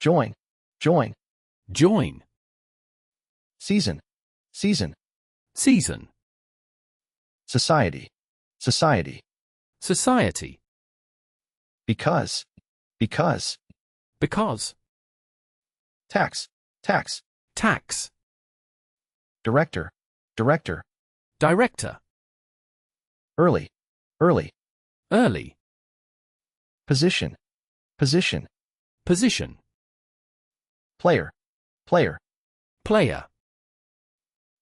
join, join. join, Season, season. season, Society, society. society, Because, because. because, Tax, tax. tax, Director, director. director, Early, early. early, Position, position. position, Player, player. player,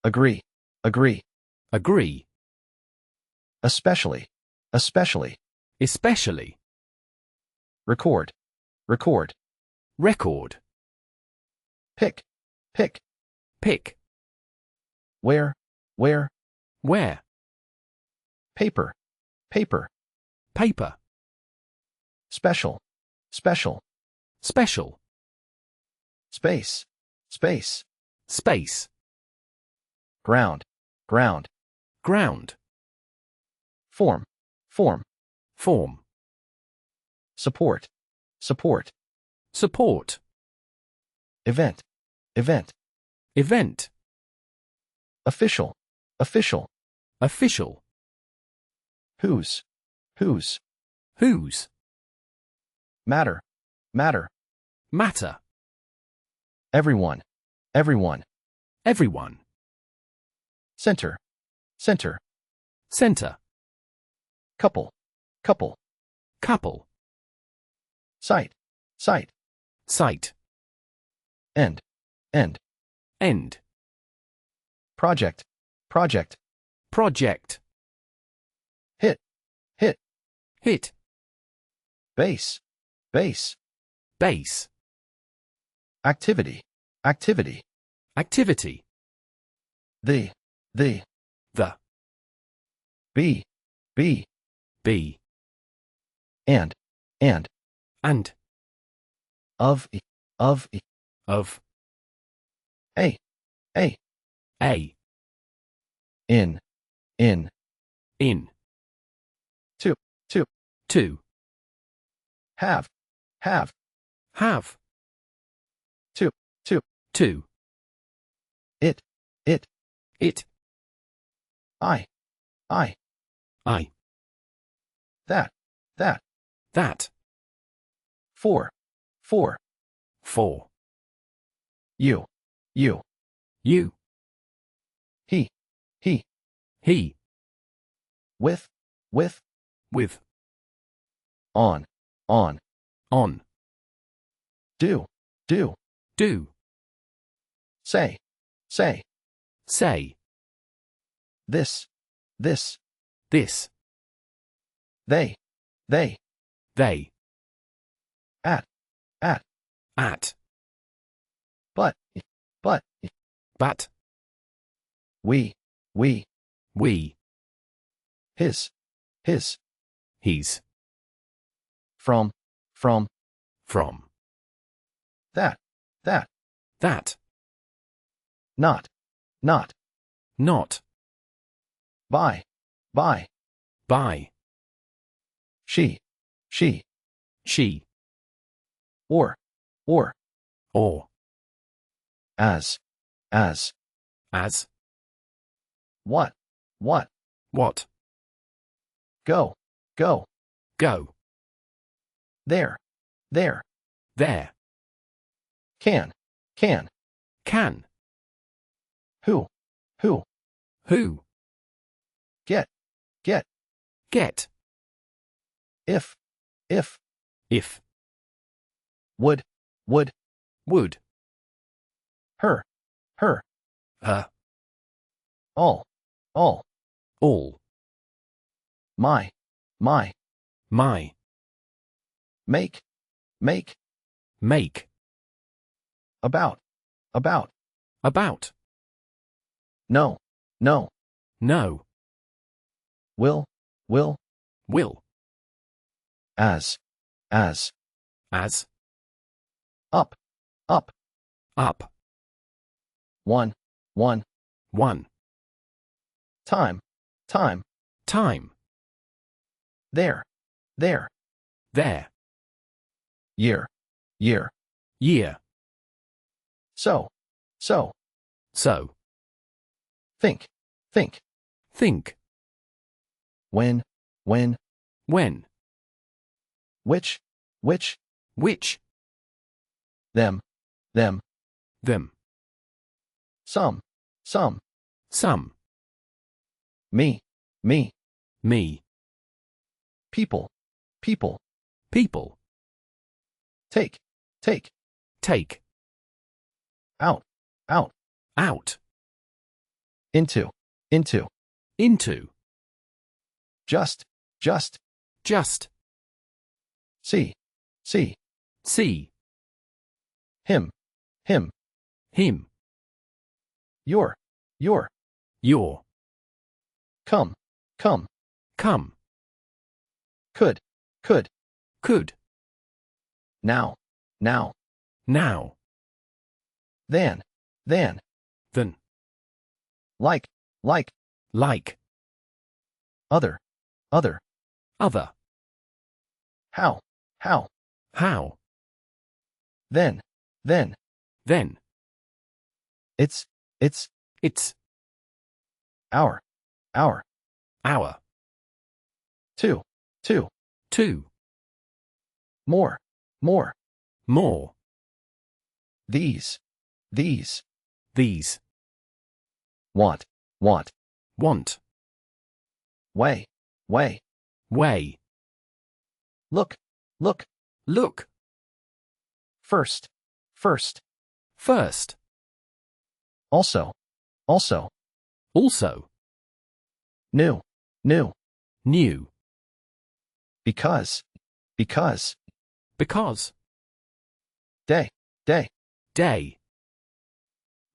Agree, agree. agree, Especially, especially. especially, Record, record. record, Pick, pick. pick, Where, where. where, Paper, paper. paper, Special, special. special, Space, space. space, Ground, ground. ground, Form, form. form, Support, support. support, Event, event. event, Official, official. official, Whose, whose. whose, Matter, matter. matter, Everyone, everyone. everyone, Center, center. center, Couple, couple. couple, Site, site. site, End, end. end, Project, project. project, Hit, hit. hit, Base, base. base, Activity, activity. activity, The, the, be, be, and, and, of, of, a, a, in, in, two, to, have, have, two, to, it, it, I, I, that, that, for, for, you, you, he, he, with, with, on, on, do, do, say, say, this, this, they, they, at, at, but, but, we, we, his, his, from, from, that, that, not, not, by, by, she, she, or, or, as, as, what, what, go, go, there, there, can, can, who, who, get, get, if, if, would, would, her, her, all, all, my, my, make, make, about, about, no, no, will, will, as, as, up, up, one, one, time, time, there, there, year, Year. So. So. So. Think. Think. Think. When. When. When. Which. Which. Which. Them. Them. Them. Some. Some. Some. Me. Me. Me. People. People. People. Take. Take. Take. Out. Out. Out. Into. Into. Into. Just. Just. Just. See. See. See. Him. Him. Him. Your. Your. Your. Come. Come. Come. Could. Could. Could. Now. Now. Now. Than. Than. Than. Like. Like. Like. Other. Other. Other. How. How. How. Then. Then. Then. It's. It's. It's. Our. Our. Our. Two. Two. Two. More. More. More. These. These. These. Want. Want. Want. Way. Way. Way. Look. Look. Look. First. First. First. Also. Also. Also. New. New. New. Because. Because. Because. Day. Day. Day.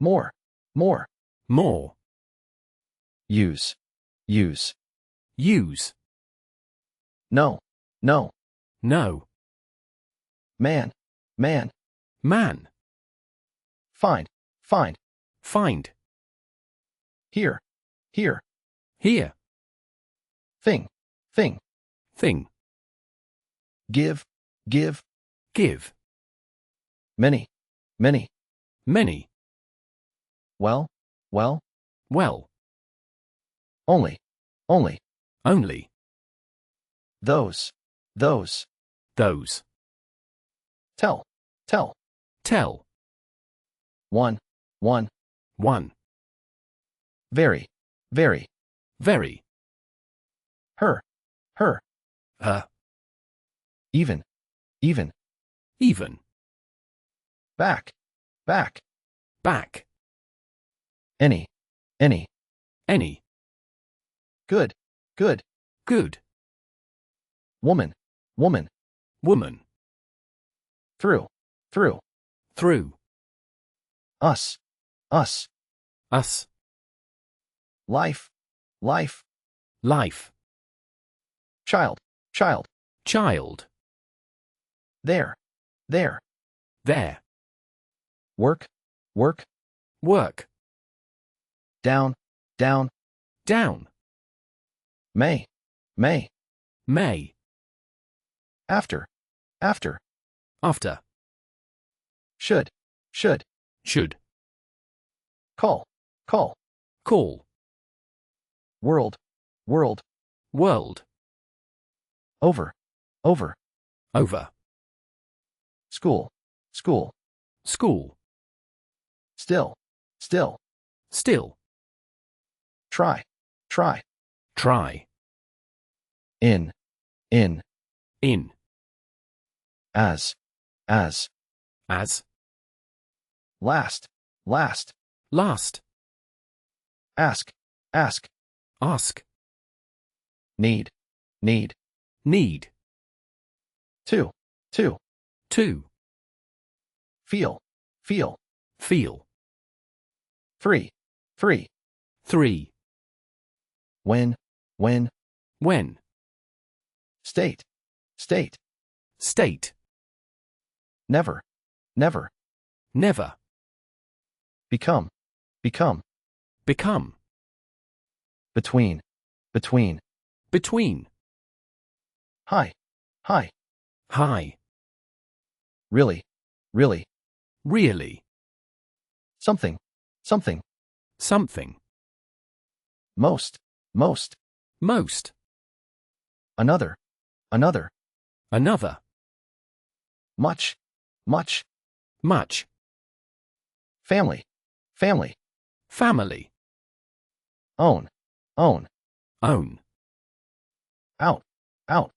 More. More. More. Use. Use. Use. No. No. No. Man. Man. Man. Find. Find. Find. Here. Here. Here. Thing. Thing. Thing. Give. Give. Give. Many. Many. Many. Well. Well. Well. Only. Only. Only. Those. Those. Those. Tell. Tell. Tell. One. One. One. Very. Very. Very. Her. Her. Her. Even. Even. Even. Back. Back. Back. Any. Any. Any. Good. Good. Good. Woman. Woman. Woman. Through. Through. Through. Us. Us. Us. Life. Life. Life. Child. Child. Child. There. There. There. Work. Work. Work. Down. Down. Down. May. May. May. After. After. After. Should. Should. Should. Call. Call. Call. World. World. World. Over. Over. Over. School. School. School. Still. Still. Still. Try. Try. Try. In. In. In. As. As. As. Last. Last. Last. Ask. Ask. Ask. Need. Need. Need. Two. Two. Two. Feel. Feel. Feel. Three. Three. Three. When. When. When. State. State. State. Never. Never. Never. Become. Become. Become. Between. Between. Between. High. High. High. Really. Really. Really. Something, something. Something. Most, most. Most. Another, another. Another. Much, much. Much. Family, family. Family. Own, own. Own. Out, out.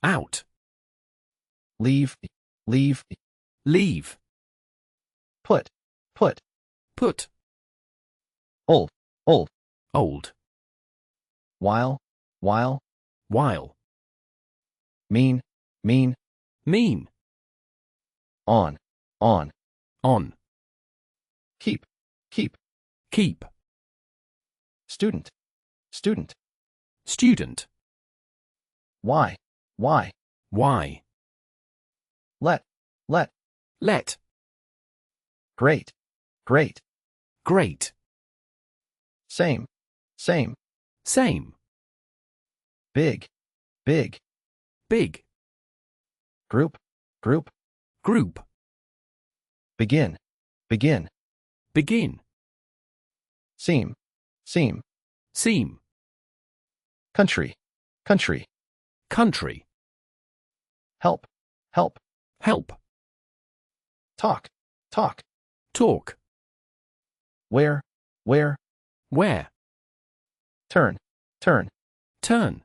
Out. Leave, leave. Leave. Put, put. Put. Old, old. Old. While, while. While. Mean, mean. Mean. On, on. On. Keep, keep. Keep. Student, student. Student. Why, why. Why. Let, let. Let. Great, great. Great. Same, same. Same. Big, big. Big. Group, group. Group. Begin, begin. Begin. Seem, seem. Seem. Country, country. Country. Help, help. Help. Talk, talk. Talk. Where, where. Where. Turn, turn. Turn.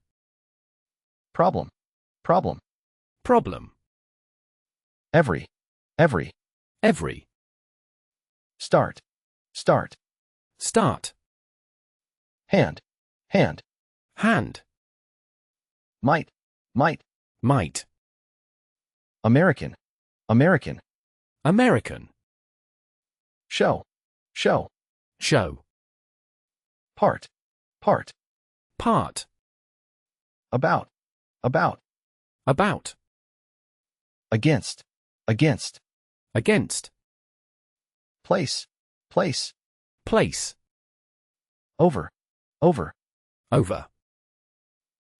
Problem, problem. Problem. Every, every. Every. Start, start. Start. Hand, hand. Hand. Might, might. Might. American, American. American. Show, show. Show. Part, part. Part. About, about. About. Against, against. Against. Place, place. Place. Over, over. Over.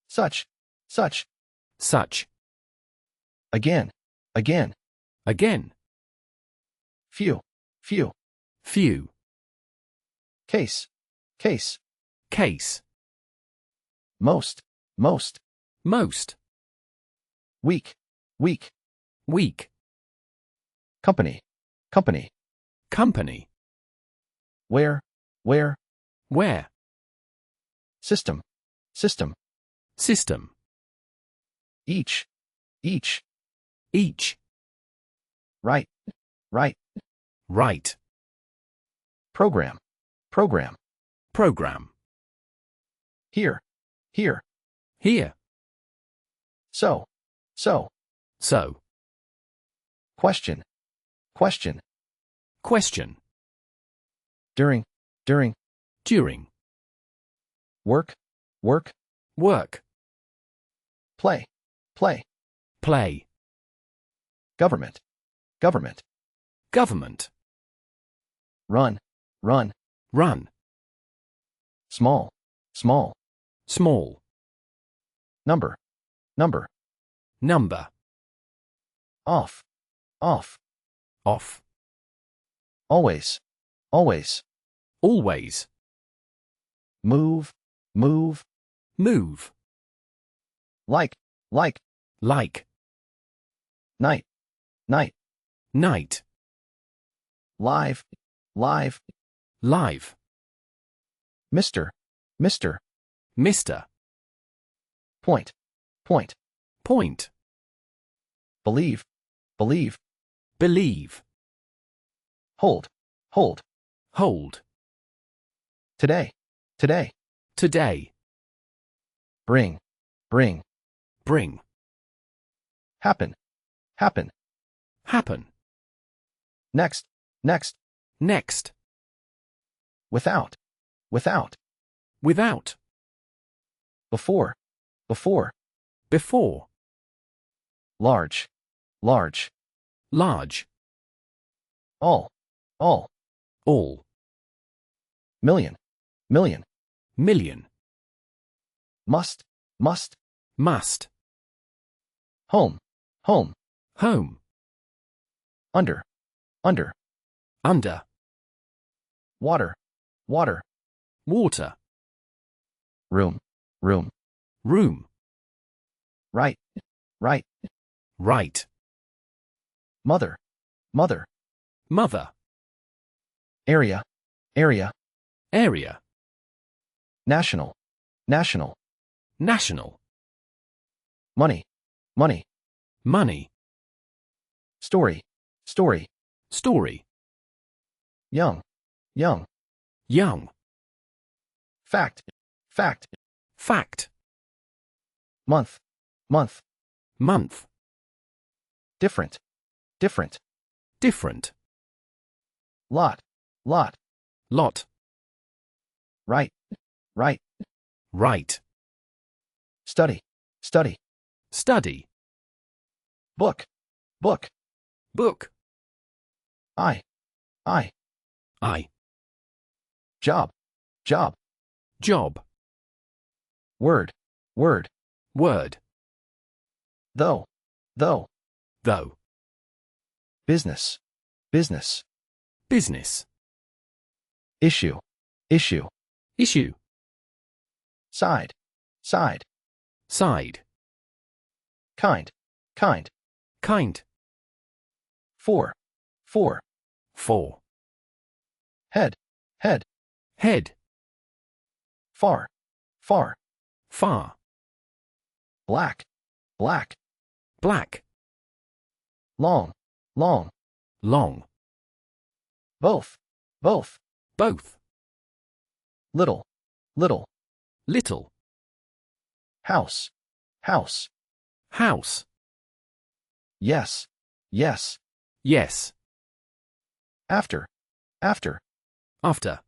Such, such. Such. Again, again. Again. Few, few. Few. Case, case. Case. Most, most. Most. Weak, weak. Weak. Company, company. Company. Where, where. Where. System, system. System. Each, each. Each. Right, right. Right. Program, program. Program. Here, here. Here. So, so. So. Question, question. Question. During, during. During. Work, work. Work. Play, play. Play. Government, government. Government. Run, run. Run. Small, small. Small. Number, number. Number. Off, off. Off. Always, always. Always. Move, move. Move. Like, like. Like. Night, night. Night. Live, live. Live. Mister, mister. Mister. Point, point. Point. Believe, believe. Believe. Hold, hold. Hold. Today, today. Today. Bring, bring. Bring. Happen, happen. Happen. Next, next. Next. Without, without. Without. Before, before. Before. Large, large. Large. All, all. All. Million, million. Million. Must, must. Must. Home, home. Home. Under, under. under, water, water, water, room, room, room, right, right, right, mother, mother, mother, area, area, area, national, national, national, money, money, money, story, story, story, young, young, young, fact, fact, fact, month, month, month, different, different, different, lot, lot, lot, right, right, right, study, study, study, book, book, book, I, I, job, job, job, word, word, word, though, though, though, business, business, business, issue, issue, issue, side, side, side, kind, kind, kind, for, for, head, head, head, far, far, far, black, black, black, long, long, long, both, both, both, little, little, little, house, house, house, yes, yes, yes, after, after, after,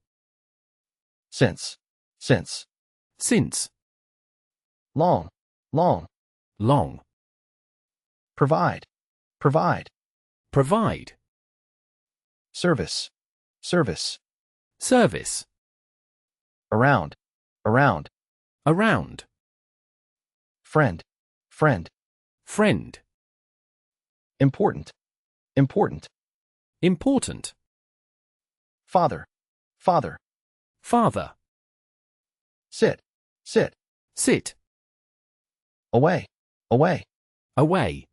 since, since, long, long, long, provide, provide, provide, service, service, service, around, around, around, friend, friend, friend, important, important, important, father, father, father, sit, sit, sit, away, away, away,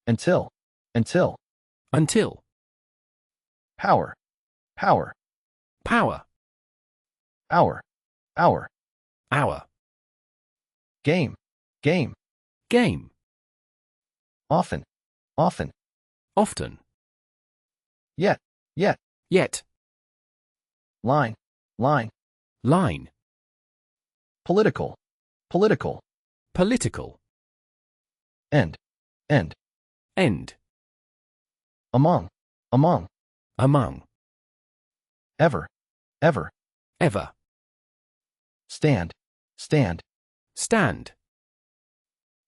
until, until, until, power, power, power, hour, hour, hour, game, game, game, often, often, often, yet, yet, yet, line, line, line, political, political, political, end, end, end, among, among, among, ever, ever, ever, stand, stand, stand,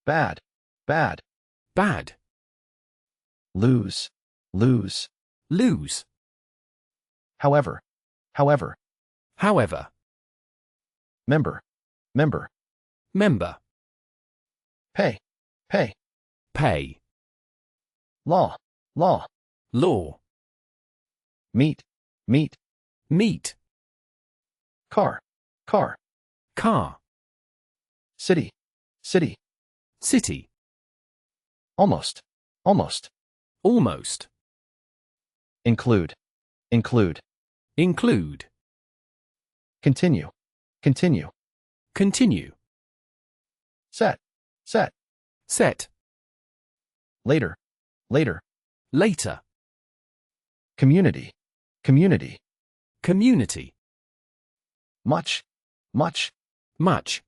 bad, bad, bad, lose, lose, lose, however, however, however, member, member, member, pay, pay, pay, law, law, law, meet, meet, meet, car, car, car, city, city, city, almost, almost, almost, include, include, include, continue, continue, continue, set, set, set, later, later, later, community, community, community, much, much, much,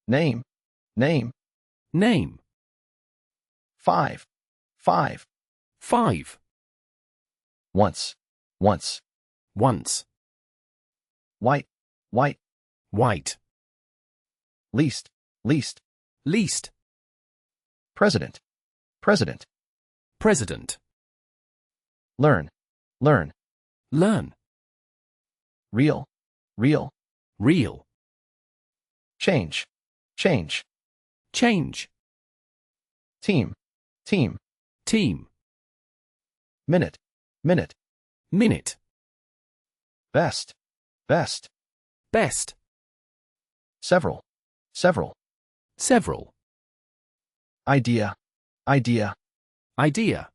name, name, name, five, five, five, once, once, once, white, white, white, least, least, least, president, president, president, learn, learn, learn, real, real, real, change, change, change, team, team, team, minute, minute, minute, best, best, best, several, several, several, idea, idea, idea,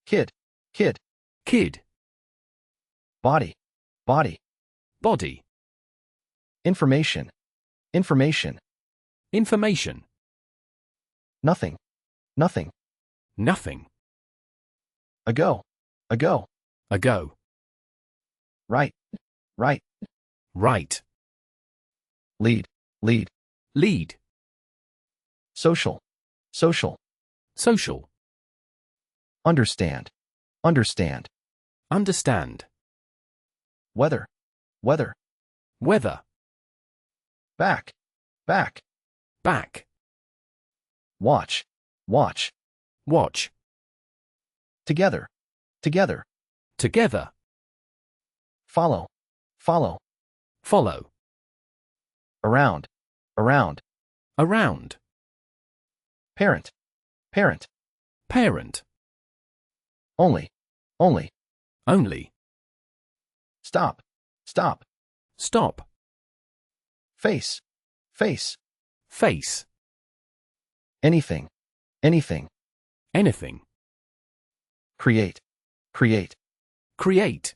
kid, kid, kid, body, body, body, information, information, information, nothing, nothing, nothing, ago, ago, ago, right, right, right, lead, lead, lead, social, social, social, understand, understand, understand, weather, weather, weather, back, back, back, watch, watch, watch, together, together, together, follow, follow, follow, around, around, around, parent, parent, parent, only, only, only, stop, stop, stop, face, face, face, anything, anything, anything, create, create, create,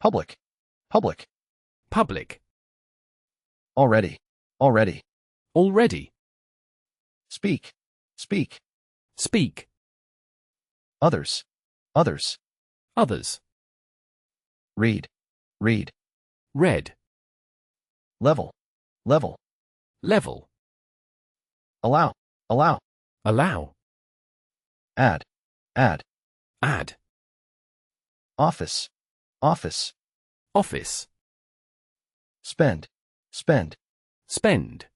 public, public, public, already, already, already, speak, speak, speak, others, others, others, read, read, read, level, level, level, allow, allow, allow, add, add, add, office, office, office, spend, spend, spend,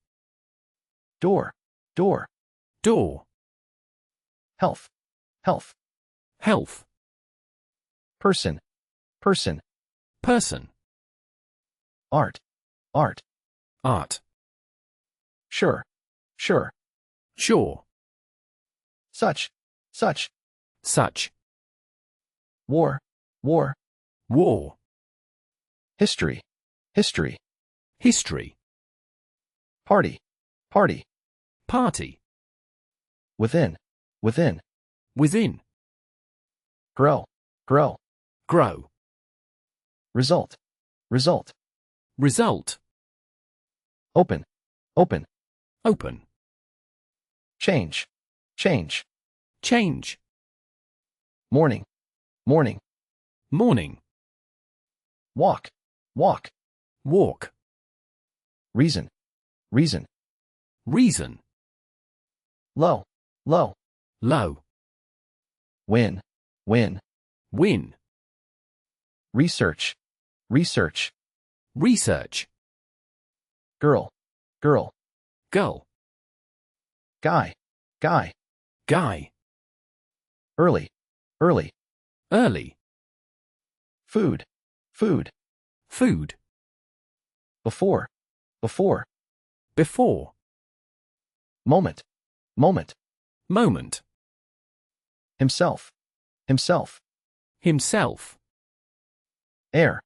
door, door, door, health, health, health, person, person, person, art, art, art, sure, sure, sure, such, such, such, war, war, war, history, history, history, party, party, party, within, within, within, grow, grow, grow, result, result, result, open, open, open, change, change, change, morning, morning, morning, walk, walk, walk, reason, reason, reason, low, low, low, win, win, win, research, research, research, girl, girl, girl, guy, guy, guy, early, early, early, food, food, food, before, before, before, moment, moment, moment, himself, himself, himself, air,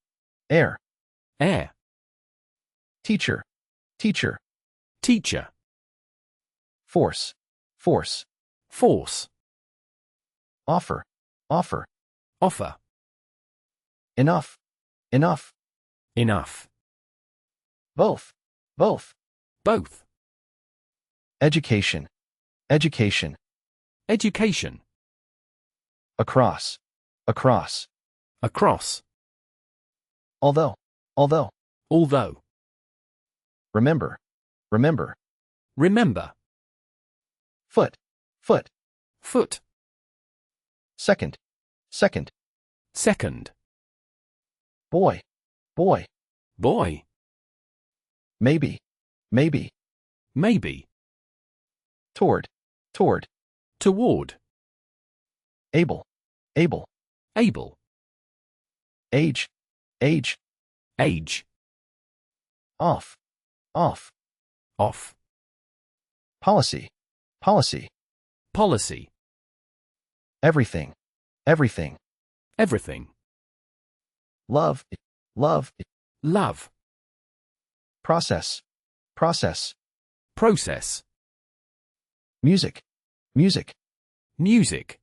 air, air, teacher, teacher, teacher, force, force, force, offer, offer, offer, enough, enough, enough, both, both, both, education, education, education, across, across, across, although, although, although, remember, remember, remember, foot, foot, foot, second, second, second, boy, boy, boy, maybe, maybe, maybe, toward, toward, toward, able, able, able, age, age, age, off, off, off, policy, policy, policy, everything, everything, everything, love, love, love, process, process, process, music, music, music,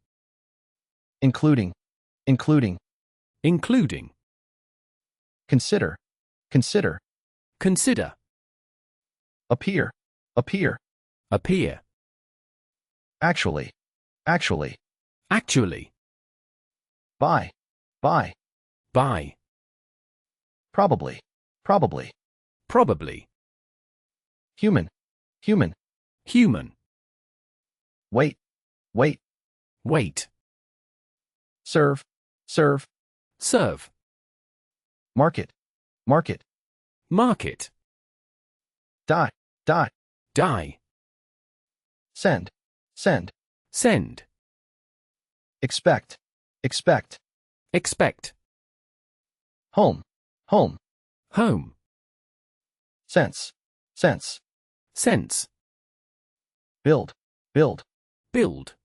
including, including, including, consider, consider, consider, appear, appear, appear, actually, actually, actually, buy, buy, buy, probably, probably, probably, human, human, human, wait, wait, wait, serve, serve, serve, market, market, market, die, die, die, send, send, send, expect, expect, expect, home, home, home, sense, sense, sense, build, build, build,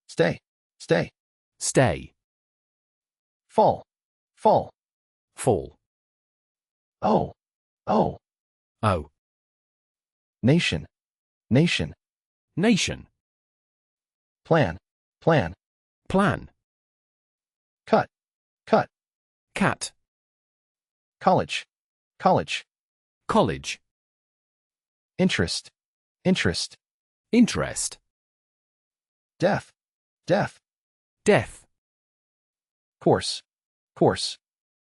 stay, stay, stay, fall, fall, fall, oh, oh, oh, nation, nation, nation, plan, plan, plan, cut, cut, cat, college, college, college, interest, interest, interest, death, death, death, course, course,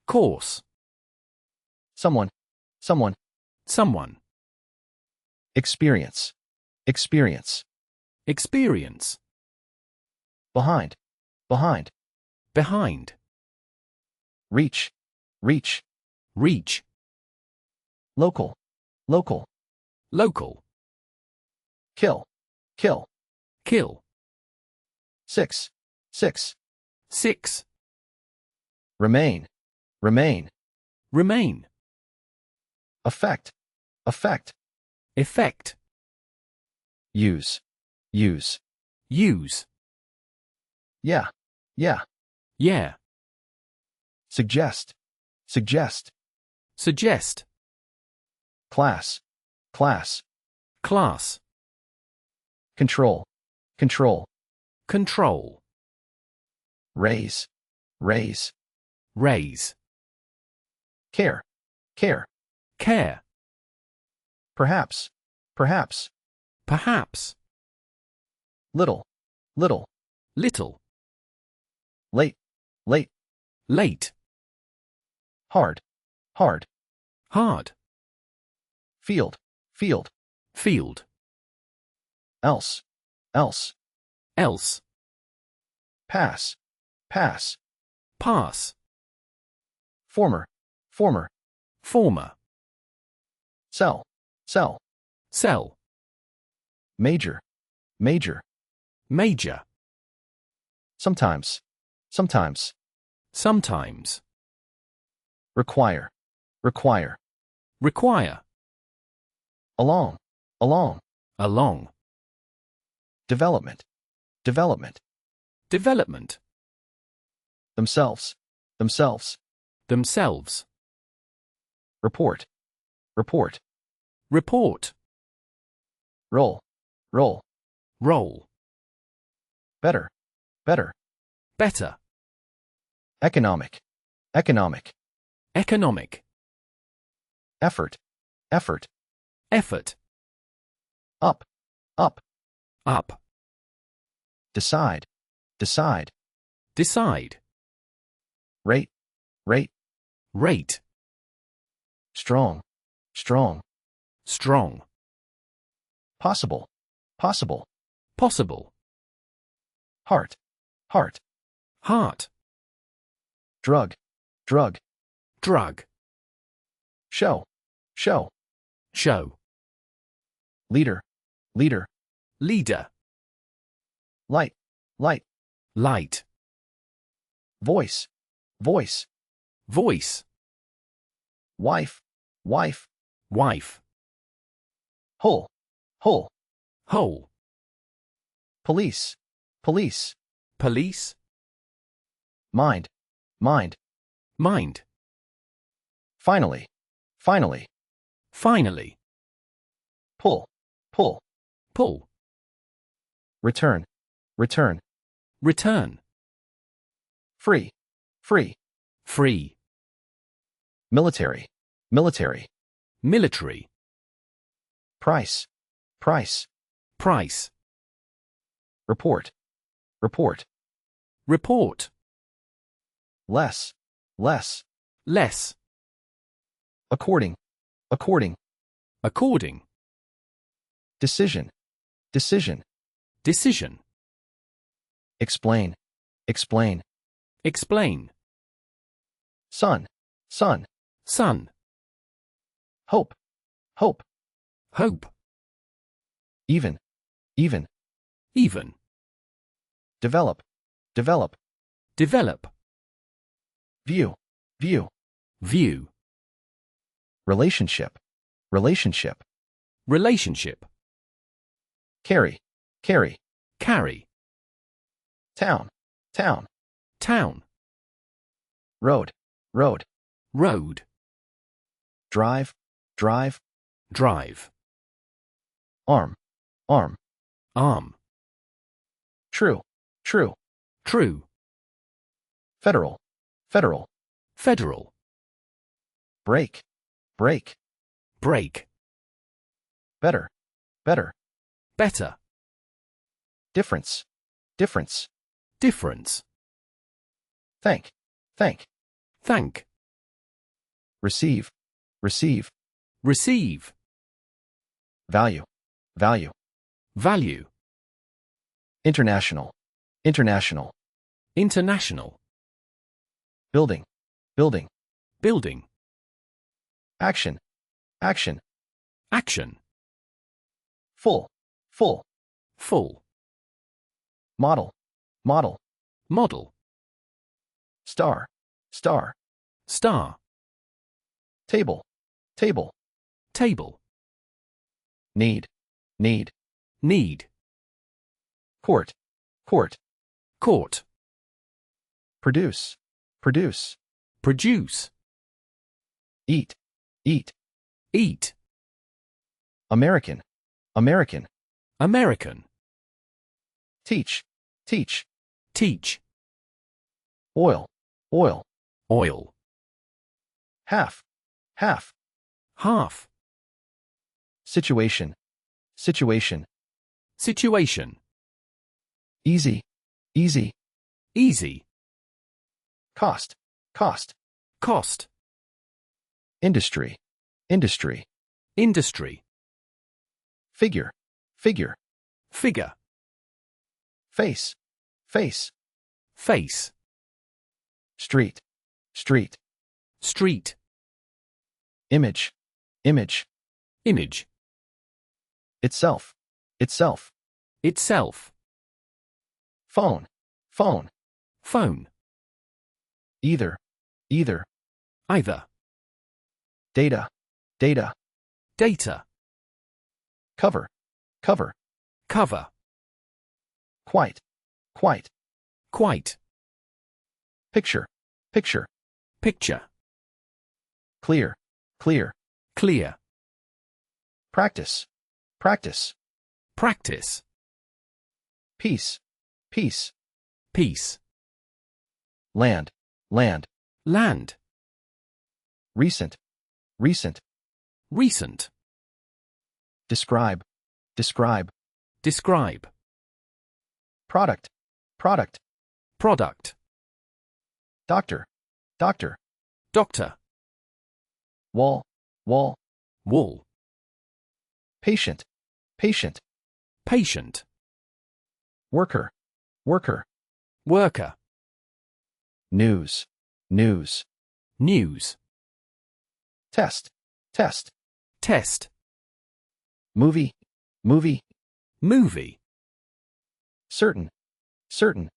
course, someone, someone, someone, experience, experience, experience, behind, behind, behind, reach, reach, reach, local, local, local, kill, kill, kill, six, six, six, remain, remain, remain, affect, affect, effect, use, use, use, yeah, yeah, yeah, suggest, suggest, suggest, class, class, class, control, control, control, raise, raise, raise, care, care, care, perhaps, perhaps, perhaps, little, little, little, late, late, late, hard, hard, hard, field, field, field, else, else, else, pass, pass, pass, former, former, former, sell, sell, sell, major, major, major, sometimes, sometimes, sometimes, require, require, require, along, along, along, development, development, development, themselves, themselves, themselves, report, report, report, roll, roll, roll, better, better, better, economic, economic, economic, effort, effort, effort, up, up, up, decide, decide, decide, rate, rate, rate, strong, strong, strong, possible, possible, possible, heart, heart, heart, drug, drug, drug, show, show, show, leader, leader, leader, light, light, light, voice, voice, voice, wife, wife, wife, whole, whole, whole, police, police, police, mind, mind. mind, Finally, finally. finally, Pull, pull. pull, Return, return. return, Free, free. free, Military, military. military, Price, price. price, Report, report. report, Less, less. less, According, according. according, Decision, decision. decision, Explain, explain. explain, Sun, sun. sun, Hope, hope. hope, Even, even. even, Develop, develop. develop, View, view. view, Relationship, relationship. relationship, Carry, carry. carry, Town, town. town, Road, road. road, Drive, drive. drive, Arm, arm. arm, True, true. true, Federal, federal. federal, Break, break. break, Better, better. better, Difference, difference. difference, Thank, thank. thank, Receive, receive. receive, Value, value. value, International, international. international, Building, building. building, Action, action. action, Full, full. full, Model, model. model, Star, star. star, Table, table. table, Need, need. need, Court, court. court, Produce, produce. produce, Eat, eat. eat, American, American. American, Teach, teach. teach, Oil, oil. oil, Half, half. half, Situation, situation. situation, Easy, easy. easy, Cost, cost. cost, Industry, industry. industry, Figure, figure. figure, Face, face. face, Street, street. street, Image, image. image, Itself, itself. itself, Phone, phone. phone, Either, either. either, Data, data. data, Cover, cover. cover, Quite, quite. quite, Picture, picture. picture, Clear, clear. clear, Practice, practice. practice, Peace, peace. peace, Land, land. land, Recent, recent. recent, Describe, describe. describe, Product, product. product, Doctor, doctor. doctor, Wall, wall. wall, Patient, patient. patient, Worker, worker. worker, News, news. news, Test, test. test, Movie, movie. movie, Certain, certain.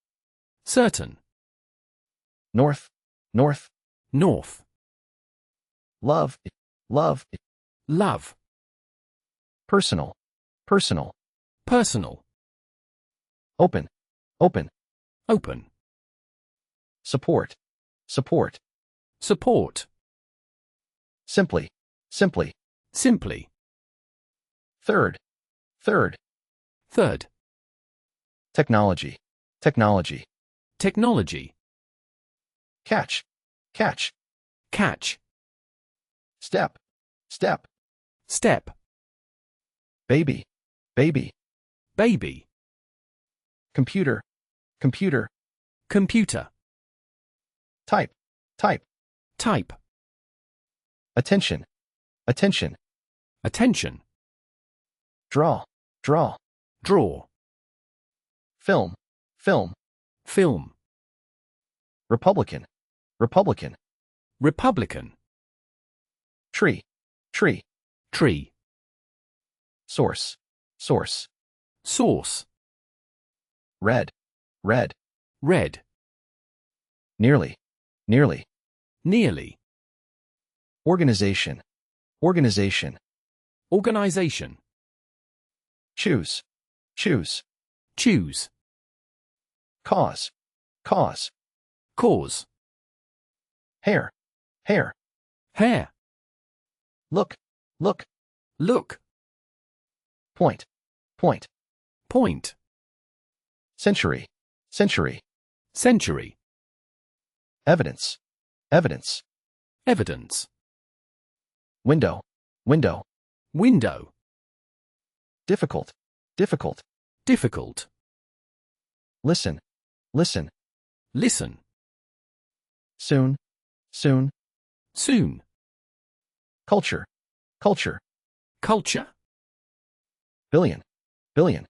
certain, North, north. north, Love, love. love, Personal, personal. personal, Open, open. open, support, support, support, simply, simply, simply, third, third, third, technology, technology, technology, catch, catch, catch, step, step, step, baby, baby, baby, computer, computer, computer, type, type, type, attention, attention, attention, draw, draw, draw, film, film, film, Republican, Republican, Republican, tree, tree, tree, source, source, source, red, red, red, nearly, nearly, nearly, organization, organization, organization, choose, choose, choose, cause, cause, cause, hair, hair, hair, look, look, look, point, point, point, century, century, century, evidence, evidence, evidence, window, window, window, difficult, difficult, difficult, listen, listen, listen, soon, soon, soon, culture, culture, culture, billion, billion,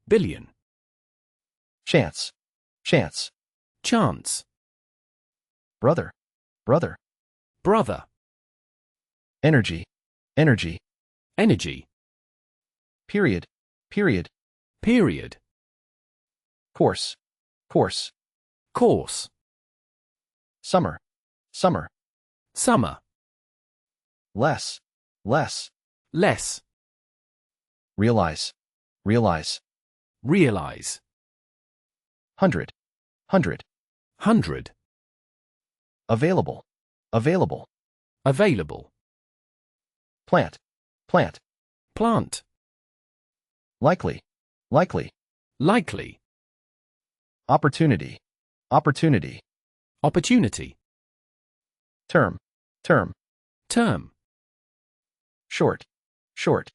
billion, chance, chance, chance, brother, brother, brother, energy, energy, energy, period, period, period, course, course, course, summer, summer, summer, less, less, less, realize, realize, realize, hundred, hundred, hundred, available, available, available, plant, plant, plant, likely, likely, likely, opportunity, opportunity, opportunity, term, term, term, short, short,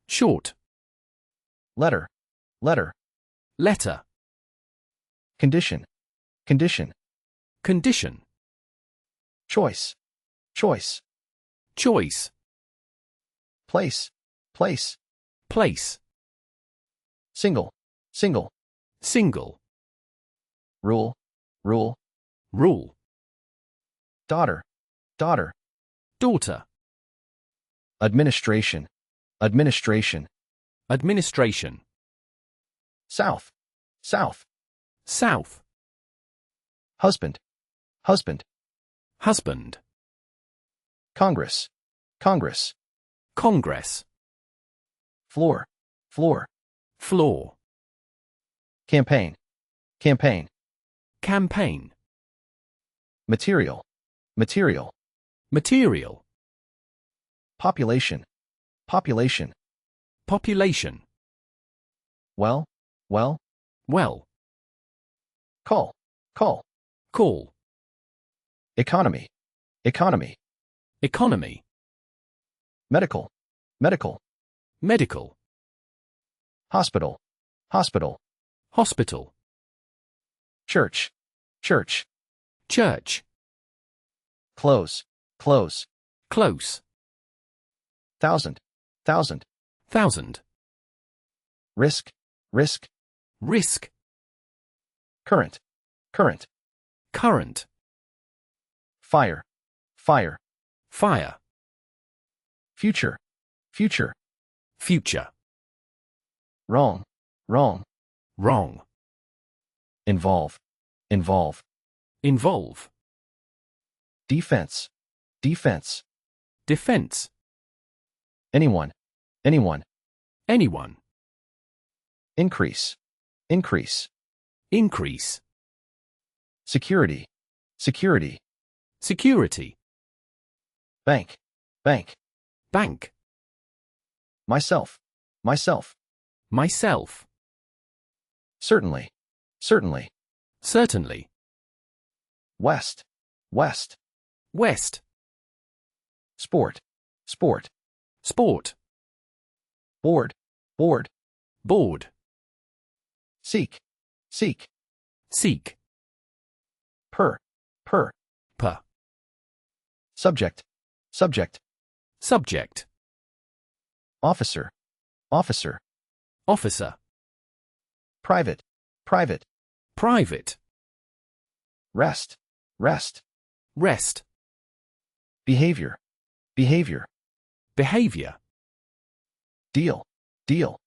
short, letter, letter, letter, condition, condition, condition, choice, choice, choice, place, place, place, single, single, single, rule, rule, rule, daughter, daughter, daughter, administration, administration, administration, south, south, south, husband, husband, husband, Congress, Congress, Congress, floor, floor, floor, campaign, campaign, campaign, material, material, material, population, population, population, well, well, well, call, call, call, economy, economy, economy, medical, medical, medical, hospital, hospital, hospital, church, church, church, close, close, close, thousand, thousand, thousand, risk, risk, risk, current, current, current, fire, fire, fire, future, future, future, wrong, wrong, wrong, involve, involve, involve, defense, defense, defense, anyone, anyone, anyone, increase, increase, increase, security, security, security, bank, bank, bank, myself, myself, myself, certainly, certainly, certainly, west, west, west, sport, sport, sport, board, board, board, seek, seek, seek, per, per, subject, subject, subject, officer, officer, officer, private, private, private, rest, rest, rest, behavior, behavior, behavior, deal, deal,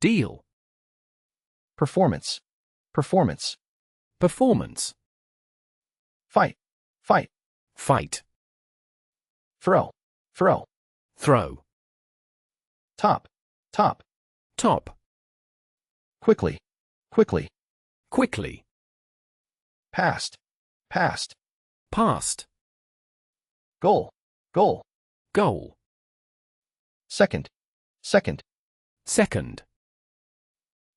deal, performance, performance, performance, fight, fight, fight, throw, throw, throw, top, top, top, quickly, quickly, quickly, past, past, past, goal, goal, goal, second, second, second,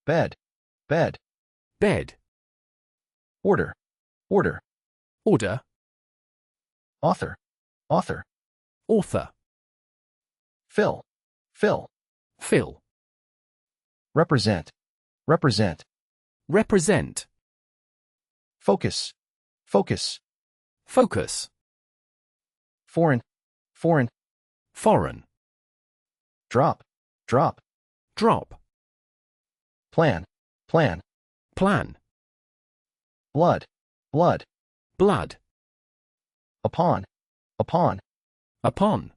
bed, bed, bed, order, order, order, author, author, author, fill, fill, fill, represent, represent, represent, focus, focus, focus, foreign, foreign, foreign, drop, drop, drop, plan, plan, plan, blood, blood, blood, upon, upon, upon,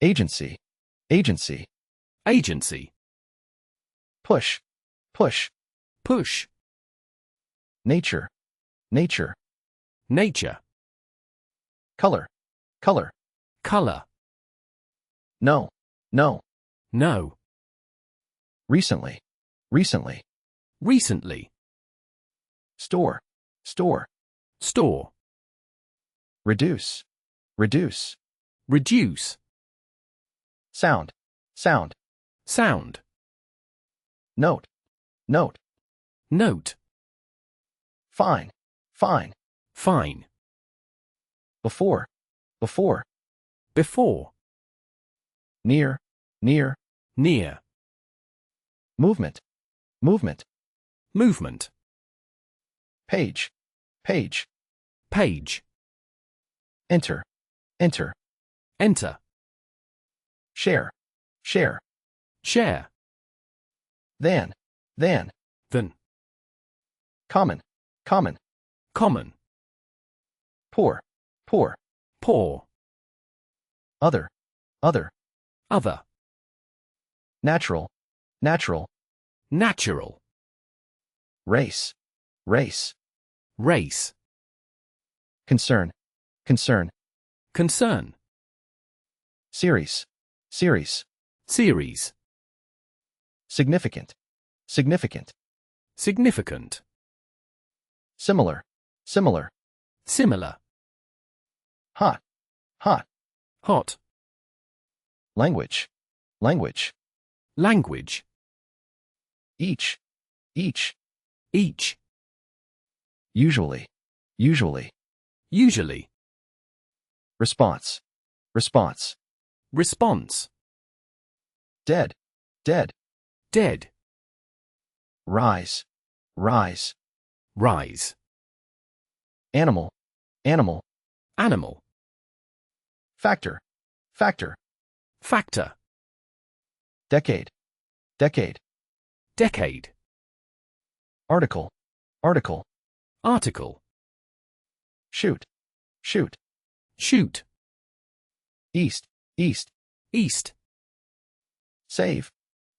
agency, agency, agency, push, push, push, nature, nature, nature, color, color, color, no, no, no, recently, recently, recently, store, store, store, reduce, reduce, reduce, sound, sound, sound, note, note, note, fine, fine, fine, before, before, before, near, near, near, movement, movement, movement, page, page, page, enter, enter, enter, share, share, share, than, than, common, common, common, poor, poor, poor, other, other, other, natural, natural, natural, race, race, race, concern, concern, concern, series, series, series, significant, significant, significant, similar, similar, similar, hot, hot, hot, language, language, language, each, each, each, usually, usually, usually, response, response, response, dead, dead, dead, rise, rise, rise, animal, animal, animal, factor, factor, factor, decade, decade, decade, article, article, article, shoot, shoot, shoot, east, east, east, save,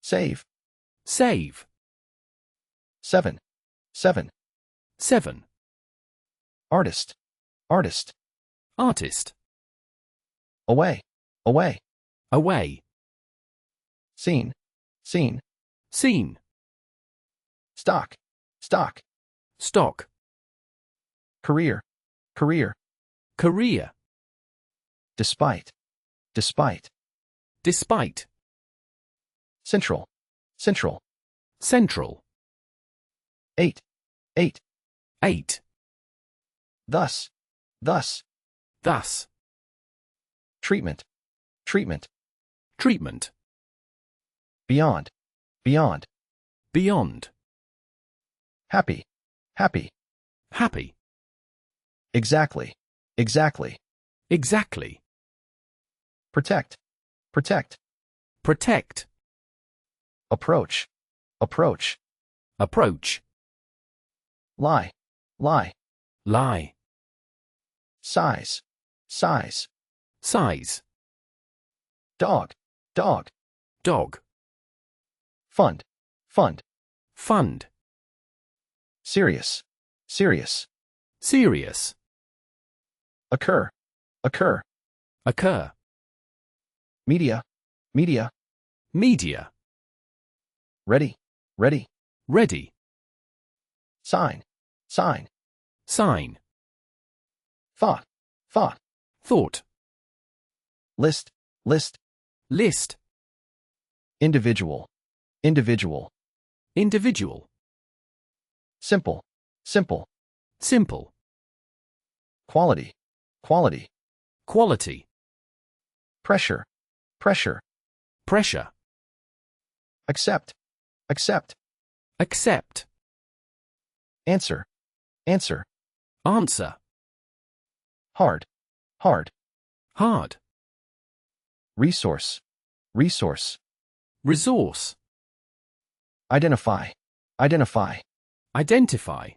save, save, seven, seven, seven, artist, artist, artist, away, away, away, scene, scene, scene, stock, stock, stock, career, career, career, despite, despite, despite, central, central, central, 8, 8, 8, thus, thus, thus, treatment, treatment, treatment, beyond, beyond, beyond, happy, happy, happy, exactly, exactly, exactly, protect, protect, protect, approach, approach, approach, lie, lie, lie, size, size, size, dog, dog, dog, fund, fund, fund, serious, serious, serious, occur, occur, occur, media, media, media, ready, ready, ready, sign, sign, sign, thought, thought, thought, list, list, list, individual, individual, individual, simple, simple, simple, quality, quality, quality, pressure, pressure, pressure, accept, accept, accept, answer, answer, answer, hard, hard, hard, resource, resource, resource, identify, identify, identify,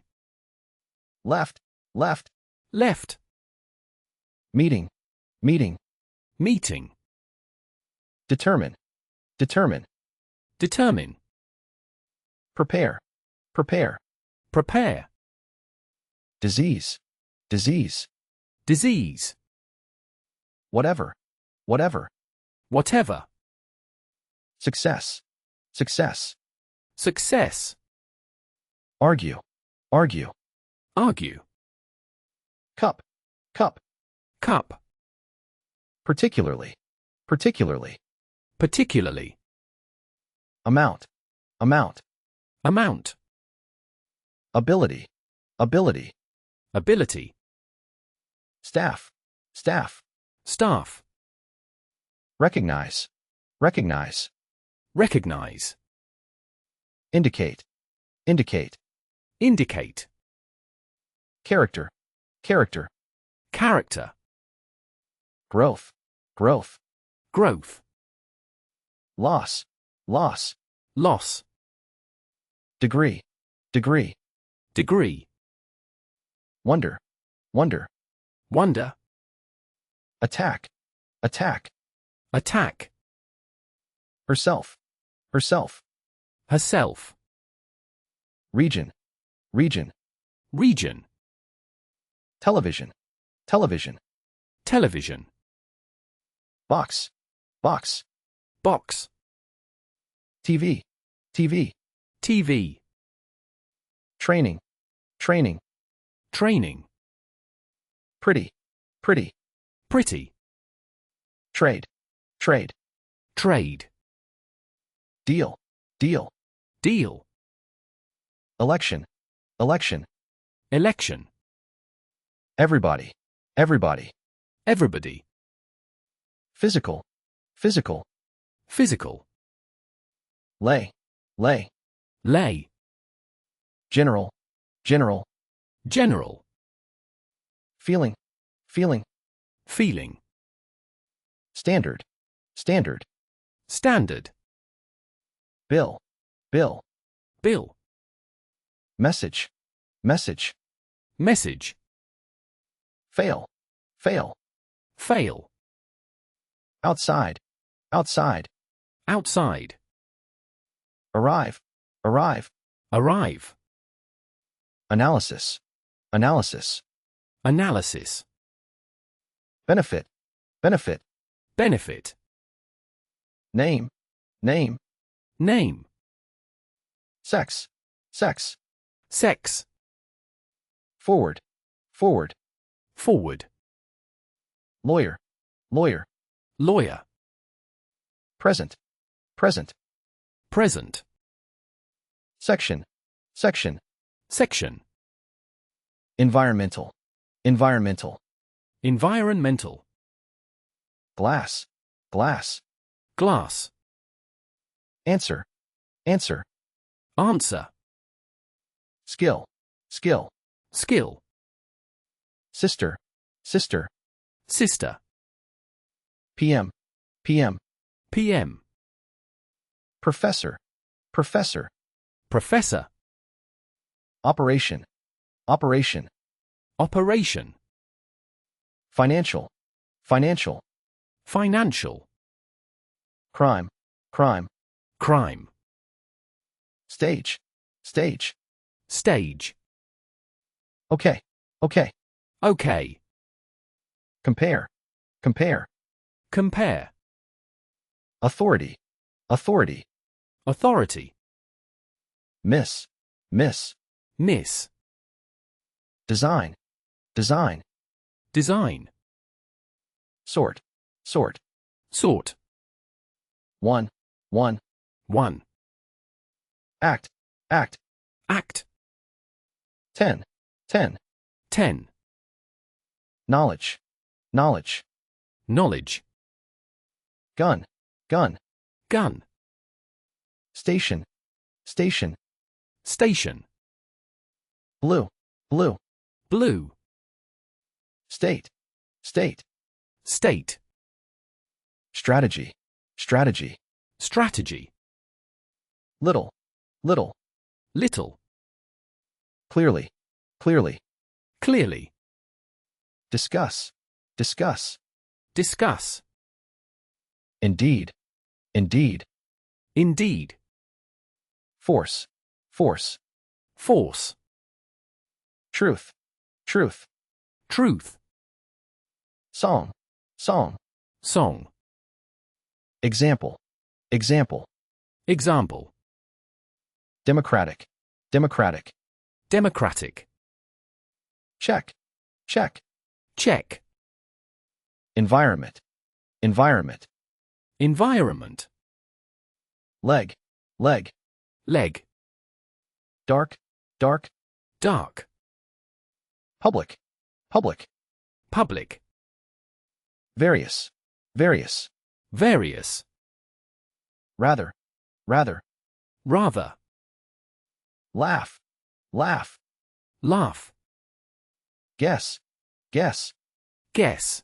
left, left, left, meeting, meeting, meeting, determine, determine, determine, prepare, prepare, prepare, disease, disease, disease, whatever, whatever, whatever, success, success, success, argue, argue, argue, cup, cup, cup, particularly, particularly, particularly, amount, amount, amount, ability, ability, ability, staff, staff, staff, recognize, recognize, recognize, indicate, indicate, indicate, character, character, character, growth, growth, growth, loss, loss, loss, degree, degree, degree, wonder, wonder, wonder, attack, attack, attack, herself, herself, herself, region, region, region, television, television, television, box, box, box, TV, TV, TV, training, training, training, pretty, pretty, pretty, trade, trade, trade, deal, deal, deal, election, election, election, everybody, everybody, everybody, physical, physical, physical, lay, lay, lay, general, general, general, feeling, feeling, feeling, standard, standard, standard, bill, bill, bill, message, message, message, fail, fail, fail, outside, outside, outside, arrive, arrive, arrive, analysis, analysis, analysis, benefit, benefit, benefit, name, name, name, sex, sex, sex, forward, forward, Forward. lawyer, lawyer, Lawyer. present, present, Present. section, section, Section. environmental, environmental, Environmental. glass, glass, Glass. answer, answer, Answer. skill, skill, Skill. sister, sister, Sister. PM, PM, PM. professor, professor, Professor. operation, operation, Operation. financial, financial, Financial. crime, crime, Crime. stage, stage, Stage. okay, okay, Okay. compare, compare, Compare. authority, authority, Authority. miss, miss, Miss. design, design, Design. sort, sort, Sort. one, one, One. act, act, Act. 10, 10, 10. knowledge, knowledge, Knowledge. gun, gun, Gun. station, station, Station. blue, blue, Blue. state, state, State. strategy, strategy, Strategy. little, little, Little. clearly, clearly, Clearly. discuss, discuss, Discuss. indeed, indeed, Indeed. force, force, Force. truth, truth, Truth. song, song, Song. example, example, Example. democratic, democratic, Democratic. check, check, Check. environment, environment, Environment. leg, leg, Leg. dark, dark, Dark. public, public, Public. various, various, Various. rather, rather, Rather. laugh, laugh, Laugh. guess, guess, Guess.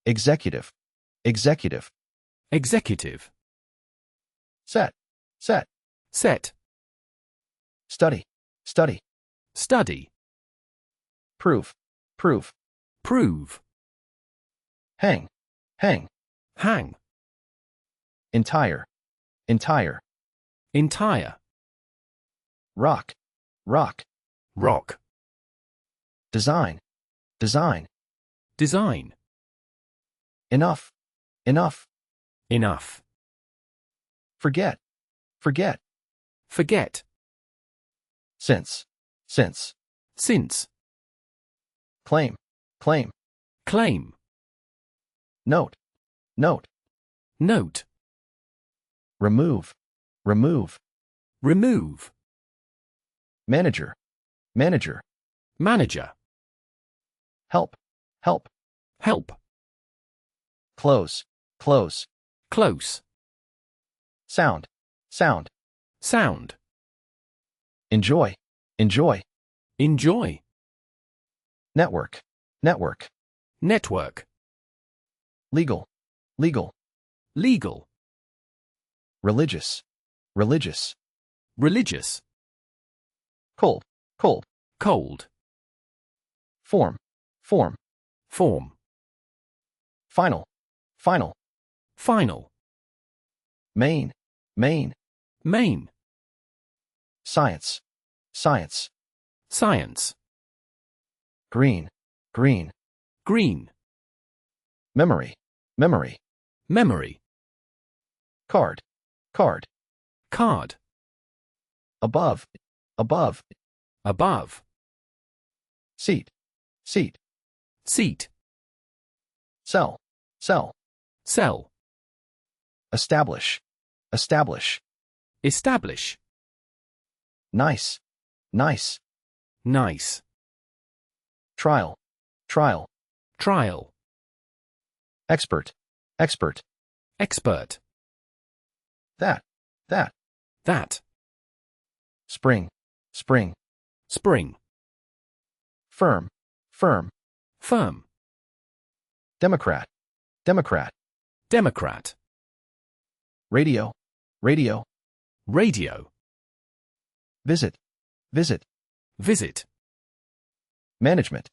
executive, executive, Executive. set, set, Set. study, study, Study. prove, prove, Prove. hang, hang, Hang. entire, entire, Entire. rock, rock, Rock. design, design, Design. enough, enough, Enough. forget, forget, Forget. since, since, Since. claim, claim, Claim. note, note, Note. remove, remove, Remove. manager, manager, Manager. help, help, Help. close, close, Close. sound, sound, Sound. enjoy, enjoy, Enjoy. network, network, Network. legal, legal, Legal. religious, religious, Religious. cold, cold, Cold. form, form, Form. final, final, Final. main, main, Main. science, science, Science. green, green, Green. memory, memory, Memory. card, card, Card. above, above, Above. seat, seat, seat, Sell, sell. sell, Establish, establish. establish, Nice, nice. nice, Trial, trial. trial, Expert, expert. expert, That, that, spring, spring. spring, Firm, firm. firm, Democrat, democrat. democrat, Radio, radio. radio, Visit, visit. visit, Management,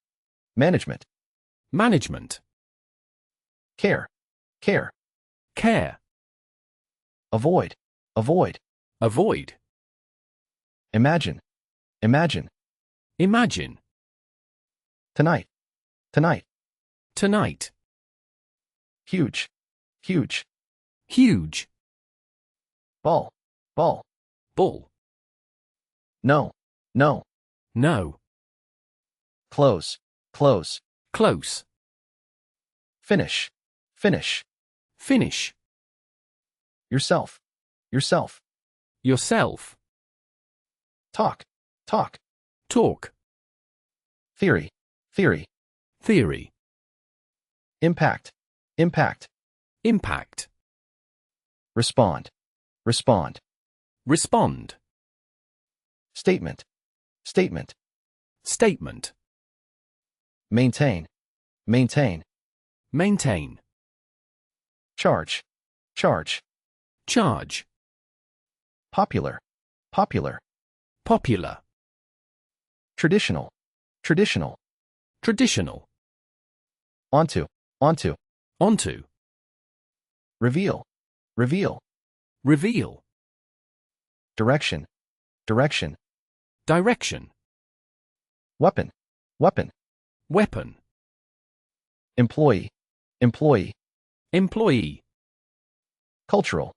management. management, Care, care. care, Avoid, avoid. avoid, Imagine, imagine. imagine, Tonight, tonight. tonight, Huge, huge. huge, Ball, ball. bull, No, no. no, Close, close. close, Finish, finish. finish, Yourself, yourself. yourself, Talk, talk. talk, Theory, theory. theory, Impact, impact. impact, Respond, respond. respond, Statement, statement. statement, Maintain, maintain. maintain, Charge, charge. charge, Popular, popular. popular, Traditional, traditional. traditional, Onto, onto. onto, Reveal, reveal. reveal, Direction, direction. direction, Weapon, weapon. weapon, Employee, employee. employee, Cultural,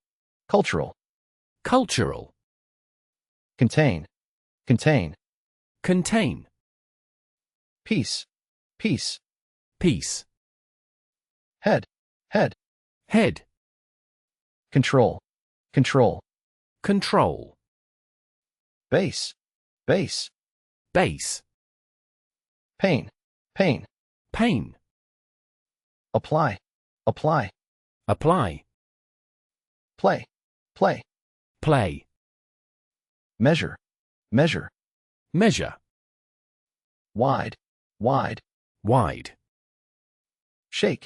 cultural. cultural, Contain, contain. contain, Peace, peace. peace, Head, head. head, Control, control. control, Base, base. base, Pain, pain. pain, Apply, apply. apply, Play, play. play, Measure, measure. measure, Wide, wide. wide, Shake,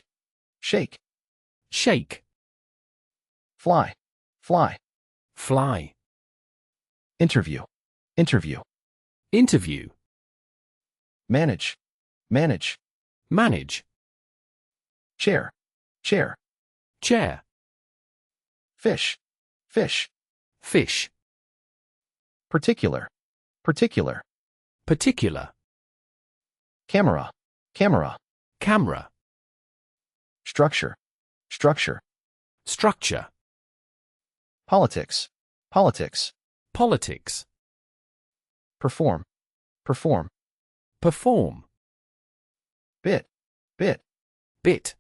shake. shake, Fly, fly. fly, Interview, interview. interview, Manage, manage. manage, Chair, chair. chair, Fish, fish. fish, Particular, particular. particular, Camera, camera. camera, Structure, structure. structure, Politics, politics. politics, Perform, perform. perform, Bit, bit. bit,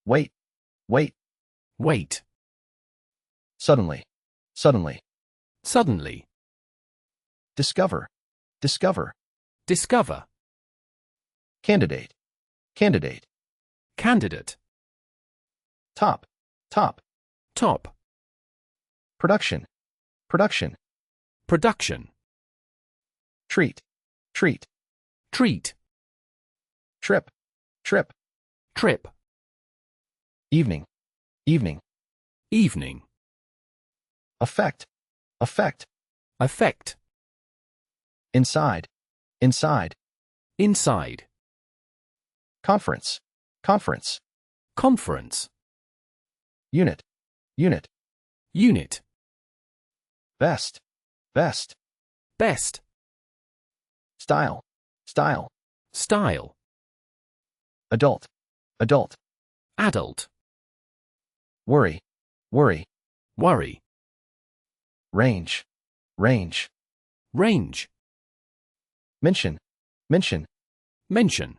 Wait, wait. wait, Suddenly, suddenly. suddenly, Discover, discover. discover, Candidate, candidate. candidate, Top, top. top, Production, production. production, Treat, treat. treat, Trip, trip. trip, Evening, evening. evening, Effect, effect. effect, Inside, inside. inside, Conference, conference. conference, Unit, unit. unit, Best, best. best, Style, style. style, Adult, adult. adult, Worry, worry. worry, Range, range. range, Mention, mention. mention,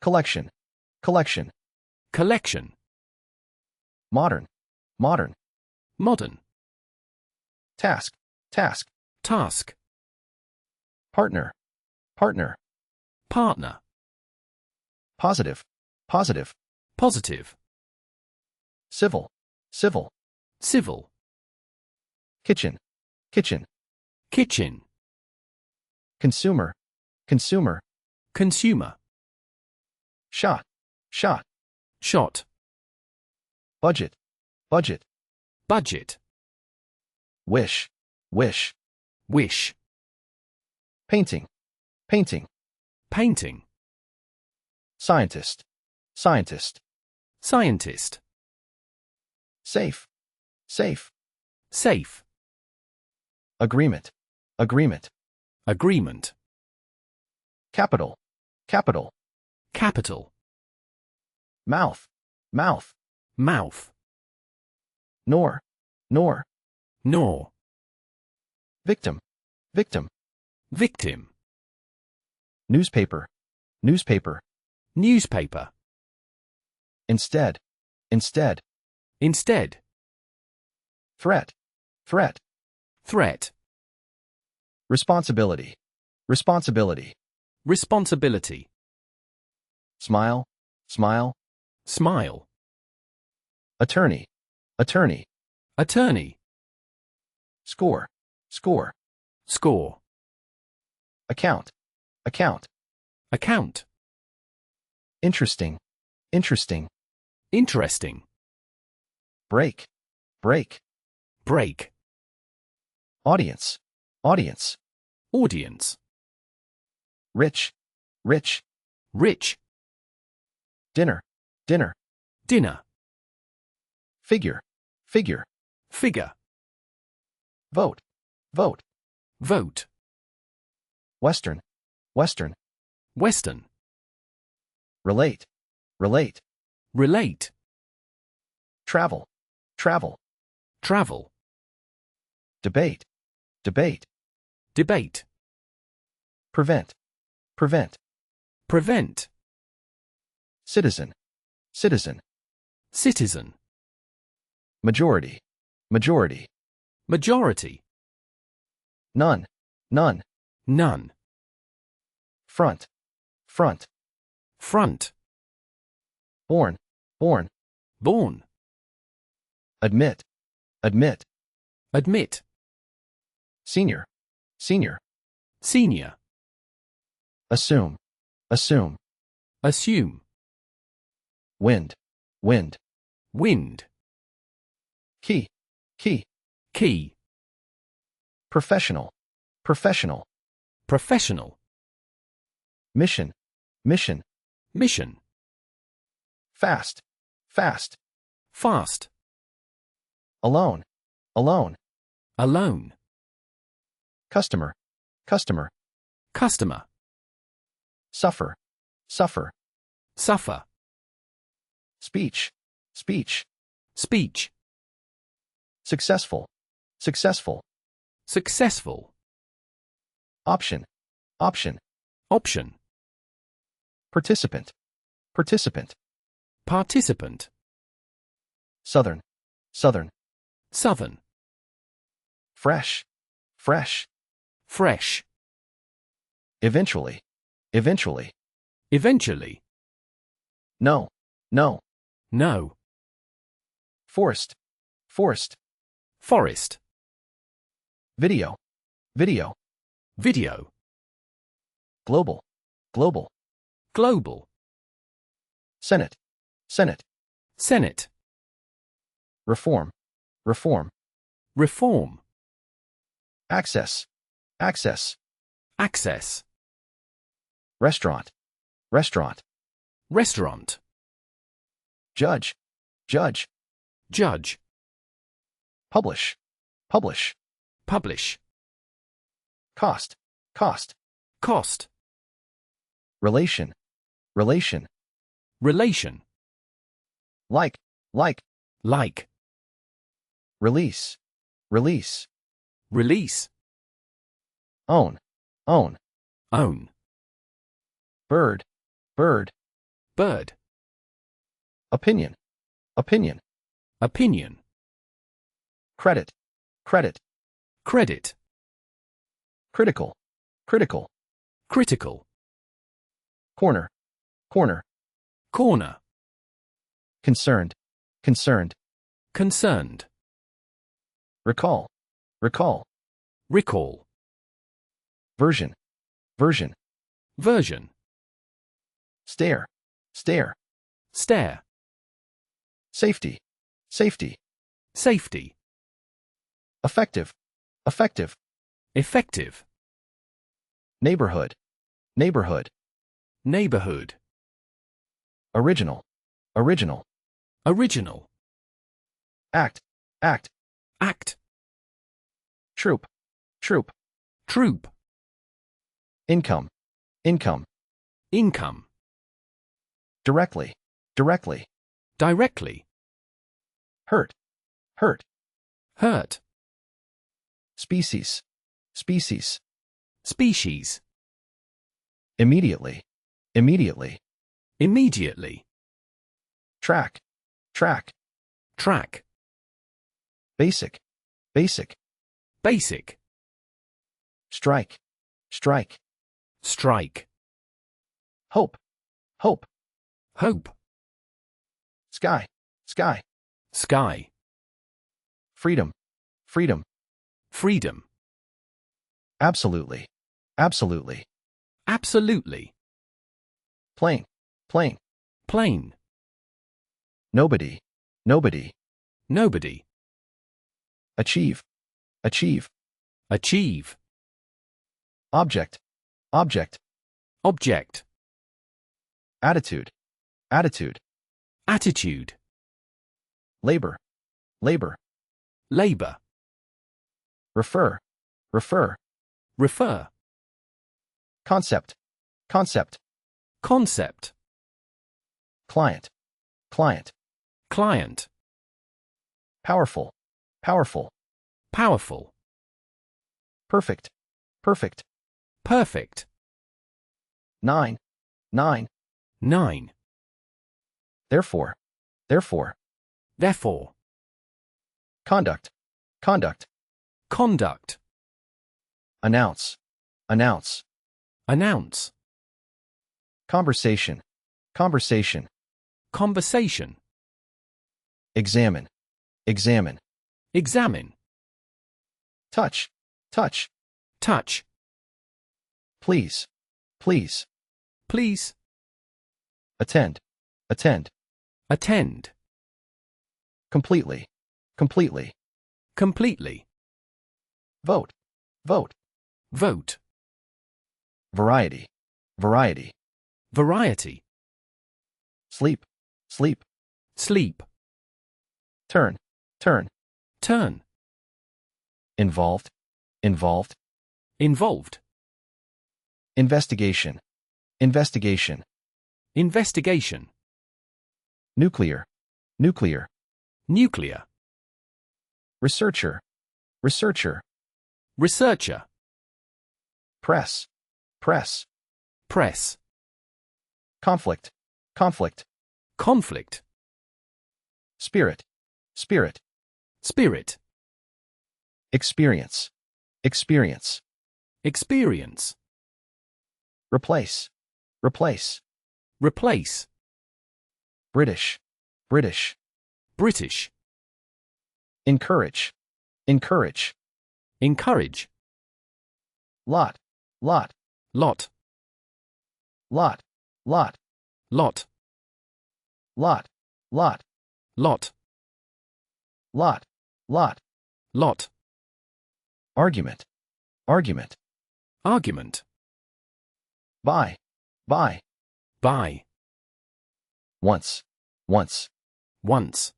collection, collection, collection, modern, modern, modern, task, task, task, partner, partner, partner, positive, positive, positive, civil, civil, civil, kitchen, kitchen, kitchen, consumer, consumer, consumer, shot, shot, shot, budget, budget, budget, wish, wish, wish, painting, painting, painting, scientist, scientist, scientist, safe, safe, safe, agreement, agreement, agreement, capital, capital, capital, mouth, mouth, mouth, nor, nor, nor, victim, victim, victim, newspaper, newspaper, newspaper, instead, instead, instead, threat, threat, threat, responsibility, responsibility, responsibility, smile, smile, smile, attorney, attorney, attorney, score, score, score, account, account, account, interesting, interesting, interesting, break, break, break, audience, audience, audience, rich, rich, rich, dinner, dinner, dinner, figure, figure, figure, vote, vote, vote, western, western, western, relate, relate, relate, travel, travel, travel, debate, debate, debate, prevent, prevent, prevent, citizen, citizen, citizen, majority, majority, majority, none, none, none, front, front, front, born, born, born, admit, admit, admit, senior, senior, senior, assume, assume, assume, wind, wind, wind, key, key, key, professional, professional, professional, mission, mission, mission, fast, fast, fast, alone, alone, alone, customer, customer, customer, suffer, suffer, suffer, speech, speech, speech, successful, successful, successful, option, option, option, participant, participant, participant, southern, southern, southern, fresh, fresh, fresh, eventually, eventually, eventually, no, no, no, forced, forced, forest, video, video, video, global, global, global, Senate, Senate, Senate, reform, reform, reform, access, access, access, restaurant, restaurant, restaurant, judge, judge, judge, publish, publish, publish, cost, cost, cost, relation, relation, relation, like, like, like, release, release, release, own, own, own, bird, bird, bird, opinion, opinion, opinion, credit, credit, credit, critical, critical, critical, corner, corner, corner, concerned, concerned, Concerned. Recall, recall. Recall. Version, version. Version. Stare, stare. Stare. Safety, safety. Safety. Effective, effective. Effective. Neighborhood, neighborhood. Neighborhood. Original, original. Original. Act, act. Act. Troop, troop. Troop. Income, income. Income. Directly, directly. Directly. Hurt, hurt. Hurt. Species, species. Species. Immediately, immediately. Immediately. Track, track. Track. Basic, basic. Basic. Strike, strike. Strike. Hope, hope. Hope. Sky, sky. Sky. Freedom, freedom. Freedom. Absolutely, absolutely. Absolutely. Plain, plain. Plain. Nobody, nobody. Nobody. Achieve, achieve. Achieve. Object, object. Object. Attitude, attitude. Attitude. Labor, labor. Labor. Refer, refer. Refer. Concept, concept. Concept. Client, client. Client. Powerful, powerful. Powerful. Perfect, perfect. Perfect. 9, 9. 9. Therefore, therefore. Therefore. Conduct, conduct. Conduct. Announce, announce. Announce. Conversation, conversation. Conversation. Examine, examine. Examine. Touch, touch. Touch. Please, please. Please. Attend, attend. Attend. Completely, completely. Completely. Vote, vote. Vote. Variety, variety. Variety. Sleep, sleep. Sleep. Turn, turn. Turn. Involved, involved. Involved. Investigation, investigation. Investigation. Nuclear, nuclear. Nuclear. Researcher, researcher. Researcher. Press, press. Press. Conflict, conflict. Conflict. Spirit, spirit. Spirit. Experience, experience. Experience. Replace, replace. Replace. British, British. British. Encourage, encourage. Encourage. Lot, lot. Lot. Lot, lot. Lot. Lot, lot. Lot. Lot, lot. Lot. Argument, argument. Argument. Buy, buy. Buy. Once, once. Once.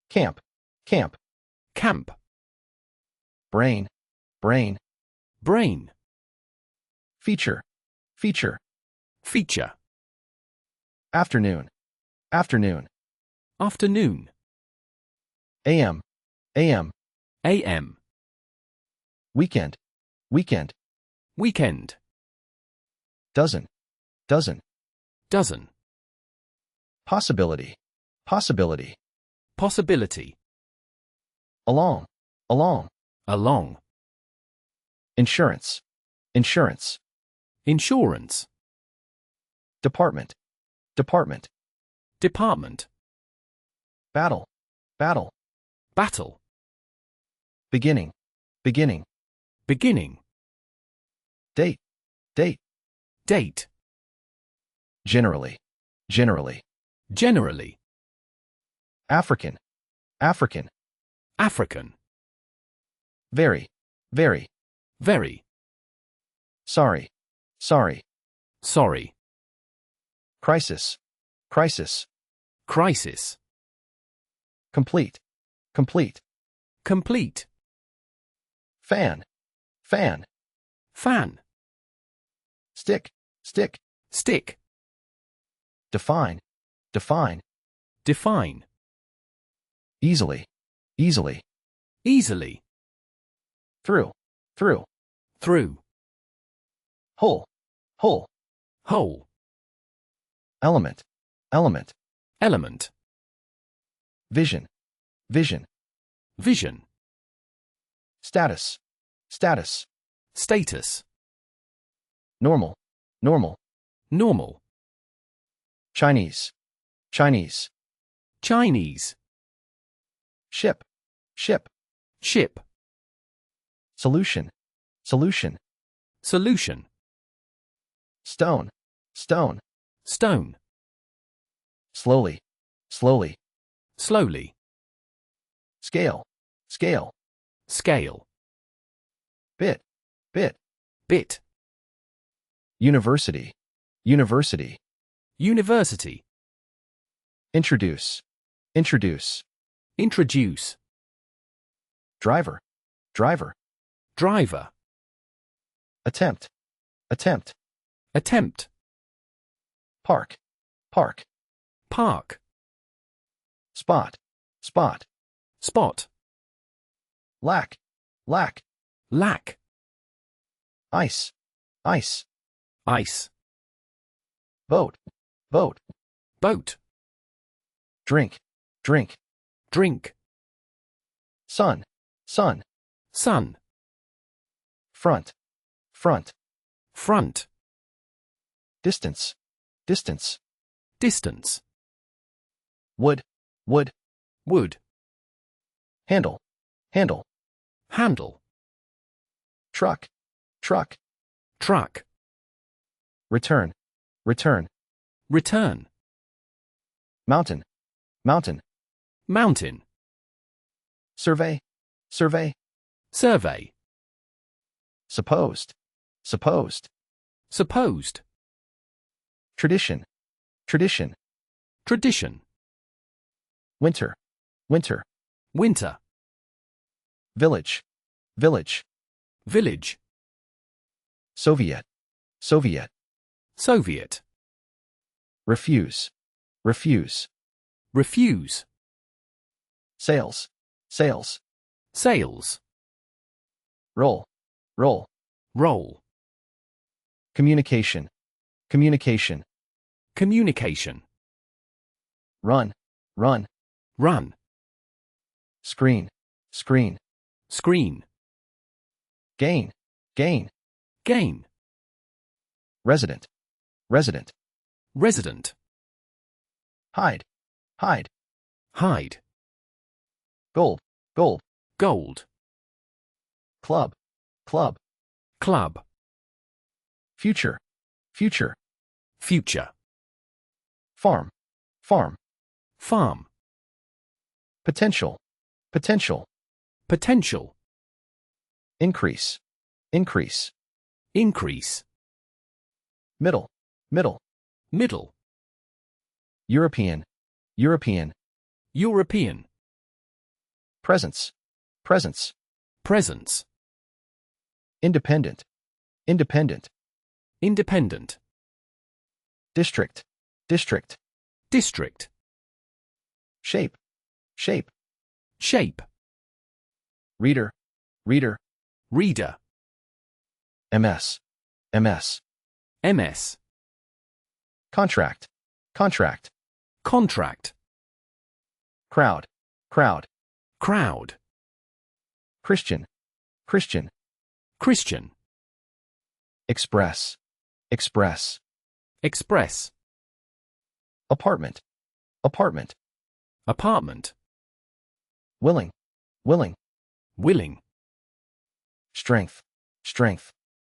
Camp, camp. Camp. Brain, brain. Brain. Feature, feature. Feature. Afternoon, afternoon. Afternoon. AM, AM. AM. Weekend, weekend. Weekend. Dozen, dozen. Dozen. Possibility, possibility. Possibility. Along, along. Along. Insurance, insurance. Insurance. Department, department. Department. Battle, battle, battle, beginning, beginning, beginning, date, date, date, generally, generally, generally, African, African, African, very, very, very, sorry, sorry, sorry, crisis, crisis, crisis, complete, complete, complete, fan, fan, fan, stick, stick, stick, define, define, define, easily, easily, easily, through, through, through, whole, whole, whole, element, element, element, vision, vision, vision, status, status, status, normal, normal, normal, Chinese, Chinese, Chinese, ship, ship, ship, solution, solution, solution, stone, stone, stone, slowly, slowly, slowly, scale, scale, scale, bit, bit, bit, university, university, university, introduce, introduce, introduce, driver, driver, driver, attempt, attempt, attempt, park, park, park, spot, spot, spot, lack, lack, lack, ice, ice, ice, boat, boat, boat, drink, drink, drink, sun, sun, sun, front, front, front, distance, distance, distance, wood, wood, wood, handle, handle, handle, truck, truck, truck, return, return, return, mountain, mountain, mountain, survey, survey, survey, supposed, supposed, supposed, tradition, tradition, tradition, winter, winter, winter, village, village, village, Soviet, Soviet, Soviet, refuse, refuse, refuse, sales, sales, sales, roll, roll, roll, communication, communication, communication, run, run, run, screen, screen, screen, gain, gain, gain, resident, resident, resident, hide, hide, hide, gold, gold, gold, club, club, club, future, future, future, farm, farm, farm, potential, potential, potential, increase, increase, increase, middle, middle, middle, European, European, European, presence, presence, presence, independent, independent, independent, district, district, district, shape, shape, shape, reader, reader, reader, MS, MS, MS, contract, contract, contract, crowd, crowd, crowd, Christian, Christian, Christian, express, express, express, apartment, apartment, apartment, willing, willing, willing, strength, strength,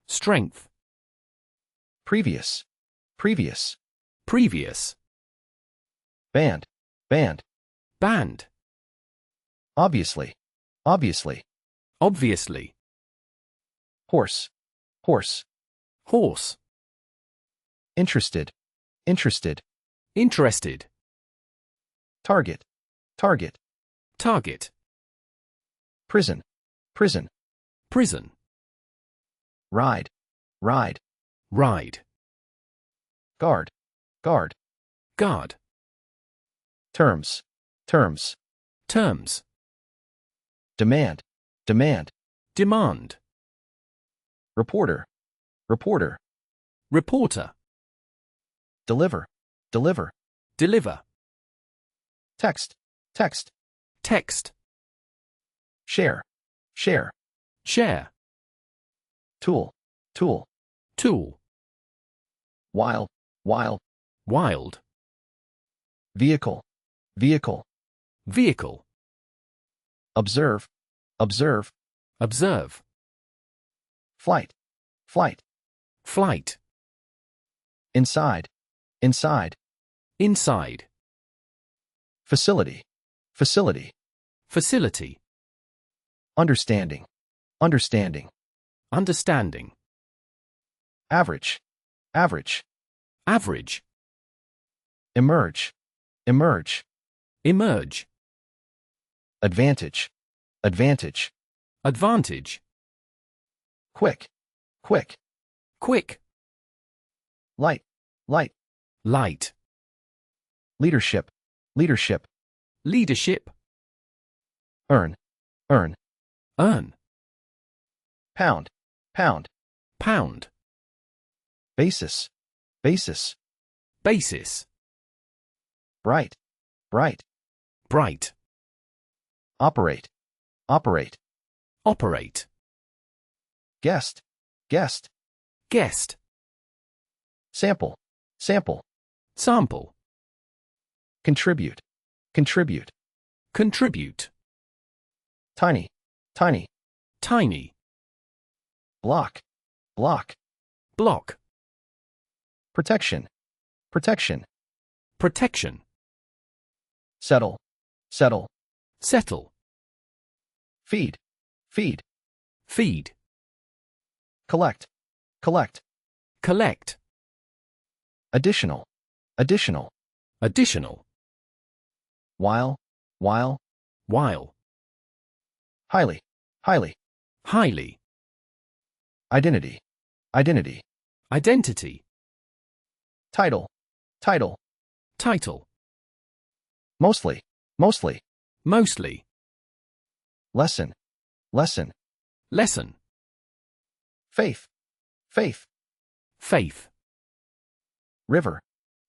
strength, previous, previous, previous, band, band, band, obviously, obviously, obviously, horse, horse, horse, interested, interested, interested, target, target, target, prison, prison, prison, ride, ride, ride, guard, guard, guard, terms, terms, terms, demand, demand, demand, reporter, reporter, reporter, deliver, deliver, deliver, text, text, text, share, share, share, tool, tool, tool, wild, wild, wild, vehicle, vehicle, vehicle, observe, observe, observe, flight, flight, flight, inside, inside, inside, facility, facility, facility, understanding, understanding, understanding, average, average, average, emerge, emerge, emerge, advantage, advantage, advantage, quick, quick, quick, light, light, light, leadership, leadership, leadership, earn, earn, earn, pound, pound, pound, basis, basis, basis, bright, bright, bright, operate, operate, operate, guest, guest, guest, sample, sample, sample, contribute, contribute, contribute, tiny, tiny, tiny, block, block, block, protection, protection, protection, settle, settle, settle, feed, feed, feed, collect, collect, collect, additional, additional, additional, while, while, while, highly, highly, highly, identity, identity, identity, title, title, title, mostly, mostly, mostly, lesson, lesson, lesson, faith, faith, faith, river,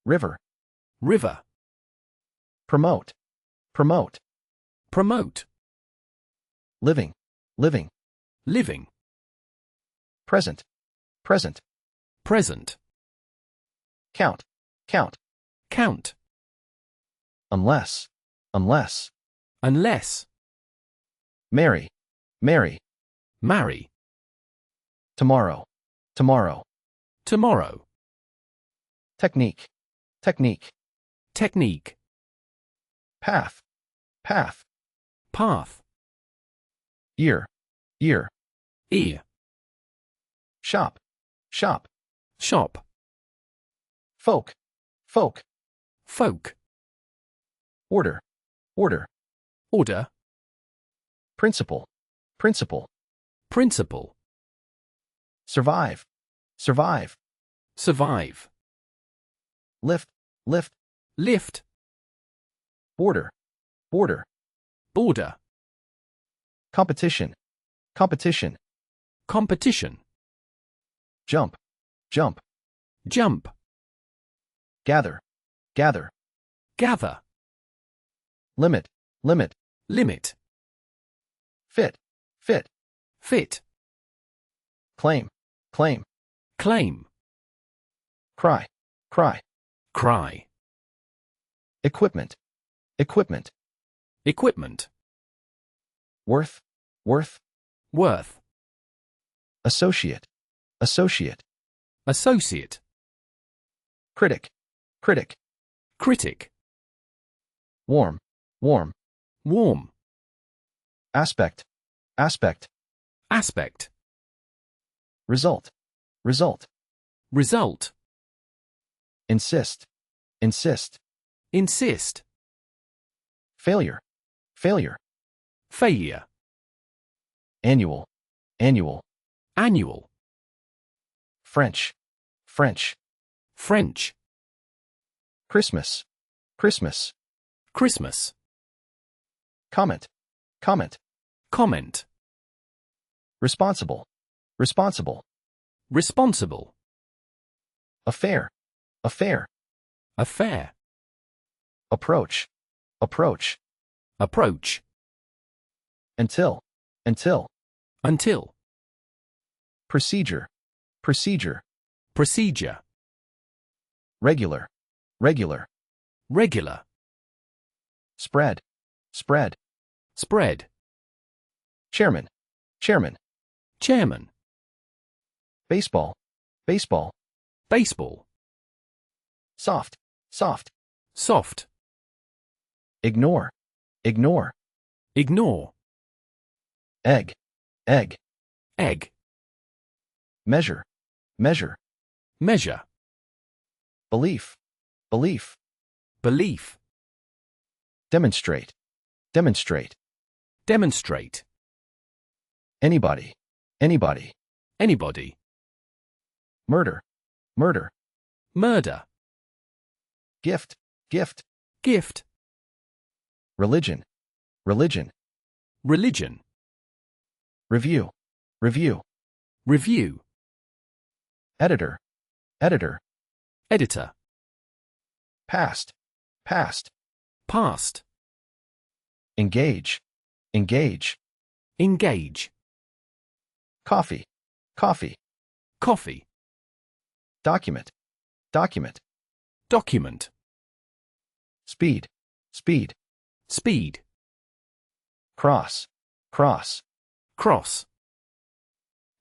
river, river, promote, promote, promote, living, living, living, present, present, present, count, count, count, unless, unless, unless, marry, marry, marry, tomorrow, tomorrow, tomorrow, technique, technique, technique, path, path, path, year, year, ear, shop, shop, shop, folk, folk, folk, order, order, order, principle, principle, principle, survive, survive, survive, lift, lift, lift, border, border, border, competition, competition, competition, jump, jump, jump, gather, gather, gather, limit, limit, limit, fit, fit, fit, claim, claim, claim, cry, cry, cry, equipment, equipment, equipment, worth, worth, worth, associate, associate, associate, critic, critic, critic, warm, warm, warm, aspect, aspect, aspect, result, result, result, insist, insist, insist, failure, failure, failure, annual, annual, annual, French, French, French, Christmas, Christmas, Christmas, comment, comment, comment, responsible, responsible, responsible, affair, affair, affair, approach, approach, approach, until, until, until, procedure, procedure, procedure, regular, regular, regular, spread, spread, spread, chairman, chairman, chairman, baseball, baseball, baseball, soft, soft, soft, ignore, ignore, ignore, egg, egg, egg, measure, measure, measure, belief, belief, belief, demonstrate, demonstrate, demonstrate, anybody, anybody, anybody, murder, murder, murder, gift, gift, gift, religion, religion, religion, review, review, review, editor, editor, editor, past, past, past, engage, engage, engage, coffee, coffee, coffee, document, document, document, speed, speed, speed, cross, cross, cross,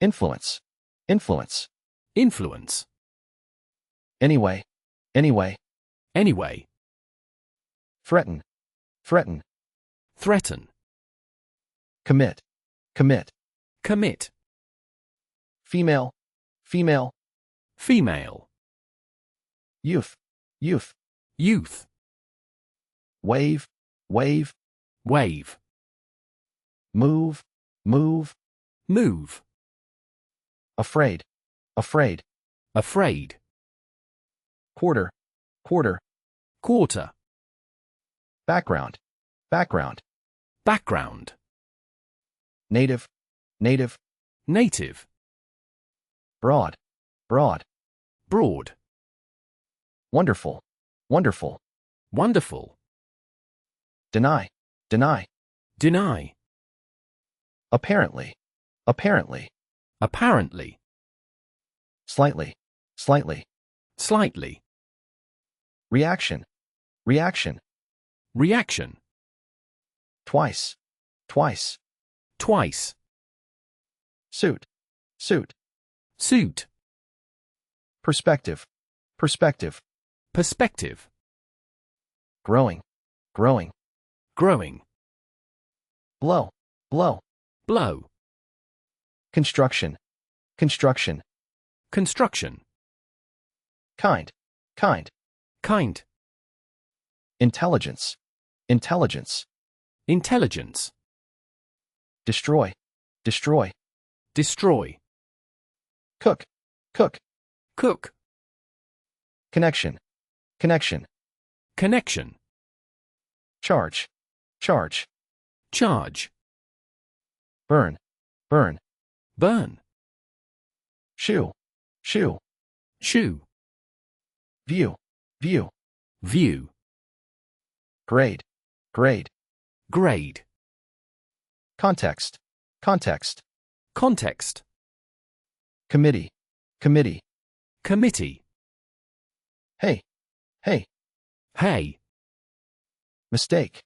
influence, influence, influence, anyway, anyway, anyway, threaten, threaten, threaten, commit, commit, commit, female, female, female, youth, youth, youth, wave, wave, wave, move, move, move, afraid, afraid, afraid, quarter, quarter, quarter, background, background, background, native, native, native, broad, broad, broad, wonderful, wonderful, wonderful, deny, deny, deny, apparently, apparently, apparently, slightly, slightly, slightly, reaction, reaction, reaction, twice, twice, twice, suit, suit, suit, perspective, perspective, perspective, growing, growing, growing, blow, blow, blow, construction, construction, construction, kind, kind, kind, intelligence, intelligence, intelligence, destroy, destroy, destroy, cook, cook, cook, connection, connection, connection, charge, charge, charge, burn, burn, burn, shoe, shoe, shoe, view, view, view, grade, grade, grade, context, context, context, committee, committee, committee, hey, hey, hey, mistake,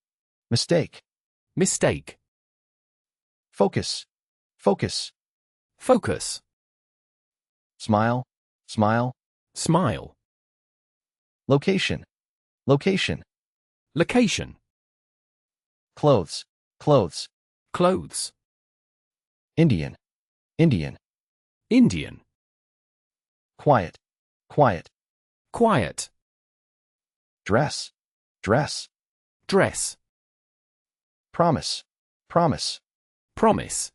mistake, mistake, focus, focus, focus, smile, smile, smile, location, location, location, clothes, clothes, clothes, Indian, Indian, Indian, quiet, quiet, quiet, dress, dress, dress, promise, promise, promise,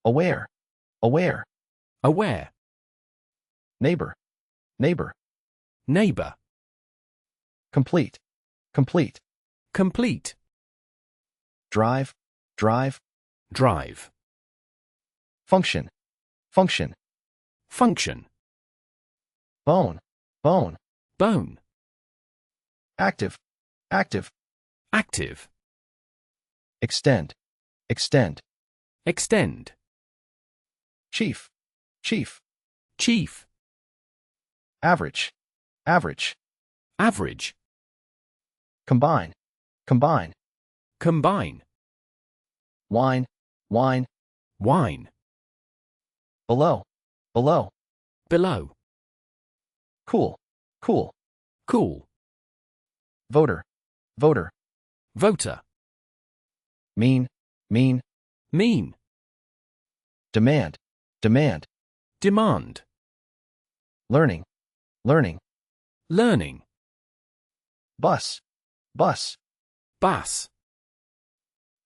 aware, aware, aware, neighbor, neighbor, neighbor, complete, complete, complete, drive, drive, drive, function, function, function, bone, bone, bone, active, active, active, extend, extend, extend, chief, chief, chief, average, average, average, combine, combine, combine, wine, wine, wine, below, below, below, cool, cool, cool, voter, voter, voter, mean, mean, mean, demand, demand, demand, learning, learning, learning, bus, bus, bus,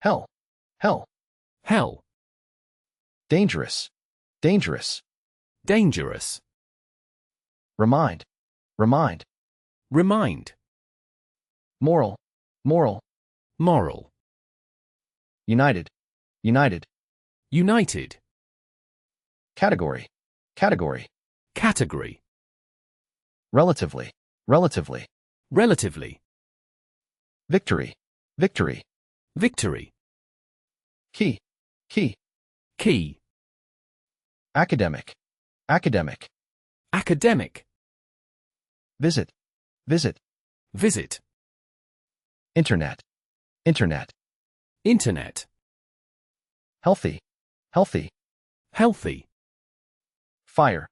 hell, hell, hell, dangerous, dangerous, dangerous, remind, remind, remind, moral, moral, moral, united, united, united, category, category, category, relatively, relatively, relatively, victory, victory, victory, key, key, key, academic, academic, academic, visit, visit, visit, internet, internet, internet, healthy, healthy, healthy, fire,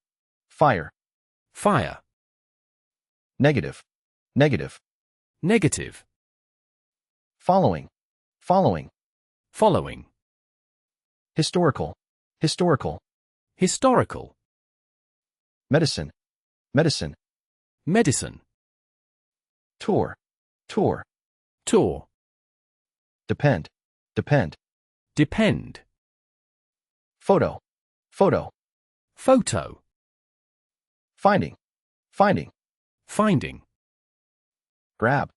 fire, fire, negative, negative, negative, following, following, following, historical, historical, historical, medicine, medicine, medicine, tour, tour, tour, depend, depend, depend, photo, photo, photo, finding, finding, finding, grab,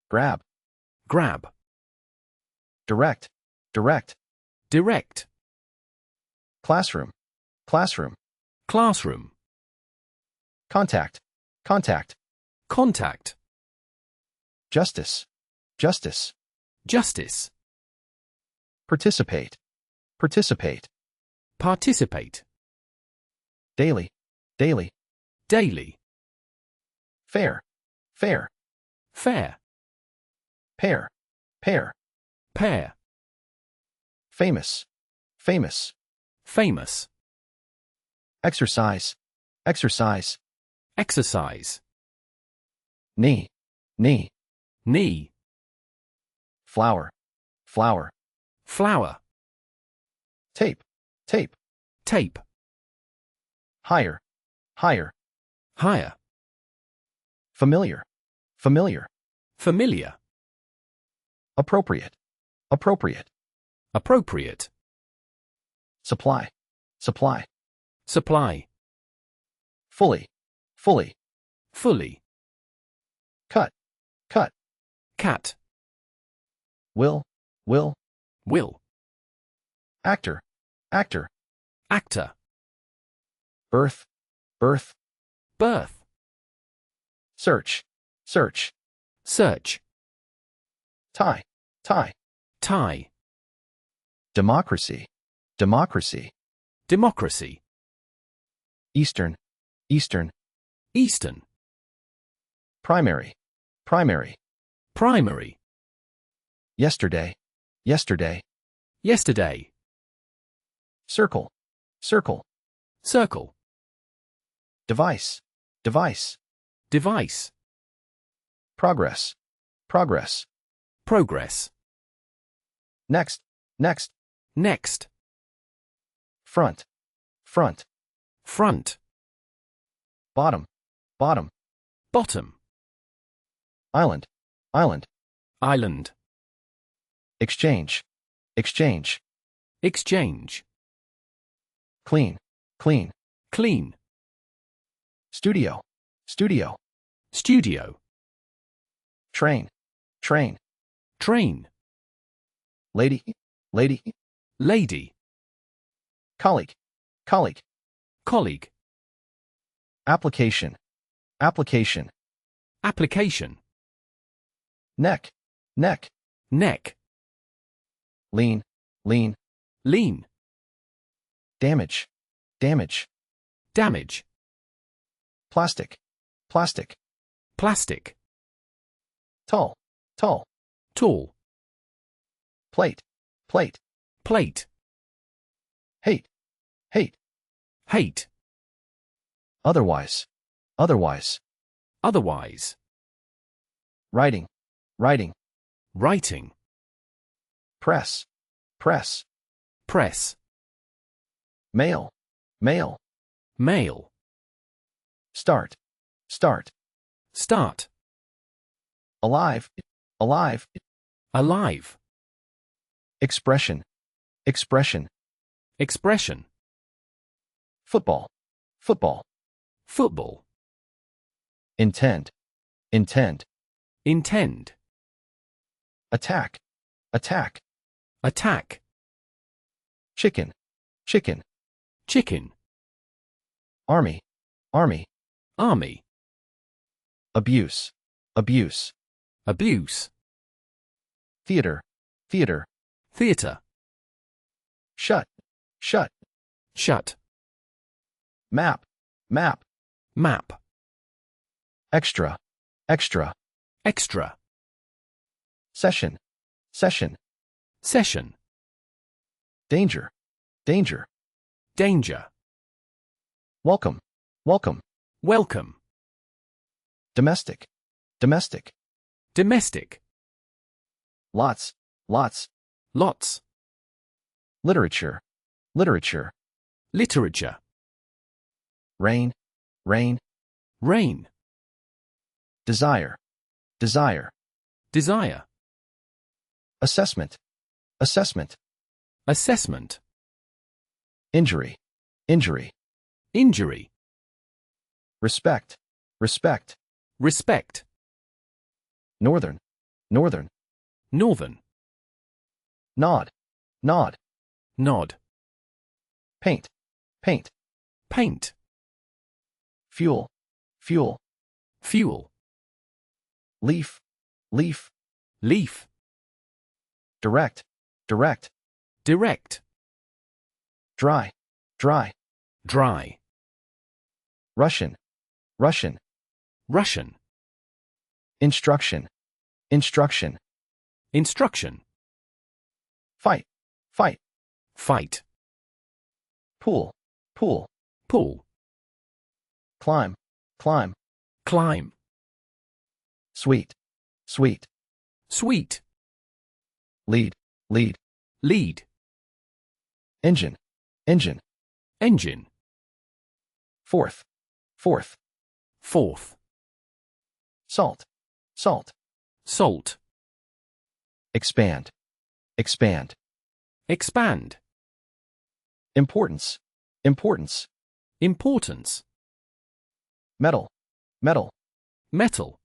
grab, grab, direct, direct, direct, classroom, classroom, classroom, contact, contact, contact, justice, justice, justice, participate, participate, participate, daily, daily, daily, fair, fair, fair, pair, pair, pair, famous, famous, famous, exercise, exercise, exercise, knee, knee, knee, flower, flower, flower, tape, tape, tape, higher, higher, higher, familiar, familiar, familiar, appropriate, appropriate, appropriate, supply, supply, supply, fully, fully, fully, cut, cut, cat, will, will, will, actor, actor, actor, birth, birth, birth, search, search, search, tie, tie, tie, democracy, democracy, democracy, eastern, eastern, eastern, primary, primary, primary, yesterday, yesterday, yesterday, circle, circle, circle, device, device, device, progress, progress, progress, next, next, next, front, front, front, bottom, bottom, bottom, island, island, island, exchange, exchange, exchange, clean, clean, clean, studio, studio, studio, train, train, train, lady, lady, lady, colleague, colleague, colleague, application, application, application, neck, neck, neck, lean, lean, lean, damage, damage, damage, plastic, plastic, plastic, tall, tall, tall, plate, plate, plate, hate, hate, hate, otherwise, otherwise, otherwise, writing, writing, writing, press, press, press, mail, mail, mail, start, start, start, alive, alive, alive, expression, expression, expression, football, football, football, intend, intend, intend, attack, attack, attack, chicken, chicken, chicken, army, army, army, abuse, abuse, abuse, theater, theater, theatre, shut, shut, shut, map, map, map, extra, extra, extra, session, session, session, danger, danger, danger, welcome, welcome, welcome, domestic, domestic, domestic, lots, lots, lots, literature, literature, literature, rain, rain, rain, desire, desire, desire, assessment, assessment, assessment, injury, injury, injury, respect, respect, respect, northern, northern, northern, nod, nod, nod, paint, paint, paint, fuel, fuel, fuel, leaf, leaf, leaf, direct, direct, direct, dry, dry, dry, Russian, Russian, Russian, instruction, instruction, instruction, fight, fight, fight, pool, pool, pull, climb, climb, climb, sweet, sweet, sweet, lead, lead, lead, engine, engine, engine, fourth, fourth, fourth, salt, salt, salt, expand, expand, expand, importance, importance, importance, metal, metal, metal,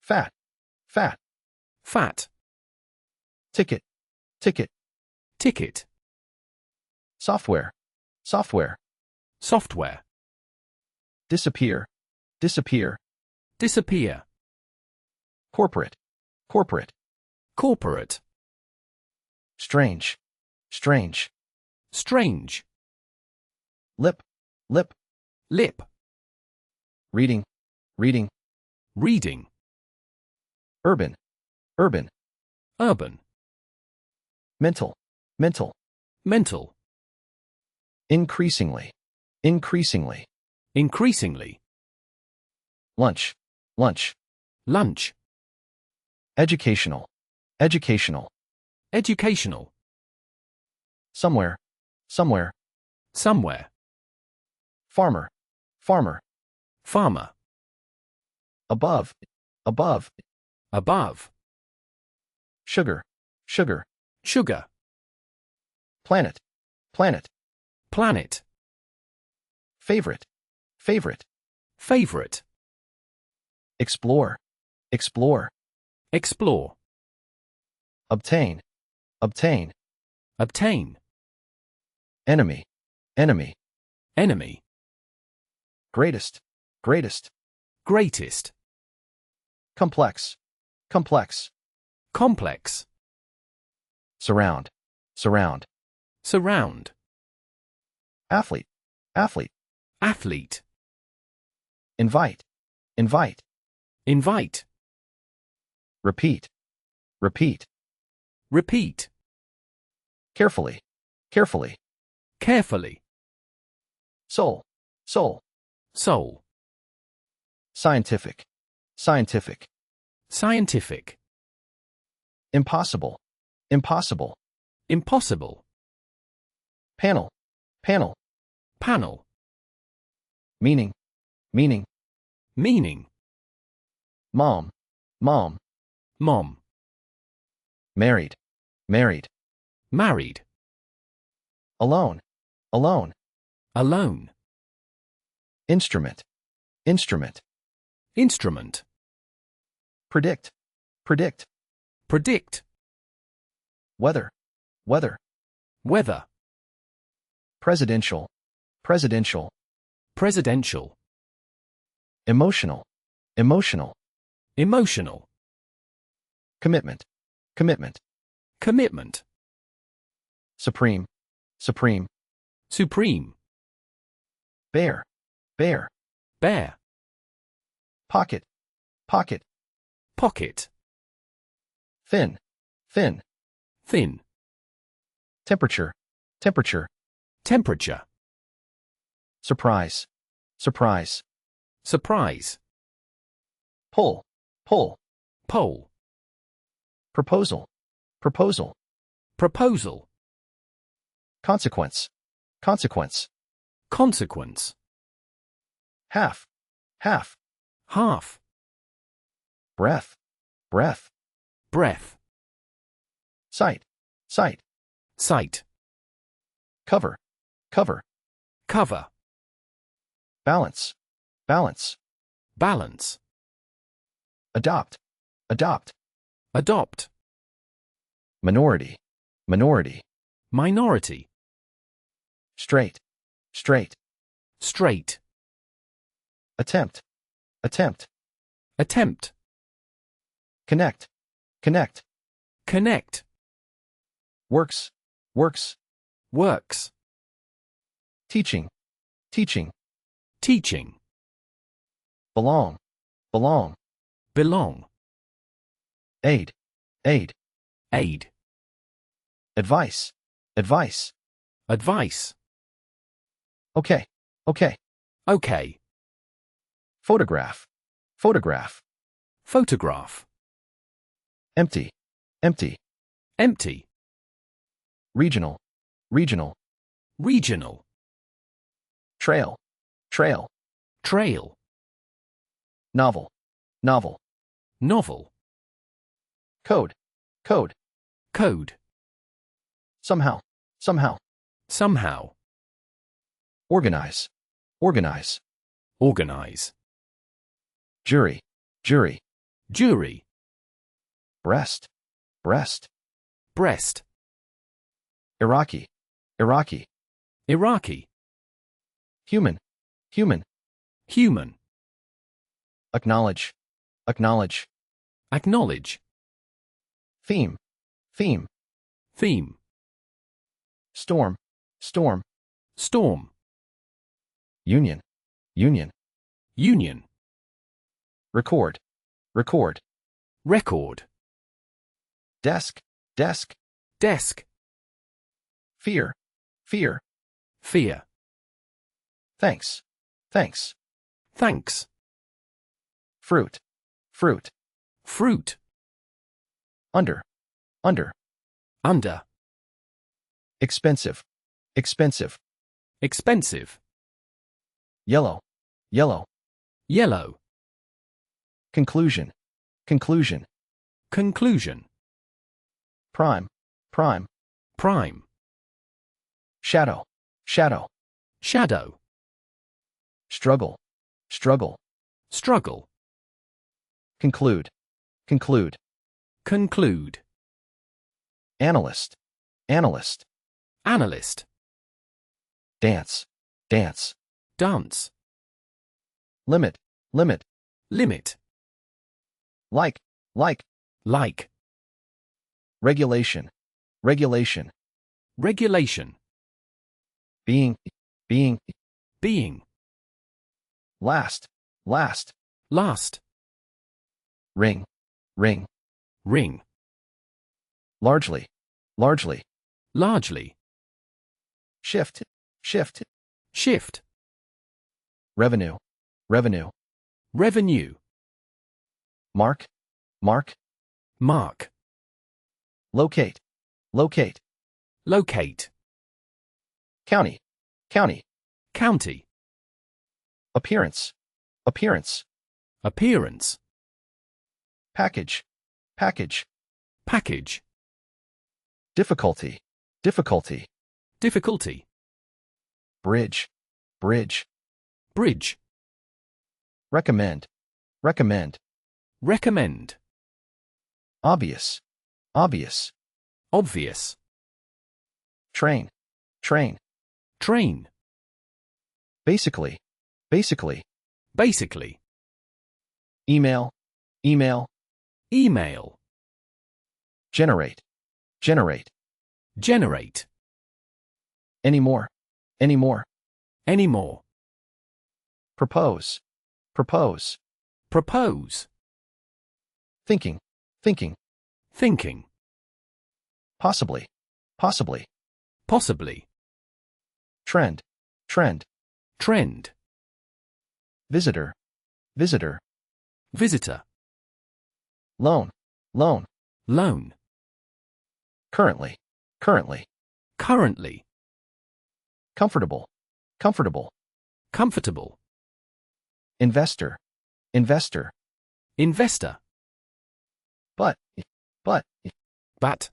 fat, fat, fat, ticket, ticket, ticket, software, software, software, disappear, disappear, disappear, corporate, corporate, corporate, strange, strange, strange, lip, lip, lip, reading, reading, reading, urban, urban, urban, mental, mental, mental, increasingly, increasingly, increasingly, lunch, lunch, lunch, educational, educational, educational, somewhere, somewhere, somewhere, farmer, farmer, farmer, above, above, above, sugar, sugar, sugar, planet, planet, planet, favorite, favorite, favorite, explore, explore, explore, obtain, obtain, obtain, enemy, enemy, enemy, greatest, greatest, greatest, complex, complex, complex, surround, surround, surround, athlete, athlete, athlete, invite, invite, invite, repeat, repeat, repeat, carefully, carefully, carefully, soul, soul, soul, scientific, scientific, scientific, impossible, impossible, impossible, panel, panel, panel, meaning, meaning, meaning, mom, mom, mom, married, married, married, alone, alone, alone, instrument, instrument, instrument, predict, predict, predict, weather, weather, weather, presidential, presidential, presidential, emotional, emotional, emotional, commitment, commitment, commitment, supreme, supreme, supreme, bear, bear, bear, pocket, pocket, pocket, thin, thin, thin, temperature, temperature, temperature, surprise, surprise, surprise, pull, pull, pole, proposal, proposal, proposal, consequence, consequence, consequence, half, half, half, breath, breath, breath, sight, sight, sight, cover, cover, cover, balance, balance, balance, adopt, adopt, adopt, minority, minority, minority, straight, straight, straight, attempt, attempt, attempt, connect, connect, connect, works, works, works, teaching, teaching, teaching, belong, belong, belong, aid, aid, aid, advice, advice, advice, okay, okay, okay, photograph, photograph, photograph, empty, empty, empty, regional, regional, regional, trail, trail, trail, novel, novel, novel, code, code, code, somehow, somehow, somehow, organize, organize, organize, jury, jury, jury, breast, breast, breast, Iraqi, Iraqi, Iraqi, human, human, human, acknowledge, acknowledge, acknowledge, theme, theme, theme, storm, storm, storm, union, union, union, record, record, record, desk, desk, desk, fear, fear, fear, Thanks, thanks. thanks, Fruit, fruit. fruit, Under, under. under, Expensive, expensive. expensive, Yellow, yellow. yellow, Conclusion, conclusion. conclusion, Prime, prime. prime, Shadow, shadow. shadow, Struggle, struggle. struggle, Conclude, conclude. conclude, Analyst, analyst. analyst, Dance, dance. dance, Limit, limit. limit, Like, like. like, Regulation, regulation. regulation, Being, being. being, Last, last. last, Ring, ring. ring, Largely, largely. largely, Shift, shift. shift, Revenue, revenue. revenue, Mark, mark. mark, Locate, locate. locate, County, county. county, Appearance, appearance. appearance, Package, package. package, Difficulty, difficulty. difficulty, Bridge, bridge. bridge, Recommend, recommend. recommend, Obvious, obvious. obvious, Train, train. train, Basically, basically. basically, Email, email. email, Generate, generate. generate, Anymore, anymore. anymore, Propose, propose. propose, Thinking, thinking. thinking, Possibly, possibly. possibly, Trend, trend. trend, Visitor, visitor. visitor, Loan, loan. loan, Currently, currently. currently, Comfortable, comfortable. comfortable, Investor, investor. investor, But, but. but,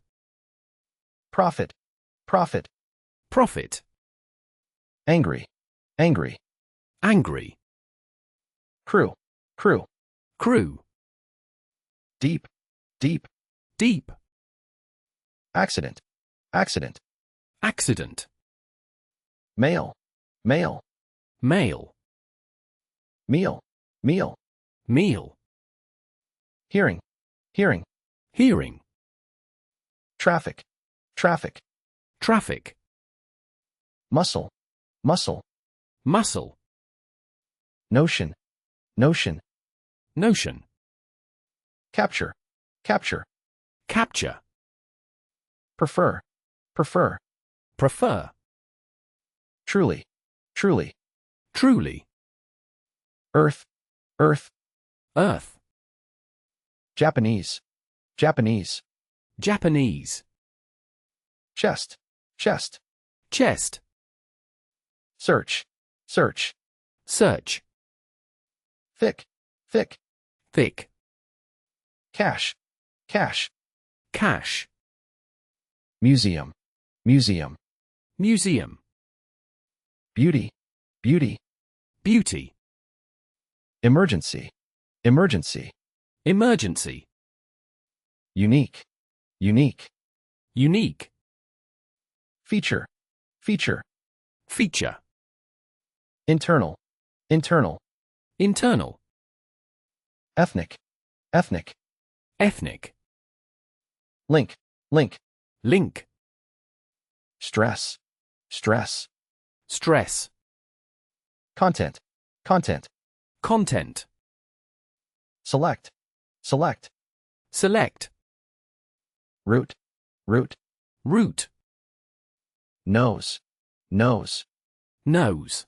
Profit, profit. profit, Angry, angry. angry, Crew, crew. crew, Deep, deep. deep, Accident, accident. accident, Mail, mail. mail, Meal, meal. meal, Hearing, hearing. hearing, Traffic, traffic. traffic, Muscle, muscle. muscle, Notion, notion. notion, Capture, capture. capture, Prefer, prefer. prefer, Truly, truly. truly, Earth, earth. earth, Japanese, Japanese. Japanese, Chest, chest. chest, Search, search. search, Thick, thick. thick, Cash, cash. cash, Museum, museum. museum, Beauty, beauty. beauty, Emergency, emergency. emergency, Unique, unique. unique, Feature, feature. feature, Internal, internal. internal, Ethnic, ethnic. ethnic, Link, link. link, Stress, stress. stress, Content, content. content, Select, select. select, Route, route. route, Nose, nose. nose,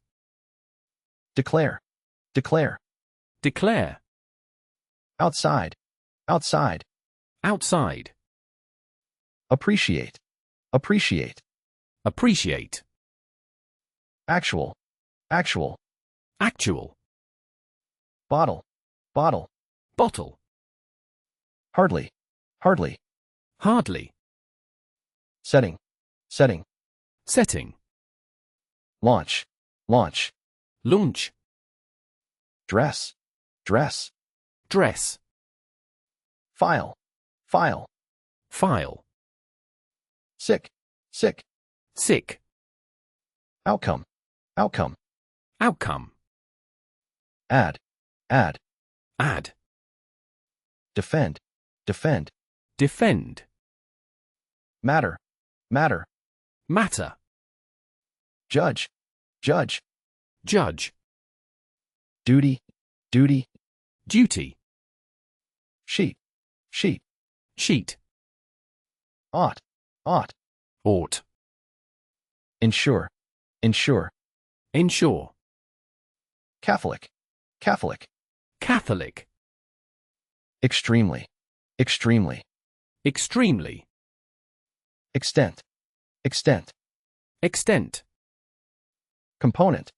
declare, declare, declare, outside, outside, outside, appreciate, appreciate, appreciate, actual, actual, actual, bottle, bottle, bottle, hardly, hardly, hardly, setting, setting, setting, launch, launch, launch, dress, dress, dress, file, file, file, sick, sick, sick, outcome, outcome, outcome, add, add, add, defend, defend, defend, matter, matter, matter, judge, judge, judge, duty, duty, duty, sheet, sheet, sheet, ought, ought, ought, ensure, ensure, ensure, Catholic, Catholic, Catholic, extremely, extremely, extremely, extent, extent, extent, component,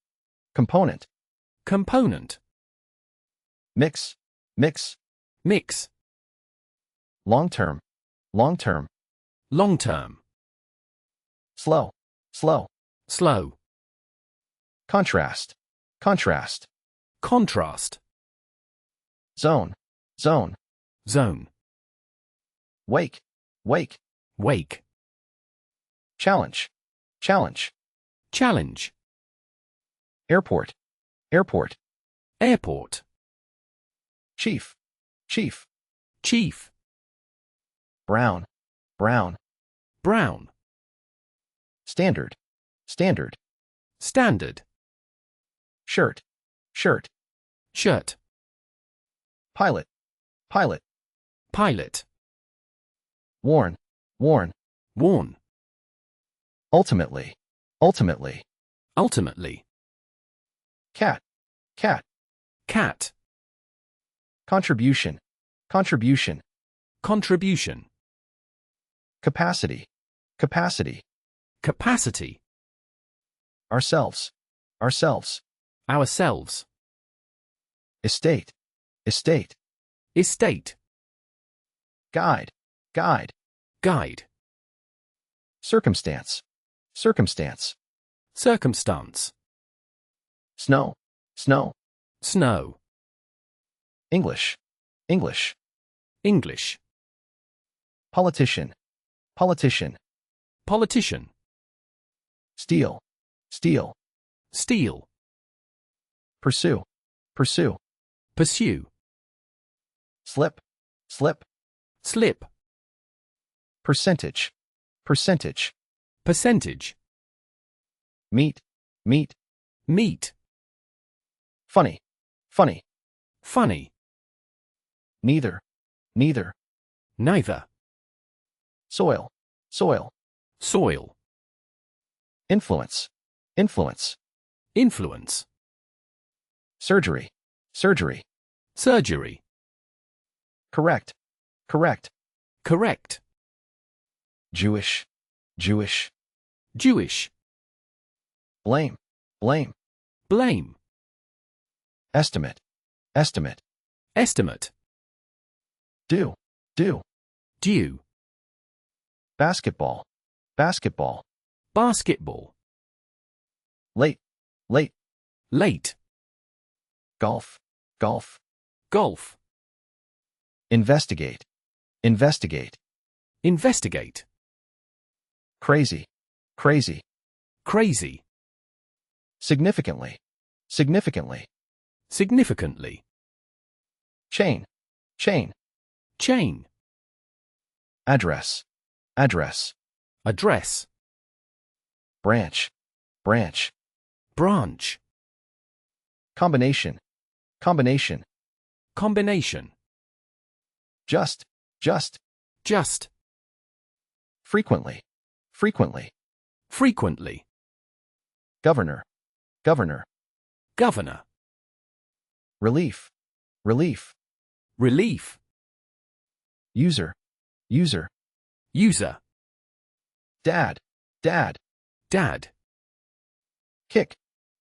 component, component, mix, mix, mix, long-term, long-term, long-term, slow, slow, slow, contrast, contrast, contrast, zone, zone, zone, wake, wake, wake, challenge, challenge, challenge, airport, airport, airport, chief, chief, chief, brown, brown, brown, standard, standard, standard, shirt, shirt, shirt, pilot, pilot, pilot, worn, worn, worn, ultimately, ultimately, ultimately, cat, cat, cat, contribution, contribution, contribution, capacity, capacity, capacity, ourselves, ourselves, ourselves, estate, estate, estate, guide, guide, guide, circumstance, circumstance, circumstance, snow, snow, snow, English, English, English, politician, politician, politician, steel, steel, steel, pursue, pursue, pursue, slip, slip, slip, percentage, percentage, percentage, meet, meet, meet, funny, funny, funny, neither, neither, neither, soil, soil, soil, influence, influence, influence, surgery, surgery, surgery, correct, correct, correct, Jewish, Jewish, Jewish, blame, blame, blame, estimate, estimate, estimate, due, due, due, basketball, basketball, basketball, late, late, late, golf, golf, golf, investigate, investigate, investigate, crazy, crazy, crazy, significantly, significantly, significantly, chain, chain, chain, address, address, address, branch, branch, branch, combination, combination, combination, just, just, frequently, frequently, frequently, governor, governor, governor, relief, relief, relief, user, user, user, dad, dad, dad, kick,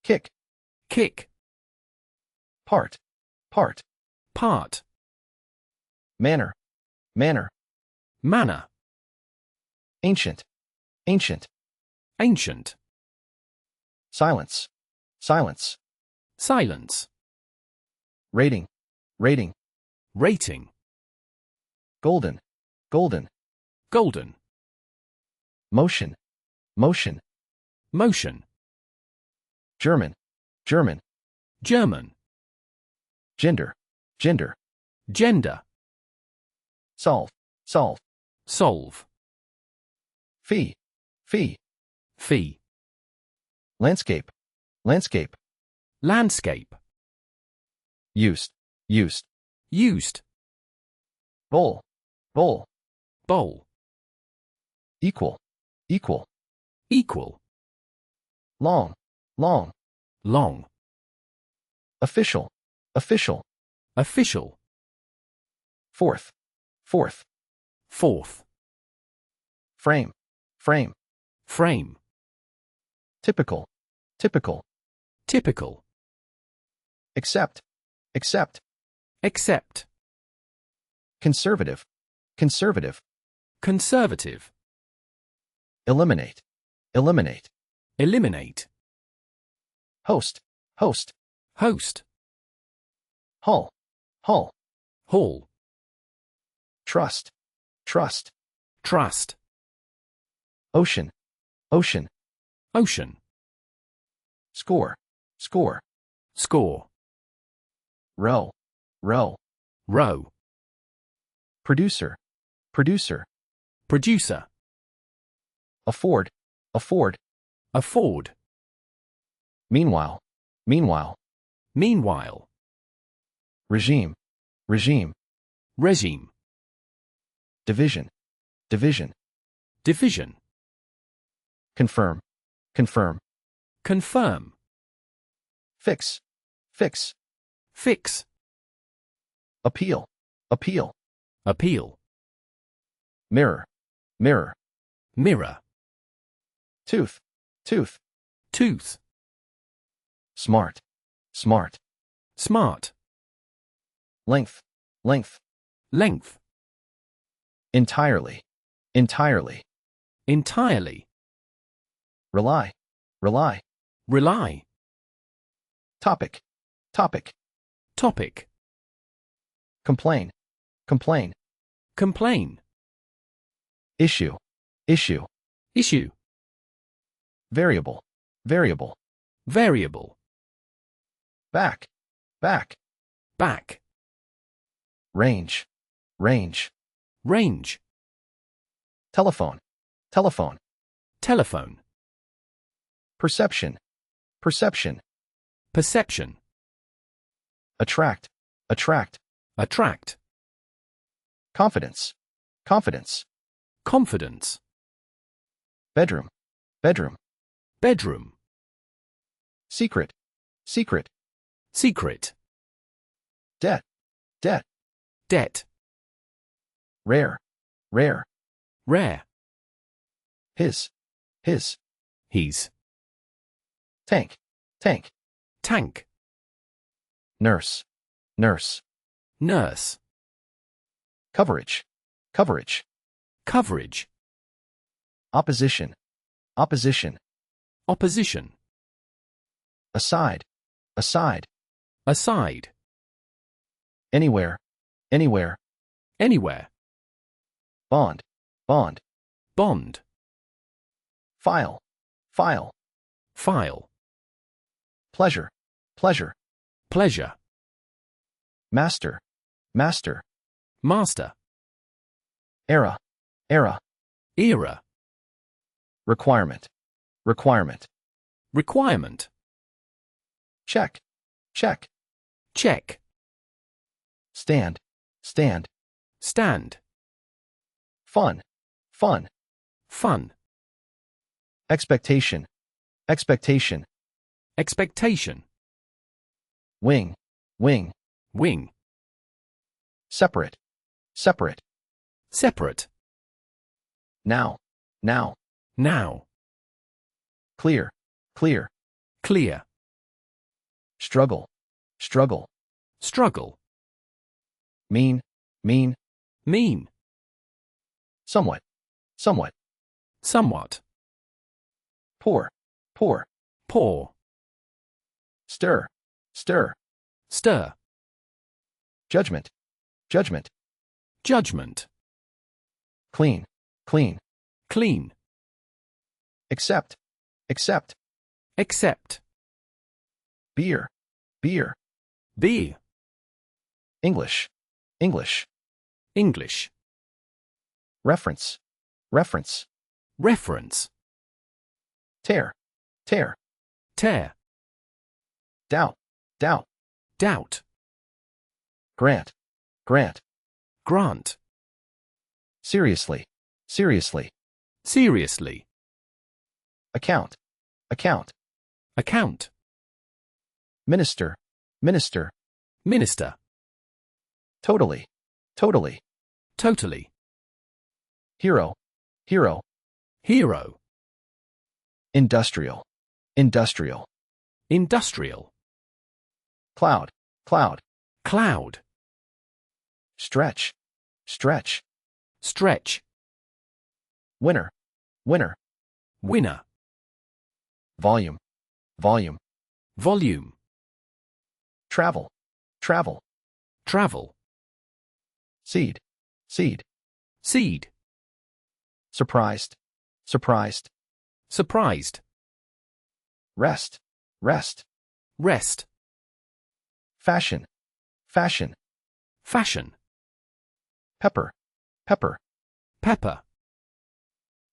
kick, kick, part, part, part, manner, manner, manner, ancient, ancient, ancient, silence, silence, silence, rating, rating, rating, golden, golden, golden, motion, motion, motion, German, German, German, gender, gender, gender, solve, solve, solve, fee, fee, fee, landscape, landscape, landscape, used, used, used, bowl, bowl, bowl, equal, equal, equal, long, long, long, official, official, official, fourth, fourth, fourth, frame, frame, frame, typical, typical, typical, accept, accept, accept, conservative, conservative, conservative, eliminate, eliminate, eliminate, host, host, host, hull, hull, hall, trust, trust, trust, ocean, ocean, ocean, score, score, score, row, row, row, producer, producer, producer, afford, afford, afford, meanwhile, meanwhile, meanwhile, regime, regime, regime, division, division, division, confirm, confirm, confirm, fix, fix, fix, appeal, appeal, appeal, mirror, mirror, mirror, tooth, tooth, tooth, smart, smart, smart, length, length, length, entirely, entirely, entirely, rely, rely, rely, topic, topic, topic, complain, complain, complain, issue, issue, issue, variable, variable, variable, back, back, back, range, range, range, telephone, telephone, telephone, perception, perception, perception, attract, attract, attract, confidence, confidence, confidence, bedroom, bedroom, bedroom, secret, secret, secret, debt, debt, debt, rare, rare, rare, his, his, tank, tank, tank, nurse, nurse, nurse, coverage, coverage, coverage, opposition, opposition, opposition, aside, aside, aside, anywhere, anywhere, anywhere, bond, bond, bond, file, file, file, pleasure, pleasure, pleasure, master, master, master, era, era, era, requirement, requirement, requirement, check, check, check, stand, stand, stand, fun, fun, fun, expectation, expectation, Expectation. Wing, wing. Wing. Separate, separate. Separate. Now, now. Now. Clear, clear. Clear. Struggle, struggle. Struggle. Mean, mean. Mean. Somewhat, somewhat. Somewhat. Pour, pour. Pour. Stir, stir. Stir. Judgment, judgment. Judgment. Clean, clean. Clean. Accept, accept. Accept. Beer, beer. Beer. English, English. English. Reference, reference. Reference. Tear, tear. Tear. Doubt, doubt. Doubt. Grant, grant. Grant. Seriously, seriously. Seriously. Account, account. Account. Minister, minister. Minister. Totally, totally. Totally. Hero, hero. Hero. Industrial, industrial. Industrial. Cloud, cloud. Cloud. Stretch, stretch. Stretch. Winner, winner. Winner. Volume, volume. Volume. Travel, travel. Travel. Seed, seed. Seed. Surprised, surprised. Surprised. Rest, rest. Rest. Fashion, fashion. Fashion. Pepper, pepper. Pepper.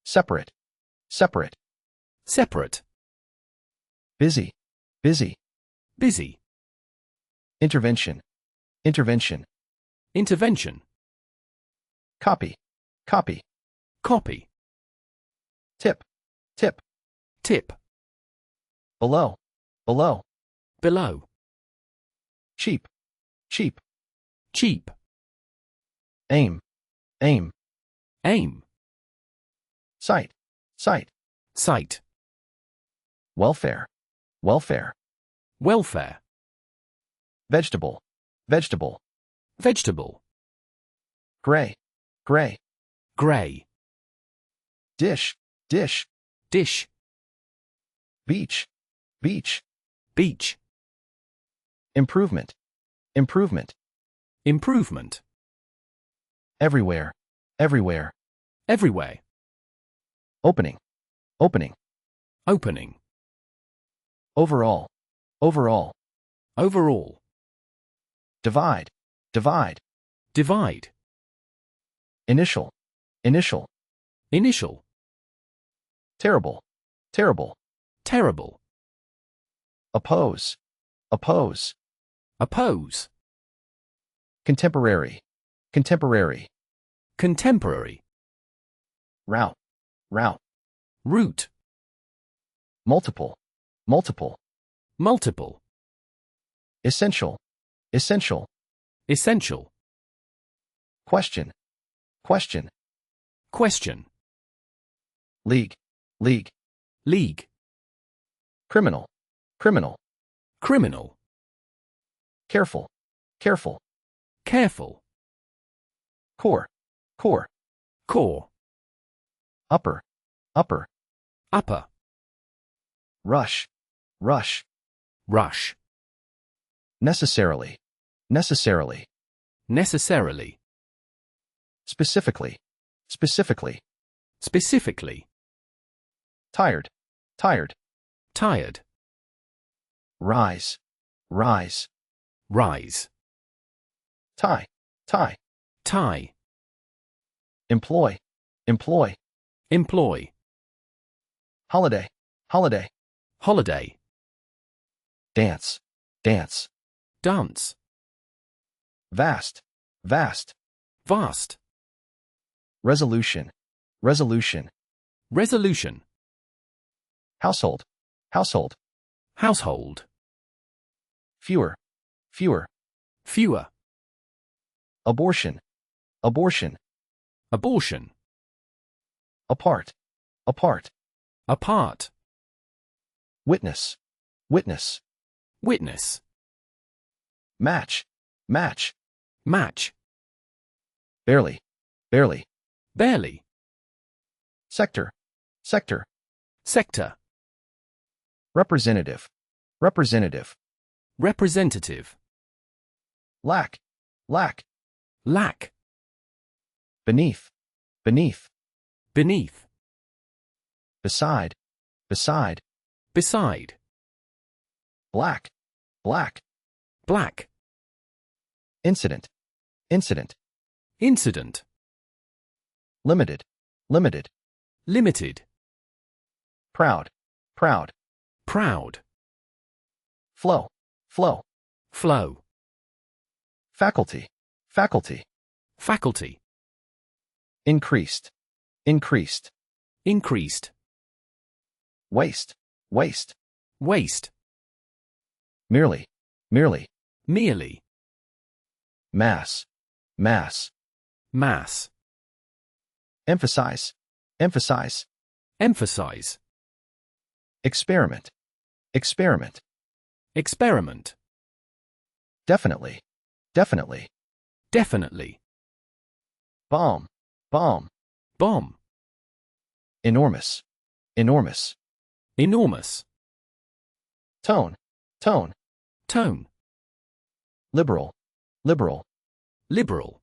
Separate, separate. Separate. Busy, busy. Busy. Intervention, intervention. Intervention. Copy, copy. Copy. Tip, tip. Tip. Below, below. Below. Cheap, cheap. Cheap. Aim, aim. Aim. Sight, sight. Sight. Welfare, welfare. Welfare. Vegetable, vegetable. Vegetable. Gray, gray. Grey. Dish, dish. Dish. Beach, beach. Beach. Improvement, improvement. Improvement. Everywhere, everywhere. Everywhere. Opening, opening. Opening. Overall, overall. Overall. Divide, divide. Divide. Initial, initial. Initial. Terrible, terrible. Terrible. Oppose, oppose. Oppose. Contemporary, contemporary. Contemporary. Route, route. Route. Multiple, multiple. Multiple. Essential, essential. Essential. Question, question. Question. League, league. League. Criminal, criminal. Criminal. Careful, careful. Careful. Core, core. Core. Upper, upper. Upper. Rush, rush. Rush. Necessarily, necessarily. Necessarily. Specifically, specifically. Specifically. Tired, tired. Tired. Rise, rise. Rise. Tie, tie. Tie. Employ, employ. Employ. Holiday, holiday. Holiday. Dance, dance. Dance. Vast, vast. Vast. Resolution, resolution. Resolution. Household, household. Household. fewer, fewer, Fewer. abortion, abortion, Abortion. apart, apart, Apart. witness, witness, Witness. match, match, Match. barely, barely, Barely. sector, sector, Sector. representative, representative, Representative. lack, lack, Lack. beneath, beneath, Beneath. beside, beside, Beside. black, black, Black. incident, incident, Incident. limited, limited, Limited. proud, proud, Proud. flow, flow, Flow. faculty, faculty, Faculty. increased, increased, Increased. waste, waste, Waste. merely, merely, Merely. mass, mass, Mass. emphasize, emphasize, Emphasize. experiment, experiment, Experiment. definitely, definitely, Definitely. bomb, bomb, Bomb. enormous, enormous, Enormous. tone, tone, Tone. liberal, liberal, Liberal.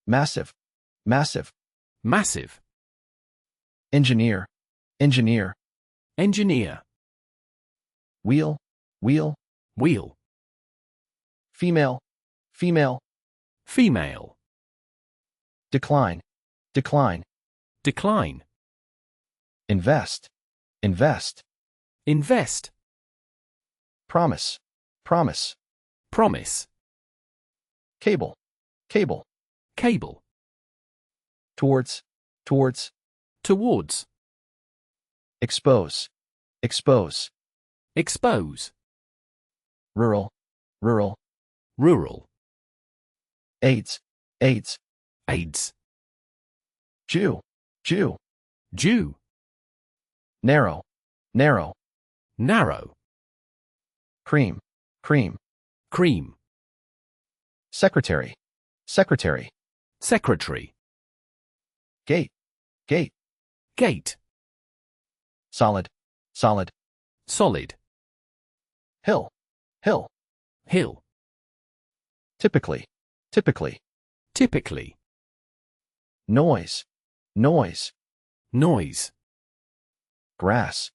massive, massive, Massive. engineer, engineer, Engineer. wheel, wheel, Wheel. female, female, Female. decline, decline, Decline. invest, invest, Invest. promise, promise, Promise. cable, cable, Cable. towards, towards, Towards. expose, expose, Expose. rural, rural, Rural. AIDS, AIDS, AIDS. Jew, Jew, Jew. narrow, narrow, Narrow. cream, cream, Cream. secretary, secretary, Secretary. gate, gate, Gate. solid, solid, Solid. hill, hill, Hill. typically, typically, Typically. noise, noise, Noise. grass,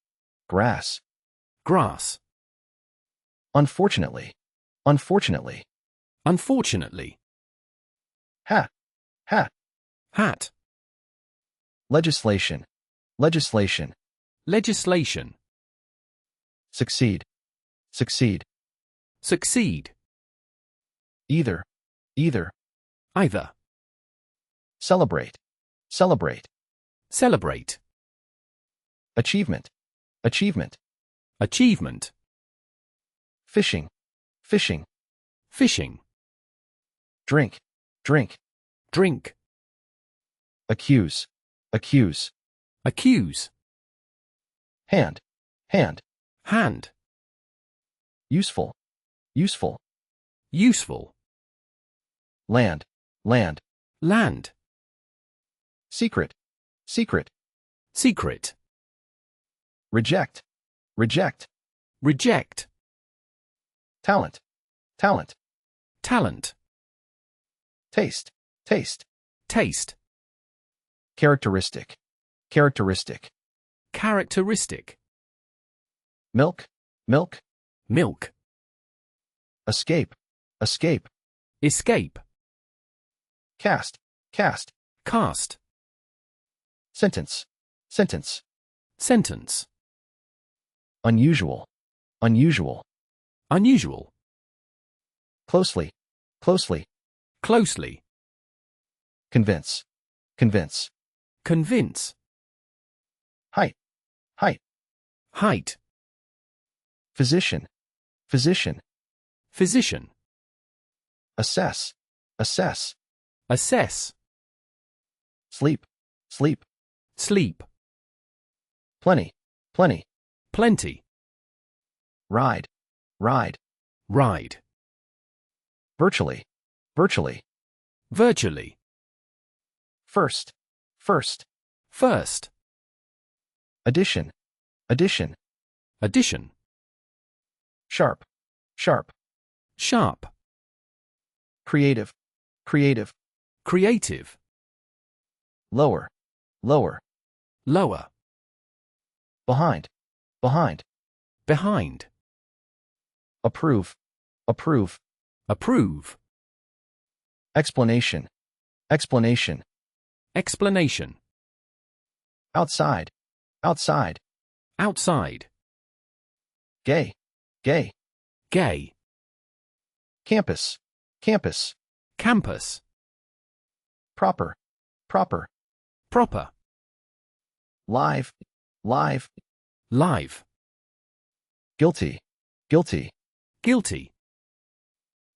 grass, Grass. unfortunately, unfortunately, Unfortunately. hat, hat, Hat. legislation, legislation, Legislation. succeed, succeed, Succeed. either, either, Either. celebrate, celebrate, Celebrate. achievement, achievement, Achievement. fishing, fishing, Fishing. drink, drink, Drink. accuse, accuse, Accuse. hand, hand, Hand. useful, useful, Useful. land, land, Land. secret, secret, Secret. reject, reject, Reject. talent, talent, Talent. taste, taste, Taste. characteristic, characteristic, Characteristic. milk, milk, Milk. escape, escape, Escape. cast, cast, Cast. sentence, sentence, Sentence. unusual, unusual, Unusual. closely, closely, Closely. convince, convince, Convince. height, height, Height. physician, physician, physician, assess, assess, assess, sleep, sleep, sleep, plenty, plenty, plenty, ride, ride, ride, virtually, virtually, virtually, first, first, first, addition, addition, addition, sharp, sharp, sharp, creative, creative, creative, lower, lower, lower, behind, behind, behind, approve, approve, approve, explanation, explanation, explanation, outside, outside, outside, gay, gay, gay, campus, campus, campus, proper, proper, proper, live, live, live, guilty, guilty, guilty,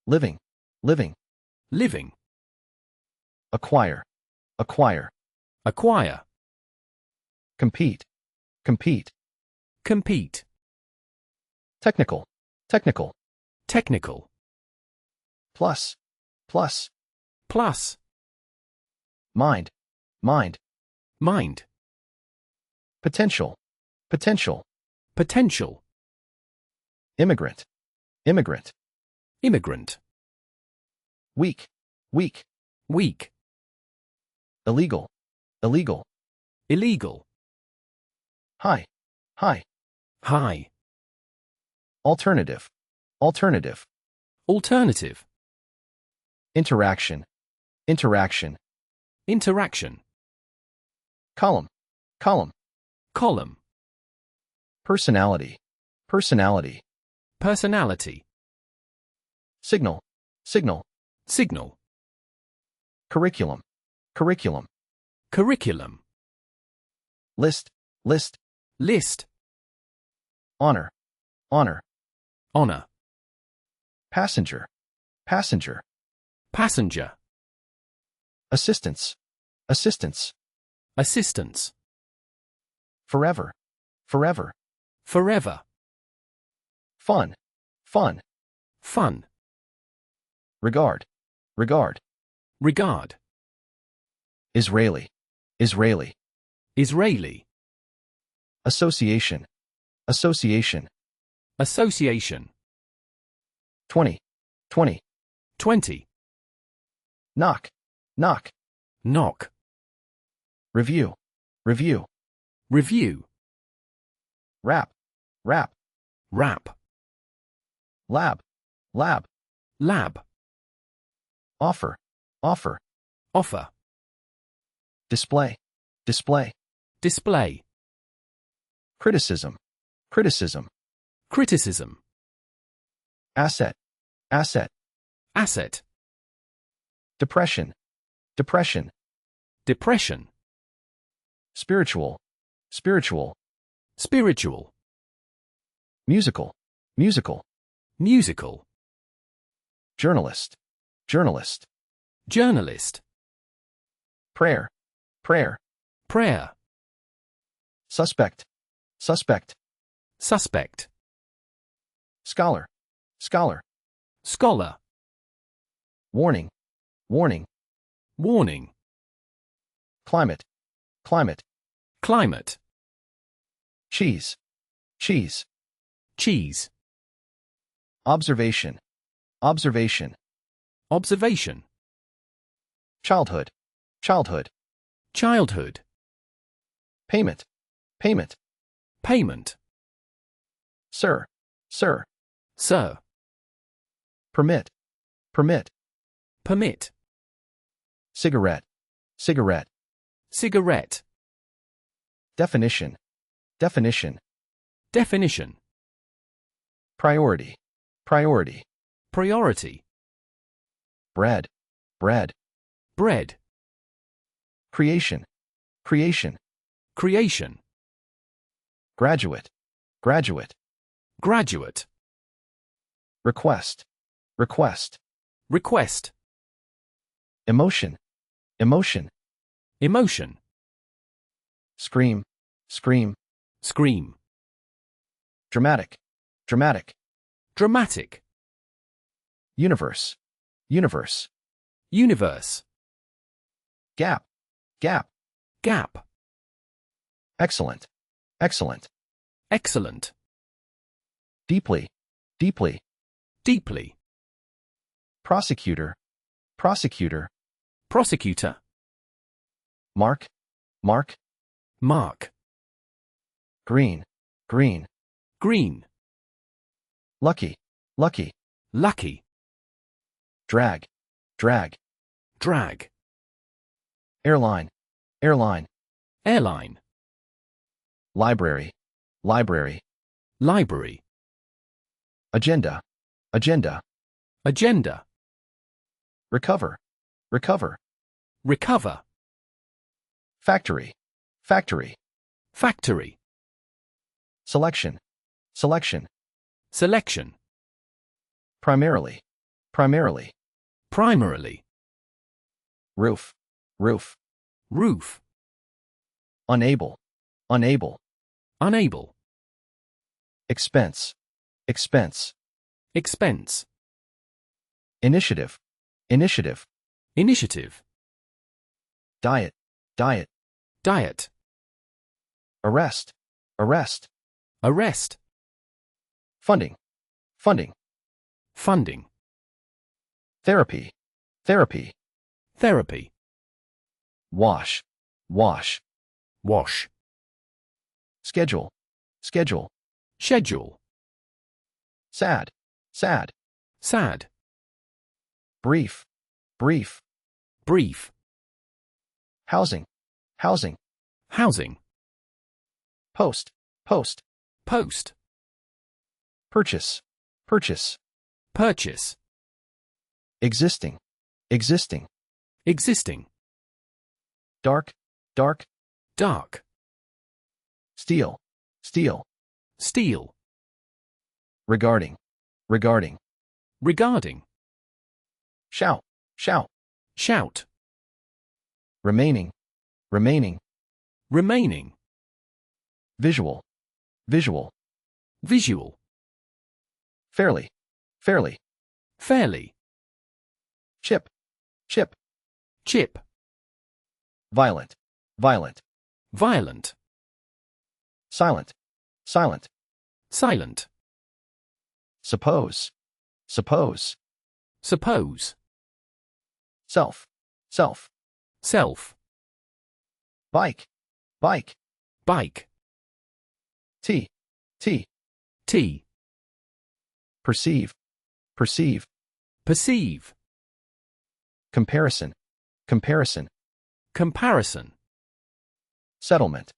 living, living, living, acquire, acquire, acquire, compete, compete, compete, technical, technical, technical, plus, plus, plus, mind, mind, mind, potential, potential, potential, immigrant, immigrant, immigrant, weak, weak, weak, illegal, illegal, illegal, high, high, high, alternative, alternative, alternative, interaction, interaction, interaction, column, column, column, personality, personality, personality, signal, signal, signal, curriculum, curriculum, curriculum, list, list, list, honor, honor, honor, passenger, passenger, passenger, assistance, assistance, assistance, forever, forever, forever, fun, fun, fun, regard, regard, regard, Israeli, Israeli, Israeli, association, association, association, 20, 20, 20, knock, knock, knock, review, review, review, wrap, wrap, wrap, lab, lab, lab, offer, offer, offer, display, display, display, criticism, criticism, criticism, asset, asset, asset, depression, depression, depression, spiritual, spiritual, spiritual, musical, musical, musical, journalist, journalist, journalist, prayer, prayer, prayer, suspect, suspect, suspect, scholar, scholar, scholar, warning, warning, warning, climate, climate, climate, cheese, cheese, cheese, observation, observation, observation, childhood, childhood, childhood, payment, payment, payment, sir, sir, sir, permit, permit, permit, cigarette, cigarette, cigarette, definition, definition, definition, priority, priority, priority, bread, bread, bread, creation, creation, creation, graduate, graduate, Graduate. request, request, Request. emotion, emotion, Emotion. scream, scream, Scream. dramatic, dramatic, Dramatic. universe, universe, Universe. gap, gap, Gap. excellent, excellent, Excellent. deeply, deeply, Deeply. prosecutor, prosecutor, Prosecutor. mark, mark, Mark. green, green, Green. lucky, lucky, Lucky. drag, drag, Drag. airline, airline, Airline. library, library, Library. agenda, agenda, Agenda. recover, recover, Recover. factory, factory, Factory. selection, selection, Selection. primarily, primarily, Primarily. roof, roof, Roof. unable, unable, Unable. expense, expense, Expense. initiative, initiative, Initiative. diet, diet, Diet. arrest, arrest, Arrest. funding, funding, Funding. therapy, therapy, Therapy. wash, wash, Wash. schedule, schedule, Schedule. sad, sad, Sad. brief, brief, Brief. housing, housing, Housing. post, post, Post. purchase, purchase, Purchase. existing, existing, Existing. dark, dark, Dark. steel, steel, Steel. regarding, regarding, Regarding. shout, shout, Shout. remaining, remaining, Remaining. visual, visual, Visual. fairly, fairly, Fairly. chip, chip, Chip. violent, violent, Violent. silent, silent, Silent. suppose, suppose, Suppose. self, self, Self. bike, bike, Bike. tea, tea, Tea. perceive, perceive, Perceive. comparison, comparison, Comparison. settlement,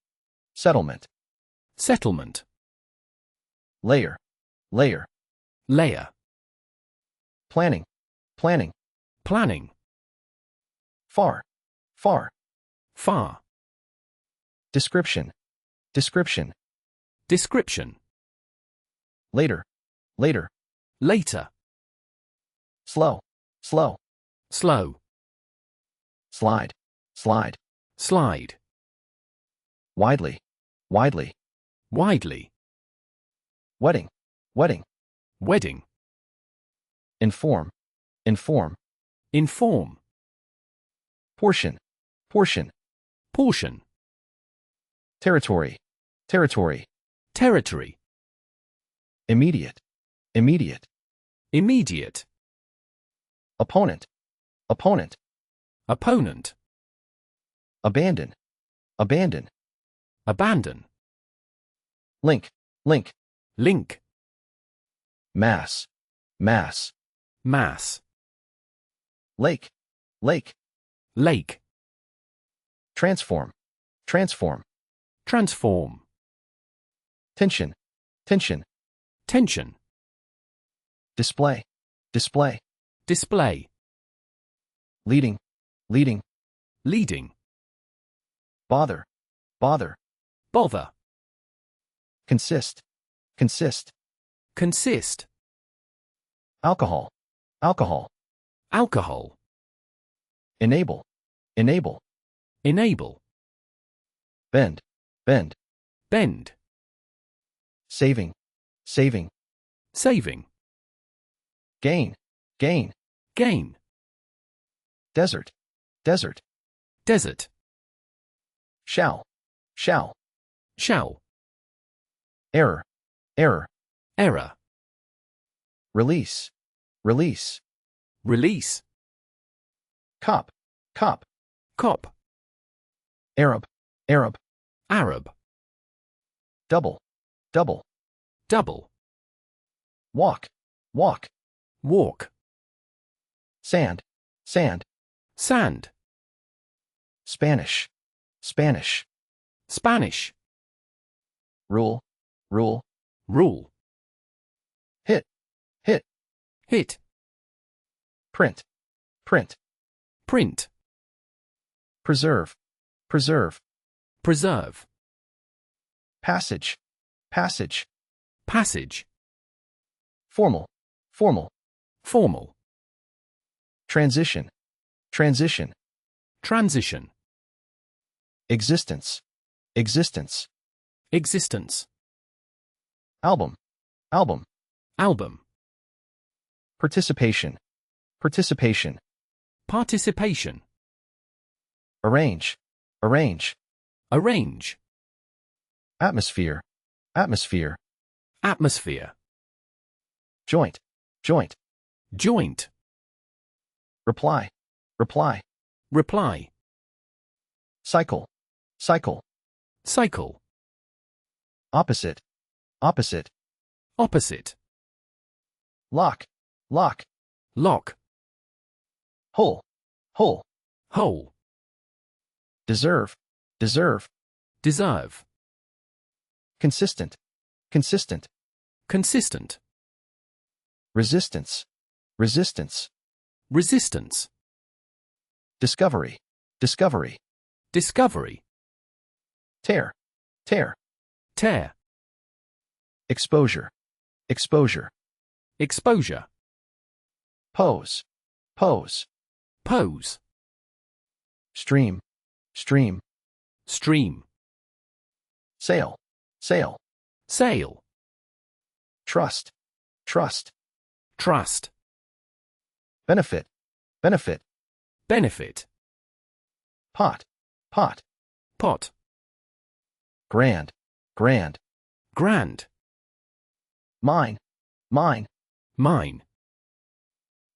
settlement, Settlement. layer, layer, Layer. planning, planning, Planning. far, far, Far. description, description, Description. later, later, Later. slow, slow, Slow. slide, slide, Slide. widely, widely, Widely. wedding, wedding, Wedding. inform, inform, Inform. portion, portion, Portion. territory, territory, Territory. immediate, immediate, Immediate. opponent, opponent, Opponent. abandon, abandon, Abandon. link, link, Link. mass, mass, Mass. lake, lake, Lake. transform, transform, Transform. tension, tension, Tension. display, display, Display. leading, leading, Leading. bother, bother, Bother. consist, consist, consist, alcohol, alcohol, alcohol, enable, enable, enable, bend, bend, bend, saving, saving, saving, gain, gain, gain, desert, desert, desert, shall, shall, shall, error, error, error, release, release, release, cop, cop, cop, Arab, Arab, Arab, double, double, double, walk, walk, walk, sand, sand, sand, Spanish, Spanish, Spanish, rule, rule, rule, hit, hit, hit, print, print, print, preserve, preserve, preserve, passage, passage, passage, formal, formal, formal, transition, transition, transition, existence, existence, existence, album, album, album, participation, participation, participation, arrange, arrange, arrange, atmosphere, atmosphere, atmosphere, joint, joint, joint, reply, reply, reply, cycle, cycle, cycle, opposite, opposite, opposite, lock, lock, lock, hole, hole, hole, deserve, deserve, deserve, consistent, consistent, consistent, resistance, resistance, resistance, discovery, discovery, discovery, tear, tear, tear, exposure, exposure, exposure, pose, pose, pose, stream, stream, stream, sail, sail, sail, trust, trust, trust, benefit, benefit, benefit, pot, pot, pot, grand, grand, grand, mine, mine, mine,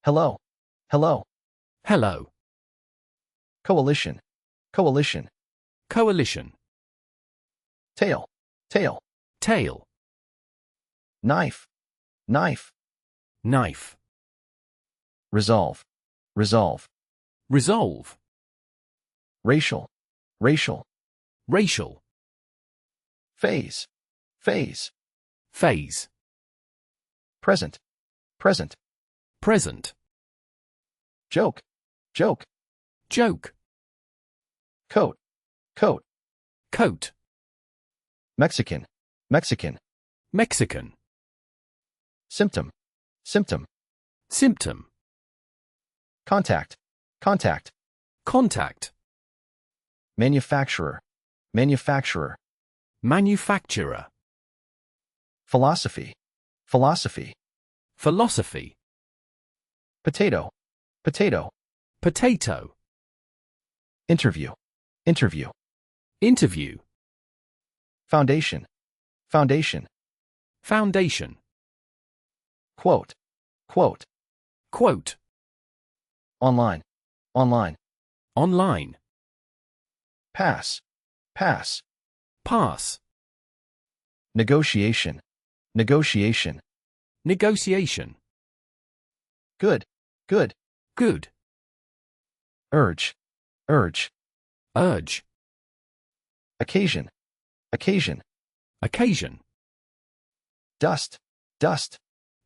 hello, hello, hello, coalition, coalition, coalition, tail, tail, tail, knife, knife, knife, resolve, resolve, resolve, racial, racial, racial, phase, phase, phase, present, present, present, joke, joke, joke, coat, coat, coat, Mexican, Mexican, Mexican, symptom, symptom, symptom, contact, contact, contact, manufacturer, manufacturer, manufacturer, philosophy, philosophy, philosophy, potato, potato, potato, interview, interview, interview, foundation, foundation, foundation, quote, quote, quote, online, online, online, pass, pass, pass, negotiation, negotiation, negotiation, good, good, good, urge, urge, urge, occasion, occasion, occasion, dust, dust,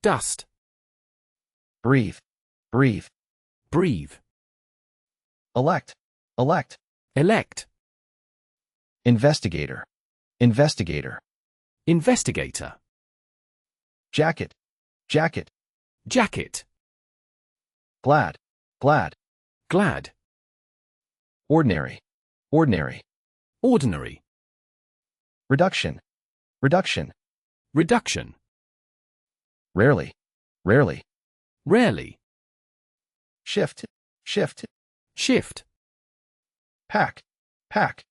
dust, breathe, breathe, breathe, elect, elect, elect, investigator, investigator, investigator, jacket, jacket, jacket, glad, glad, glad, ordinary, ordinary, ordinary, reduction, reduction, reduction, rarely, rarely, rarely, shift, shift, shift, pack, pack,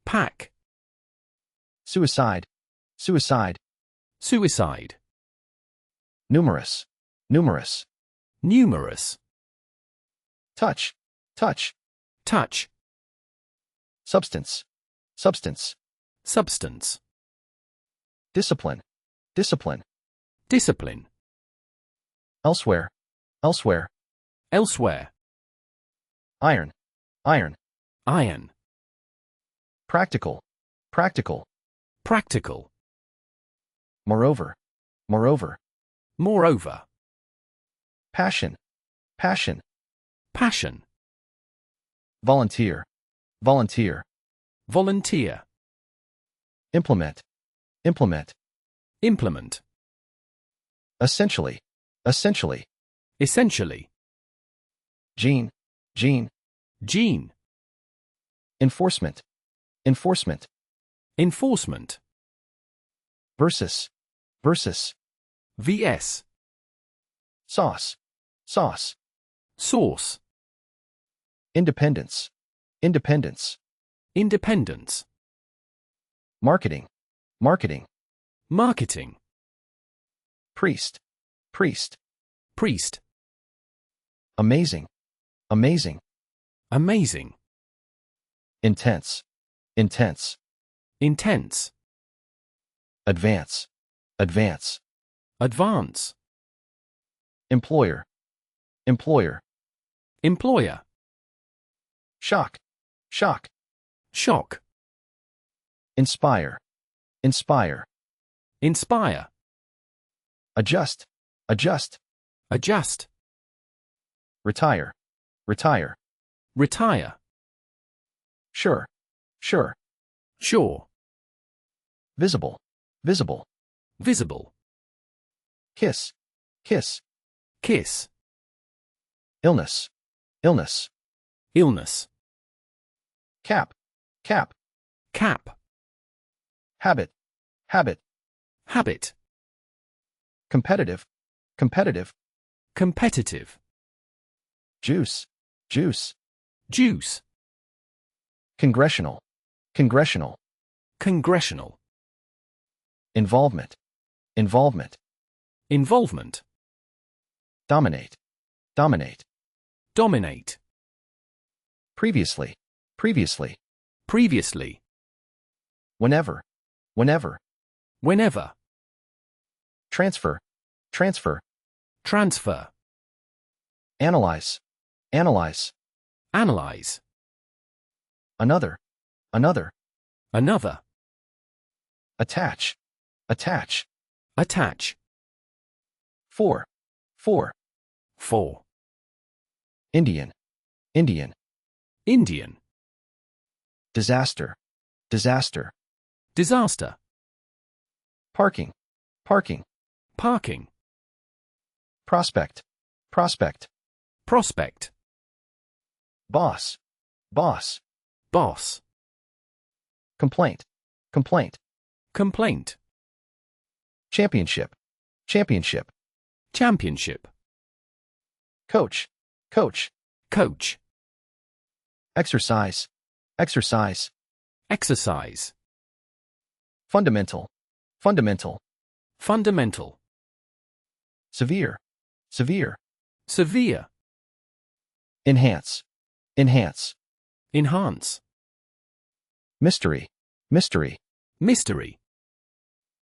pack, suicide, suicide, suicide, numerous, numerous, numerous, touch, touch, touch, substance, substance, substance, discipline, discipline, discipline, elsewhere, elsewhere, elsewhere, iron, iron, iron, practical, practical, practical, moreover, moreover, moreover, passion, passion, passion, volunteer, volunteer, volunteer, implement, implement, implement, essentially, essentially, essentially, gene, gene, gene, enforcement, enforcement, enforcement, versus, versus, vs, sauce, sauce, source, independence, independence, independence, marketing, marketing, marketing, priest, priest, priest, amazing, amazing, amazing, intense, intense, intense, advance, advance, advance, employer, employer, employer, shock, shock, shock, inspire, inspire, inspire, adjust, adjust, adjust, retire, retire, retire, sure, sure, sure, visible, visible, visible, kiss, kiss, kiss, illness, illness, illness, cap, cap, cap, habit, habit, habit, competitive, competitive, competitive, juice, juice, juice, congressional, congressional, congressional, involvement, involvement, involvement, dominate, dominate, dominate, previously, previously, previously, whenever, whenever, whenever, transfer, transfer, transfer, analyze, analyze, analyze, another, another, another, attach, attach, attach, for, for, for, Indian, Indian, Indian, disaster, disaster, disaster, parking, parking, parking, prospect, prospect, prospect, boss, boss, boss, complaint, complaint, complaint, championship, championship, championship, coach, coach, coach, exercise, exercise, exercise, fundamental, fundamental, fundamental, severe, severe, severe, enhance, enhance, enhance, mystery, mystery, mystery,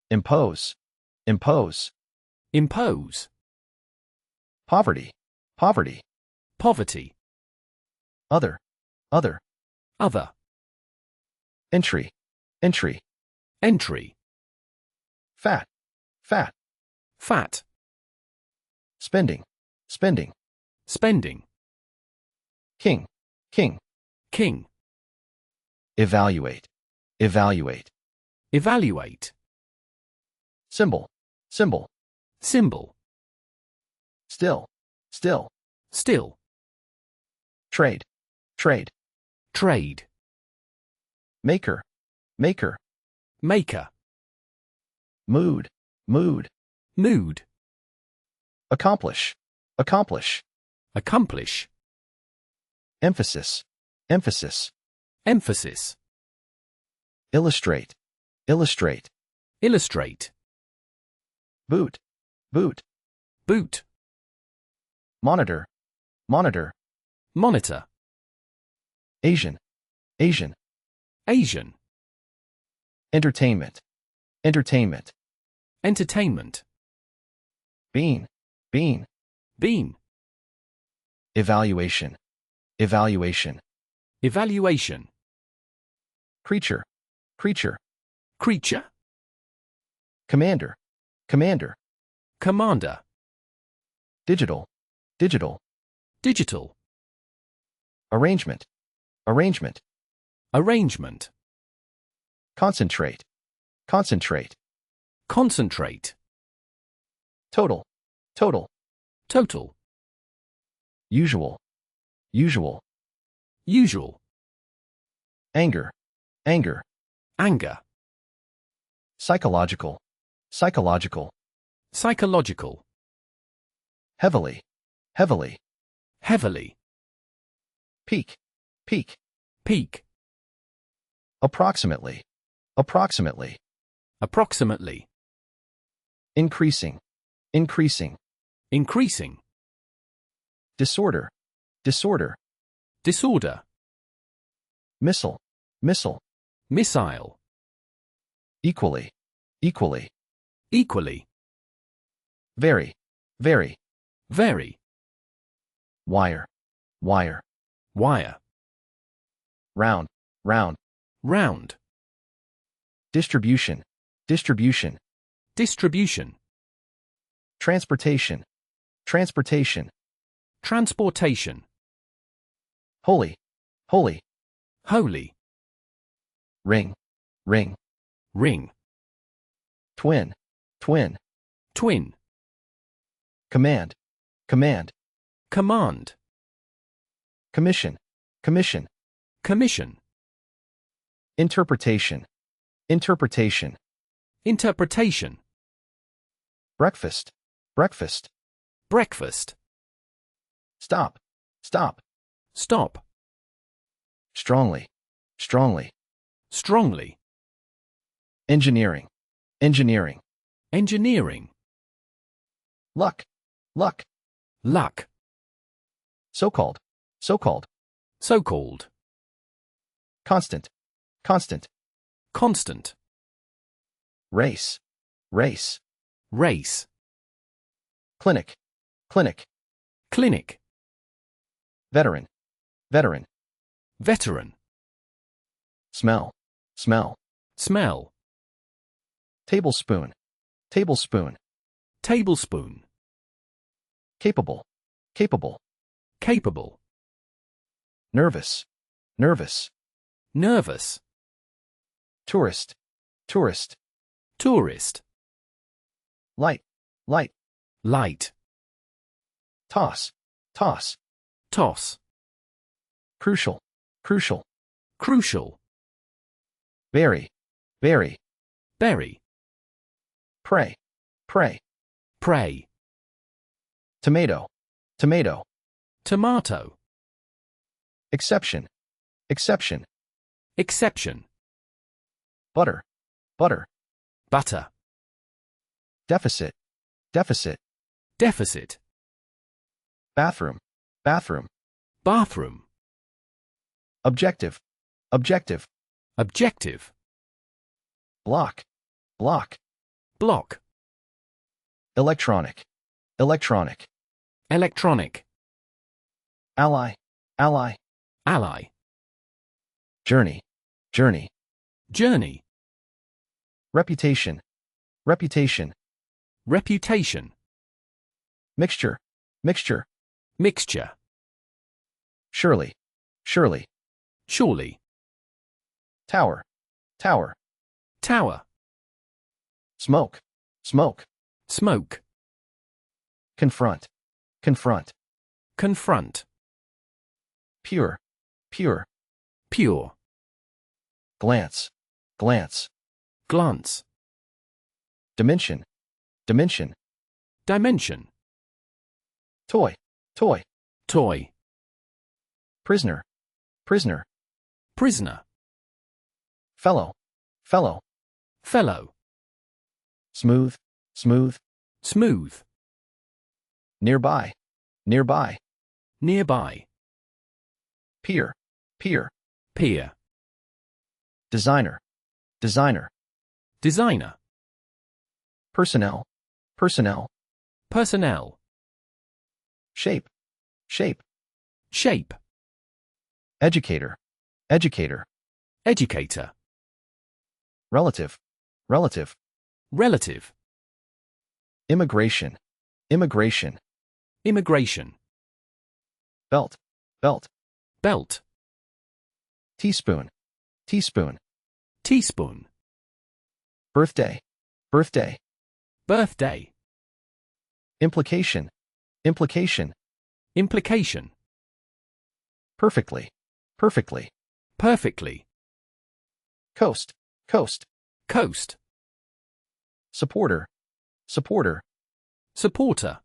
impose, impose, impose, poverty, poverty, poverty, other, other, other, entry, entry, entry, fat, fat, fat, spending, spending, spending, king, king, king, evaluate, evaluate, evaluate, symbol, symbol, symbol, still, still, still, trade, trade, trade, maker, maker, maker, mood, mood, mood, accomplish, accomplish, accomplish, emphasis, emphasis, emphasis, illustrate, illustrate, illustrate, boot, boot, boot, monitor, monitor, monitor, Asian, Asian, Asian, entertainment, entertainment, entertainment, bean, bean, bean, evaluation, evaluation, evaluation, creature, creature, creature, commander, commander, commander, digital, digital, digital, arrangement, arrangement, arrangement, concentrate, concentrate, concentrate, total, total, total, usual, usual, usual, anger, anger, anger, psychological, psychological, psychological, heavily, heavily, heavily, peak, peak, peak, approximately, approximately, approximately, increasing, increasing, increasing, disorder, disorder, disorder, missile, missile, missile, equally, equally, equally, very, very, very, wire, wire, wire, round, round, round, distribution, distribution, distribution, transportation, transportation, transportation, holy, holy, holy, ring, ring, ring, twin, twin, twin, command, command, command, commission, commission, commission, interpretation, interpretation, interpretation, breakfast, breakfast, breakfast, stop, stop, stop, strongly, strongly, strongly, engineering, engineering, engineering, luck, luck, luck, so-called, so-called, so-called, constant, constant, constant, race, race, race, clinic, clinic, clinic, veteran, veteran, veteran, smell, smell, smell, tablespoon, tablespoon, tablespoon, capable, capable, capable, nervous, nervous, nervous, tourist, tourist, tourist, light, light, light, toss, toss, toss, crucial, crucial, crucial, very, very, berry, pray, pray, pray, tomato, tomato, tomato, exception, exception, exception, butter, butter, butter, deficit, deficit, deficit, bathroom, bathroom, bathroom, objective, objective, objective, block, block, block, electronic, electronic, electronic, ally, ally, ally, journey, journey, journey, reputation, reputation, reputation, mixture, mixture, mixture, surely, surely, surely, tower, tower, tower, smoke, smoke, smoke, confront, confront, confront, pure, pure, pure, glance, glance, glance, dimension, dimension, dimension, toy, toy, toy, prisoner, prisoner, prisoner, fellow, fellow, fellow, smooth, smooth, smooth, nearby, nearby, nearby, peer, peer, peer, designer, designer, designer, personnel, personnel, personnel, shape, shape, shape, educator, educator, educator, relative, relative, relative, immigration, immigration, immigration, belt, belt, belt, teaspoon, teaspoon, teaspoon, birthday, birthday, birthday, implication, implication, implication, perfectly, perfectly, perfectly, coast, coast, coast, supporter, supporter, supporter,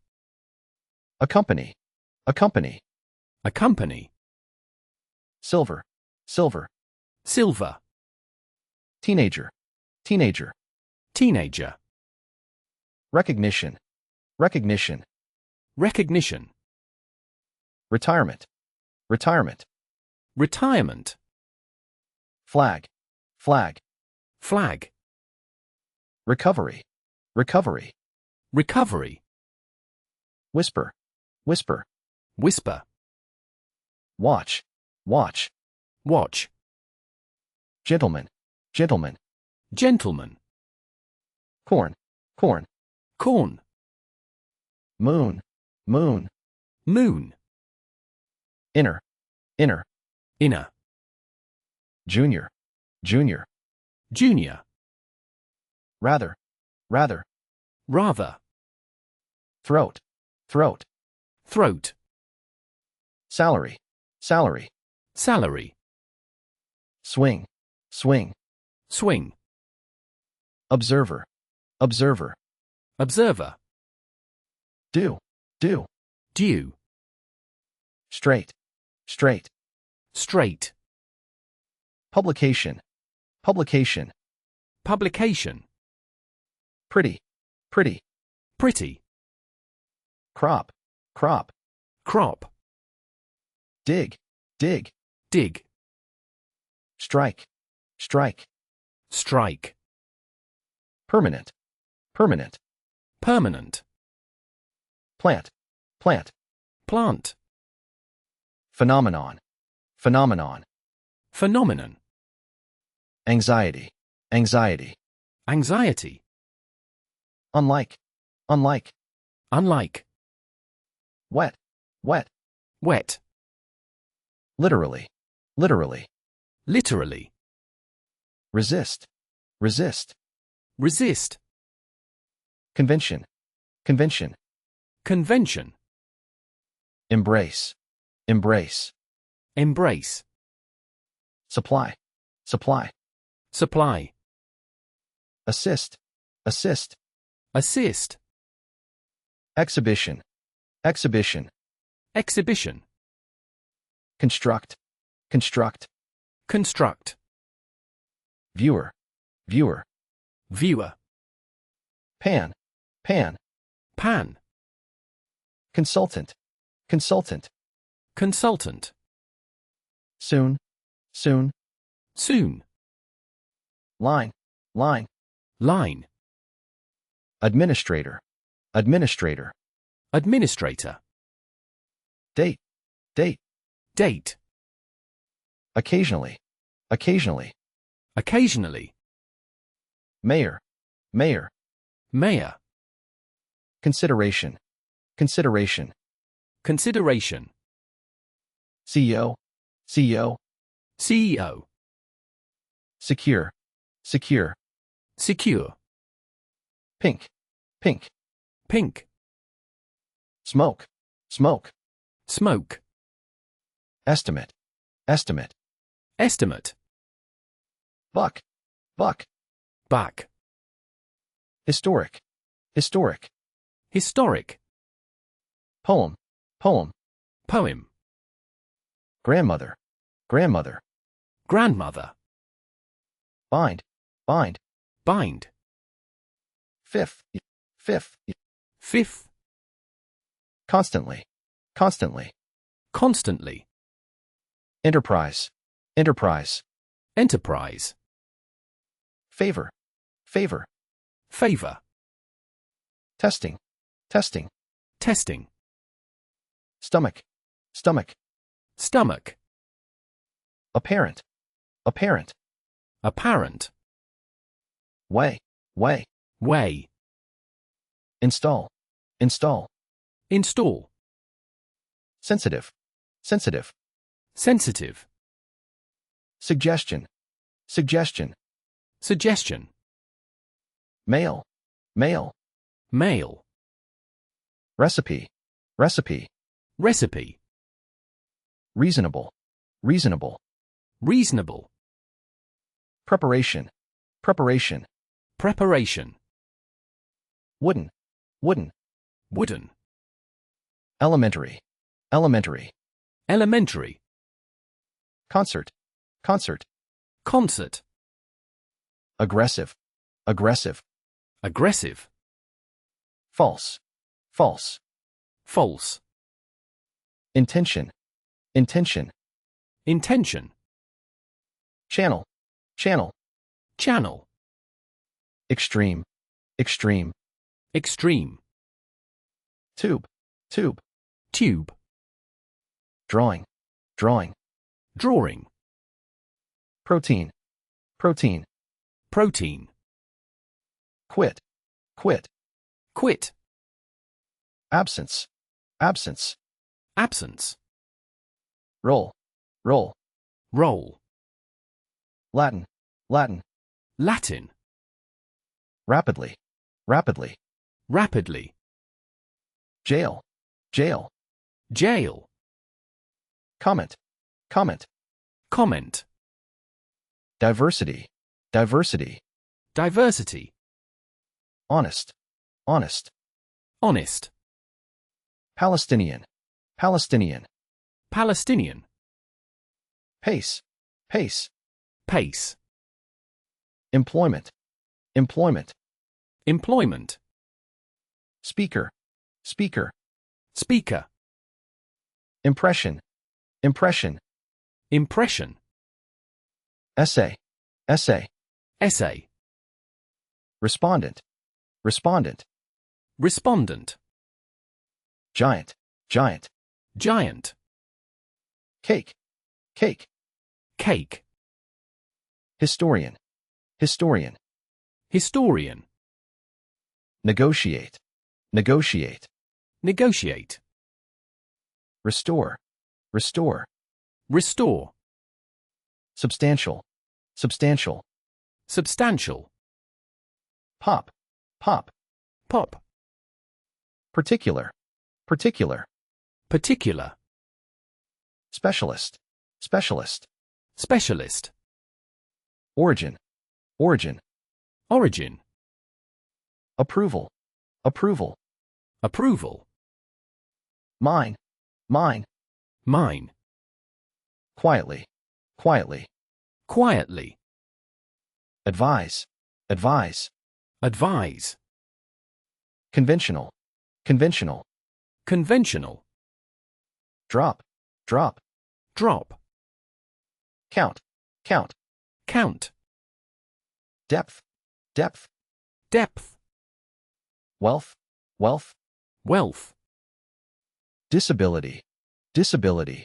accompany, accompany, accompany, silver, silver, silver, teenager, teenager, teenager, recognition, recognition, recognition, retirement, retirement, retirement, flag, flag, flag, recovery, recovery, recovery, whisper, whisper, whisper, watch, watch, watch, gentleman, gentleman, gentleman, corn, corn, corn, moon, moon, moon, inner, inner, inner, junior, junior, junior, rather, rather, rather, throat, throat, throat, salary, salary, salary, swing, swing, swing, observer, observer, observer, do, do, due, straight, straight, straight, publication, publication, publication, pretty, pretty, pretty, crop, crop, crop, dig, dig, dig, strike, strike, strike, permanent, permanent, permanent, plant, plant, plant, phenomenon, phenomenon, phenomenon, anxiety, anxiety, anxiety, unlike, unlike, unlike, wet, wet, wet, literally, literally, literally, resist, resist, resist, convention, convention, convention, embrace, embrace, embrace, supply, supply, supply, assist, assist, assist, exhibition, exhibition, exhibition, construct, construct, construct, viewer, viewer, viewer, pan, pan, pan, consultant, consultant, consultant, soon, soon, soon, line, line, line, administrator, administrator, administrator, date, date, date, occasionally, occasionally, occasionally, mayor, mayor, mayor, consideration, consideration, consideration, CEO, CEO, CEO, secure, secure, secure, pink, pink, pink, smoke, smoke, smoke, estimate, estimate, estimate, buck, buck, buck, historic, historic, historic, poem, poem, poem, grandmother, grandmother, grandmother, bind, bind, bind, fifth, fifth, fifth, constantly, constantly, constantly, enterprise, enterprise, enterprise, favor, favor, favor, testing, testing, testing, stomach, stomach, stomach, apparent, apparent, apparent, way, way, way, install, install, install, sensitive, sensitive, sensitive, suggestion, suggestion, suggestion, mail, mail, mail, recipe, recipe, recipe, reasonable, reasonable, reasonable, preparation, preparation, preparation, wooden, wooden, wooden, elementary, elementary, elementary, concert, concert, concert, aggressive, aggressive, aggressive, false, false, false, intention, intention, intention, channel, channel, channel, extreme, extreme, extreme, tube, tube, tube, drawing, drawing, drawing, protein, protein, protein, quit, quit, quit, absence, absence, absence, roll, roll, roll, Latin, Latin, Latin, rapidly, rapidly, rapidly, jail, jail, jail, comment, comment, comment, diversity, diversity, diversity, honest, honest, honest, Palestinian, Palestinian, Palestinian, pace, pace, pace, employment, employment, employment, speaker, speaker, speaker, impression, impression, impression, essay, essay, essay, respondent, respondent, respondent, giant, giant, giant, cake, cake, cake, historian, historian, historian, negotiate, negotiate, negotiate, restore, restore, restore, substantial, substantial, substantial, pop, pop, pop, particular, particular, particular, specialist, specialist, specialist, origin, origin, origin, approval, approval, approval, mine, mine, mine, quietly, quietly, quietly, advise, advise, advise, conventional, conventional, conventional, drop, drop, drop, count, count, count, depth, depth, depth, wealth, wealth, wealth, disability, disability,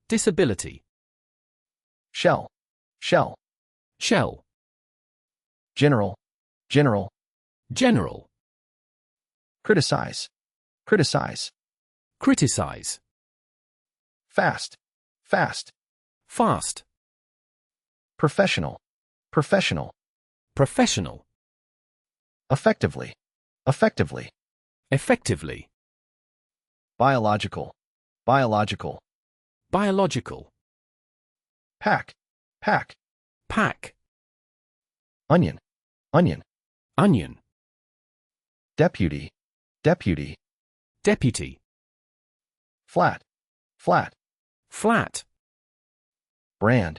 disability, shell, shell, shell, general, general, general, criticize, criticize, criticize, fast, fast, fast, professional, professional, professional, effectively, effectively, effectively, biological, biological. biological, Pack, pack. pack, Onion, onion. onion, Deputy, deputy. deputy, Flat, flat. flat, Brand,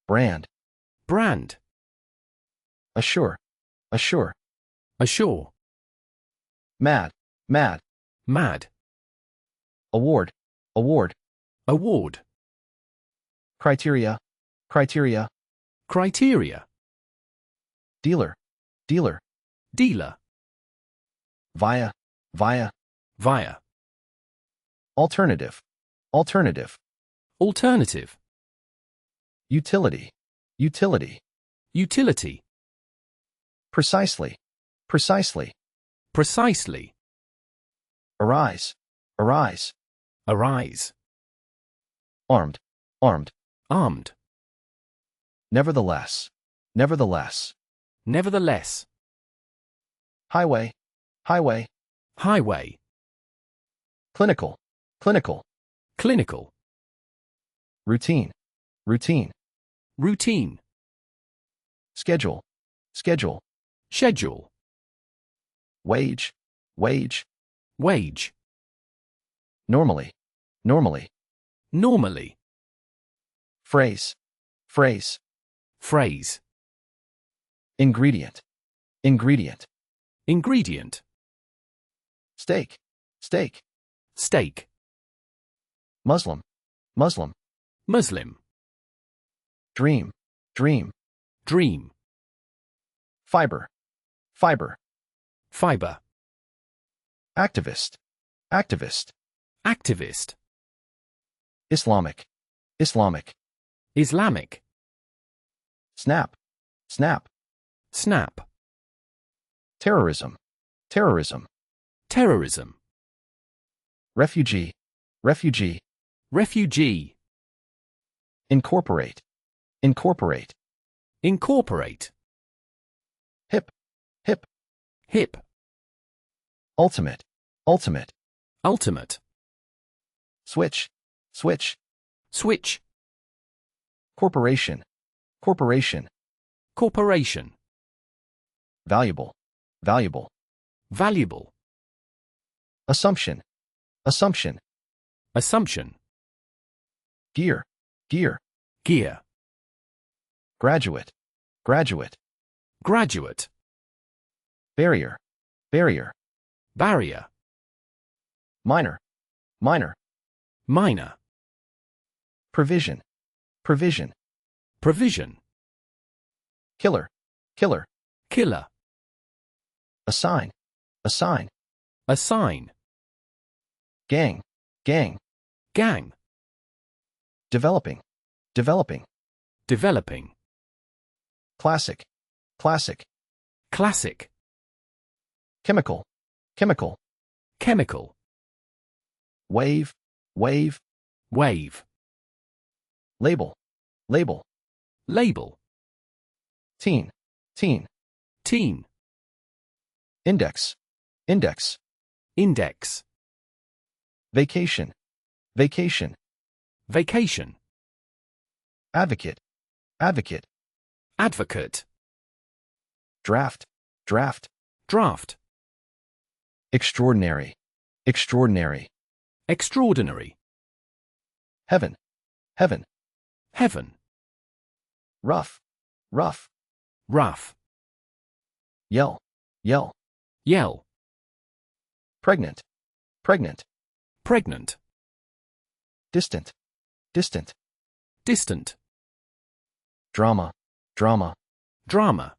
brand. brand, Assure, assure. assure, Mad, mad. mad, Award, award. award, Criteria, criteria. criteria, Dealer, dealer. dealer, Via, via. via, Alternative, alternative. alternative, Utility, utility. utility, Precisely, precisely. precisely, Arise, arise. arise, Armed, armed. armed, Nevertheless, nevertheless. nevertheless, Highway, highway. highway, Clinical, clinical. clinical, Routine, routine. routine, Schedule, schedule. schedule, Wage, wage. wage, Normally, normally. normally, Phrase, phrase. phrase, Ingredient, ingredient. ingredient, Steak, steak. steak, Muslim, Muslim. Muslim, Dream, dream. dream, Fiber, fiber. fiber, Activist, activist. activist, Islamic, Islamic. Islamic, Snap, snap. snap, Terrorism, terrorism. terrorism, Refugee, refugee. refugee, Incorporate, incorporate. incorporate, Hip, hip. hip, Ultimate, ultimate. ultimate, Switch, switch. switch, Corporation, corporation. corporation, Valuable, valuable. valuable, Assumption, assumption. assumption, Gear, gear. gear, Graduate, graduate. graduate, Barrier, barrier. barrier, Minor, minor. minor, Provision, provision. provision, Killer, killer. killer, Assign, assign. assign, Gang, gang. gang, Developing, developing. developing, Classic, classic. classic, Chemical, chemical. chemical, Wave, wave. wave, Label, label. label, Teen, teen. teen, Index, index. index, Vacation, vacation. vacation, Advocate, advocate. advocate, Draft, draft. draft, Extraordinary, extraordinary. extraordinary, Heaven, heaven. heaven, Rough, rough. rough, Yell, yell. yell, Pregnant, pregnant. pregnant, Distant, distant. distant, Drama, drama. drama,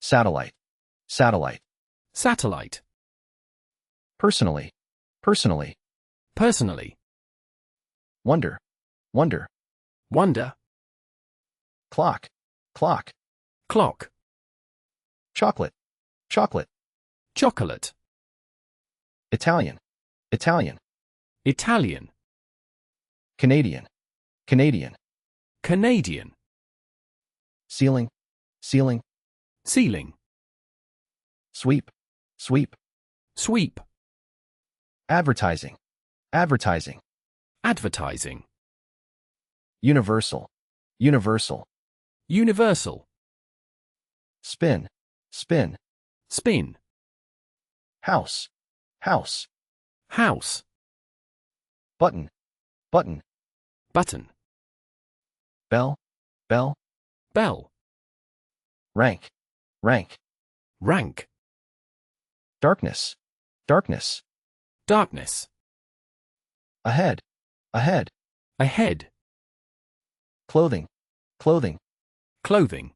Satellite, satellite. satellite, Personally, personally. personally, Wonder, wonder. wonder, Clock, clock. clock, Chocolate, chocolate. chocolate, Italian, Italian. Italian, Canadian, Canadian. Canadian, Ceiling, ceiling. ceiling, Sweep, sweep. sweep, Advertising, advertising, advertising, universal, universal, universal, spin, spin, spin, house, house, house, button, button, button, bell, bell, bell, rank, rank, rank, darkness, darkness, darkness, ahead, ahead, ahead, clothing, clothing, clothing,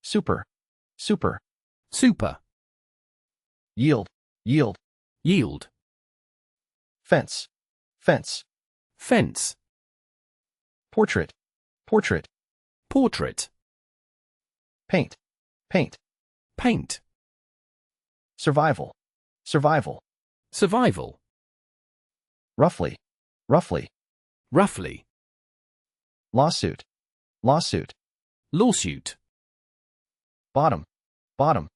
super, super, super, yield, yield, yield, fence, fence, fence, portrait, portrait, portrait, paint, paint, paint, survival, survival, survival, roughly, roughly, roughly, lawsuit, lawsuit, lawsuit, bottom, bottom,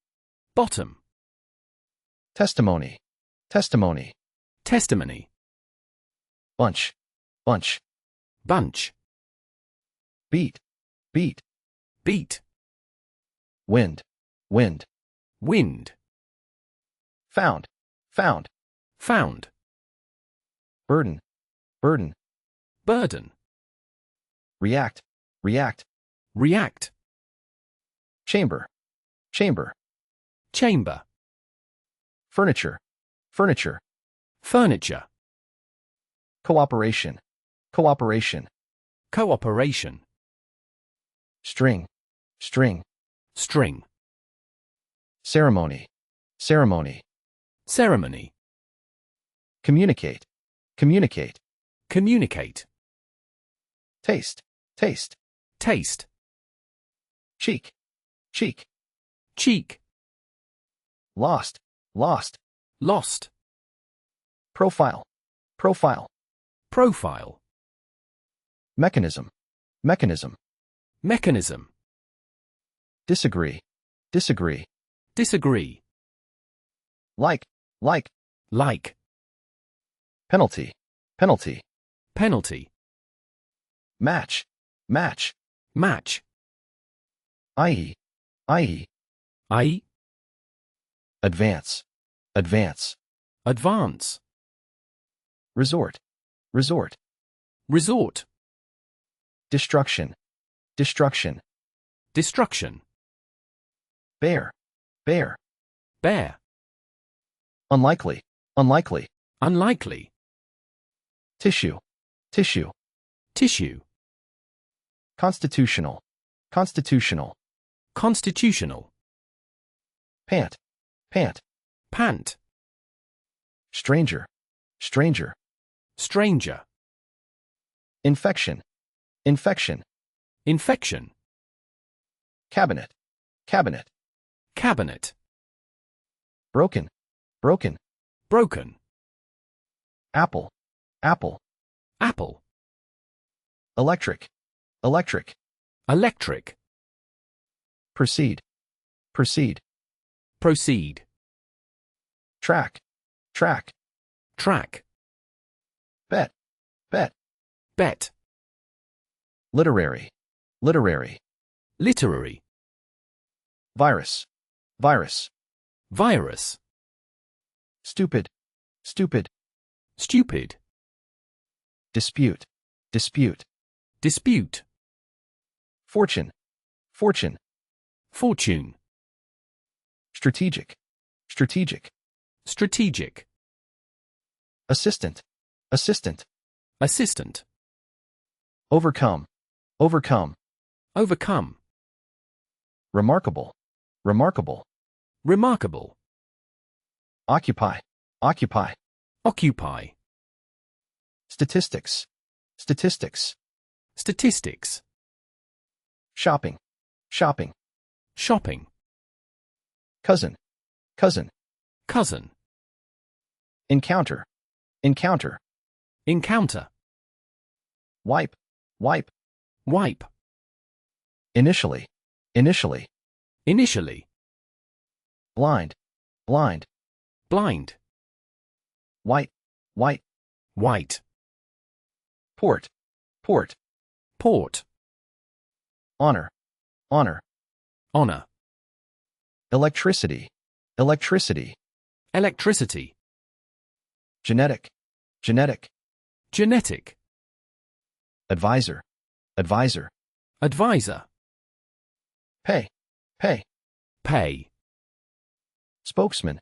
bottom, testimony, testimony, testimony, bunch, bunch, bunch, beat, beat, beat, wind, wind, wind, found, found, found, burden, burden, burden, react, react, react, chamber, chamber, chamber, furniture, furniture, furniture, cooperation, cooperation, cooperation, string, string, string, ceremony, ceremony, ceremony, communicate, communicate, communicate, taste, taste, taste, cheek, cheek, cheek, lost, lost, lost, profile, profile, profile, mechanism, mechanism, mechanism, disagree, disagree, disagree, like, like, penalty, penalty, penalty, match, match, match, i.e., i.e., i.e., advance, advance, advance, resort, resort, resort, destruction, destruction, destruction, bear, bear, bear, unlikely, unlikely, unlikely, tissue, tissue, tissue, constitutional, constitutional, constitutional, pant, pant, pant, stranger, stranger, stranger, infection, infection, infection, cabinet, cabinet, cabinet, broken, broken, broken, apple, apple, apple, electric, electric, electric, proceed, proceed, proceed, track, track, track, bet, bet, bet, literary, literary, literary, virus, virus, virus, stupid, stupid, stupid, dispute, dispute, dispute, fortune, fortune, fortune, strategic, strategic, strategic, assistant, assistant, assistant, overcome, overcome, overcome, remarkable, remarkable, remarkable, occupy, occupy, occupy, statistics, statistics, statistics, shopping, shopping, shopping, cousin, cousin, cousin, encounter, encounter, encounter, wipe, wipe, wipe, initially, initially, initially, blind, blind, blind, white, white, white, port, port, port, honor, honor, honor, electricity, electricity, electricity, genetic, genetic, genetic, advisor, advisor, advisor, pay, pay, pay, spokesman,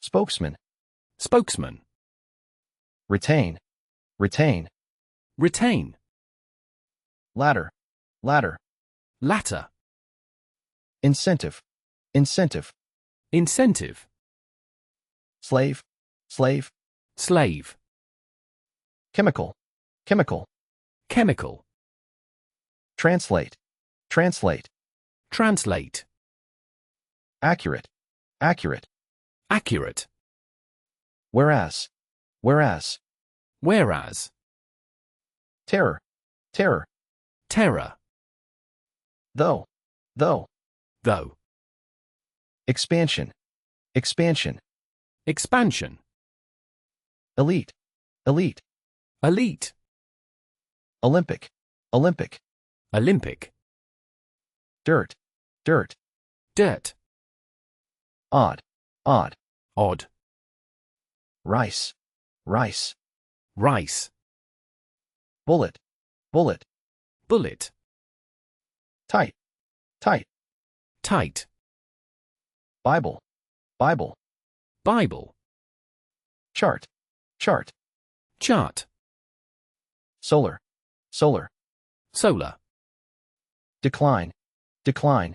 spokesman, spokesman, retain, retain, retain, ladder, ladder, latter, incentive, incentive, incentive, slave, slave, slave, chemical, chemical, chemical, translate, translate, translate, accurate, accurate, accurate, whereas, whereas, whereas, terror, terror, terror, though, though, though, expansion, expansion, expansion, elite, elite, elite, Olympic, Olympic, Olympic, dirt, dirt, dirt, odd, odd, odd, rice, rice, rice, bullet, bullet, bullet, tight, tight, tight, Bible, Bible, Bible, chart, chart, chart, solar, solar, solar, decline, decline,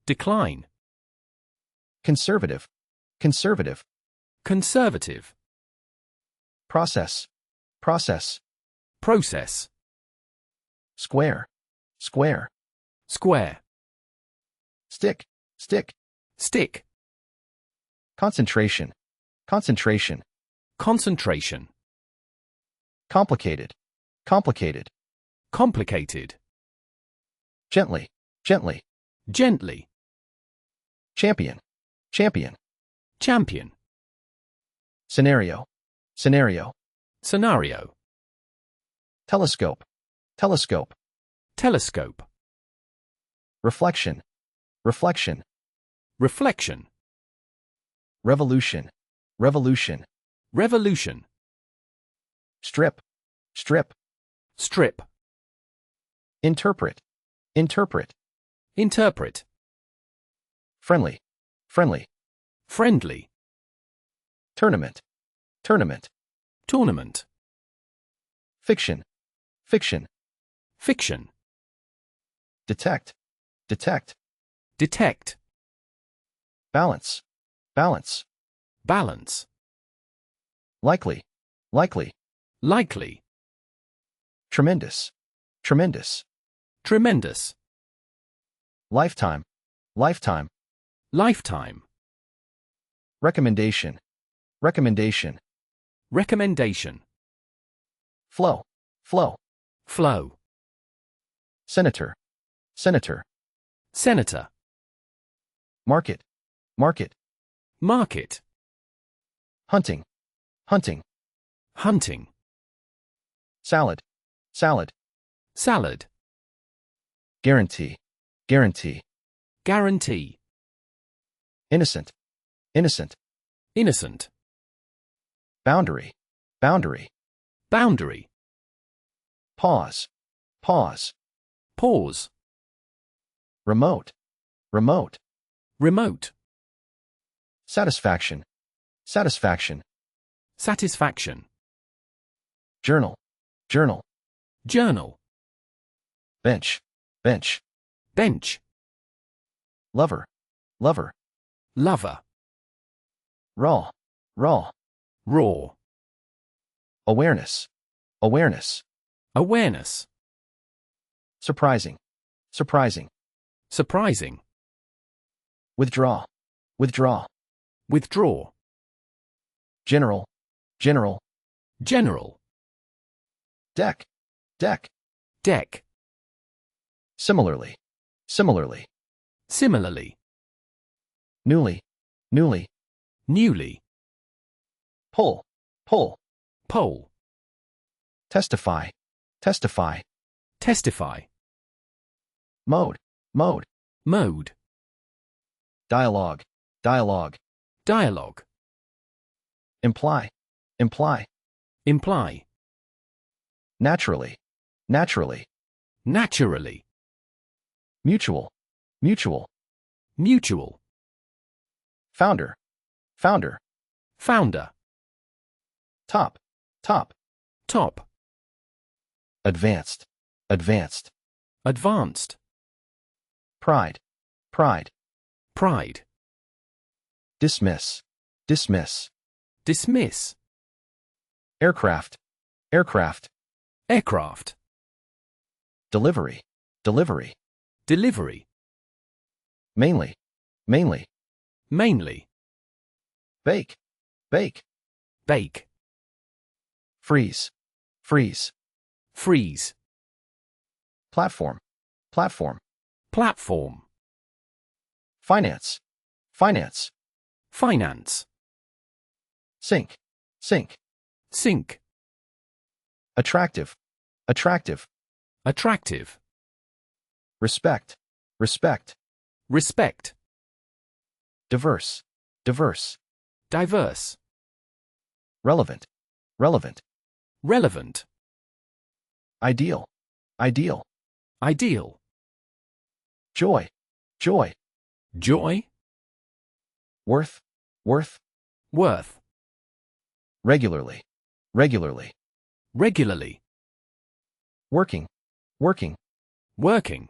decline, conservative, conservative, conservative, process, process, process, square, square, square, stick, stick, stick, concentration, concentration, concentration, complicated, complicated, complicated, gently, gently, gently, champion, champion, champion, scenario, scenario, scenario, telescope, telescope, telescope, reflection, reflection, reflection, revolution, revolution, revolution, strip, strip, strip, interpret, interpret, interpret, friendly, friendly, friendly, tournament, tournament, tournament, fiction, fiction, fiction, detect, detect, detect, balance, balance, balance, likely, likely, likely, tremendous, tremendous, tremendous, lifetime, lifetime, lifetime, recommendation, recommendation, recommendation, flow, flow, flow, senator, senator, senator, market, market, market, hunting, hunting, hunting, salad, salad, salad, guarantee, guarantee, guarantee, innocent, innocent, innocent, boundary, boundary, boundary, pause, pause, pause, remote, remote, remote, satisfaction, satisfaction, satisfaction, journal, journal, journal, bench, bench, bench, lover, lover, lover, raw, raw, raw, awareness, awareness, awareness, surprising, surprising, surprising, withdraw, withdraw, withdraw, general, general, general, deck, deck, deck, similarly, similarly, similarly, newly, newly, newly, pull, pull, pole, testify, testify, testify, mode, mode, mode, dialogue, dialogue, dialogue, imply, imply, imply, naturally, naturally, naturally, mutual, mutual, mutual, founder, founder, founder, top, top, top, advanced, advanced, advanced, pride, pride, pride, dismiss, dismiss, dismiss, aircraft, aircraft, aircraft, delivery, delivery, delivery, mainly, mainly, mainly, bake, bake, bake, freeze, freeze, freeze, platform, platform, platform, finance, finance, finance, sink, sink, sink, attractive, attractive, attractive, respect, respect, respect, diverse, diverse, diverse, relevant, relevant, relevant, ideal, ideal, ideal, joy, joy, joy, worth, worth, worth, regularly, regularly, regularly, working, working, working,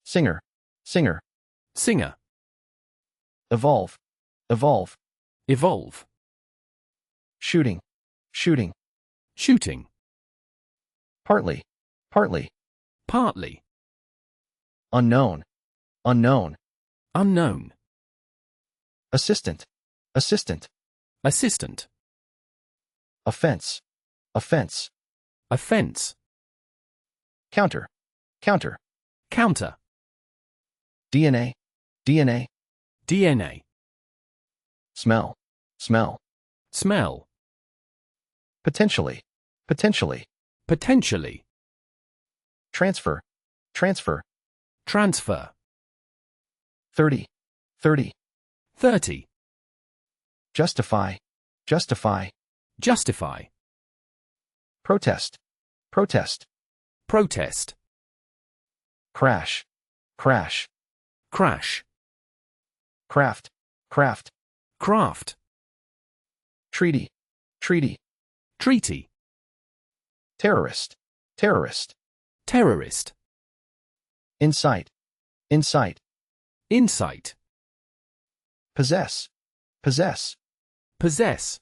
singer, singer, singer, evolve, evolve, evolve, shooting, shooting, shooting, partly, partly, partly, unknown, unknown, unknown, assistant, assistant, assistant, offense, offense, offense, counter, counter, counter, DNA, DNA, DNA, smell, smell, smell, potentially, potentially, potentially, transfer, transfer, transfer, 30, 30, 30, justify, justify, justify, protest, protest, protest, crash, crash, crash, craft, craft, craft, treaty, treaty, treaty, terrorist, terrorist, terrorist, insight, insight, insight, possess, possess, possess,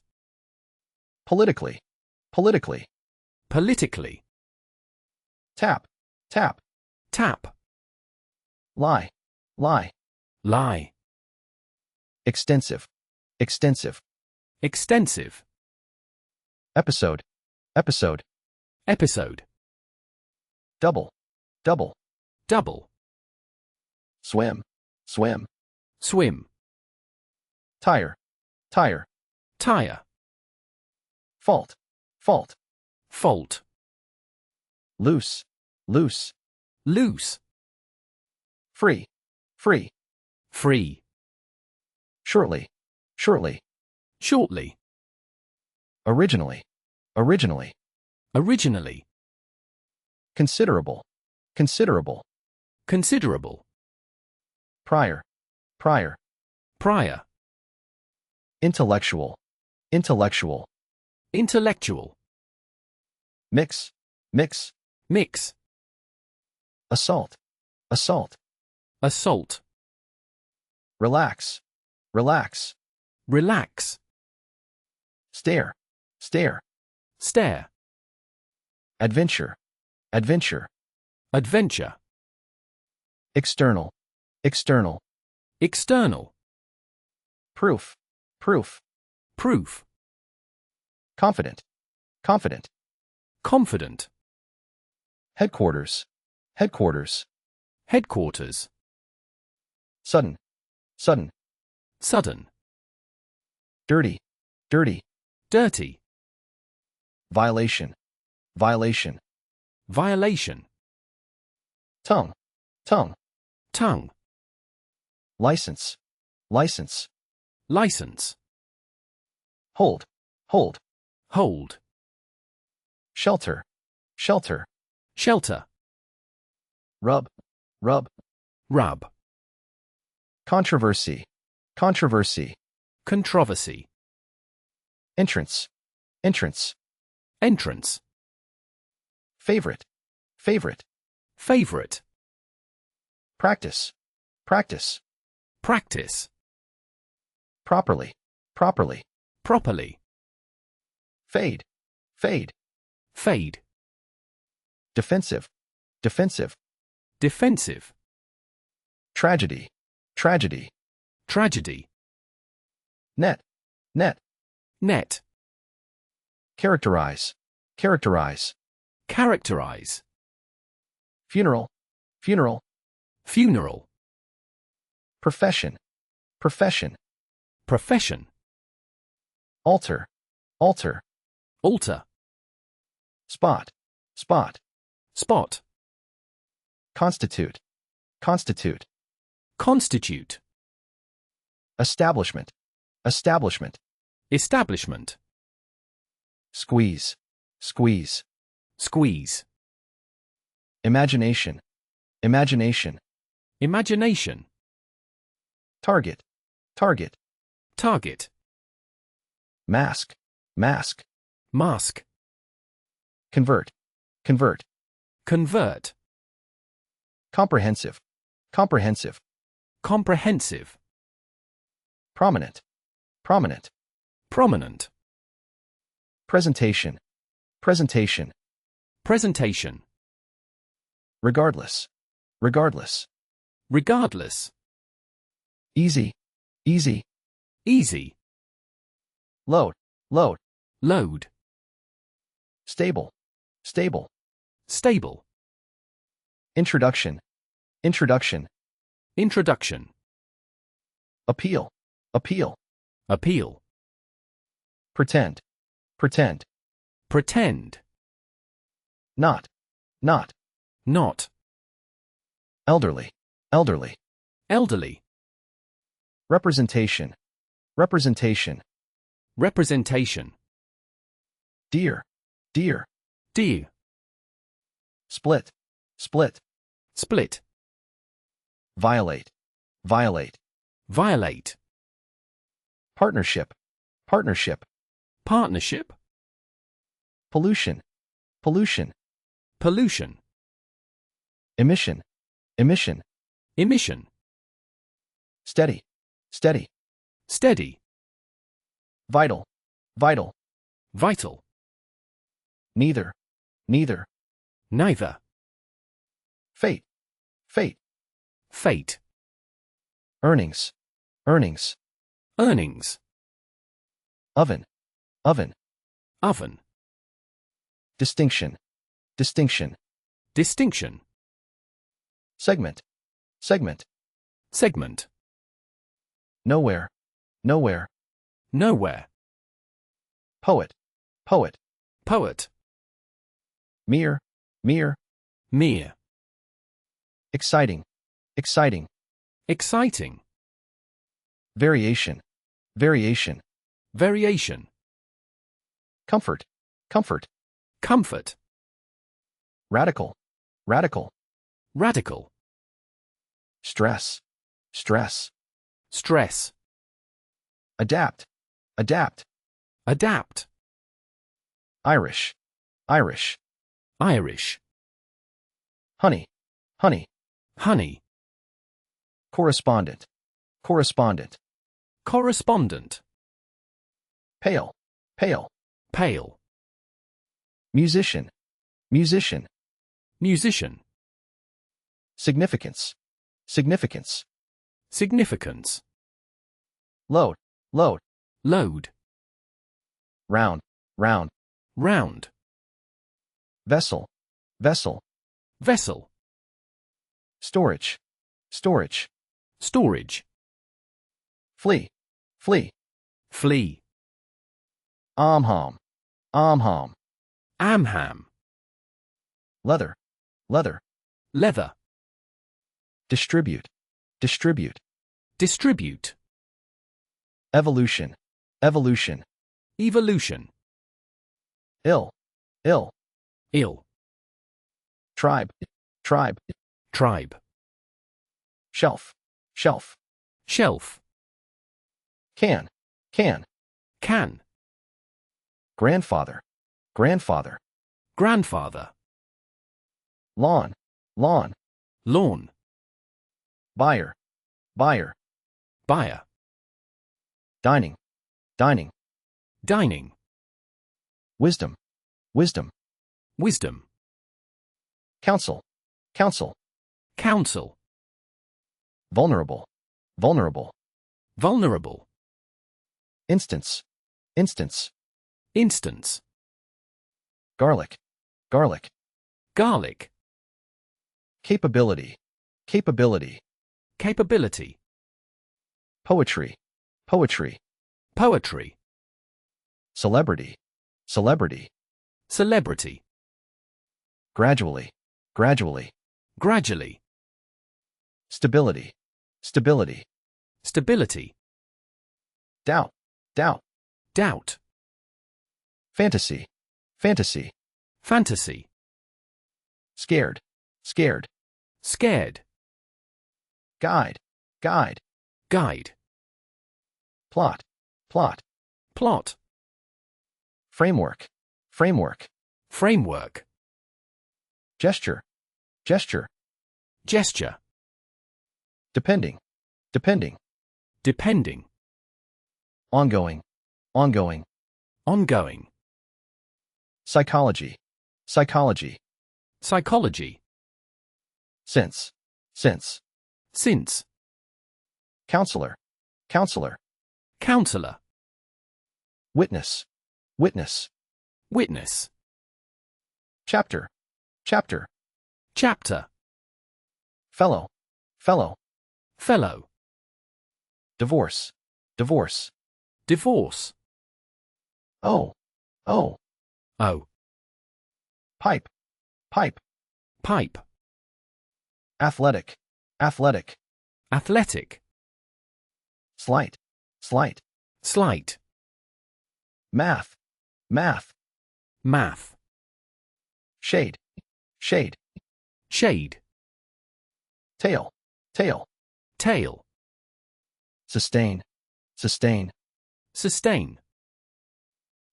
politically, politically, politically, tap, tap, tap, lie, lie, lie, extensive, extensive, extensive, episode, episode, episode, double, double, double, swim, swim, swim, tire, tire, tire, fault, fault, fault, loose, loose, loose, free, free, free, shortly, shortly, shortly, originally, originally, originally, considerable, considerable, considerable, prior, prior, prior, intellectual, intellectual, intellectual, mix, mix, mix, assault, assault, assault, relax, relax, relax, stare, stare, stare, adventure, adventure, adventure, external, external, external, proof, proof, proof, confident, confident, confident, headquarters, headquarters, headquarters, sudden, sudden, sudden, dirty, dirty, dirty, violation, violation, violation, tongue, tongue, tongue, license, license, license, hold, hold, hold, shelter, shelter, shelter, rub, rub, rub, controversy, controversy, controversy, entrance, entrance, entrance, favorite, favorite, favorite, practice, practice, practice, properly, properly, properly, fade, fade, fade, defensive, defensive, defensive, tragedy, tragedy, tragedy, net, net, net, characterize, characterize, characterize, funeral, funeral, funeral, profession, profession, profession, altar, altar, altar, spot, spot, spot, constitute, constitute, constitute, establishment, establishment, establishment, squeeze, squeeze, squeeze, imagination, imagination, imagination, target, target, target, mask, mask, mask, convert, convert, convert, comprehensive, comprehensive, comprehensive, prominent, prominent, prominent, presentation, presentation, presentation, regardless, regardless, regardless, easy, easy, easy, load, load, load, stable, stable, stable, introduction, introduction, introduction, appeal, appeal, appeal, pretend, pretend, pretend, not, not, not, elderly, elderly, elderly, representation, representation, representation, dear, dear, dear, split, split, split, violate, violate, violate, partnership, partnership, partnership, pollution, pollution, pollution, emission, emission, emission, steady, steady, steady, vital, vital, vital, neither, neither, neither, fate, fate, fate, earnings, earnings, earnings, oven, oven, oven, distinction, distinction, distinction, segment, segment, segment, nowhere, nowhere, nowhere, poet, poet, poet, mere, mere, mere, exciting, exciting, exciting, variation, variation, variation, comfort, comfort, comfort, radical, radical, radical, stress, stress, stress, adapt, adapt, adapt, Irish, Irish, Irish, honey, honey, honey, correspondent, correspondent, correspondent, pale, pale, pale, musician, musician, musician, significance, significance, significance, load, load, load, round, round, round, vessel, vessel, vessel, storage, storage, storage, flee, flee, flee, amham, amham, amham, leather, leather. leather, Distribute, distribute. distribute, Evolution, evolution. evolution, Ill, ill. ill, Tribe, tribe. tribe, Shelf, shelf. shelf, Can, can. can, Grandfather, grandfather. grandfather, Lawn, lawn. lawn, Buyer, buyer. buyer, Dining, dining. dining, Wisdom, wisdom. wisdom, Counsel, counsel. counsel, Vulnerable, vulnerable. vulnerable, Instance, instance. instance, Garlic, garlic. garlic, Capability, capability. capability, Poetry, poetry. poetry, Celebrity, celebrity. celebrity, Gradually, gradually. gradually, Stability, stability. stability, Doubt, doubt. doubt, Fantasy, fantasy. fantasy, Scared, scared. scared, Guide, guide. guide, Plot, plot. plot, Framework, framework. framework, Gesture, gesture. gesture, Depending, depending. depending, Ongoing, ongoing. ongoing, Psychology, psychology. psychology, Since, since. since, Counselor, counselor. counselor, Witness, witness. witness, Chapter, chapter. chapter, Fellow, fellow. fellow, Divorce, divorce. divorce, Oh, oh. oh, Pipe, pipe. pipe, Athletic, athletic. athletic, Slight, slight. slight, Math, math. math, Shade, shade. shade, Tail, tail. tail, Sustain, sustain. sustain,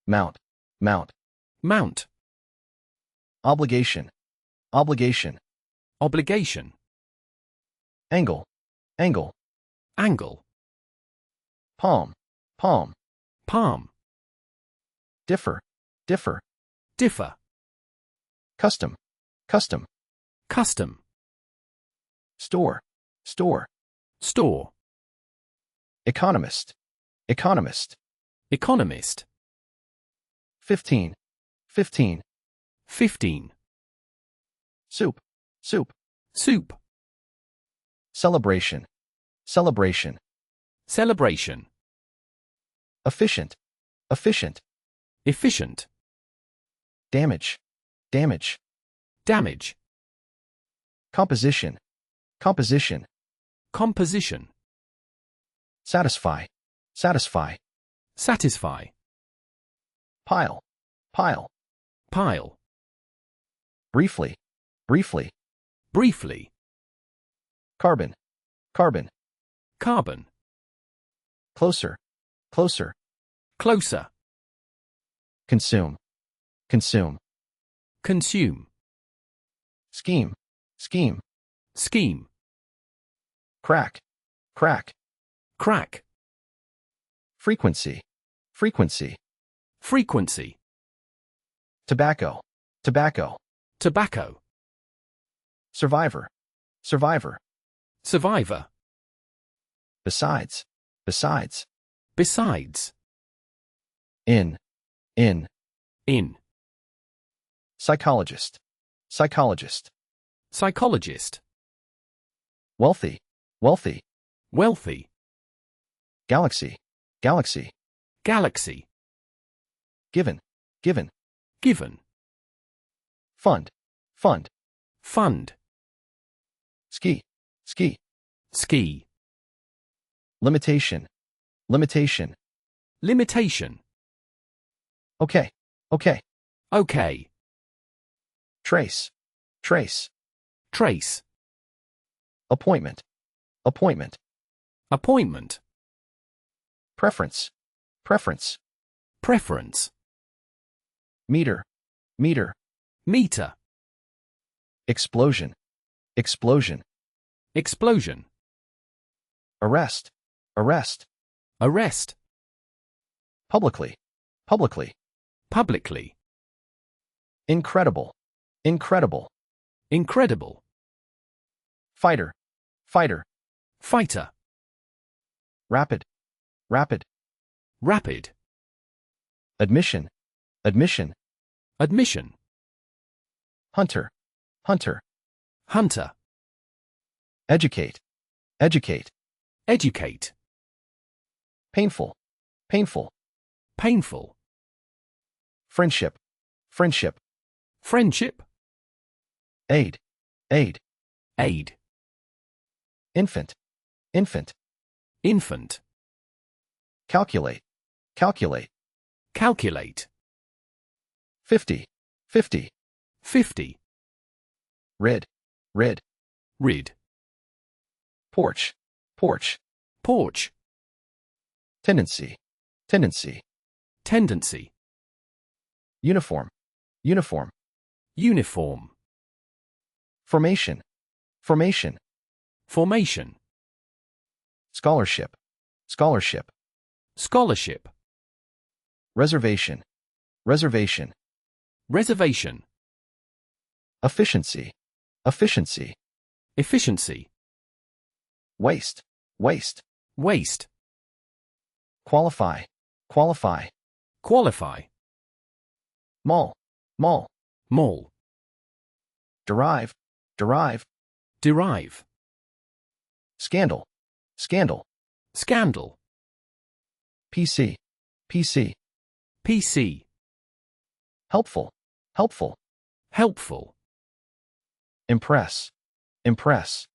Mount, mount. mount, Obligation, obligation. obligation, Angle, angle. angle, Palm, palm. palm, Differ, differ. differ, Custom, custom. custom, Store, store. store, Economist, economist. economist, 15, 15. 15, Soup, soup. soup, Celebration, celebration. celebration, Efficient, efficient. efficient, Damage, damage. damage, Composition, composition. composition, Satisfy, satisfy. satisfy, Pile, pile. pile, Briefly, briefly. briefly, Carbon, carbon. carbon, Closer, closer. closer, Consume, consume. consume, Scheme, scheme. scheme, Crack, crack. crack, Frequency, frequency. frequency, Tobacco, tobacco. tobacco, Survivor, survivor. survivor, Besides, besides. besides, In, in. in, Psychologist, psychologist. psychologist, Wealthy, wealthy. wealthy, Galaxy, galaxy. galaxy, Given, given. given, Fund, fund, fund, ski, ski, ski, limitation, limitation, limitation, okay, okay, okay, trace, trace, trace, appointment, appointment, appointment, preference, preference, preference, meter, meter, meter, explosion, explosion, explosion, arrest, arrest, arrest, publicly, publicly, publicly, incredible, incredible, incredible, fighter, fighter, fighter, rapid, rapid, rapid, admission, admission, admission, hunter, hunter, hunter, educate, educate, educate, painful, painful, painful, friendship, friendship, friendship, aid, aid, aid, infant, infant, infant, calculate, calculate, calculate, 50, 50, 50, rid, rid, rid, porch, porch, porch, tendency, tendency, tendency, uniform, uniform, uniform, formation, formation, formation, scholarship, scholarship, scholarship, reservation, reservation, reservation, efficiency, efficiency, efficiency, waste, waste, waste, qualify, qualify, qualify, mall, mall, mall, derive, derive, derive, scandal, scandal, scandal, PC, PC, PC, helpful, helpful, helpful, impress, impress,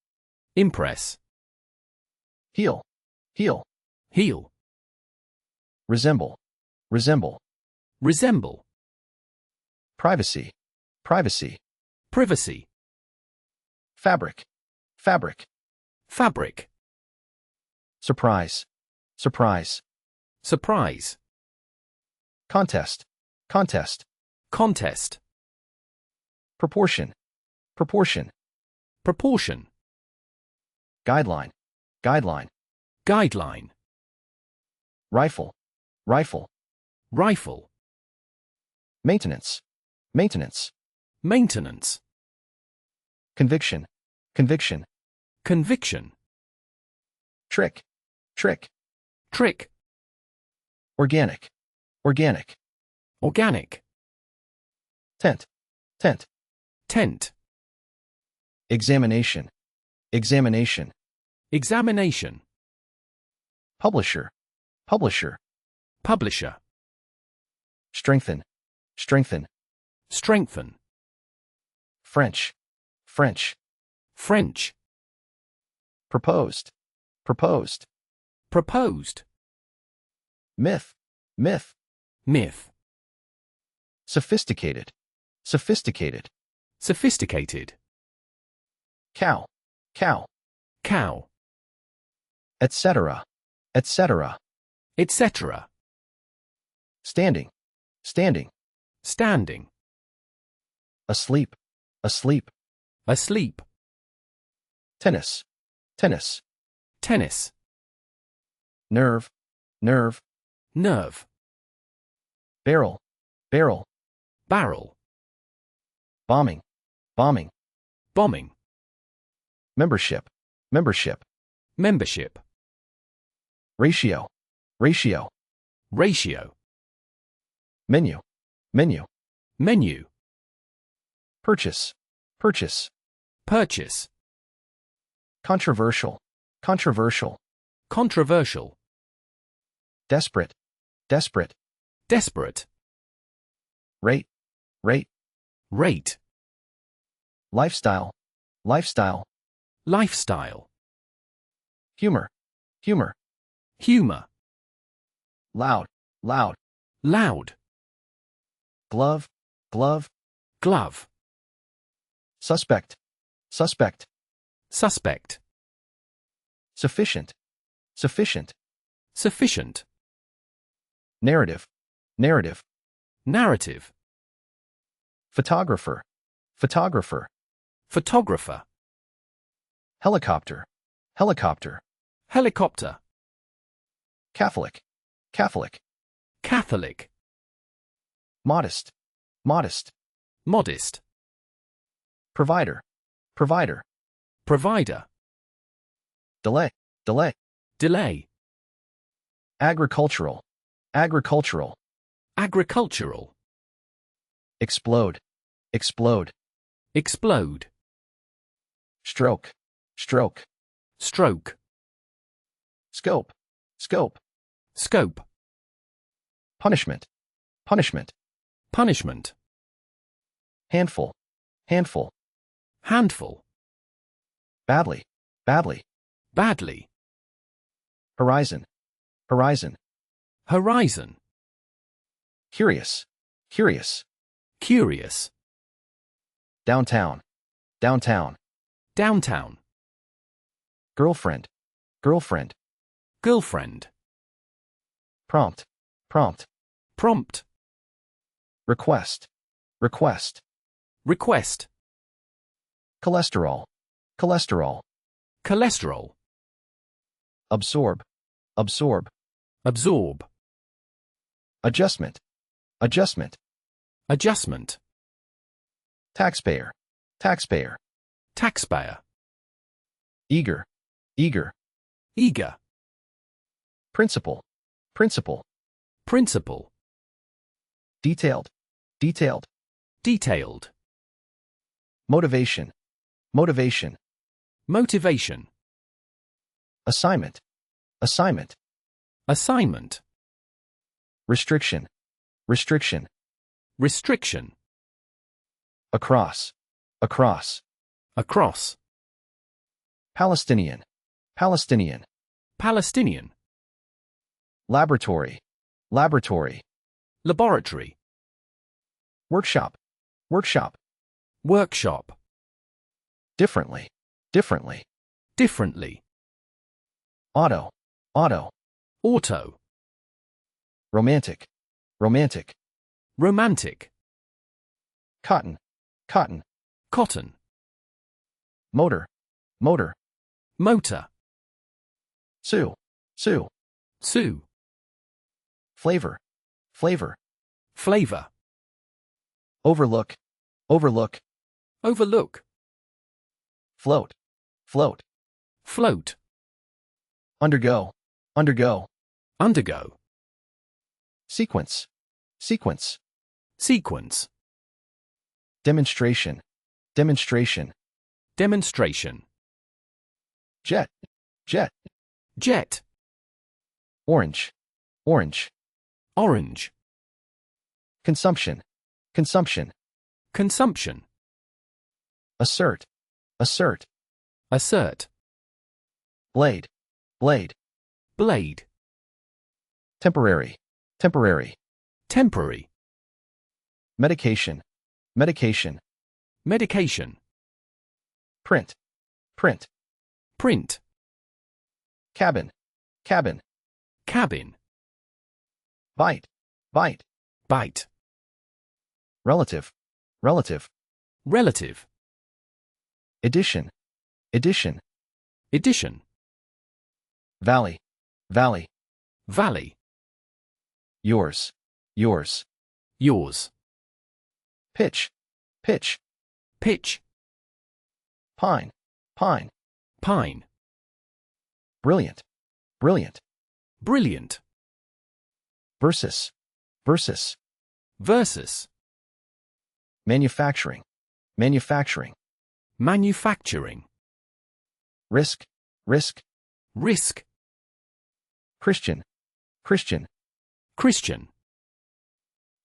impress, heal, heal, heal, resemble, resemble, resemble, privacy, privacy, privacy, fabric, fabric, fabric, surprise, surprise, surprise, contest, contest, contest, proportion, proportion, proportion, guideline, guideline, guideline, rifle, rifle, rifle, maintenance, maintenance, maintenance, conviction, conviction, conviction, trick, trick, trick, organic, organic, organic, tent, tent, tent, examination, examination, examination, publisher, publisher, publisher, strengthen, strengthen, strengthen, French, French, French, proposed, proposed, proposed, myth, myth, myth, sophisticated, sophisticated, sophisticated, cow, cow, cow, etc., etc., etc., standing, standing, standing, asleep, asleep, asleep, tennis, tennis, tennis, nerve, nerve, nerve, barrel, barrel, barrel, bombing, bombing, bombing, membership, membership, membership, ratio, ratio, ratio, menu, menu, menu, purchase, purchase, purchase, controversial, controversial, controversial, desperate, desperate, desperate, rate, rate, rate, lifestyle, lifestyle, lifestyle, humor, humor, humor, loud, loud, loud, glove, glove, glove, suspect, suspect, suspect, sufficient, sufficient, sufficient, narrative, narrative, narrative, photographer, photographer, photographer, helicopter, helicopter, helicopter, Catholic, Catholic, Catholic, modest, modest, modest, provider, provider, provider, delay, delay, delay, agricultural, agricultural, agricultural, explode, explode, explode, stroke, stroke, stroke, scope, scope, scope, punishment, punishment, punishment, handful, handful, handful, badly, badly, badly, horizon, horizon, horizon, curious, curious, curious, downtown, downtown, downtown, girlfriend, girlfriend, girlfriend, prompt, prompt, prompt, request, request, request, cholesterol, cholesterol, cholesterol, absorb, absorb, absorb, adjustment, adjustment, adjustment, taxpayer, taxpayer, taxpayer, eager, eager, eager, principle, principle, principle, detailed, detailed, detailed, motivation, motivation, motivation, assignment, assignment, assignment, restriction, restriction, restriction, across, across, across, Palestinian, Palestinian, Palestinian, laboratory, laboratory, laboratory, workshop, workshop, workshop, differently, differently, differently, auto, auto, auto, romantic, romantic, romantic, cotton, cotton, cotton, motor, motor, motor, sue, sue, sue, flavor, flavor, flavor, overlook, overlook, overlook, float, float, float, undergo, undergo, undergo, sequence, sequence, sequence, demonstration, demonstration, demonstration, jet, jet, jet, orange, orange, orange, consumption, consumption, consumption, assert, assert, assert, blade, blade, blade, temporary, temporary, temporary, medication, medication, medication, print, print, print, cabin, cabin, cabin, bite, bite, bite, relative, relative, relative, edition, edition, edition, valley, valley, valley, yours, yours, yours, pitch, pitch, pitch, pine, pine, pine, brilliant, brilliant, brilliant, versus, versus, versus, manufacturing, manufacturing, manufacturing, risk, risk, risk, Christian, Christian, Christian,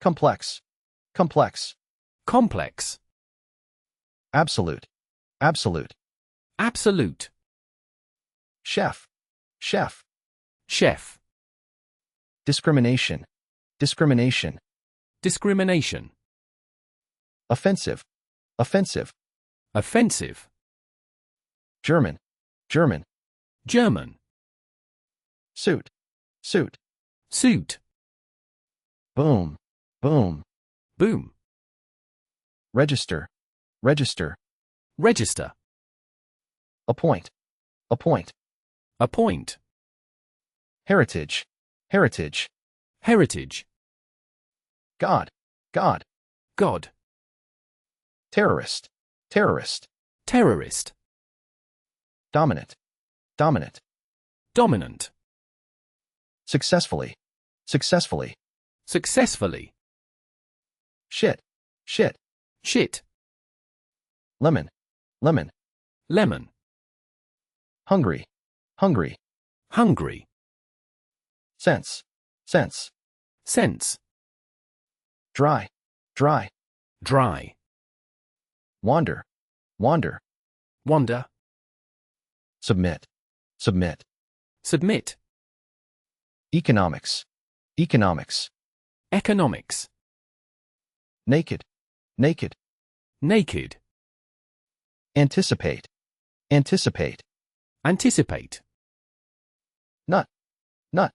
complex, complex, complex, absolute, absolute. absolute, Chef, chef. chef, Discrimination, discrimination. discrimination, Offensive, offensive. offensive, German, German. German, Suit, suit. suit, Boom, boom. boom, Register, register. register, Appoint, appoint. appoint, Heritage, heritage. heritage, God, God. God, Terrorist, terrorist. terrorist, Dominant, dominant. dominant, Successfully, successfully. successfully, Shit, shit. shit, Lemon, lemon. lemon, Hungry, hungry. hungry, Sense, sense. sense, Dry, dry. dry, Wander, wander. wonder, Submit, submit. submit, Economics, economics. economics, Naked, naked. naked, Anticipate, anticipate. anticipate, Nut, nut.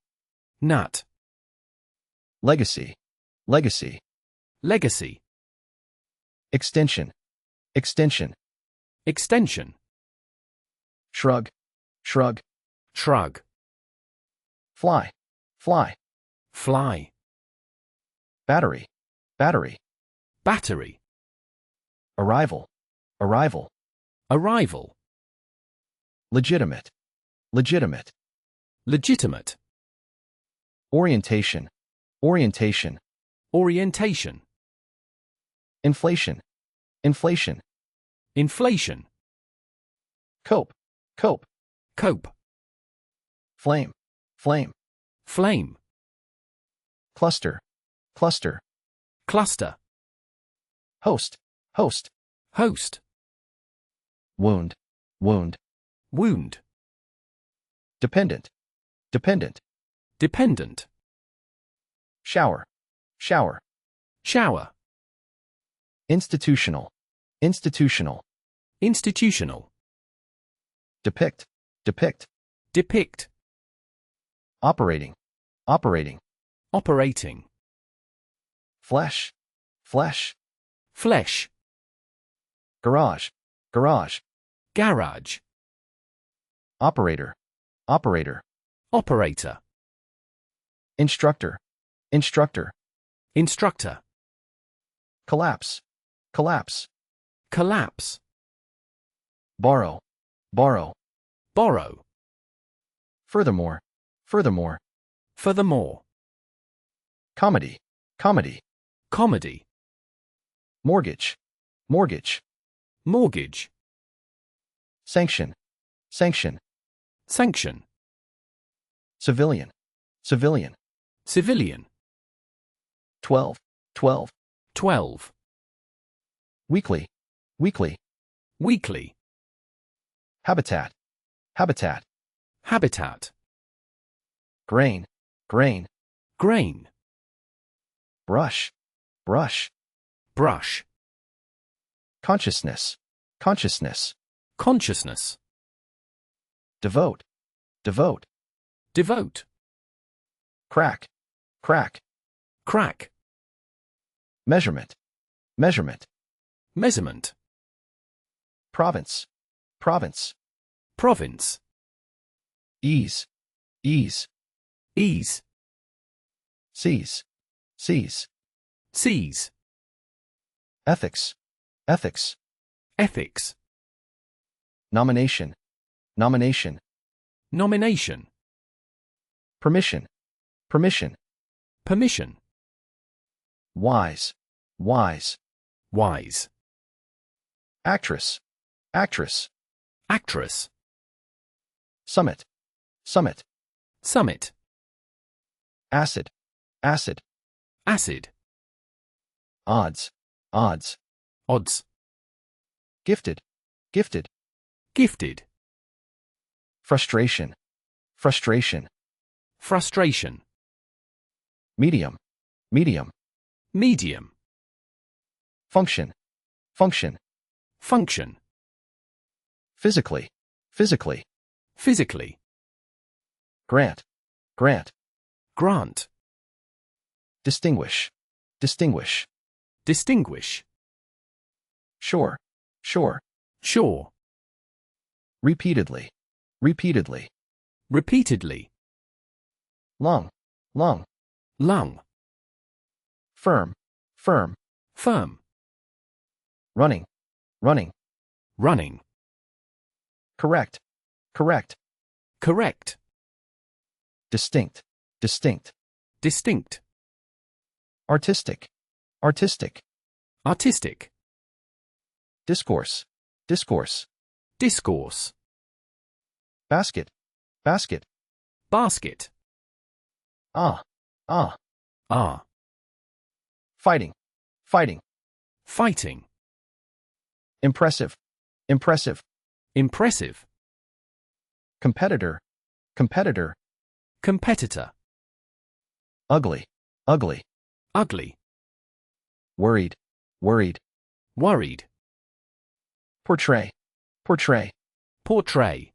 nut, Legacy, legacy. legacy, Extension, extension. extension, Shrug, shrug. shrug, Fly, fly. fly, Battery, battery. battery, Arrival, arrival. arrival, Legitimate, legitimate. legitimate, Orientation, orientation. orientation, Inflation, inflation. inflation, Cope, cope. cope, Flame, flame. flame, Cluster, cluster. cluster, Host, host. host, Wound, wound. wound, Dependent, dependent. dependent, Shower, shower. shower, Institutional, institutional. institutional, Depict, depict. depict, Operating, operating. operating, Flesh, flesh. flesh, Garage, garage. garage, Operator, operator. operator, Instructor, instructor. instructor, Collapse, collapse. collapse, Borrow, borrow. borrow, Furthermore, furthermore. furthermore, Comedy, comedy. comedy, Mortgage, mortgage. mortgage, Sanction, sanction. sanction, Civilian, civilian. civilian, 12, 12. 12, Weekly, weekly. weekly, Habitat, habitat. habitat, Grain, grain. grain, Brush, brush. brush, Consciousness, consciousness. consciousness, Devote, devote. devote, Crack, crack. crack, Measurement, measurement. measurement, Province, province. province, Ease, ease. ease, Seize, seize. seize, Ethics, ethics. ethics, Nomination, nomination. nomination, Permission, permission. permission, Wise, wise. wise, Actress, actress. actress, Summit, summit. summit, Acid, acid. acid, Odds, odds. odds, gifted, gifted. Gifted. Frustration, frustration. Frustration. Medium, medium. Medium. Function, function. Function. Physically, physically. Physically. Grant, grant. Grant. Distinguish, distinguish. Distinguish. Sure, sure. Sure. Repeatedly, repeatedly. Repeatedly. Long, long. Lung. Firm, firm. Firm. Running, running. Running. Correct, correct. Correct. Distinct, distinct. Distinct. Artistic, artistic. Artistic. Discourse, discourse. Discourse. Basket, basket. Basket. Ah, ah. Ah. Fighting, fighting. Fighting. Impressive, impressive. Impressive. Competitor, competitor. Competitor. Ugly, ugly. Ugly. Worried, worried. Worried. Portray, portray. Portray.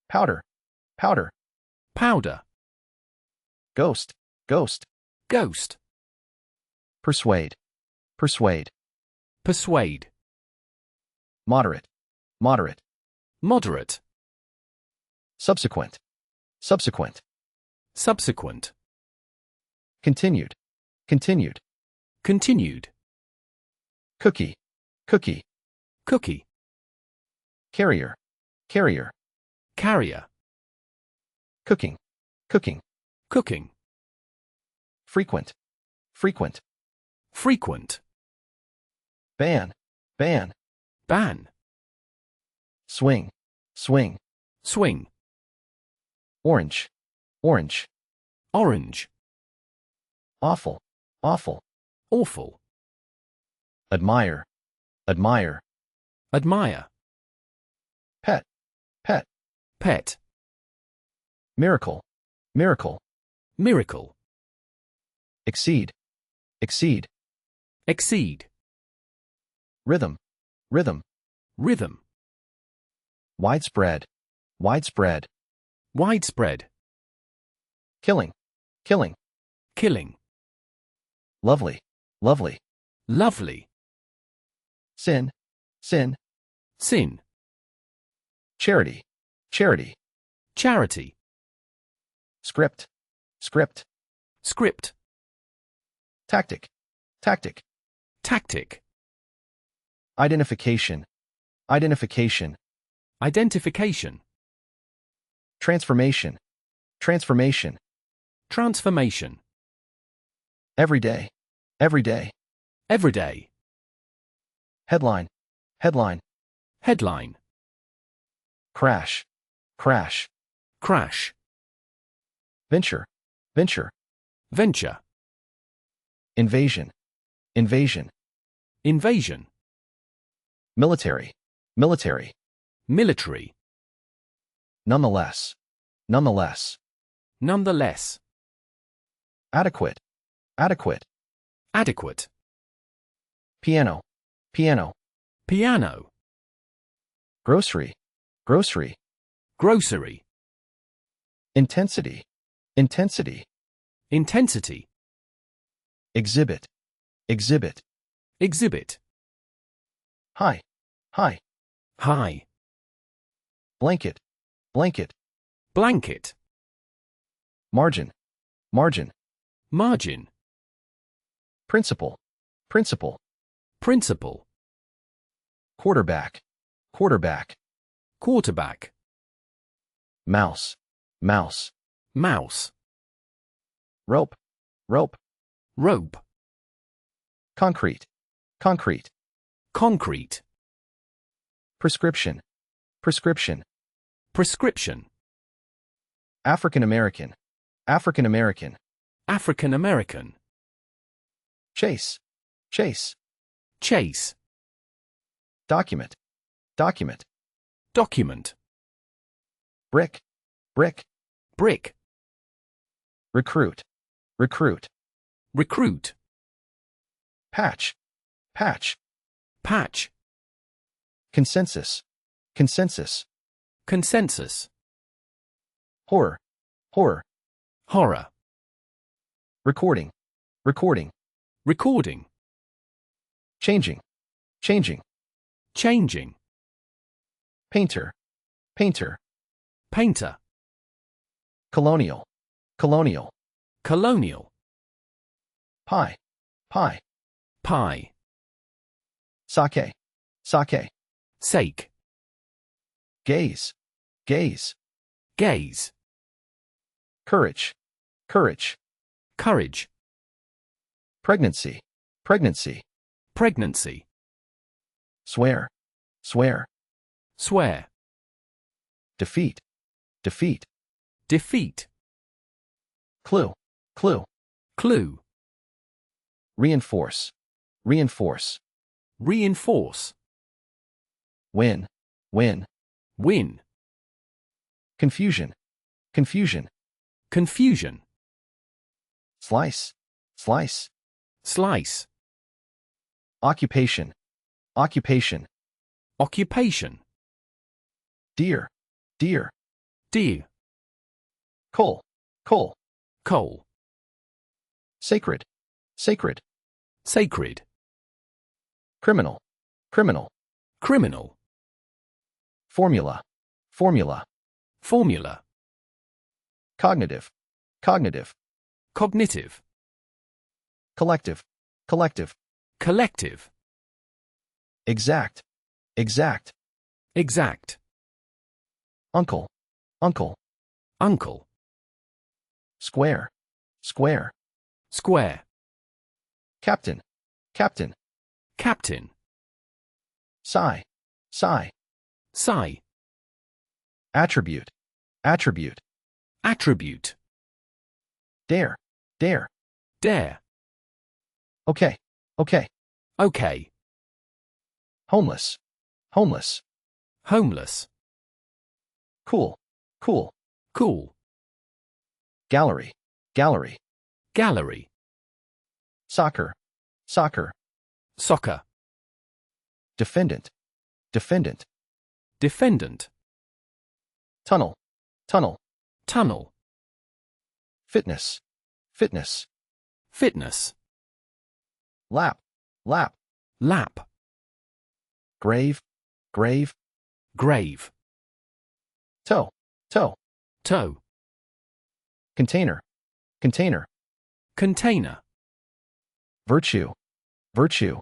Powder, powder. Powder. Ghost, ghost. Ghost. Persuade, persuade. Persuade. Moderate, moderate. Moderate. Subsequent, subsequent. Subsequent. Continued, continued. Continued. Cookie, cookie. Cookie. Carrier, carrier. Carrier. Cooking, cooking. Cooking. Frequent, frequent. Frequent. Ban, ban. Ban. Swing, swing. Swing. Orange, orange. Orange. Awful, awful. Awful. Admire, admire. Admire. Pet, pet. Pet. Miracle, miracle. Miracle. Exceed, exceed. Exceed. Rhythm, rhythm. Rhythm. Widespread, widespread. Widespread. Killing, killing. Killing. Lovely, lovely. Lovely. Sin, sin. Sin. Charity, charity. Charity. Script, script. Script. Tactic, tactic. Tactic. Identification, identification. Identification. Transformation, transformation. Transformation. Every day, every day. Every day. Headline, headline. Headline. Crash, crash. Crash. Venture, venture. Venture. Invasion, invasion. Invasion. Military, military. Military. Nonetheless, nonetheless. Nonetheless. Adequate, adequate. Adequate. Piano, piano. Piano. Grocery, grocery. Grocery. Intensity, intensity. Intensity. Exhibit, exhibit. Exhibit. High, high. High. Blanket, blanket. Blanket. Margin, margin. Margin. Principle, principle. Principle. Quarterback, quarterback. Quarterback. Mouse, mouse. Mouse. Rope, rope. Rope. Concrete, concrete. Concrete. Prescription, prescription. Prescription. African American, African American. African American. Chase, chase. Chase. document, document, document, brick, brick, brick, recruit, recruit, recruit, patch, patch, patch, consensus, consensus, consensus, horror, horror, horror, recording, recording, recording, changing, changing, changing, painter, painter, painter, colonial, colonial, colonial, pie, pie, pie, sake, sake, sake, gaze, gaze, gaze, courage, courage, courage, pregnancy, pregnancy, pregnancy, swear, swear, swear, defeat, defeat, defeat, clue, clue, clue, reinforce, reinforce, reinforce, win, win, win, confusion, confusion, confusion, slice, slice, slice, occupation, occupation, occupation, deer, deer, deer, coal, coal, coal, sacred, sacred, sacred, criminal, criminal, criminal, formula, formula, formula, cognitive, cognitive, cognitive, collective, collective, collective, exact, exact, exact, uncle, uncle, uncle, square, square, square, captain, captain, captain, sigh, sigh, sigh, attribute, attribute, attribute, dare, dare, dare, okay, okay, okay, homeless, homeless, homeless, cool, cool, cool, gallery, gallery, gallery, soccer, soccer, soccer, defendant, defendant, defendant, tunnel, tunnel, tunnel, fitness, fitness, fitness, lap, lap, lap, grave, grave, grave, toe, toe, toe, container, container, container, virtue, virtue,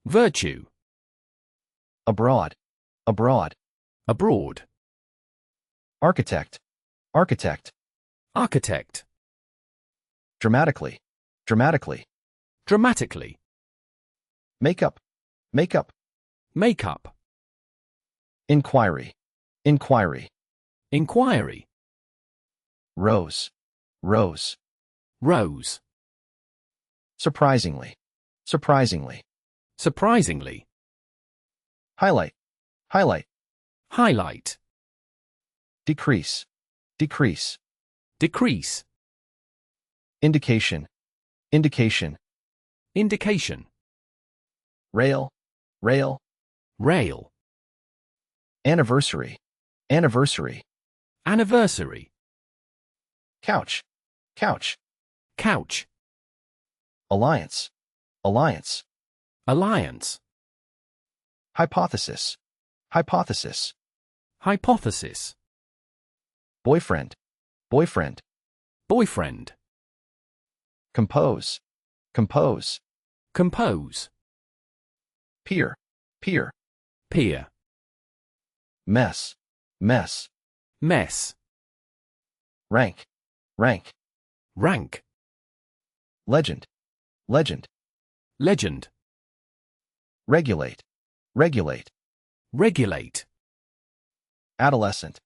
virtue, abroad, abroad, abroad, architect, architect, architect, dramatically, dramatically, dramatically, makeup, makeup, makeup, inquiry, inquiry, inquiry, rose, rose, rose, surprisingly, surprisingly, surprisingly, highlight, highlight, highlight, decrease, decrease, decrease, indication, indication, indication, rail, rail, rail, anniversary, anniversary, anniversary, couch, couch, couch, alliance, alliance, alliance, hypothesis, hypothesis, hypothesis, boyfriend, boyfriend, boyfriend, compose, compose, compose, peer, peer, peer, mess, mess, mess, rank, rank, rank, legend, legend, legend, regulate, regulate, regulate, adolescent,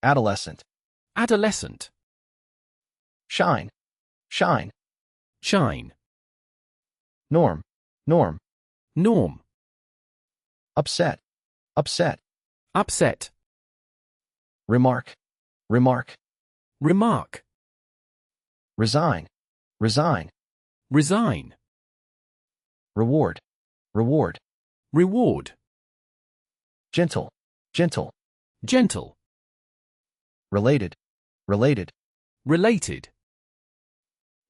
adolescent, adolescent, shine, shine, shine, norm, norm, norm, upset, upset, upset, remark, remark, remark, resign, resign, resign, reward, reward, reward, gentle, gentle, gentle, related, related, related,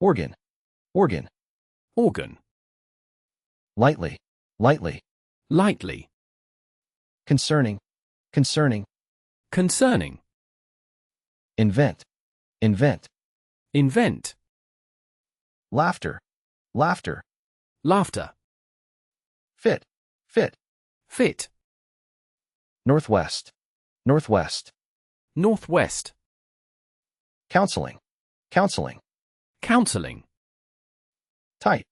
organ, organ, organ, lightly, lightly, lightly, concerning, concerning, concerning, invent, invent, invent, laughter, laughter, laughter, fit, fit, fit, northwest, northwest, northwest, counseling, counseling, counseling, tight,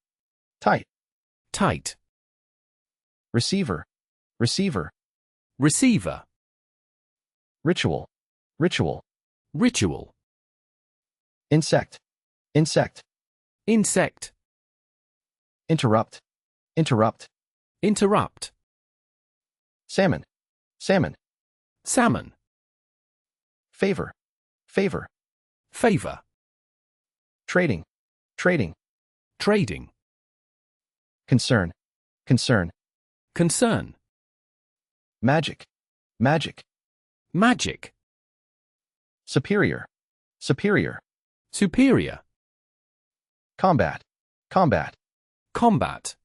tight, tight, receiver, receiver, receiver, ritual, ritual, ritual, insect, insect, insect, interrupt, interrupt, interrupt, salmon, salmon, salmon, favor, favor, favor, trading, trading, trading, concern, concern, concern, magic, magic, magic, superior, superior, superior, combat, combat, combat,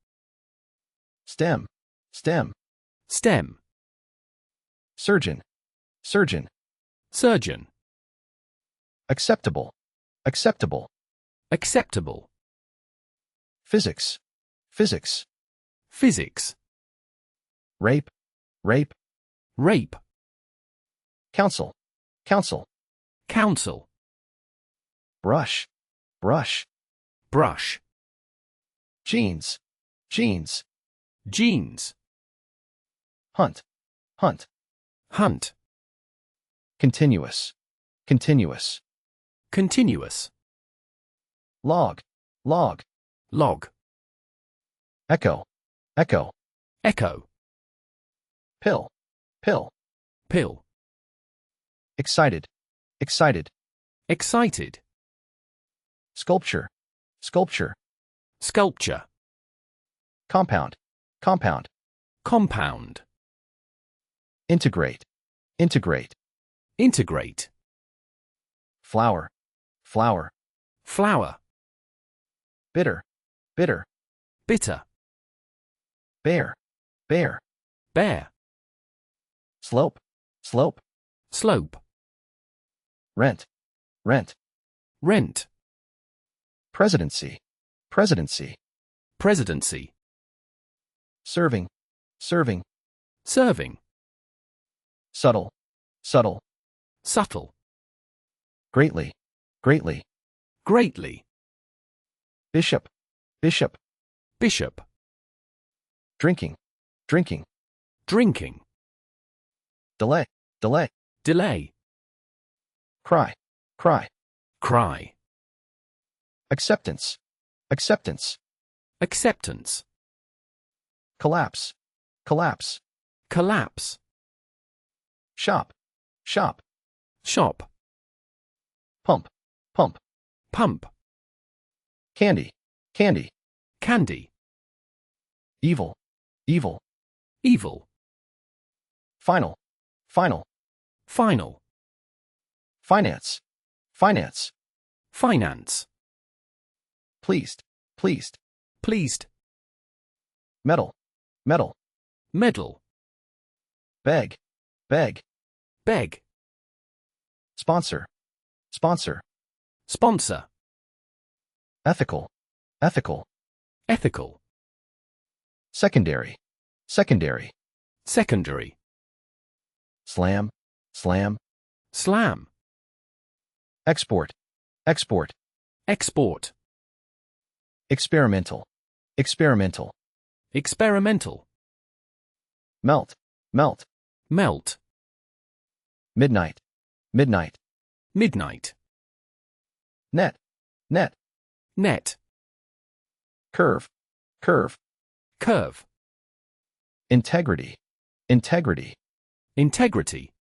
stem, stem, stem, surgeon, surgeon, surgeon, acceptable, acceptable, acceptable, physics, physics, physics, rape, rape, rape, counsel, counsel, counsel, brush, brush, brush, jeans, jeans, jeans, hunt, hunt, hunt, continuous, continuous, continuous, log, log, log, echo, echo, echo, pill, pill, pill, excited, excited, excited, sculpture, sculpture, sculpture, compound, compound, compound, integrate, integrate, integrate, flower, flower, flower, bitter, bitter, bitter, bear, bear, bear, slope, slope, slope, rent, rent, rent, presidency, presidency, presidency, serving, serving, serving, subtle, subtle, subtle, greatly, greatly, greatly, bishop, bishop, bishop, drinking, drinking, drinking, delay, delay, delay, cry, cry, cry, acceptance, acceptance, acceptance, collapse, collapse, collapse, shop, shop, shop, pump, pump, pump, candy, candy, candy, evil, evil, evil, final, final, final, finance, finance, finance, pleased, pleased, pleased, medal, medal, medal, beg, beg, beg, sponsor, sponsor, sponsor, ethical, ethical, ethical, secondary, secondary, secondary, slam, slam, slam, export, export, export, experimental, experimental, experimental, melt, melt, melt, midnight, midnight, midnight, net, net, net, curve, curve, curve, integrity, integrity, integrity,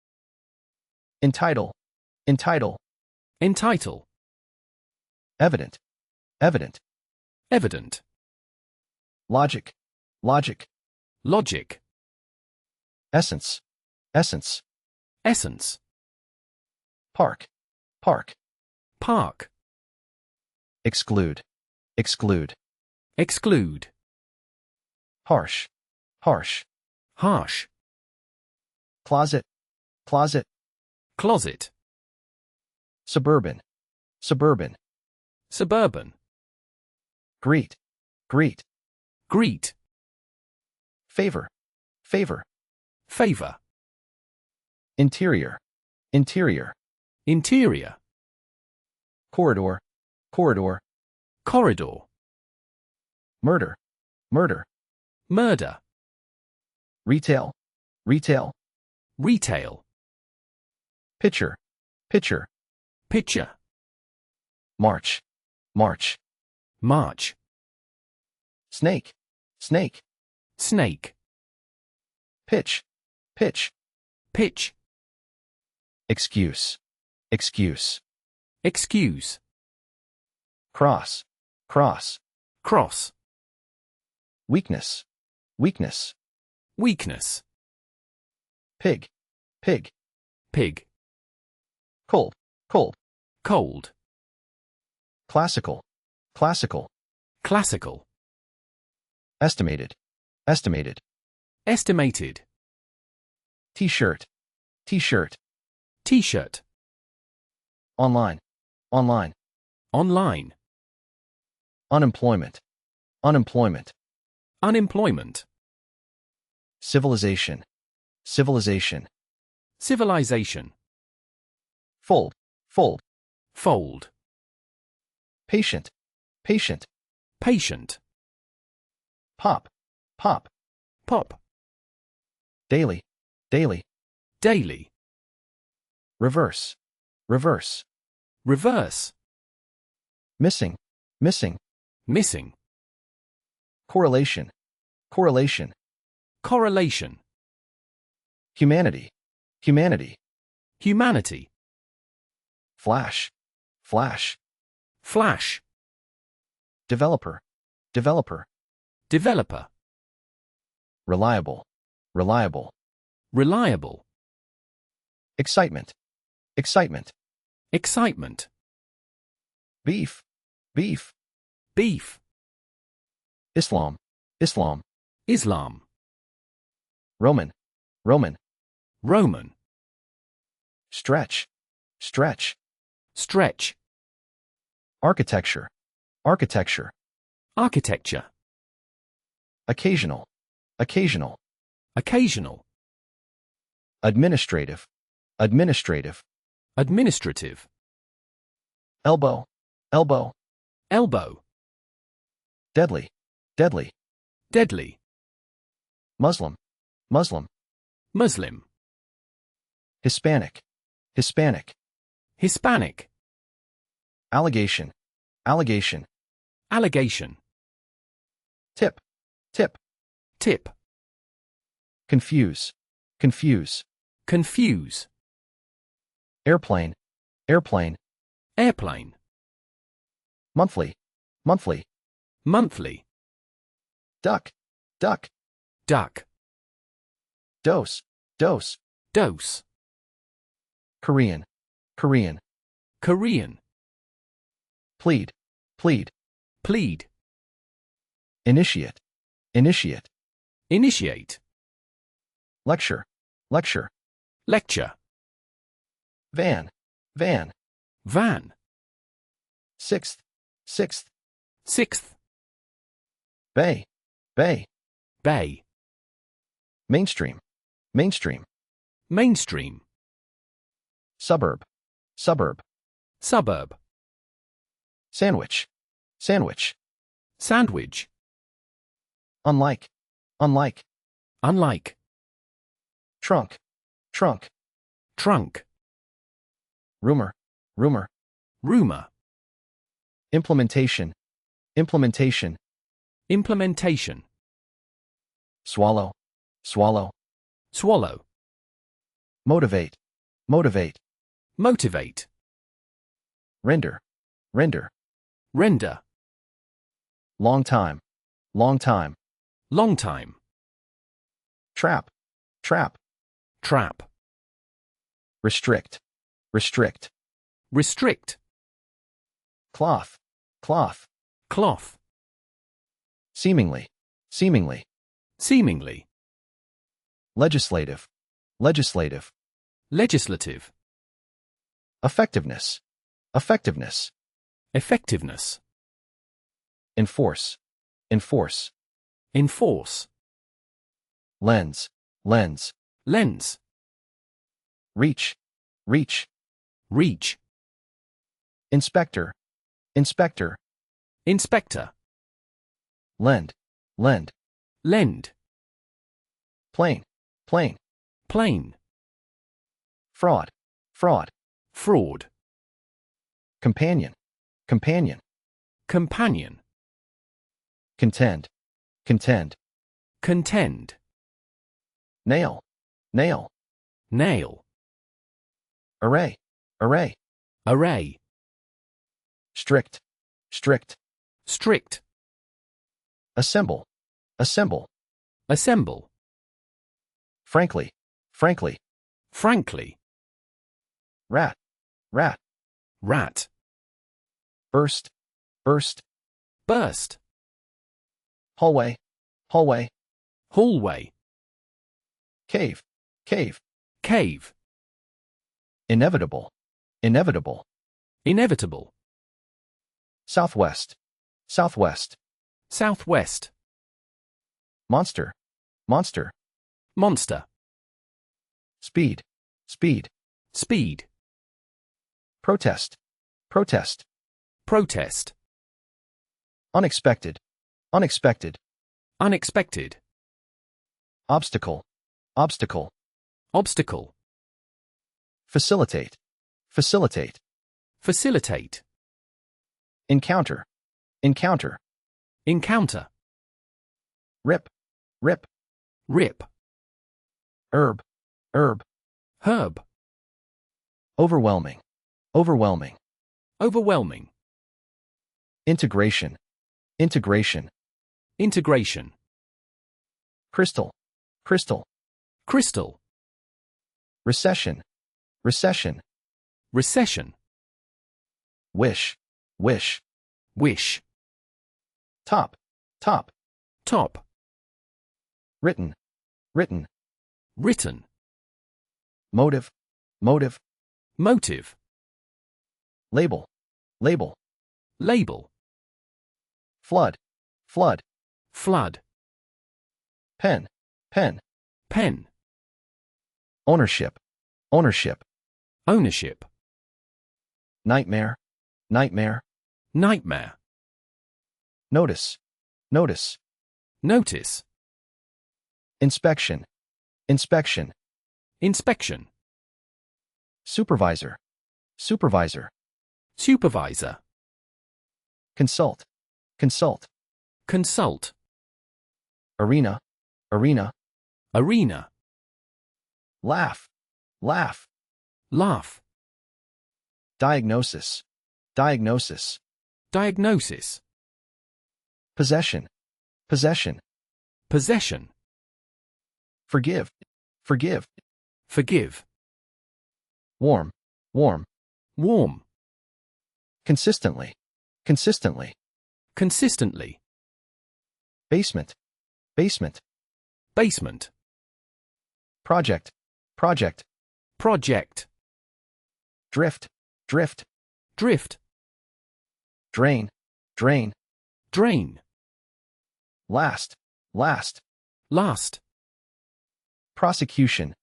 entitle, entitle, entitle, evident, evident, evident, logic, logic, logic, essence, essence, essence, park, park, park, exclude, exclude, exclude, harsh, harsh, harsh, closet, closet, closet, suburban, suburban, suburban, greet, greet, greet, favor, favor, favor, interior, interior, interior, corridor, corridor, corridor, murder, murder, murder, retail, retail, retail, pitcher, pitcher, picture, march, march, march, snake, snake, snake, pitch, pitch, pitch, excuse, excuse, excuse, cross, cross, cross, weakness, weakness, weakness, pig, pig, pig, cold, cold, cold, classical, classical, classical, estimated, estimated, estimated, t-shirt, t-shirt, t-shirt, online, online, online, unemployment, unemployment, unemployment, civilization, civilization, civilization, fold, fold, fold, patient, patient, patient, pop, pop, pop, daily, daily, daily, reverse, reverse, reverse, missing, missing, missing, correlation, correlation, correlation, humanity, humanity, humanity, flash, flash, flash, developer, developer, developer, reliable, reliable, reliable, excitement, excitement, excitement, beef, beef, beef, Islam, Islam, Islam, Roman, Roman, Roman, stretch, stretch, stretch, architecture, architecture, architecture, occasional, occasional, occasional, administrative, administrative, administrative, elbow, elbow, elbow, deadly, deadly, deadly, Muslim, Muslim, Muslim, Hispanic, Hispanic, Hispanic, allegation, allegation, allegation, tip, tip, tip, confuse, confuse, confuse, airplane, airplane, airplane, monthly, monthly, monthly, duck, duck, duck, dose, dose, dose, Korean, Korean, Korean, plead, plead, plead, initiate, initiate, initiate, lecture, lecture, lecture, van, van, van, sixth, sixth, sixth, bay, bay, bay, mainstream, mainstream, mainstream, suburb, suburb, suburb, sandwich, sandwich, sandwich, unlike, unlike, unlike, trunk, trunk, trunk, rumor, rumor, rumor, implementation, implementation, implementation, swallow, swallow, swallow, motivate, motivate, motivate, render, render, render, long time, long time, long time, trap, trap, trap, restrict, restrict, restrict, cloth, cloth, cloth, seemingly, seemingly, seemingly, legislative, legislative, legislative, effectiveness, effectiveness, effectiveness, enforce, enforce, enforce, lens, lens, lens, reach, reach, reach, inspector, inspector, inspector, lend, lend, lend, plane, plane, plane, fraud, fraud, fraud, companion, companion, companion, contend, contend, contend, nail, nail, nail, array, array, array, strict, strict, strict, assemble, assemble, assemble, frankly, frankly, frankly, rat, rat, rat, burst, burst, burst, hallway, hallway, hallway, cave, cave, cave, inevitable, inevitable, inevitable, southwest, southwest, southwest, monster, monster, monster, speed, speed, speed, protest, protest, protest, unexpected, unexpected, unexpected, obstacle, obstacle, obstacle, facilitate, facilitate, facilitate, encounter, encounter, encounter, rip, rip, rip, herb, herb, herb, overwhelming, overwhelming, overwhelming, integration, integration, integration, crystal, crystal, crystal, recession, recession, recession, wish, wish, wish, top, top, top, written, written, written, motive, motive, motive, label, label, label, flood, flood, flood, pen, pen, pen, ownership, ownership, ownership, nightmare, nightmare, nightmare, notice, notice, notice, inspection, inspection, inspection, supervisor, supervisor, supervisor, consult, consult, consult, arena, arena, arena, laugh, laugh, laugh, diagnosis, diagnosis, diagnosis, possession, possession, possession, forgive, forgive, forgive, warm, warm, warm, consistently, consistently, consistently, basement, basement, basement, project, project, project, drift, drift, drift, drain, drain, drain, last, last, last, prosecution,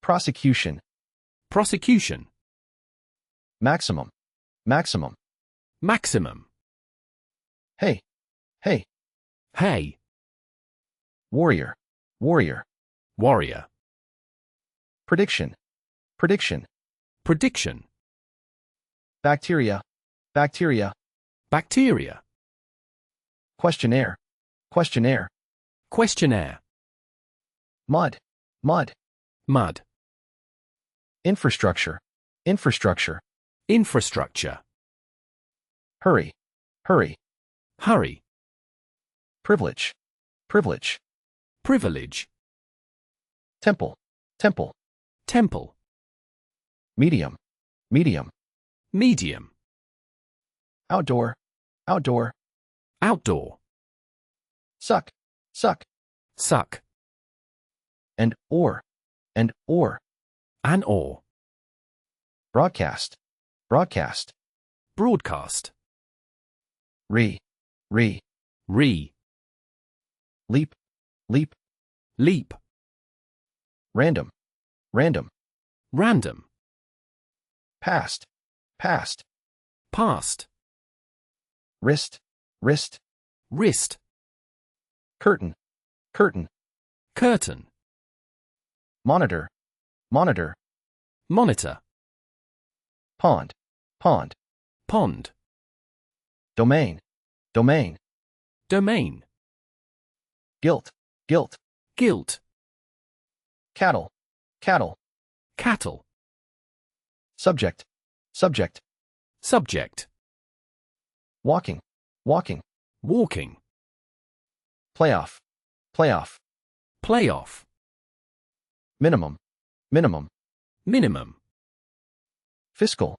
prosecution, prosecution, maximum, maximum, maximum, hey, hey, hey, warrior, warrior, warrior, prediction, prediction, prediction, bacteria, bacteria, bacteria, questionnaire, questionnaire, questionnaire, mud, mud, mud, infrastructure, infrastructure, infrastructure, hurry, hurry, hurry, privilege, privilege, privilege, temple, temple, temple, medium, medium, medium, outdoor, outdoor, outdoor, suck, suck, suck, and or, and or, an or, broadcast, broadcast, broadcast, re, re, leap, leap, leap, random, random, random, past, past, past, wrist, wrist, wrist, curtain, curtain, curtain, monitor, monitor, monitor, pond, pond, pond, domain, domain, domain, guilt, guilt, guilt, cattle, cattle, cattle, subject, subject, subject, walking, walking, walking, playoff, playoff, playoff, minimum, minimum, minimum, fiscal,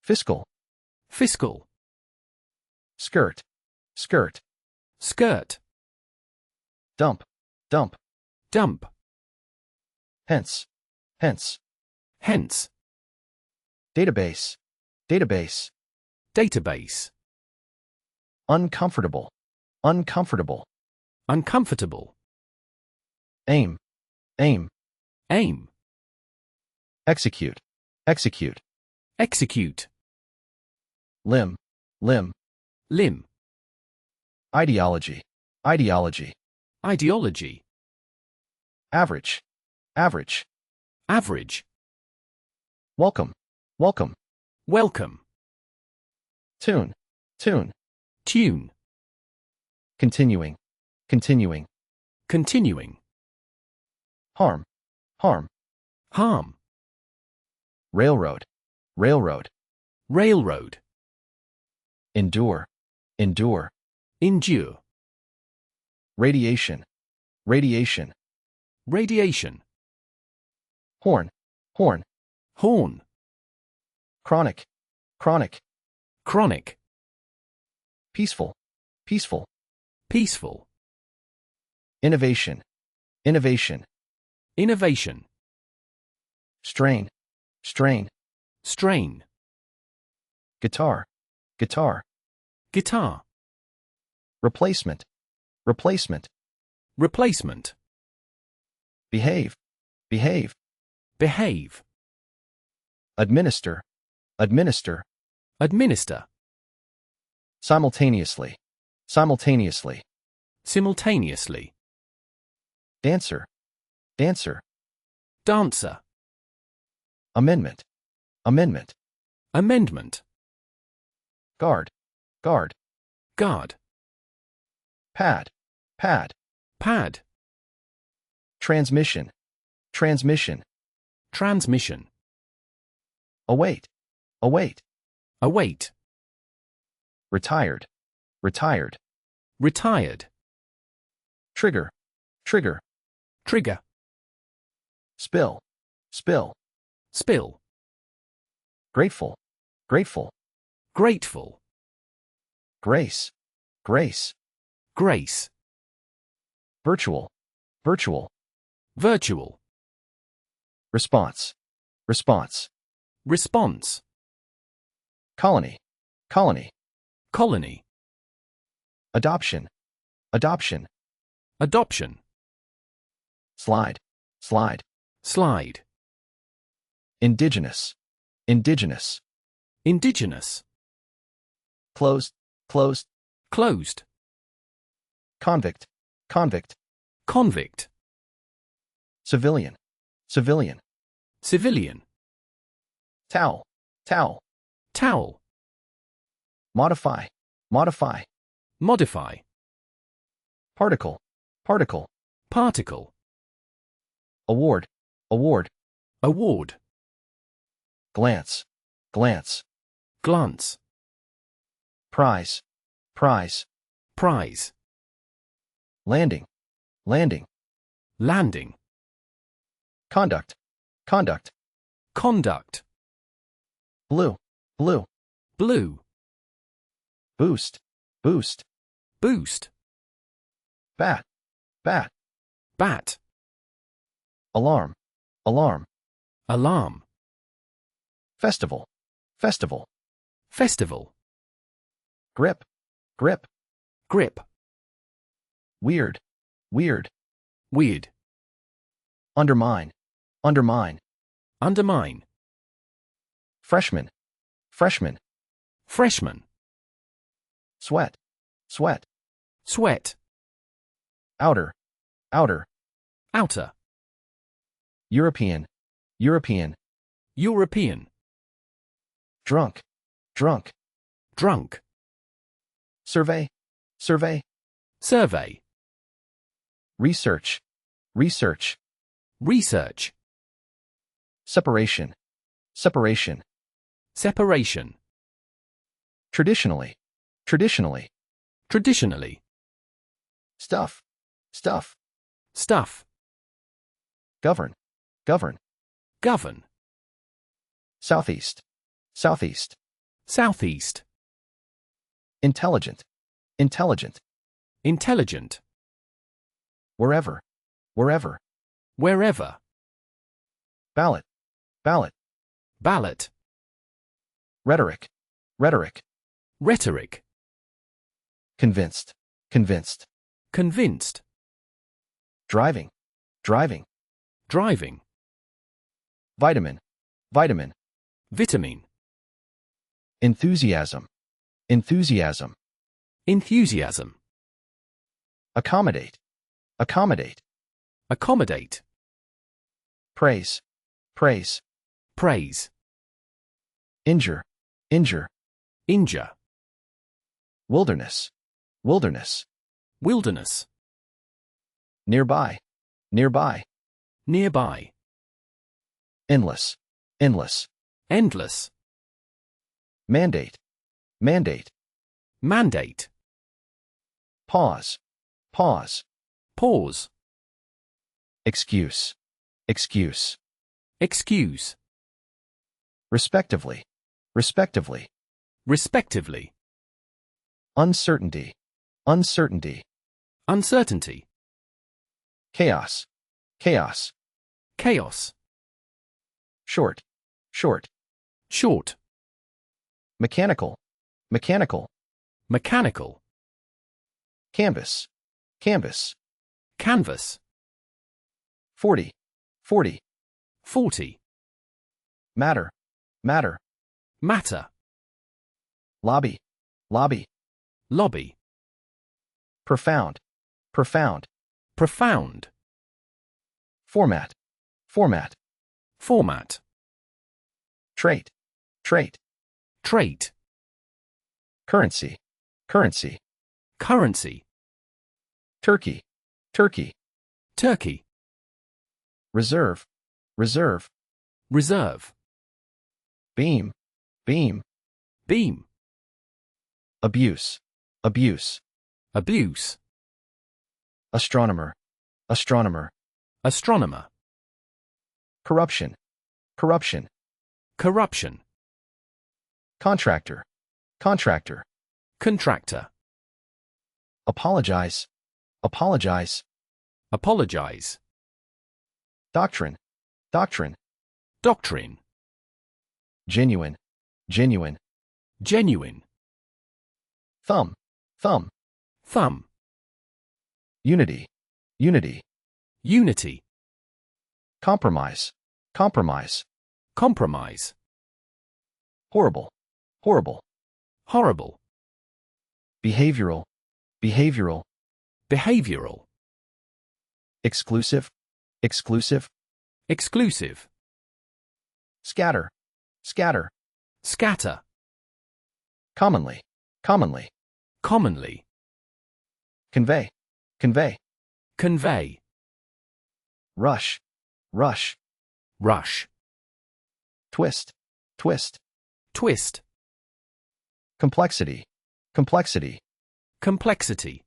fiscal, fiscal, skirt, skirt, skirt, dump, dump, dump, hence, hence, hence, database, database, database, uncomfortable, uncomfortable, uncomfortable, aim, aim, aim, execute, execute, execute, limb, limb, limb, ideology, ideology, ideology, average, average, average, welcome, welcome, welcome, tune, tune, tune, continuing, continuing, continuing, harm, harm, harm, railroad, railroad, railroad, endure, endure, endure, radiation, radiation, radiation, horn, horn, horn, chronic, chronic, chronic, peaceful, peaceful, peaceful, innovation, innovation, innovation, strain, strain, strain, guitar, guitar, guitar, replacement, replacement, replacement, behave, behave, behave, administer, administer, administer, simultaneously, simultaneously, simultaneously, dancer, dancer, dancer, amendment, amendment, amendment, guard, guard, guard, pad, pad, pad, transmission, transmission, transmission, await, await, await, retired, retired, retired, trigger, trigger, trigger, spill, spill, spill, grateful, grateful, grateful, grace, grace, grace, virtual, virtual, virtual, response, response, response, colony, colony, colony, adoption, adoption, adoption, slide, slide, slide, indigenous, indigenous, indigenous, closed, closed, closed, convict, convict, convict, civilian, civilian, civilian, towel, towel, towel, modify, modify, modify, particle, particle, particle, award, award, Award. glance, glance, Glance. prize, prize, Prize. landing, landing, Landing. conduct, conduct, Conduct. blue, blue, Blue. boost, boost, Boost. bat, bat, Bat. alarm, alarm, Alarm. festival, festival, Festival. grip, grip, Grip. weird, weird, Weird. undermine, undermine, Undermine. freshman, freshman, Freshman. sweat, sweat, Sweat. outer, outer, Outer. European, European, European. drunk, drunk, Drunk. survey, survey, Survey. research, research, Research. separation, separation, Separation. traditionally, traditionally, Traditionally. stuff, stuff, Stuff. govern, govern, Govern. southeast, southeast, Southeast. intelligent, intelligent, Intelligent. wherever, wherever, Wherever. ballot, ballot, Ballot. rhetoric, rhetoric, Rhetoric. convinced, convinced, Convinced. driving, driving, Driving. vitamin, vitamin, Vitamin. enthusiasm, enthusiasm, Enthusiasm. accommodate, accommodate, Accommodate. praise, praise, Praise. injure, injure, Injure. wilderness, wilderness, Wilderness. nearby, nearby, Nearby. endless, endless, Endless. mandate, mandate, Mandate. pause, pause, Pause. excuse, excuse, Excuse. respectively, respectively, Respectively. uncertainty, uncertainty, Uncertainty. chaos, chaos, Chaos. short, short, Short. mechanical, mechanical, Mechanical. canvas, canvas, Canvas. 40, 40, 40. matter, matter, Matter. lobby, lobby, Lobby. profound, profound, Profound. format, format, Format. trait, trait, Trait. currency, currency, Currency. turkey, turkey, Turkey. reserve, reserve, Reserve. beam, beam, Beam. abuse, abuse, Abuse. astronomer, astronomer, Astronomer. corruption, corruption, Corruption. contractor, contractor, Contractor. apologize, apologize, Apologize. doctrine, doctrine, Doctrine. genuine, genuine, Genuine. thumb, thumb, Thumb. unity, unity, Unity. compromise, compromise, Compromise. horrible, horrible, Horrible. behavioral, behavioral, Behavioral. exclusive, exclusive, Exclusive. scatter, scatter, Scatter. commonly, commonly, Commonly. convey, convey, Convey. rush, rush, Rush. twist, twist, twist, complexity, complexity, complexity,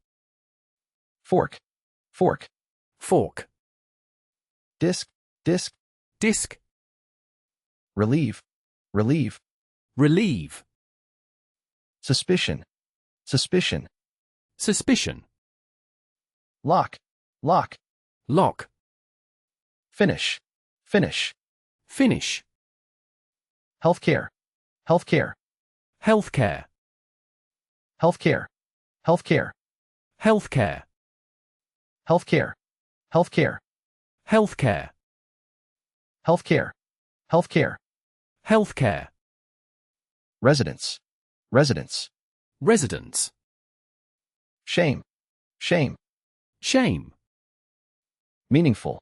fork, fork, fork, disc, disc, disc, relieve, relieve, relieve, suspicion, suspicion, suspicion, lock, lock, lock, finish, finish, finish, healthcare, healthcare, healthcare, healthcare, healthcare, healthcare, healthcare, healthcare, healthcare, healthcare, healthcare, healthcare, residence, residence, residence, shame, shame, shame, meaningful,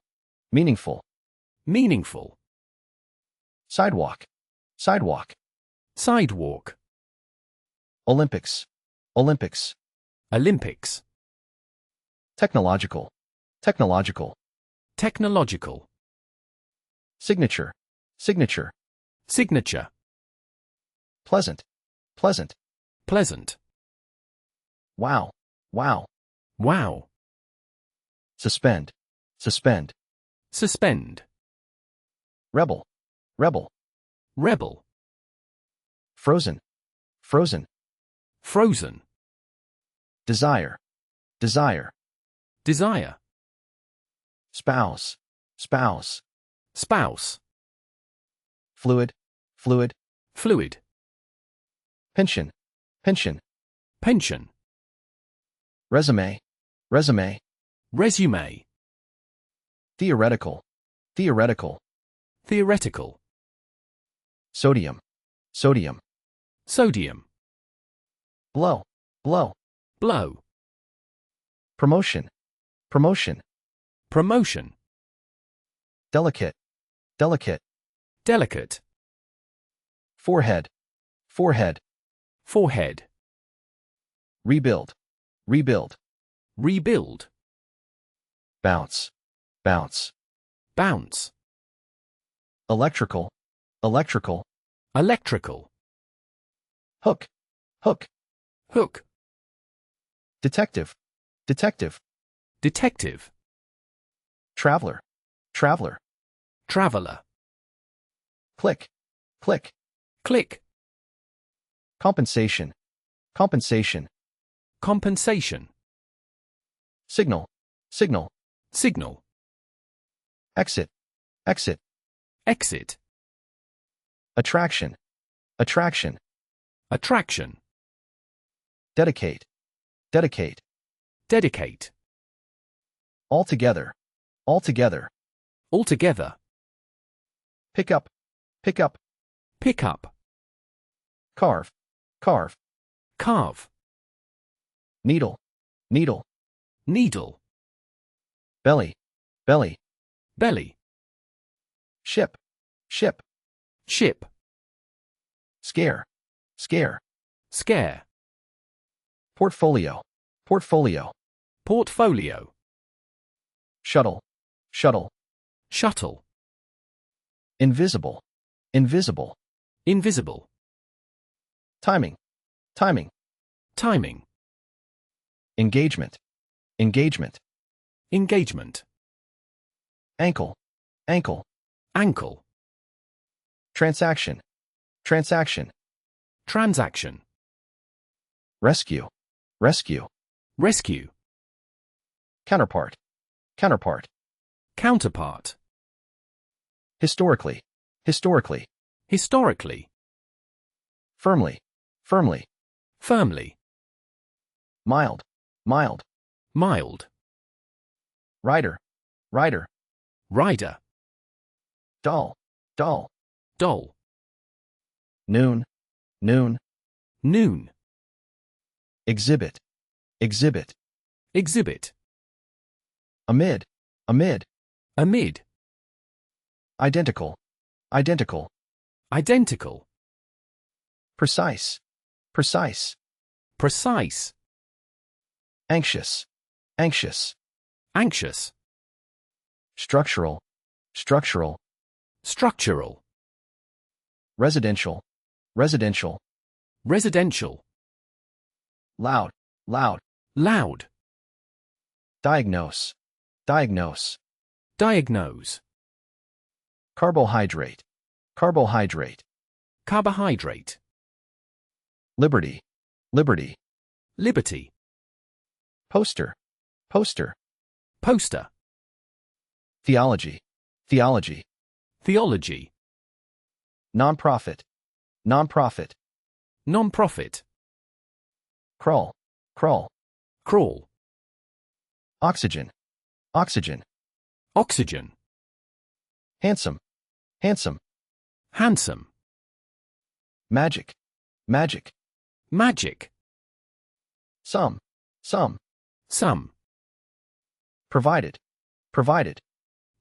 meaningful, meaningful, sidewalk, sidewalk, sidewalk, Olympics, Olympics, Olympics, technological, technological, technological, signature, signature, signature, pleasant, pleasant, pleasant, wow, wow, wow, suspend, suspend, suspend, rebel, rebel, rebel, frozen, frozen, frozen, desire, desire, desire, spouse, spouse, spouse, fluid, fluid, fluid, pension, pension, pension, resume, resume, resume, theoretical, theoretical, theoretical, sodium, sodium, sodium, blow, blow, blow, promotion, promotion, promotion, delicate, delicate, delicate, forehead, forehead, forehead, rebuild, rebuild, rebuild, bounce, bounce, bounce, electrical, electrical, electrical, hook, hook, hook, detective, detective, detective, traveler, traveler, traveler, click, click, click, compensation, compensation, compensation, signal, signal, signal, exit, exit, exit, attraction, attraction, attraction, dedicate, dedicate, dedicate, altogether, altogether, altogether, pick up, pick up, pick up, carve, carve, carve, needle, needle, needle, belly, belly, belly, ship, ship, ship, scare, scare, scare, portfolio, portfolio, portfolio, shuttle, shuttle, shuttle, invisible, invisible, invisible, timing, timing, timing, engagement, engagement, engagement, ankle, ankle, ankle, transaction, transaction, transaction, rescue, rescue, rescue, counterpart, counterpart, counterpart, historically, historically, historically, firmly, firmly, firmly, mild, mild, mild, rider, rider, rider, dull, dull, dull, noon, noon, noon, exhibit, exhibit, exhibit, amid, amid, amid, identical, identical, identical, precise, precise, precise, anxious, anxious, anxious, structural, structural, structural, residential, residential, residential, loud, loud, loud, diagnose, diagnose, diagnose, carbohydrate, carbohydrate, carbohydrate, liberty, liberty, liberty, poster, poster, poster, theology, theology, theology, nonprofit, nonprofit, non-profit, crawl, crawl, crawl, oxygen, oxygen, oxygen, handsome, handsome, handsome, magic, magic, magic, some, some, some, provided, provided,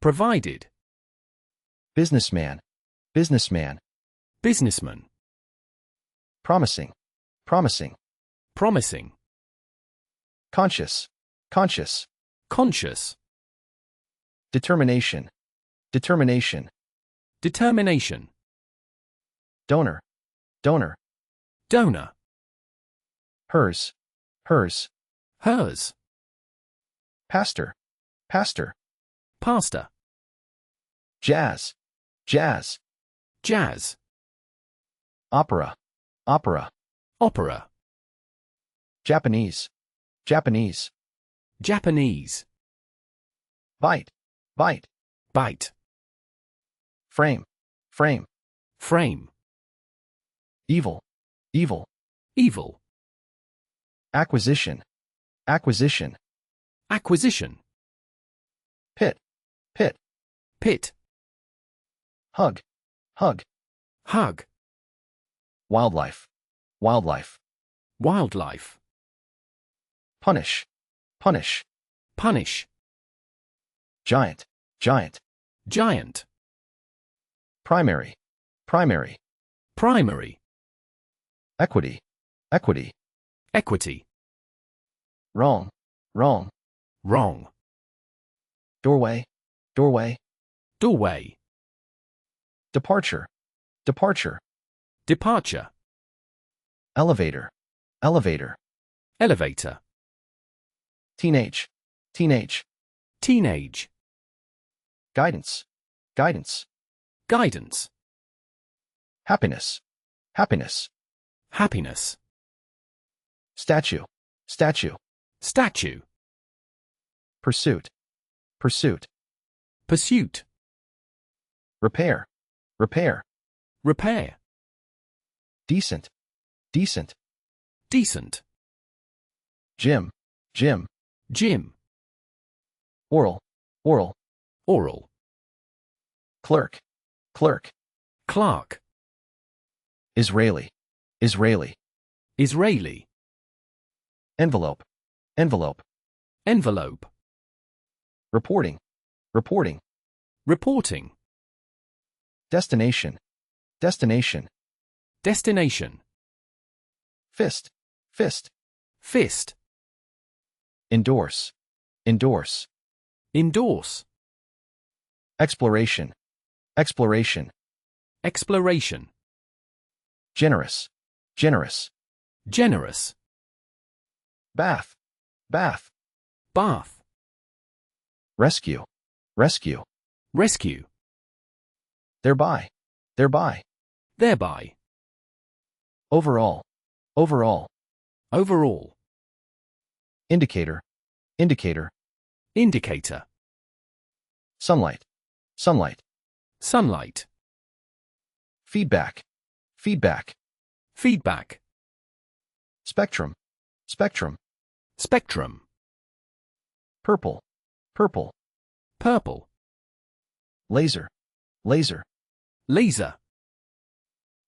provided, businessman, businessman, businessman, promising, promising, promising, conscious, conscious, conscious, determination, determination, determination, donor, donor, donor, hers, hers, hers, pastor, pastor, pastor, jazz, jazz, jazz, opera, opera, opera, Japanese, Japanese, Japanese, bite, bite, bite, frame, frame, frame, evil, evil, evil, acquisition, acquisition, acquisition, pit, pit, pit, hug, hug, hug, wildlife, wildlife, wildlife, punish, punish, punish, giant, giant, giant, primary, primary, primary, equity, equity, equity, wrong, wrong, wrong, doorway, doorway, doorway, departure, departure, departure, elevator, elevator, elevator, teenage, teenage, teenage, guidance, guidance, guidance, happiness, happiness, happiness, statue, statue, statue, pursuit, pursuit, pursuit, repair, repair, repair, decent, decent, decent, gym, gym, gym, oral, oral, oral, clerk, clerk, clerk, Israeli, Israeli, Israeli, envelope, envelope, envelope, reporting, reporting, reporting, destination, destination, destination, fist, fist, fist, endorse, endorse, endorse, exploration, exploration, exploration, generous, generous, generous, bath, bath, bath, rescue, rescue, rescue, thereby, thereby, thereby, overall, overall, overall, indicator, indicator, indicator, sunlight, sunlight, sunlight, feedback, feedback, feedback, spectrum, spectrum, spectrum, purple, purple, purple, laser, laser, laser,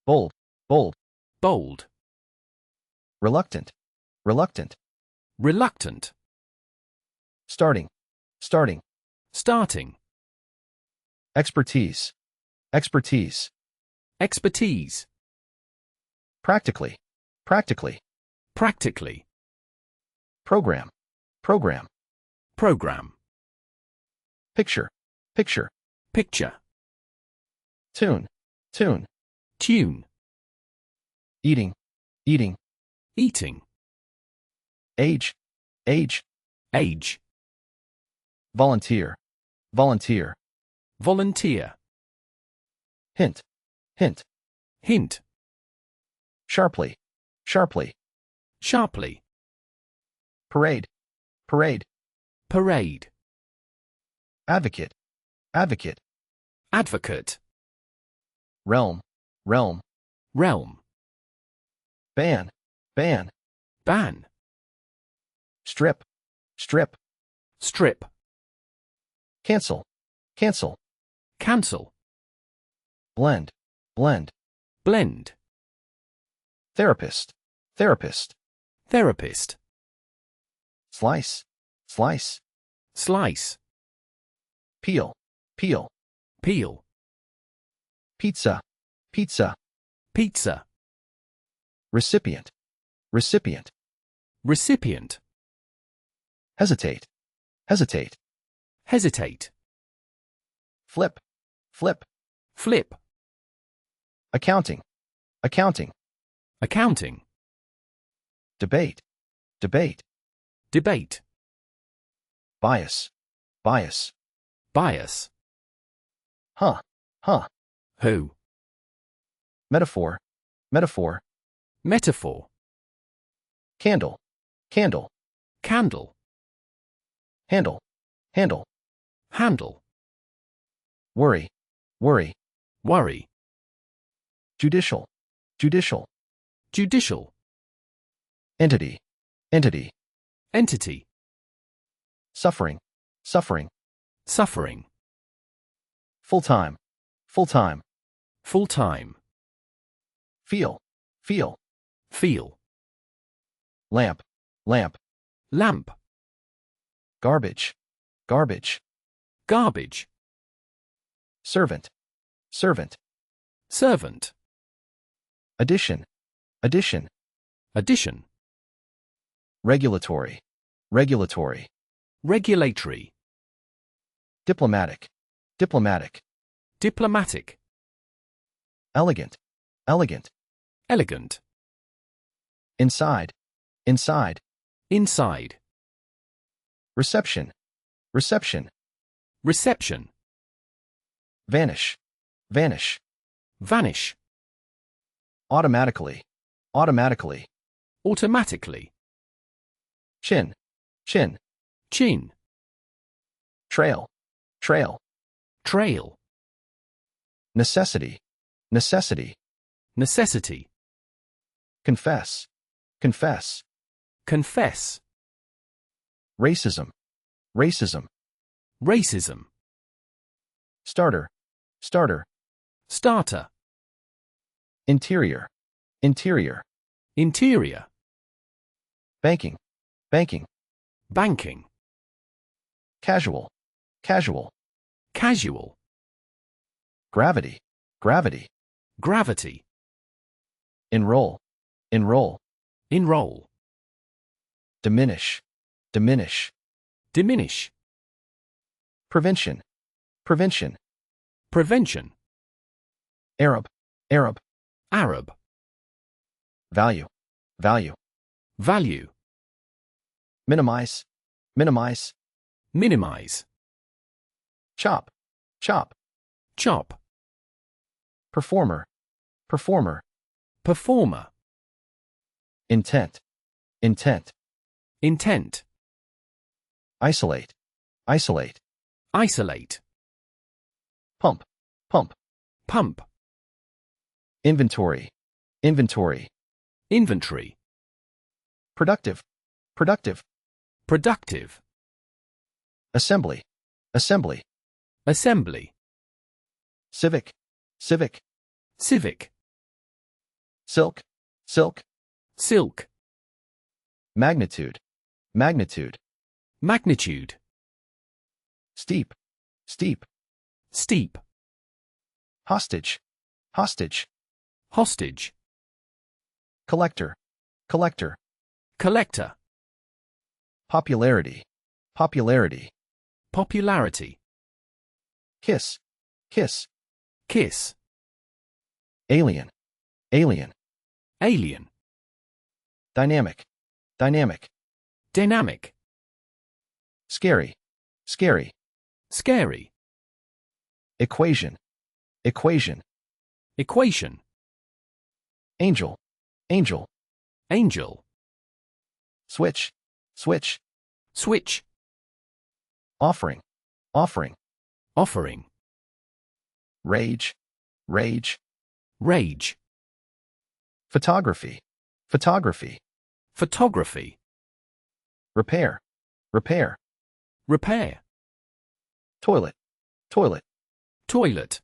bold, bold, bold, reluctant, reluctant, reluctant, starting, starting, starting, expertise, expertise, expertise, practically, practically, practically, program, program, program, picture, picture, picture, tune, tune, tune, eating, eating, eating, age, age, age, volunteer, volunteer, volunteer, hint, hint, hint, sharply, sharply, sharply, parade, parade, parade, advocate, advocate, advocate, realm, realm, realm, ban, ban, ban, strip, strip, strip, cancel, cancel, cancel, blend, blend, blend, therapist, therapist, therapist, slice, slice, slice, peel, peel, peel, pizza, pizza, pizza, recipient, recipient, recipient, hesitate, hesitate, hesitate, flip, flip, flip, accounting, accounting, accounting, debate, debate, debate, bias, bias, bias, huh, huh, who, metaphor, metaphor, metaphor, candle, candle, candle, handle, handle, handle, worry, worry, worry, judicial, judicial, judicial, entity, entity, entity, suffering, suffering, suffering, full-time, full-time, full-time, feel, feel, feel, lamp, lamp, lamp, garbage, garbage, garbage, servant, servant, servant, addition, addition, addition, regulatory, regulatory, regulatory, diplomatic, diplomatic, diplomatic, elegant, elegant, elegant, inside, inside, inside, reception, reception, reception, vanish, vanish, vanish, automatically, automatically, automatically, chin, chin, chin, trail, trail, trail, necessity, necessity, necessity, confess, confess, confess, racism, racism, racism, starter, starter, starter, interior, interior, interior, banking, banking, banking, casual, casual, casual, gravity, gravity, gravity, enroll, enroll, enroll, diminish, diminish, diminish, prevention, prevention, prevention, Arab, Arab, Arab, value, value, value, minimize, minimize, minimize, chop, chop, chop, performer, performer, performer, intent, intent, intent, isolate, isolate, isolate, pump, pump, pump, inventory, inventory, inventory, productive, productive, productive, assembly, assembly, assembly, civic, civic, civic, silk, silk, silk, magnitude, magnitude, magnitude, steep, steep, steep, hostage, hostage, hostage, collector, collector, collector, popularity, popularity, popularity, kiss, kiss, kiss, alien, alien, alien, dynamic, dynamic, dynamic, scary, scary, scary, equation, equation, equation, angel, angel, angel, switch, switch, switch, offering, offering, offering, rage, rage, rage, photography, photography, photography, repair, repair, repair, toilet, toilet, toilet,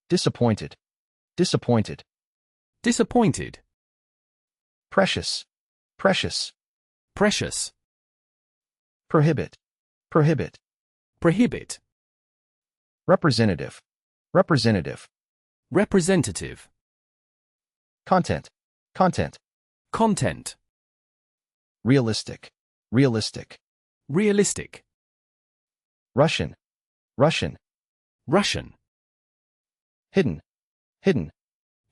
disappointed, disappointed, disappointed, precious, precious, precious, prohibit, prohibit, prohibit, representative, representative, representative, content, content, content, realistic, realistic, realistic, Russian, Russian, Russian, hidden, hidden,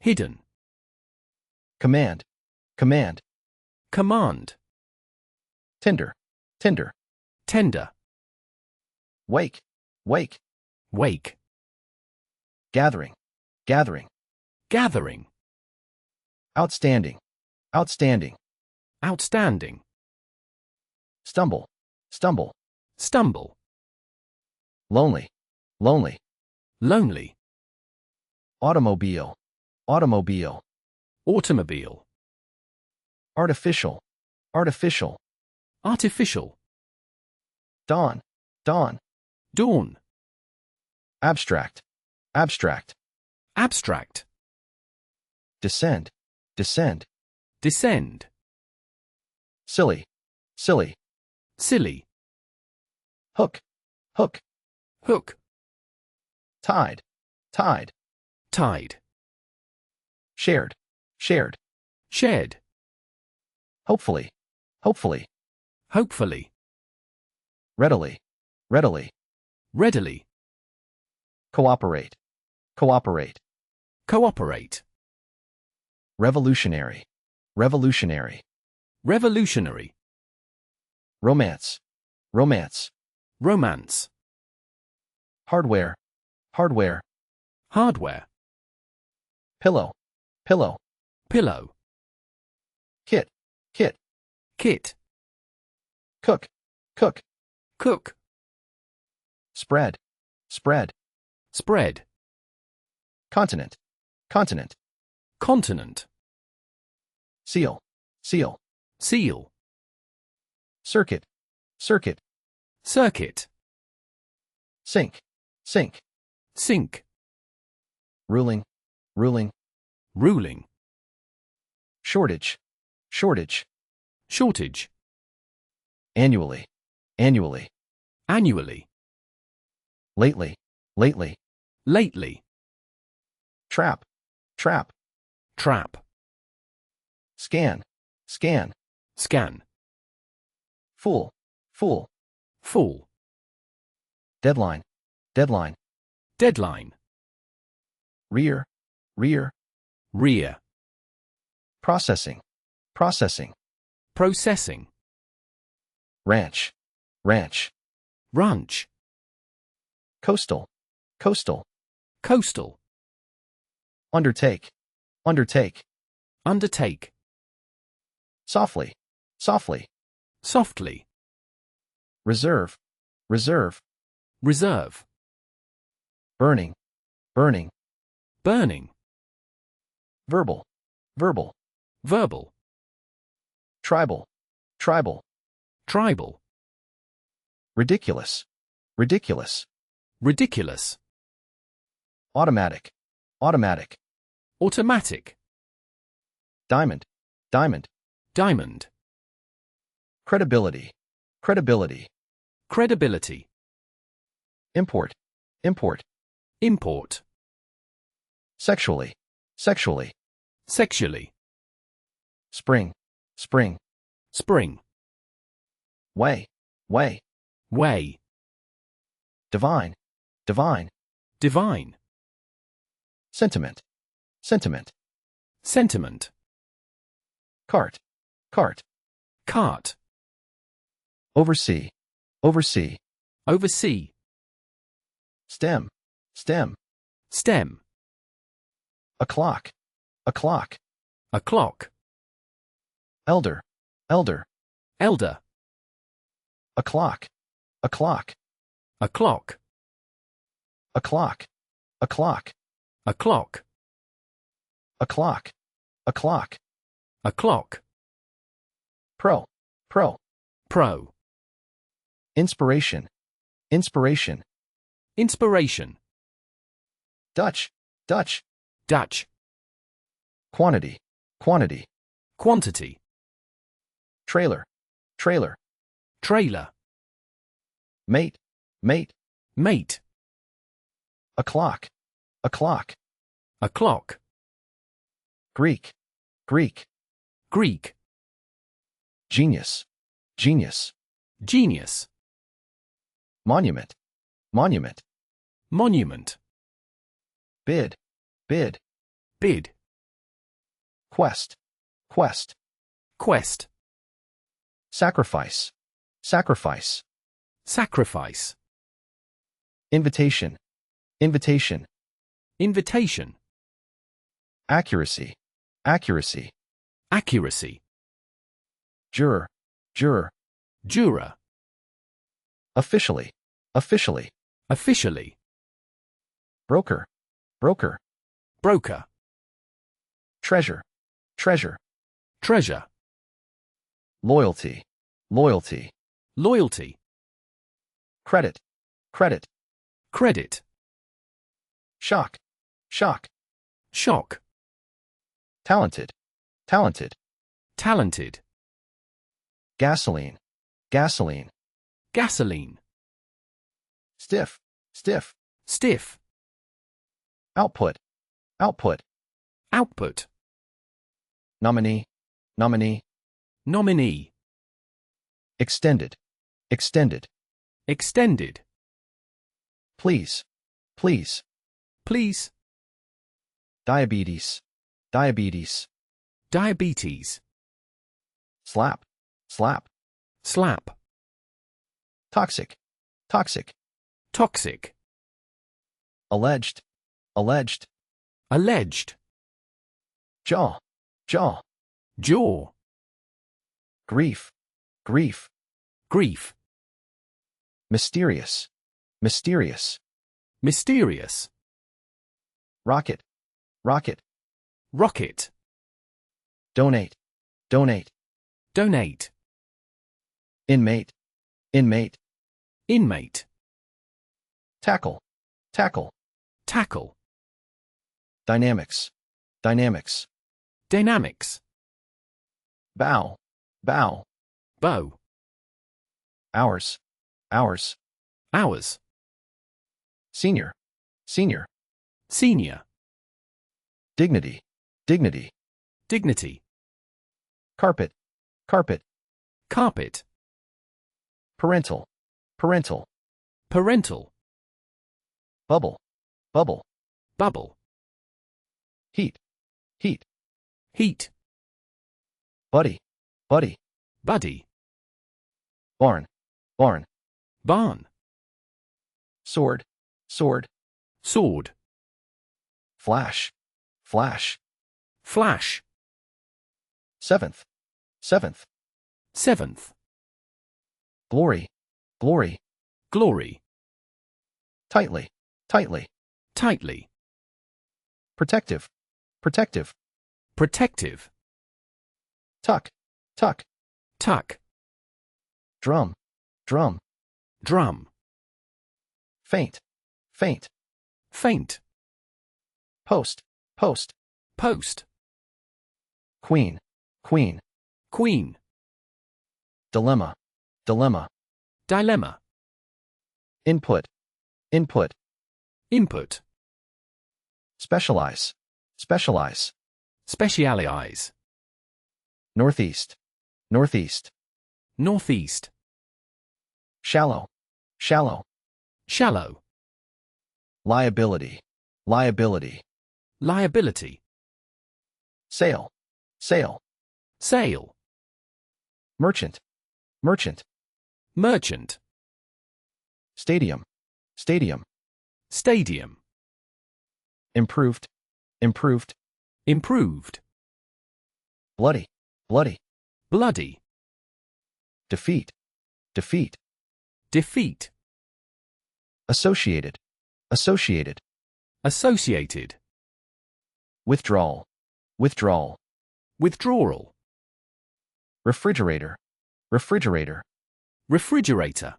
hidden, command, command, command, tender, tender, tender, wake, wake, wake, gathering, gathering, gathering, outstanding, outstanding, outstanding, stumble, stumble, stumble, lonely, lonely, lonely, automobile, automobile, automobile, artificial, artificial, artificial, dawn, dawn, dawn, abstract, abstract, abstract, descend, descend, descend, silly, silly, silly, hook, hook, hook, tide, tide, tide, shared, shared, shared, hopefully, hopefully, hopefully, readily, readily, readily, cooperate, cooperate, cooperate, revolutionary, revolutionary, revolutionary, romance, romance, romance, hardware, hardware, hardware, pillow, pillow, pillow, kit, kit, kit, cook, cook, cook, spread, spread, spread, continent, continent, continent, seal, seal, seal, circuit, circuit, circuit, sink, sink, sink, ruling, ruling, ruling, shortage, shortage, shortage, annually, annually, annually, lately, lately, lately, trap, trap, trap, scan, scan, scan, fool, fool, fool, deadline, deadline, deadline, rear, rear, rear, processing, processing, processing, ranch, ranch, ranch, coastal, coastal, coastal, undertake, undertake, undertake, softly, softly, softly, reserve, reserve, reserve, burning, burning, burning, verbal, verbal, verbal, tribal, tribal, tribal, ridiculous, ridiculous, ridiculous, automatic, automatic, automatic, diamond, diamond, diamond, credibility, credibility, credibility, import, import, import, sexually, sexually, sexually, spring, spring, spring, way, way, way, divine, divine, divine, sentiment, sentiment, sentiment, cart, cart, cart, oversee, oversee, oversee, stem, stem, stem, o'clock, o'clock, o'clock, elder, elder, elder, o'clock, o'clock, o'clock, o'clock, o'clock, o'clock, o'clock, o'clock, o'clock, pro, pro, pro, inspiration, inspiration, inspiration, Dutch, Dutch, Dutch, quantity, quantity, quantity, trailer, trailer, trailer, mate, mate, mate, o'clock, o'clock, o'clock, Greek, Greek, Greek, genius, genius, genius, monument, monument, monument, bid, bid, bid, quest, quest, quest, sacrifice, sacrifice, sacrifice, invitation, invitation, invitation, accuracy, accuracy, accuracy, juror, juror, juror, officially, officially, officially, broker, broker, broker, treasure, treasure, treasure, loyalty, loyalty, loyalty, credit, credit, credit, shock, shock, shock, talented, talented, talented, gasoline, gasoline, gasoline, stiff, stiff, stiff, output, output, output, nominee, nominee, nominee, extended, extended, extended, please, please, please, diabetes, diabetes, diabetes, slap, slap, slap, toxic, toxic, toxic, alleged, alleged, alleged, jaw, jaw, jaw, grief, grief, grief, mysterious, mysterious, mysterious, rocket, rocket, rocket, donate, donate, donate, inmate, inmate, inmate, tackle, tackle, tackle, dynamics, dynamics, dynamics, bow, bow, bow, hours, hours, hours, senior, senior, senior, dignity, dignity, dignity, carpet, carpet, carpet, parental, parental, parental, bubble, bubble, bubble, heat, heat, heat, buddy, buddy, buddy, barn, barn, barn, sword, sword, sword, flash, flash, flash, seventh, seventh, seventh, glory, glory, glory, tightly, tightly, tightly, protective, protective, protective, tuck, tuck, tuck, drum, drum, drum, faint, faint, faint, post, post, post, queen, queen, queen, dilemma, dilemma, dilemma, input, input, input, specialize, specialize, specialize, northeast, northeast, northeast, shallow, shallow, shallow, liability, liability, liability, sail, sail, sail, merchant, merchant, merchant, stadium, stadium, stadium, improved, improved, improved, bloody, bloody, bloody, defeat, defeat, defeat, associated, associated, associated, withdrawal, withdrawal, withdrawal, refrigerator, refrigerator, refrigerator,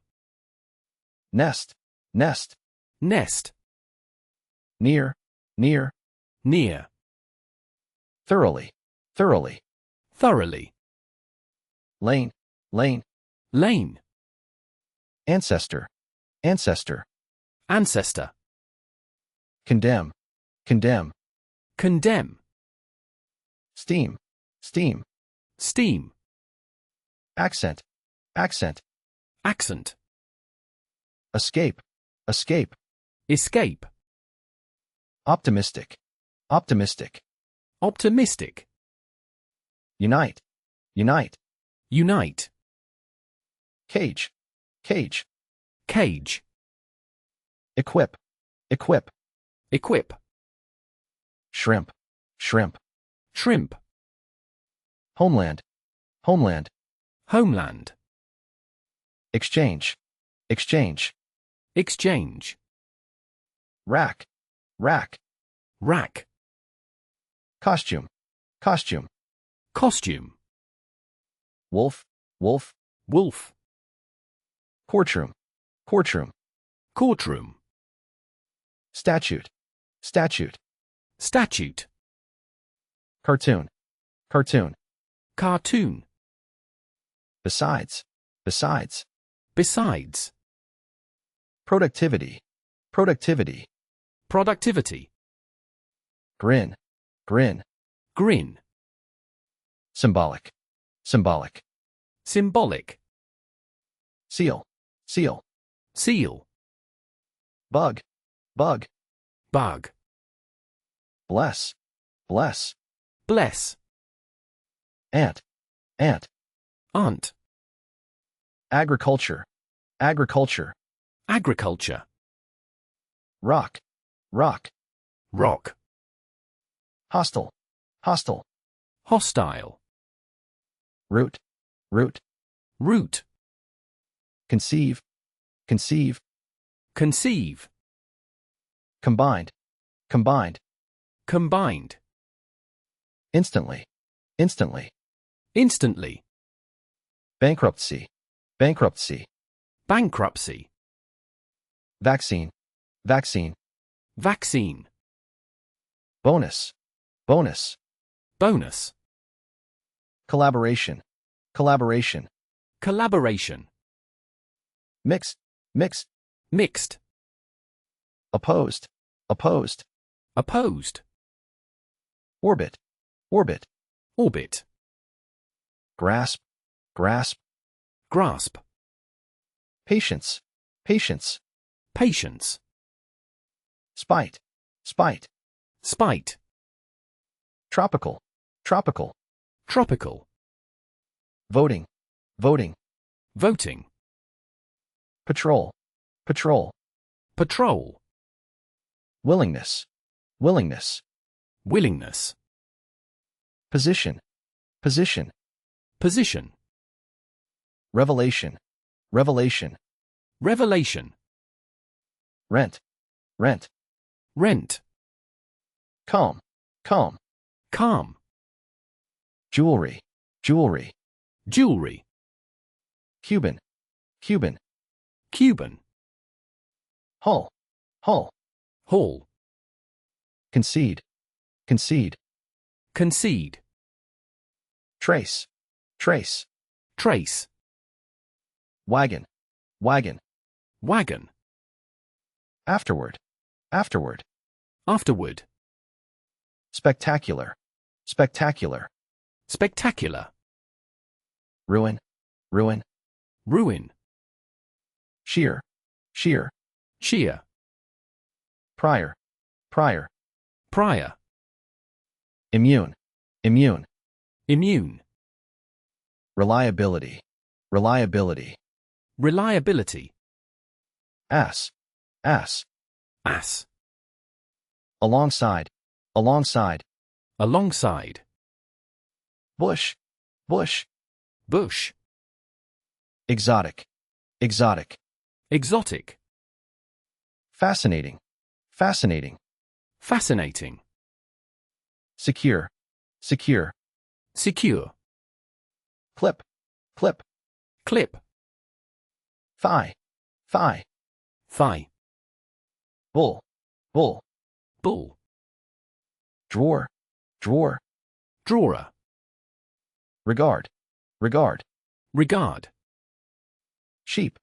nest, nest, nest, near, near, near, thoroughly, thoroughly, thoroughly, lane, lane, lane, ancestor, ancestor, ancestor, condemn, condemn, condemn, steam, steam, steam, accent, accent, accent, escape, escape, escape, optimistic, optimistic, optimistic, unite, unite, unite, cage, cage, cage, equip, equip, equip, shrimp, shrimp, shrimp, homeland, homeland, homeland, exchange, exchange, exchange, rack, rack, rack, costume, costume, costume, wolf, wolf, wolf, courtroom, courtroom, courtroom, statute, statute, statute, cartoon, cartoon, cartoon, besides, besides, besides, productivity, productivity, productivity, grin, grin, grin, symbolic, symbolic, symbolic, seal, seal, seal, bug, bug, bug, bless, bless, bless, ant, ant, aunt, agriculture, agriculture, agriculture, rock, rock, rock, hostile, hostile, hostile, root, root, root, conceive, conceive, conceive, combined, combined, combined, instantly, instantly, instantly, bankruptcy, bankruptcy, bankruptcy, vaccine, vaccine, vaccine, bonus, bonus, bonus, collaboration, collaboration, collaboration, mixed, mixed, mixed, opposed, opposed, opposed, orbit, orbit, orbit, grasp, grasp, grasp, patience, patience, patience, spite, spite, spite, tropical, tropical, tropical, voting, voting, voting, patrol, patrol, patrol, willingness, willingness, willingness, position, position, position, revelation, revelation, revelation, rent, rent, rent, calm, calm, calm, jewelry, jewelry, jewelry, Cuban, Cuban, Cuban, hull, hull, hall, concede, concede, concede, trace, trace, trace, wagon, wagon, wagon, afterward, afterward, afterward, spectacular, spectacular, spectacular, ruin, ruin, ruin, sheer, sheer, sheer, prior, prior, prior, immune, immune, Immune. reliability, reliability, Reliability. ass, ass, Ass. alongside, alongside, Alongside. bush, bush, Bush. exotic, exotic, Exotic. fascinating, fascinating, Fascinating. secure, secure, Secure. clip, clip, Clip. thigh, thigh, Thigh. bull, bull, Bull. drawer, drawer, Drawer. regard, regard, Regard. sheep,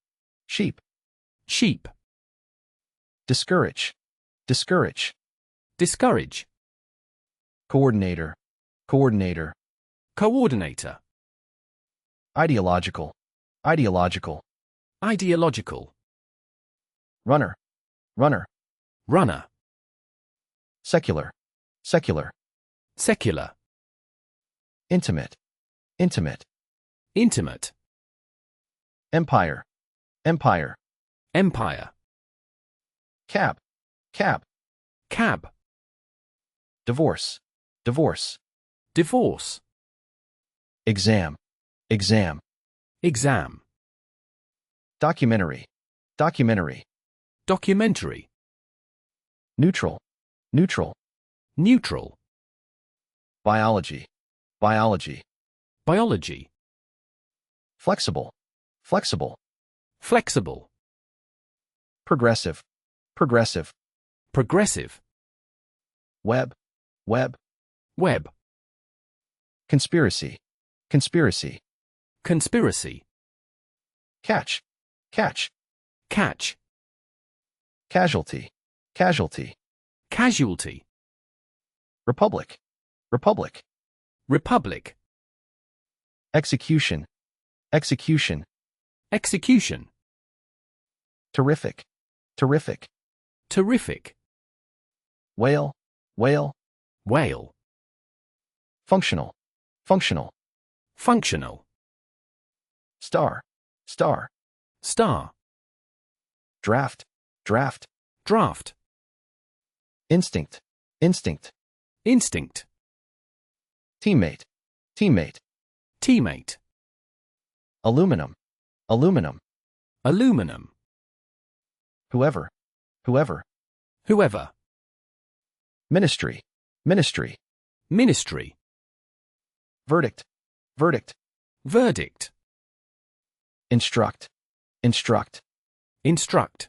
sheep, Sheep. discourage, discourage, Discourage. coordinator, coordinator, Coordinator. ideological, ideological, Ideological. runner, runner, Runner. secular, secular, Secular. intimate, intimate, Intimate. empire, empire, Empire. cab, cab, Cab. divorce, divorce, Divorce. exam, exam, Exam. documentary, documentary, Documentary. neutral, neutral, Neutral. biology, biology, Biology. flexible, flexible, Flexible. progressive, progressive, Progressive. web, web, Web. conspiracy, conspiracy, Conspiracy. catch, catch, Catch. casualty, casualty, Casualty. republic, republic, Republic. execution, execution, Execution. terrific, terrific, Terrific. whale, whale, Whale. functional, functional, Functional. star, star, Star. draft, draft, Draft. instinct, instinct, Instinct. teammate, teammate, Teammate. aluminum, aluminum, Aluminum. whoever, whoever, Whoever. ministry, ministry, Ministry. verdict, verdict, Verdict. instruct, instruct, Instruct.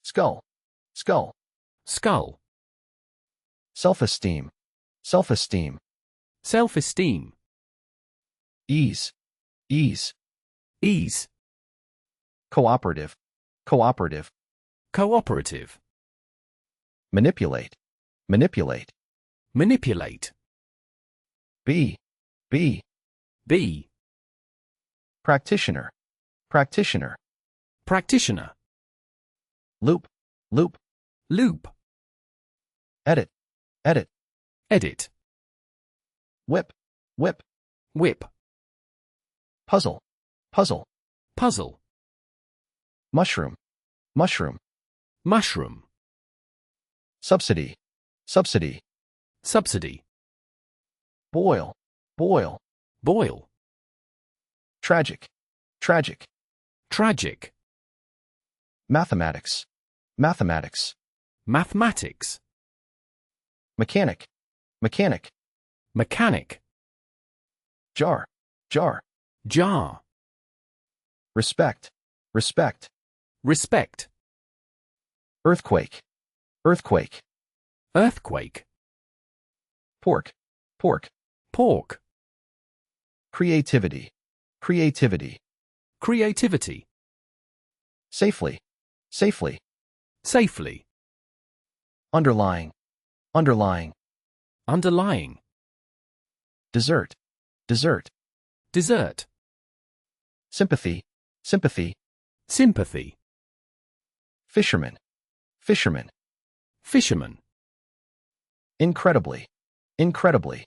skull, skull, Skull. self-esteem, self-esteem, Self-esteem. ease, ease, Ease. cooperative, cooperative, Cooperative. manipulate, manipulate, Manipulate. be, Be. practitioner, practitioner, Practitioner. loop, loop, Loop. edit, edit, Edit. whip, whip, Whip. puzzle, puzzle, Puzzle. mushroom, mushroom, Mushroom. subsidy, subsidy, Subsidy. boil, boil, Boil. tragic, tragic, Tragic. mathematics, mathematics, Mathematics. mechanic, mechanic, Mechanic. jar, jar, Jar. respect, respect, Respect. earthquake, earthquake, Earthquake. pork, pork, Pork. creativity, creativity, Creativity. safely, safely, Safely. underlying, underlying, Underlying. dessert, dessert, Dessert. sympathy, sympathy, Sympathy. fisherman, fisherman, Fisherman. incredibly, incredibly,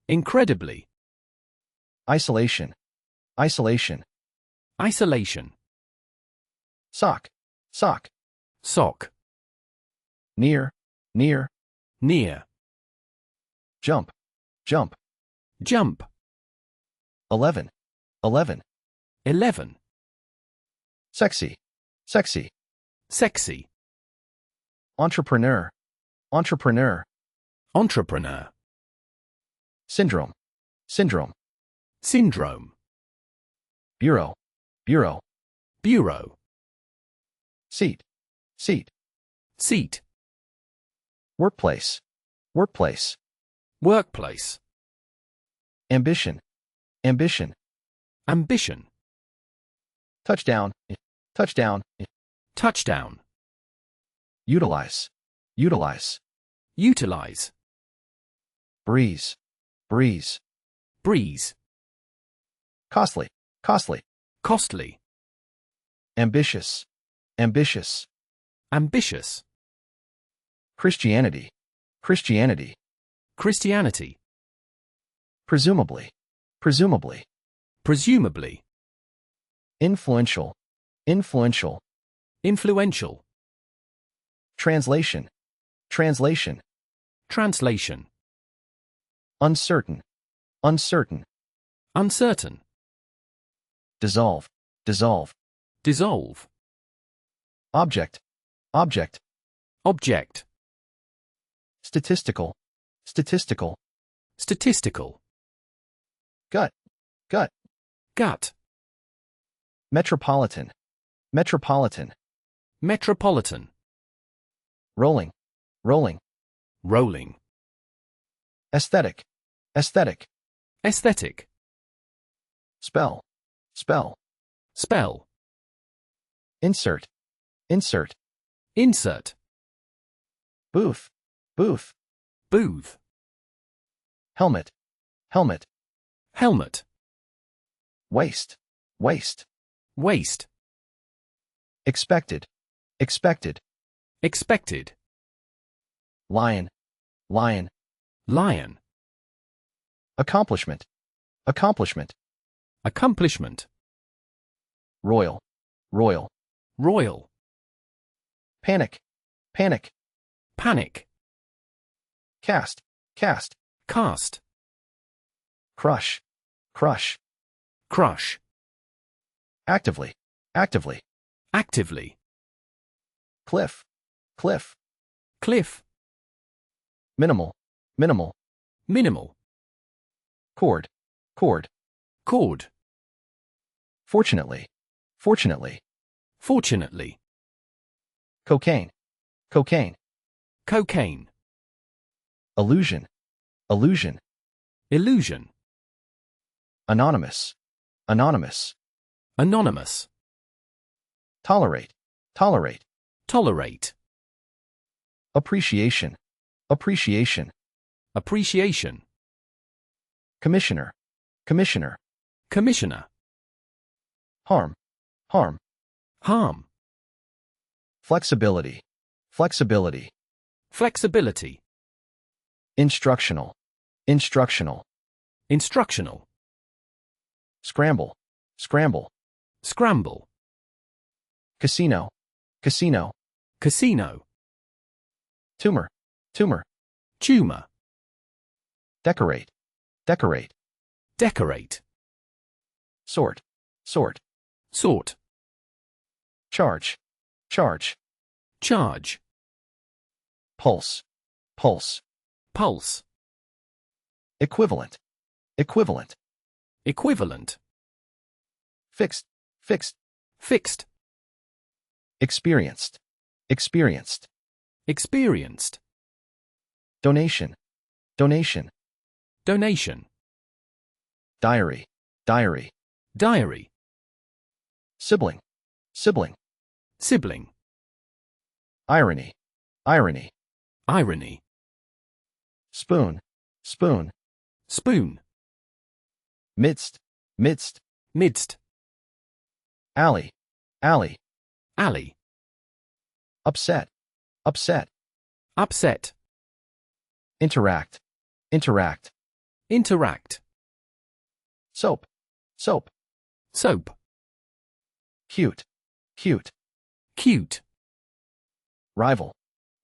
incredibly, Isolation. Isolation. isolation, Sock. Sock. sock, Near. Near. near, Jump. Jump. jump, 11. 11. 11, Sexy. Sexy. sexy, Entrepreneur. Entrepreneur. entrepreneur, Syndrome. Syndrome. syndrome, Bureau. Bureau. bureau, Seat. Seat. seat, Workplace. Workplace. workplace, Ambition. Ambition. ambition, Touchdown. Touchdown. touchdown, Utilize. Utilize. utilize, Breeze. Breeze. breeze, Costly. Costly. costly, Ambitious. Ambitious. ambitious, Christianity. Christianity. Christianity, Presumably. Presumably. presumably, Influential. Influential. influential, Translation. Translation. translation, Uncertain. Uncertain. uncertain, Dissolve. Dissolve. dissolve, Object. Object. object, Statistical. Statistical. statistical, Gut. Gut. gut, Metropolitan. Metropolitan. metropolitan, Rolling. Rolling. rolling, Aesthetic. Aesthetic. aesthetic, Spell. Spell. spell, Insert. Insert. insert, Booth. Booth. booth, Helmet. Helmet. helmet, Waist. Waist. waist, Expected. Expected. expected, Lion. Lion. lion, Accomplishment. Accomplishment. accomplishment, Royal. Royal. royal, Panic. Panic. panic, Cast. Cast. cast, Crush. Crush. crush, Actively. Actively. actively, Cliff. Cliff. cliff, Minimal. Minimal. minimal, Cord. Cord. cord, Fortunately. Fortunately. fortunately, Cocaine. Cocaine. cocaine, Illusion. Illusion. illusion, Anonymous. Anonymous. anonymous, Tolerate. Tolerate. tolerate, Appreciation. Appreciation. appreciation, Commissioner. Commissioner. commissioner, Harm. Harm. harm, Flexibility. Flexibility. flexibility, Instructional. Instructional. instructional, Scramble. Scramble. scramble, Casino. Casino. casino, Tumor. Tumor. tumor, Decorate. Decorate. decorate, Sort. Sort. sort, Charge. Charge. charge, Pulse. Pulse. pulse, Equivalent. Equivalent. equivalent, Fixed. Fixed. fixed, Experienced. Experienced. experienced, Donation. Donation. donation, Diary. Diary. diary, Sibling. Sibling. sibling, Irony. Irony. irony, Spoon. Spoon. spoon, Midst. Midst. midst, Alley. Alley. alley, Upset. Upset. upset, Interact. Interact. Interact. Soap, soap. Soap. Cute, cute. Cute. Rival,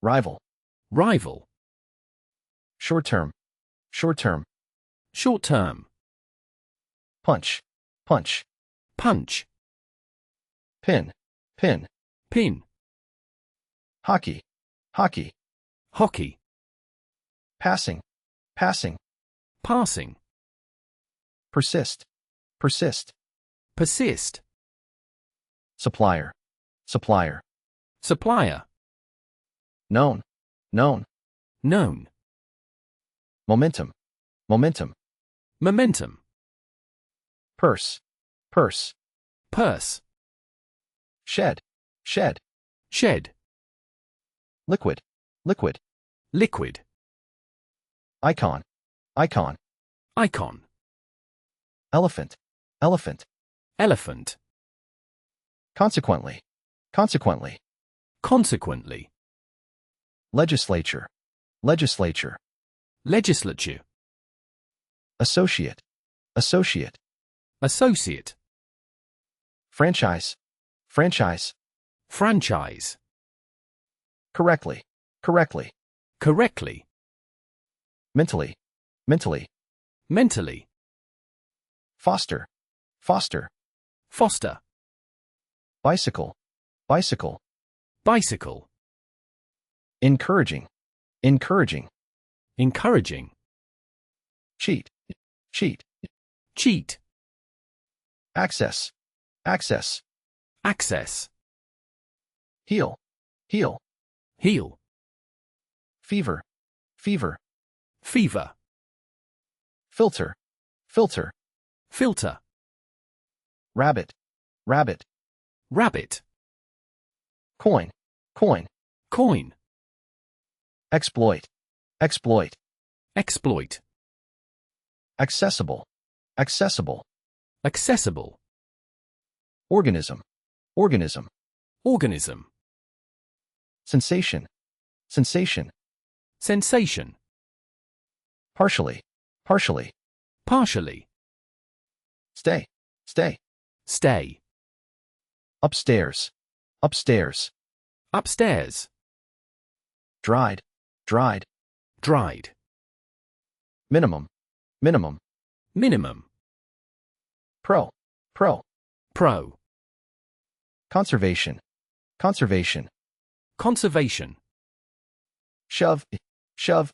rival. Rival. Short term, short term. Short term. Punch, punch. Punch. Pin, pin. Pin. Hockey, hockey. Hockey. Passing, passing. Passing. Persist, persist. Persist. Supplier, supplier. Supplier. Known, known. Known. Momentum, momentum. Momentum. Purse, purse. Purse. Shed, shed. Shed. Liquid, liquid. Liquid. Icon, icon. Icon. Elephant, elephant. Elephant. Consequently, consequently. Consequently. Legislature, legislature. Legislature. Associate, associate. Associate. Franchise, franchise. Franchise. Correctly, correctly. Correctly. Mentally, mentally. Mentally. Foster, foster. Foster. Bicycle, bicycle. Bicycle. Encouraging, encouraging. Encouraging. Cheat, cheat. Cheat. Access, access. Access. Heal, heal. Heal. Fever, fever. Fever. Filter, filter. Filter. Rabbit, rabbit. Rabbit. Coin, coin. Coin. Exploit, exploit. Exploit. Accessible, accessible. Accessible. Organism, organism. Organism. Sensation, sensation. Sensation. Partially, partially. Partially. Stay, stay. Stay. Upstairs, upstairs. Upstairs. Dried, dried. Dried. Minimum, minimum. Minimum. Pro, pro. Pro. Conservation, conservation. Conservation. Shove, shove.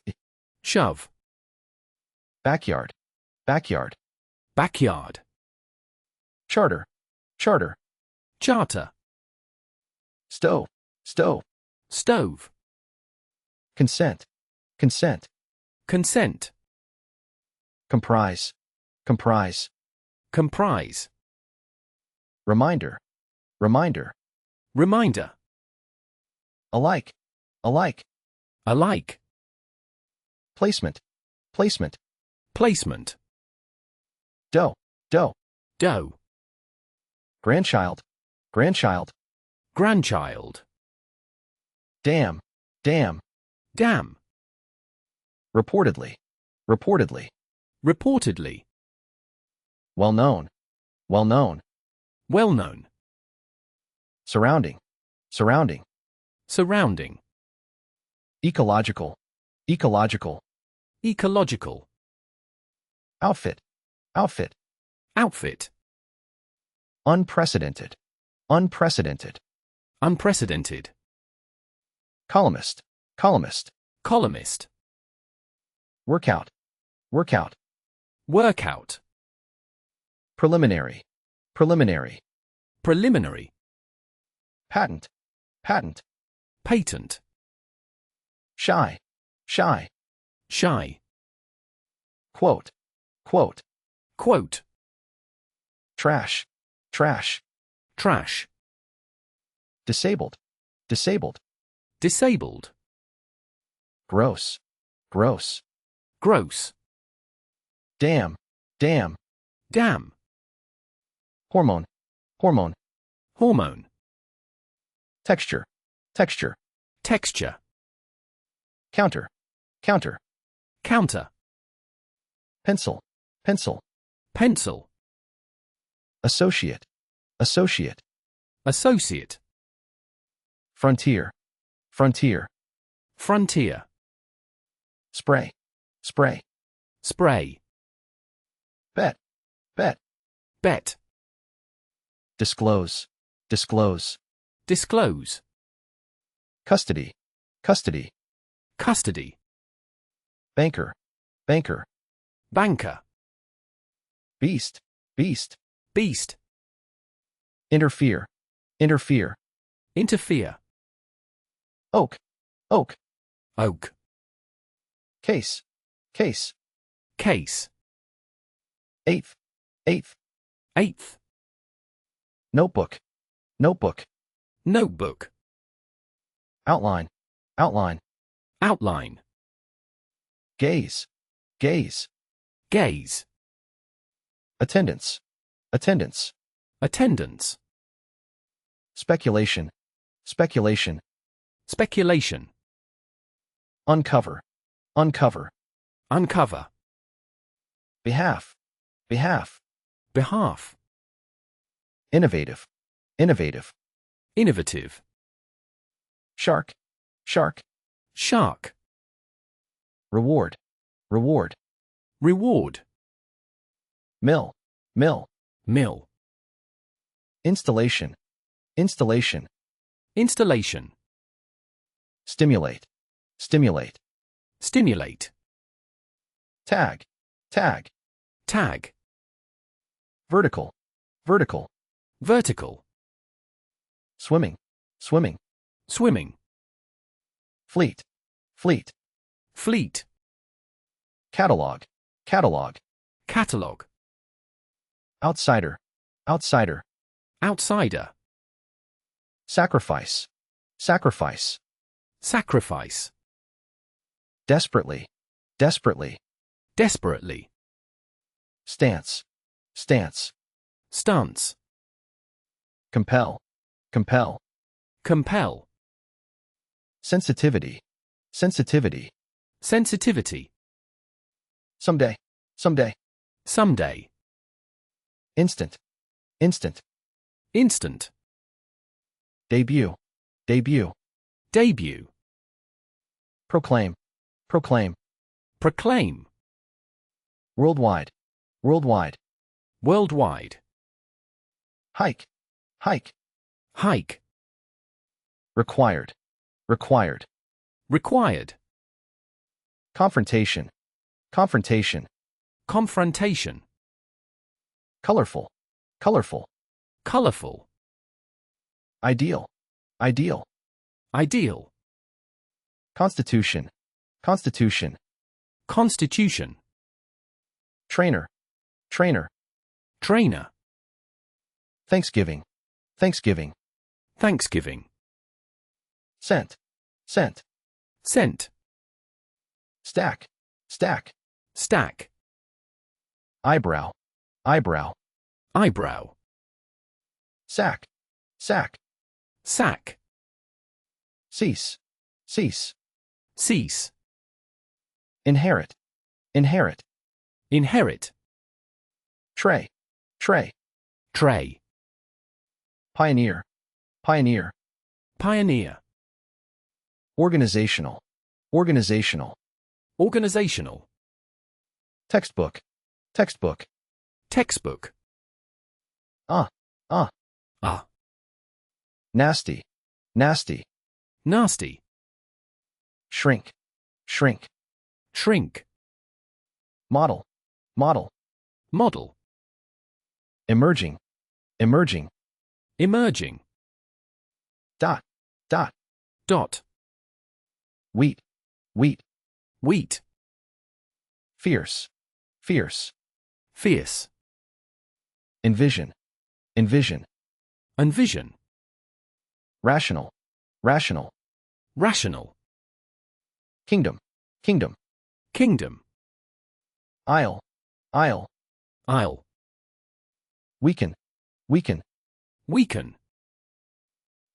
Shove. Backyard, backyard. Backyard. Charter, charter. Charter. Stove, stove. Stove. Consent, consent. Consent. Comprise, comprise. Comprise. Reminder, reminder. Reminder. Alike, alike. Alike. Placement, placement. Placement. Dough, dough. Dough. Grandchild, grandchild. Grandchild. Dam, dam. Dam. Reportedly, reportedly. Reportedly. Well known, well known. Well known. Surrounding, surrounding. Surrounding. Ecological, ecological. Ecological. Outfit, outfit. Outfit. Unprecedented, unprecedented. Unprecedented. Columnist, columnist. Columnist. Workout, workout. Workout. Preliminary, preliminary. Preliminary. Patent, patent. Patent. Shy, shy. Shy. Quote, quote. Quote. Trash, trash. Trash. Disabled, disabled. Disabled. Gross, gross. Gross. Dam, dam. Dam. Hormone, hormone. Hormone. Texture, texture. Texture. Counter, counter. Counter. pencil, pencil, pencil, associate, associate, associate, frontier, frontier, frontier, spray, spray, spray, bet, bet, bet, disclose, disclose, disclose, custody, custody, custody, banker, banker, banker, beast, beast, beast, interfere, interfere, interfere, oak, oak, oak, case, case, case, eighth, eighth, eighth, notebook, notebook, notebook, outline, outline, outline, gaze, gaze, gaze, attendance, attendance, attendance, speculation, speculation, speculation, uncover, uncover, uncover, behalf, behalf, behalf, innovative, innovative, innovative, shark, shark, shark, reward, reward, reward, mill, mill, mill, installation, installation, installation, stimulate, stimulate, stimulate, tag, tag, tag, vertical, vertical, vertical, swimming, swimming, swimming, fleet, fleet, fleet, catalog, catalog, catalogue, outsider, outsider, outsider, sacrifice, sacrifice, sacrifice, desperately, desperately, desperately, stance, stance, stance, compel, compel, compel, sensitivity, sensitivity, sensitivity, someday, someday, someday, instant, instant, instant, debut, debut, debut, proclaim, proclaim, proclaim, worldwide, worldwide, worldwide, hike, hike, hike, required, required, required, confrontation, confrontation, confrontation, colorful, colorful, colourful, ideal, ideal, ideal, constitution, constitution, constitution, trainer, trainer, trainer, Thanksgiving, Thanksgiving, Thanksgiving, scent, scent, scent, stack, stack, stack, eyebrow, eyebrow, eyebrow, sack, sack, sack, cease, cease, cease, inherit, inherit, inherit, tray, tray, tray, pioneer, pioneer, pioneer, organizational, organizational, organizational, textbook, textbook, textbook, ah, nasty, nasty, nasty, shrink, shrink, shrink, model, model, model, emerging, emerging, emerging, dot, dot, dot, wheat, wheat, wheat, fierce, fierce, fierce, envision, envision, envision, rational, rational, rational, kingdom, kingdom, kingdom, isle, isle, isle, weaken, weaken, weaken,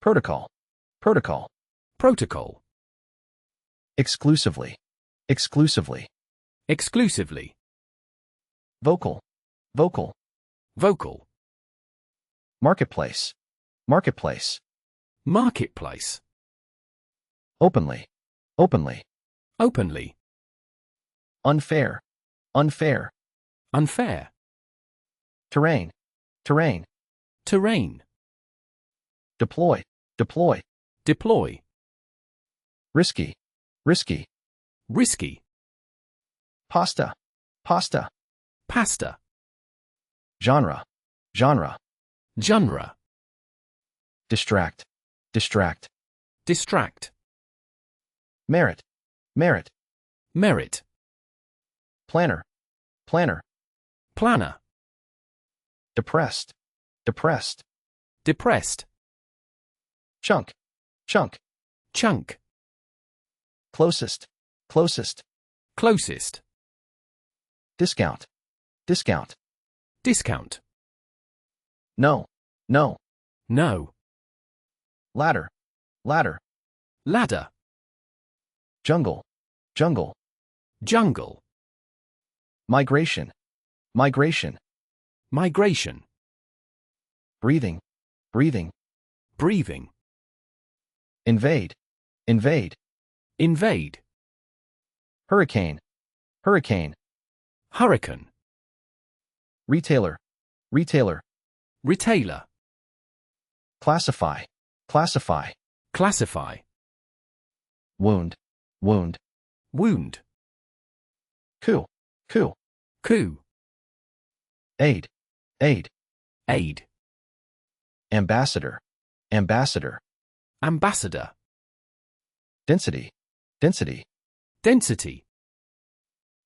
protocol, protocol, protocol, exclusively, exclusively, exclusively, vocal, vocal, vocal, marketplace, marketplace, marketplace, openly, openly, openly, unfair, unfair, unfair, terrain, terrain, terrain, deploy, deploy, deploy, risky, risky, risky, pasta, pasta, pasta, genre, genre, genre, distract, distract, distract, merit, merit, merit, planner, planner, planner, depressed, depressed, depressed, chunk, chunk, chunk, closest, closest, closest, discount, discount, discount, no, no, no, ladder, ladder, ladder, jungle, jungle, jungle, migration, migration, migration, breathing, breathing, breathing, invade, invade, invade, hurricane, hurricane, hurricane, retailer, retailer, retailer, classify, classify, classify, wound, wound, wound, coup, coup, coup, aid, aid, aid, ambassador, ambassador, ambassador, density, density, density,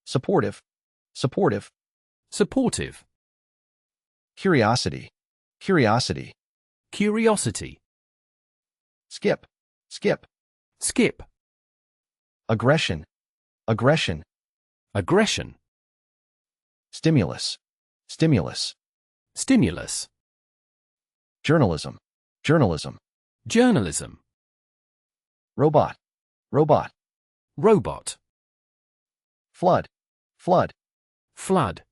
supportive, supportive, supportive, curiosity, curiosity, curiosity, skip, skip, skip, aggression, aggression, aggression, stimulus, stimulus, stimulus, journalism, journalism, journalism, robot, robot, robot, flood, flood, flood,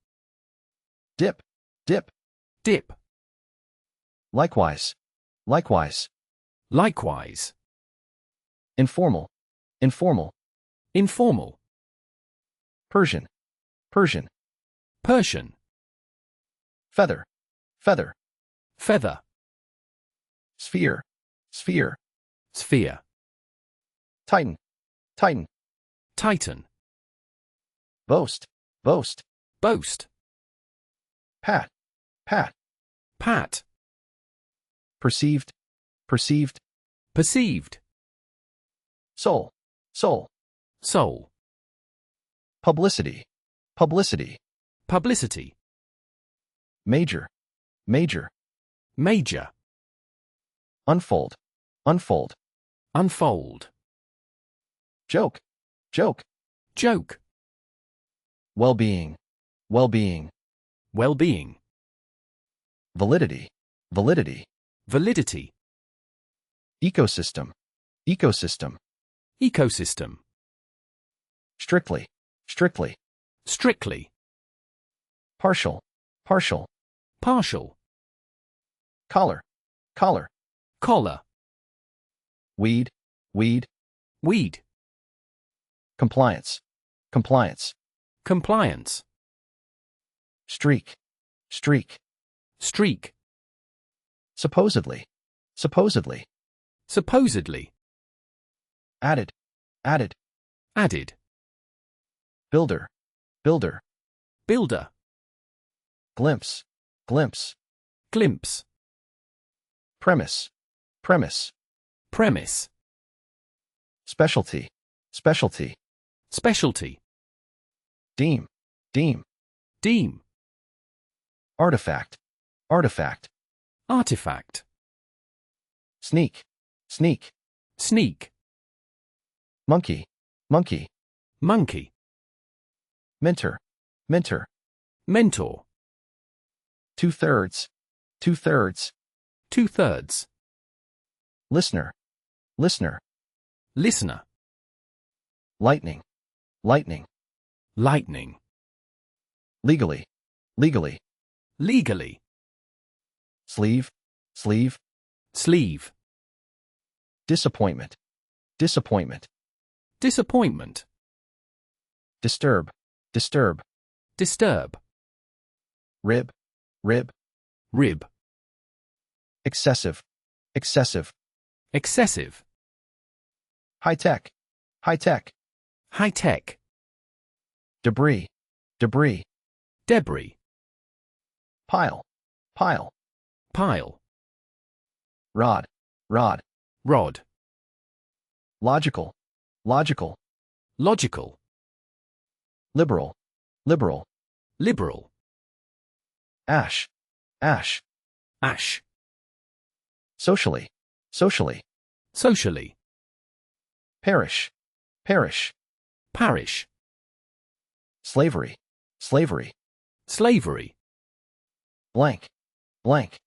dip, dip, dip, likewise, likewise, likewise, informal, informal, informal, Persian, Persian, Persian, feather, feather, feather, sphere, sphere, sphere, titan, titan, titan, boast, boast, boast, pat, pat, pat, perceived, perceived, perceived, soul, soul, soul, publicity, publicity, publicity, major, major, major, unfold, unfold, unfold, joke, joke, joke, well-being, well-being, well-being, validity, validity, validity, ecosystem, ecosystem, ecosystem, strictly, strictly, strictly, partial, partial, partial, collar, collar, collar, weed, weed, weed, compliance, compliance, compliance, streak, streak, streak, supposedly, supposedly, supposedly, added, added, added, builder, builder, builder, glimpse, glimpse, glimpse, premise, premise, premise, specialty, specialty, specialty, deem, deem, deem, artifact, artifact, artifact, sneak, sneak, sneak, monkey, monkey, monkey, mentor, mentor, mentor, two-thirds, two-thirds, two-thirds, listener, listener, listener, lightning, lightning, lightning, legally, legally, legally, sleeve, sleeve, sleeve, disappointment, disappointment, disappointment, disturb, disturb, disturb, rib, rib, rib, excessive, excessive, excessive, high-tech, high-tech, high-tech, debris, debris, debris, pile, pile, pile, rod, rod, rod, logical, logical, logical, liberal, liberal, liberal, ash, ash, ash, socially, socially, socially, parish, parish, parish, slavery, slavery, slavery, blank, blank,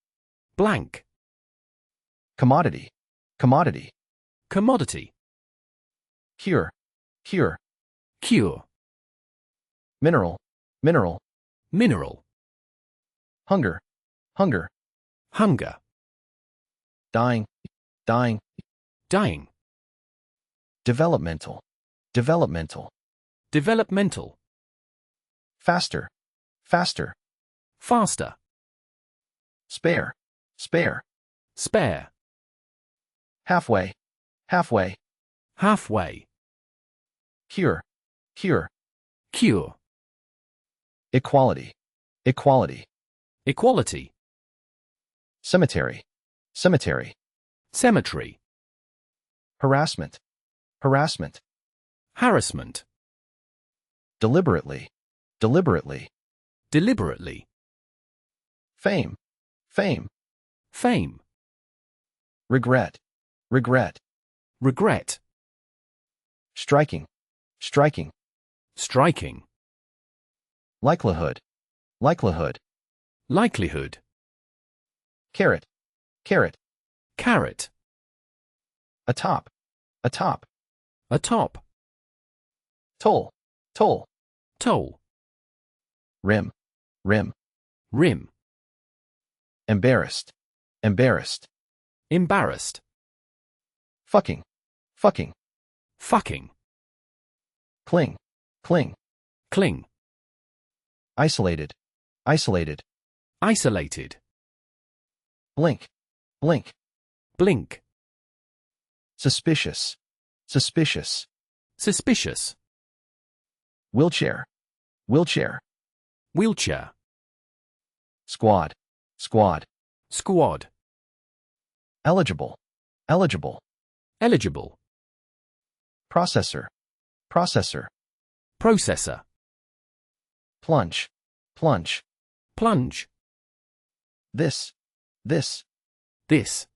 blank, commodity, commodity, commodity, cure, cure, cure, mineral, mineral, mineral, hunger, hunger, hunger, dying, dying, dying, developmental, developmental, developmental, faster, faster, faster, spare, spare, spare, halfway, halfway, halfway, cure, cure, cure, equality, equality, equality, cemetery, cemetery, cemetery, harassment, harassment, harassment, deliberately, deliberately, deliberately, fame, fame, fame, regret, regret, regret, striking, striking, striking, likelihood, likelihood, likelihood, carrot, carrot, carrot, atop, atop, atop, toll, toll, toll, rim, rim, rim, embarrassed, embarrassed, embarrassed, fucking, fucking, fucking, cling, cling, cling, isolated, isolated, isolated, blink, blink, blink, suspicious, suspicious, suspicious, wheelchair, wheelchair, wheelchair, squad, squad, squad, eligible, eligible, eligible, processor, processor, processor, plunge, plunge, plunge, this, this, this,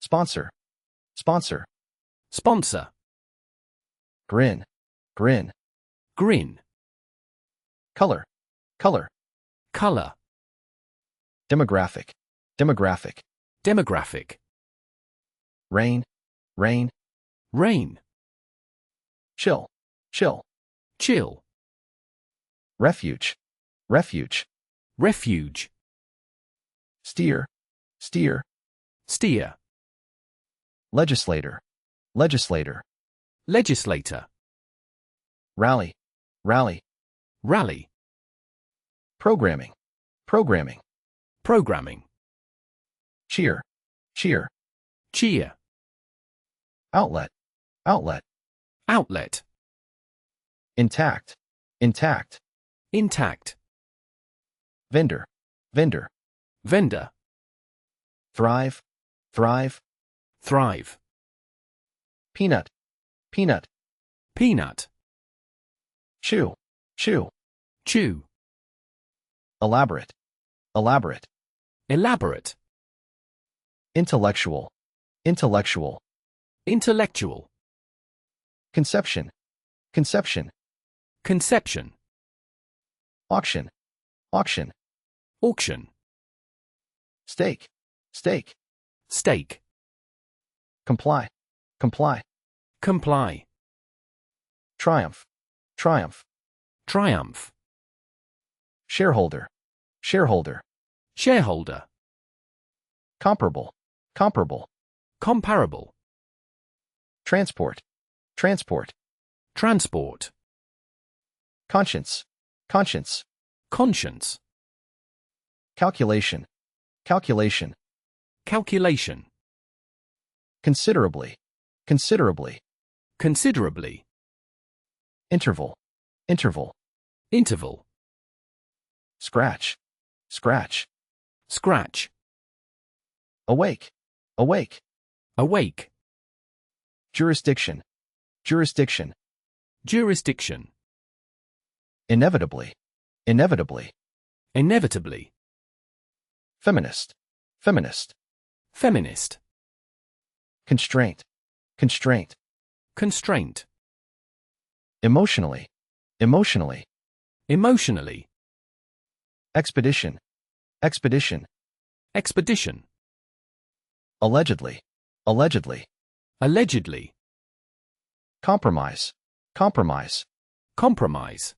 sponsor, sponsor, sponsor, grin, grin, grin, color, color, color, demographic, demographic, demographic, rain, rain, rain, chill, chill, chill, refuge, refuge, refuge, steer, steer, steer, legislator, legislator, legislator, rally, rally, rally, programming, programming, programming, cheer, cheer, cheer, outlet, outlet, outlet, intact, intact, intact, vendor, vendor, vendor, thrive, thrive, thrive, peanut, peanut, peanut, chew, chew, chew, elaborate, elaborate, elaborate, intellectual, intellectual, intellectual, conception, conception, conception, auction, auction, auction, stake, stake, shareholder, shareholder, shareholder, comparable, comparable, comparable, transport, transport, transport, conscience, conscience, conscience, calculation, calculation, calculation, considerably, considerably, considerably, interval, interval, interval, scratch, scratch, scratch, awake, awake, awake, jurisdiction, jurisdiction, jurisdiction, inevitably, inevitably, inevitably, feminist, feminist, feminist, constraint, constraint, constraint, emotionally, emotionally, emotionally, expedition, expedition, expedition, allegedly, allegedly, allegedly, compromise, compromise, compromise,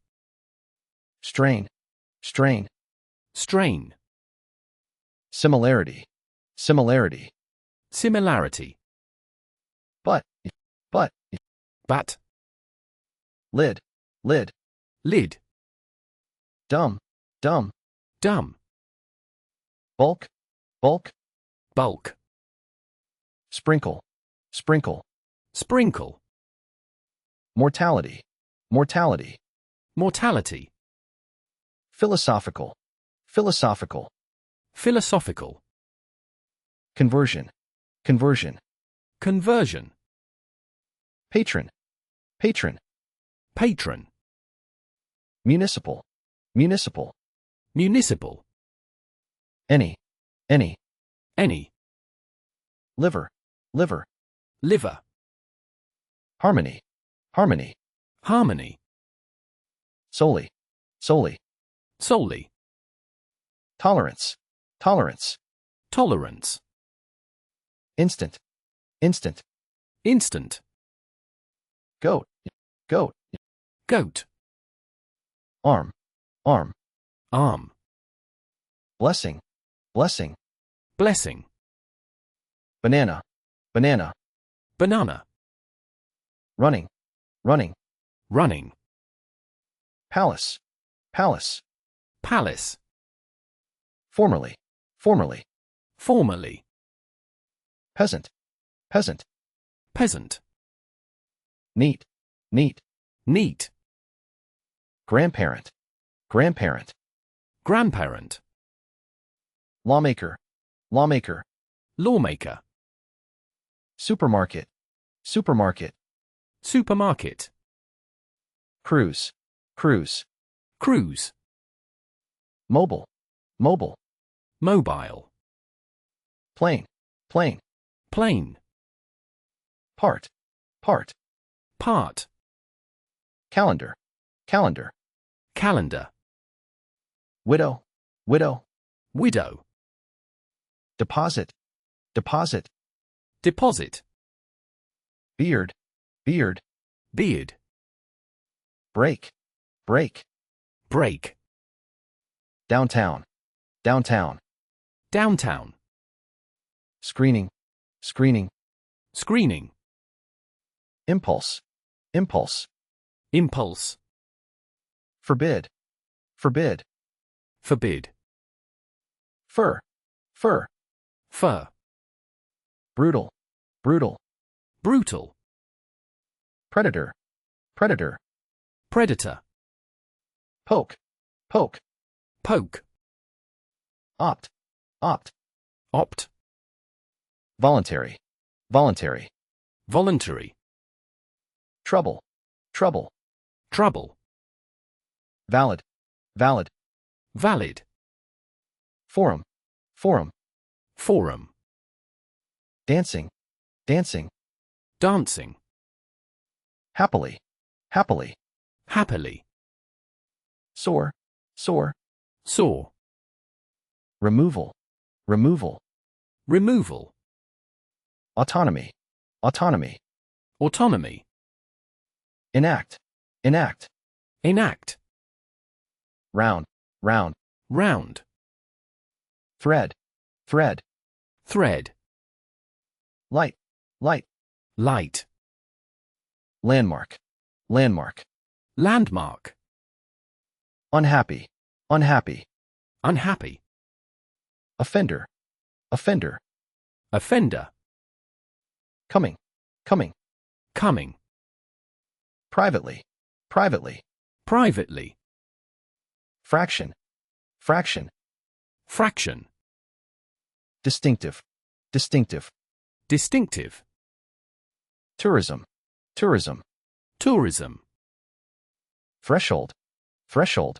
strain, strain, strain, similarity, similarity, similarity, but, but, lid, lid, lid, dumb, dumb, dumb, bulk, bulk, bulk, sprinkle, sprinkle, sprinkle, mortality, mortality, mortality, philosophical, philosophical, philosophical, conversion, conversion, conversion, patron, patron, patron, municipal, municipal, municipal, any, any, any, liver, liver, liver, harmony, harmony, harmony, solely, solely, solely, tolerance, tolerance, tolerance, instant, instant, instant, goat, goat, goat, arm, arm, arm, blessing, blessing, blessing, banana, banana, banana, running, running, running, palace, palace, palace, formerly, formerly, formerly, peasant, peasant, peasant, neat, neat, neat, grandparent, grandparent, grandparent, lawmaker, lawmaker, lawmaker, supermarket, supermarket, supermarket, cruise, cruise, cruise, mobile, mobile, mobile, plane, plane, plane, part, part, part, calendar, calendar, calendar, widow, widow, widow, deposit, deposit, deposit, beard, beard, beard, break, break, break, downtown, downtown, downtown, screening, screening, screening, impulse, impulse, impulse, forbid, forbid, forbid, fur, fur, fur, brutal, brutal, brutal, predator, predator, predator, poke, poke, poke, opt, opt, opt, voluntary, voluntary, voluntary, trouble, trouble, trouble, valid, valid, valid, forum, forum, forum, dancing, dancing, dancing, happily, happily, happily, sore, sore, sore, removal, removal, removal, autonomy, autonomy, autonomy, enact, enact, enact, round, round, round, thread, thread, thread, light, light, light, landmark, landmark, landmark, unhappy, unhappy, unhappy, offender, offender, offender, coming, coming, coming, privately, privately, privately, fraction, fraction, fraction, distinctive, distinctive, distinctive, tourism, tourism, tourism, threshold, threshold,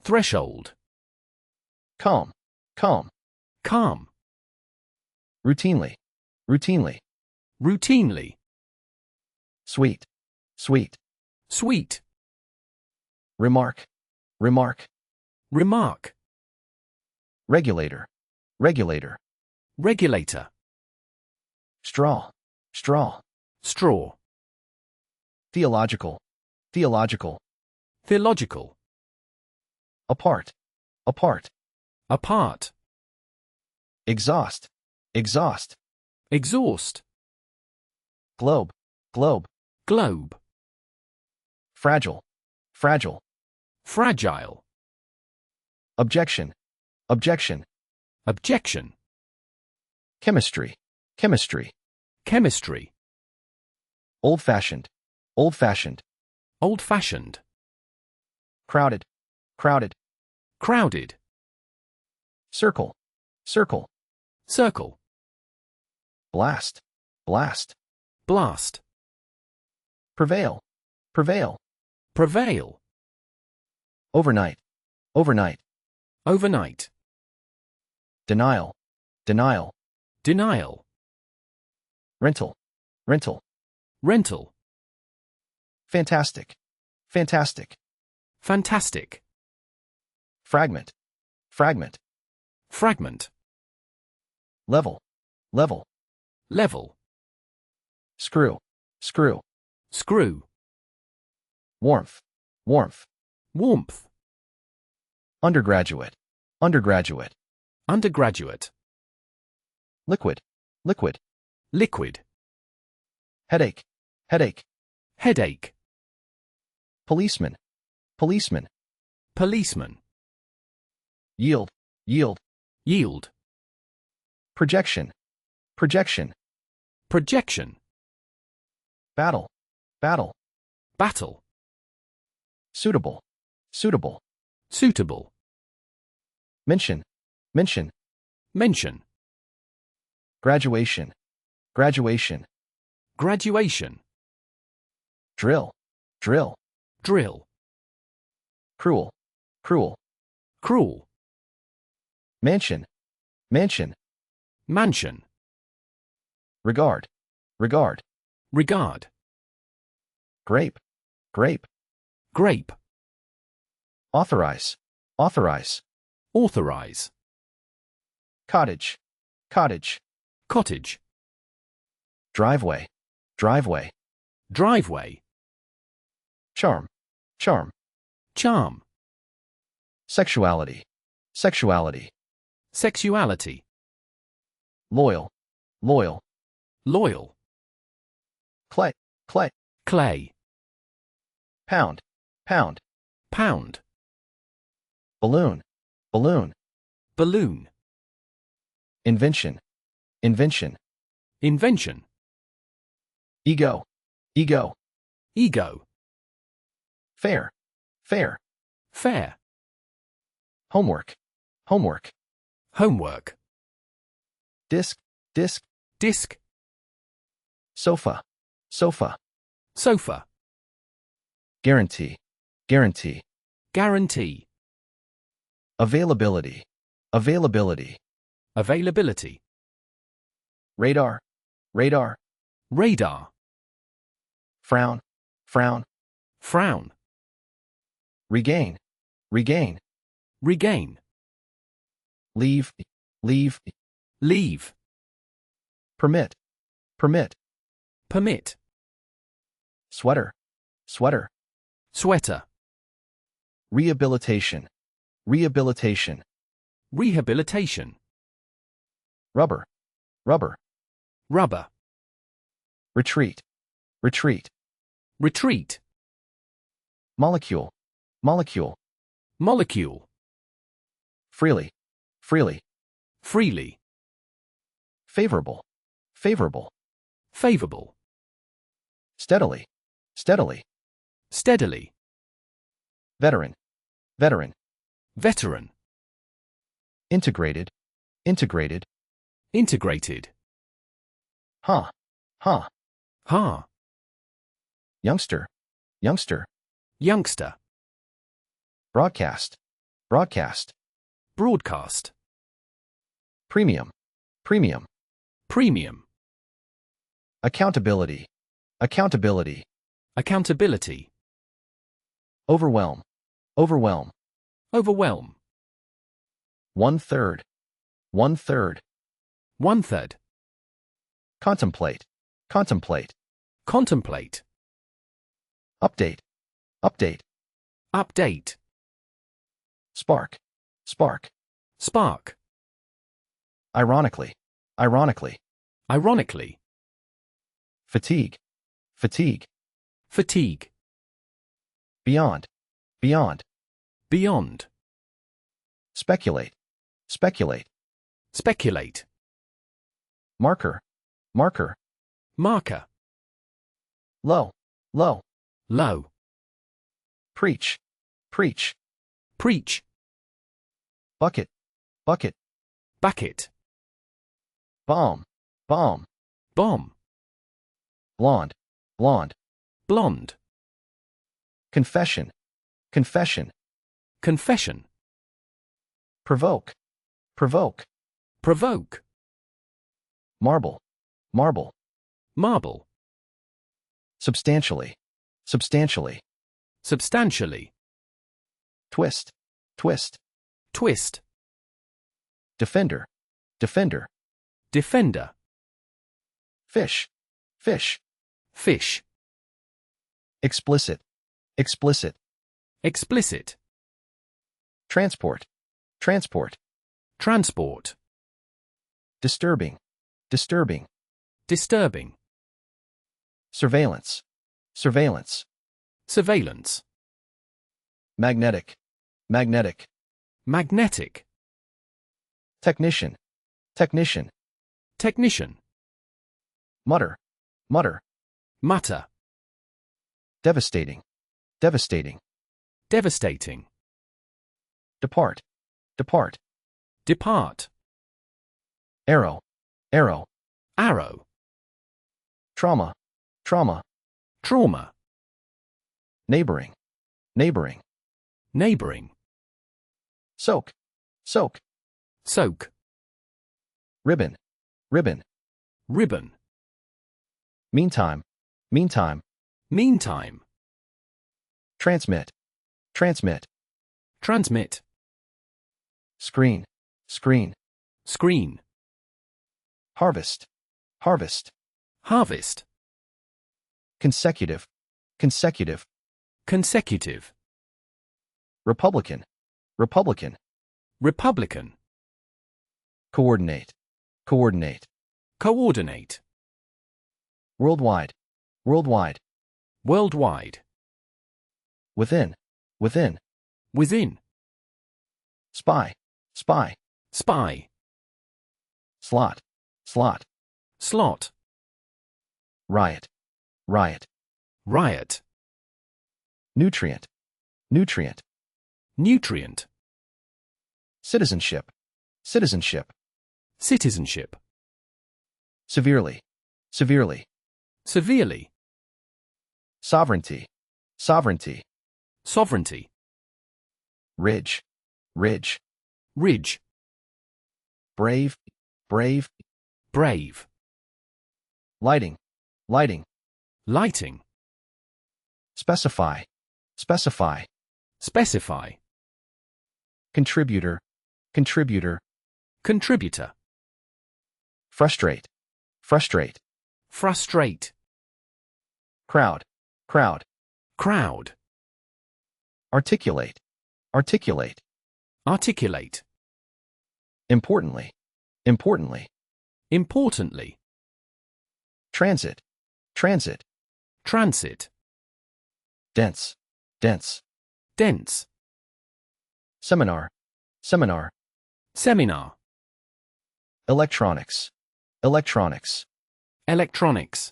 threshold, calm, calm, calm, routinely, routinely, routinely, sweet, sweet, sweet, remark, remark, remark, regulator, regulator, regulator, straw, straw, straw, theological, theological, theological, apart, apart, apart, exhaust, exhaust, exhaust, globe, globe, globe, fragile, fragile, fragile, objection, objection, objection, chemistry, chemistry, chemistry, old-fashioned, old-fashioned, old-fashioned, crowded, crowded, crowded, circle, circle, circle, blast, blast, blast, prevail, prevail, prevail, overnight, overnight, overnight, denial, denial, denial, rental, rental, rental, fantastic, fantastic, fantastic, fragment, fragment, fragment, level, level, level, screw, screw, screw, warmth, warmth, warmth, undergraduate, undergraduate, undergraduate, liquid, liquid, liquid, headache, headache, headache, policeman, policeman, policeman, yield, yield, yield, projection, projection, projection, battle, battle, battle, suitable, suitable, suitable, mention, mention, mention, graduation, graduation, graduation, drill, drill, drill, cruel, cruel, cruel, mansion, mansion, mansion, regard, regard, regard, grape, grape, grape, authorize, authorize, authorize, cottage, cottage, cottage, driveway, driveway, driveway, charm, charm, charm, sexuality, sexuality, sexuality, loyal, loyal, loyal, clay, clay, clay, pound, pound, pound, balloon, balloon, balloon, invention, invention, invention, ego, ego, ego, fair, fair, fair, homework, homework, homework, disc, disc, disc, sofa, sofa, sofa, guarantee, guarantee, guarantee, availability, availability, availability, radar, radar, radar, frown, frown, frown, regain, regain, regain, leave, leave, leave, permit, permit, permit, sweater, sweater, sweater, rehabilitation, rehabilitation, Rehabilitation. rubber, rubber, Rubber. retreat, retreat, Retreat. molecule, molecule, Molecule. freely, freely, Freely. favorable, favorable, Favorable. steadily, steadily, Steadily. veteran, veteran, Veteran. integrated, integrated, Integrated. huh, huh, Ha. youngster, youngster, Youngster. broadcast, broadcast, Broadcast. premium, premium, Premium. accountability, accountability, Accountability. overwhelm, overwhelm, Overwhelm. 1/3, 1/3, 1/3. contemplate, contemplate, Contemplate. update, update, Update. spark, spark, Spark. ironically, ironically, Ironically. fatigue, fatigue, Fatigue. beyond, beyond, Beyond. speculate, speculate, Speculate. marker, marker, Marker. low, low, Low. preach, preach, Preach. bucket, bucket, Bucket. bomb, bomb, Bomb. blonde, blonde, Blonde. confession, confession, Confession. provoke, provoke, Provoke. marble, marble, Marble. substantially, substantially, Substantially. twist, twist, Twist. defender, defender, Defender. fish, fish, Fish. explicit, explicit, Explicit. transport, transport, Transport. disturbing, disturbing, Disturbing. surveillance, surveillance, Surveillance. magnetic, magnetic, Magnetic. technician, technician, Technician. mutter, mutter, Mutter. devastating, devastating, Devastating. depart, depart, Depart. arrow, arrow, Arrow. trauma, trauma, Trauma. neighboring, neighboring, Neighboring. soak, soak, Soak. ribbon, ribbon, Ribbon. meantime, meantime, Meantime. transmit, transmit, Transmit. screen, screen, Screen. harvest, harvest, Harvest. consecutive, consecutive, Consecutive. Republican, Republican, Republican. coordinate, coordinate, Coordinate. worldwide, worldwide, Worldwide. within, within, Within. spy, spy, Spy. slot, slot, Slot. riot, riot, Riot. nutrient, nutrient, Nutrient. citizenship, citizenship, Citizenship. severely, severely, Severely. sovereignty, sovereignty, Sovereignty. ridge, ridge, Ridge. brave, brave, Brave. lighting, lighting, Lighting. specify, specify, Specify. contributor, contributor, Contributor. frustrate, frustrate, Frustrate. crowd, crowd, Crowd. articulate, articulate, Articulate. Importantly. Importantly. Importantly. Transit. Transit. Transit. Dense. Dense. Dense. Seminar. Seminar. Seminar. Electronics. Electronics. Electronics.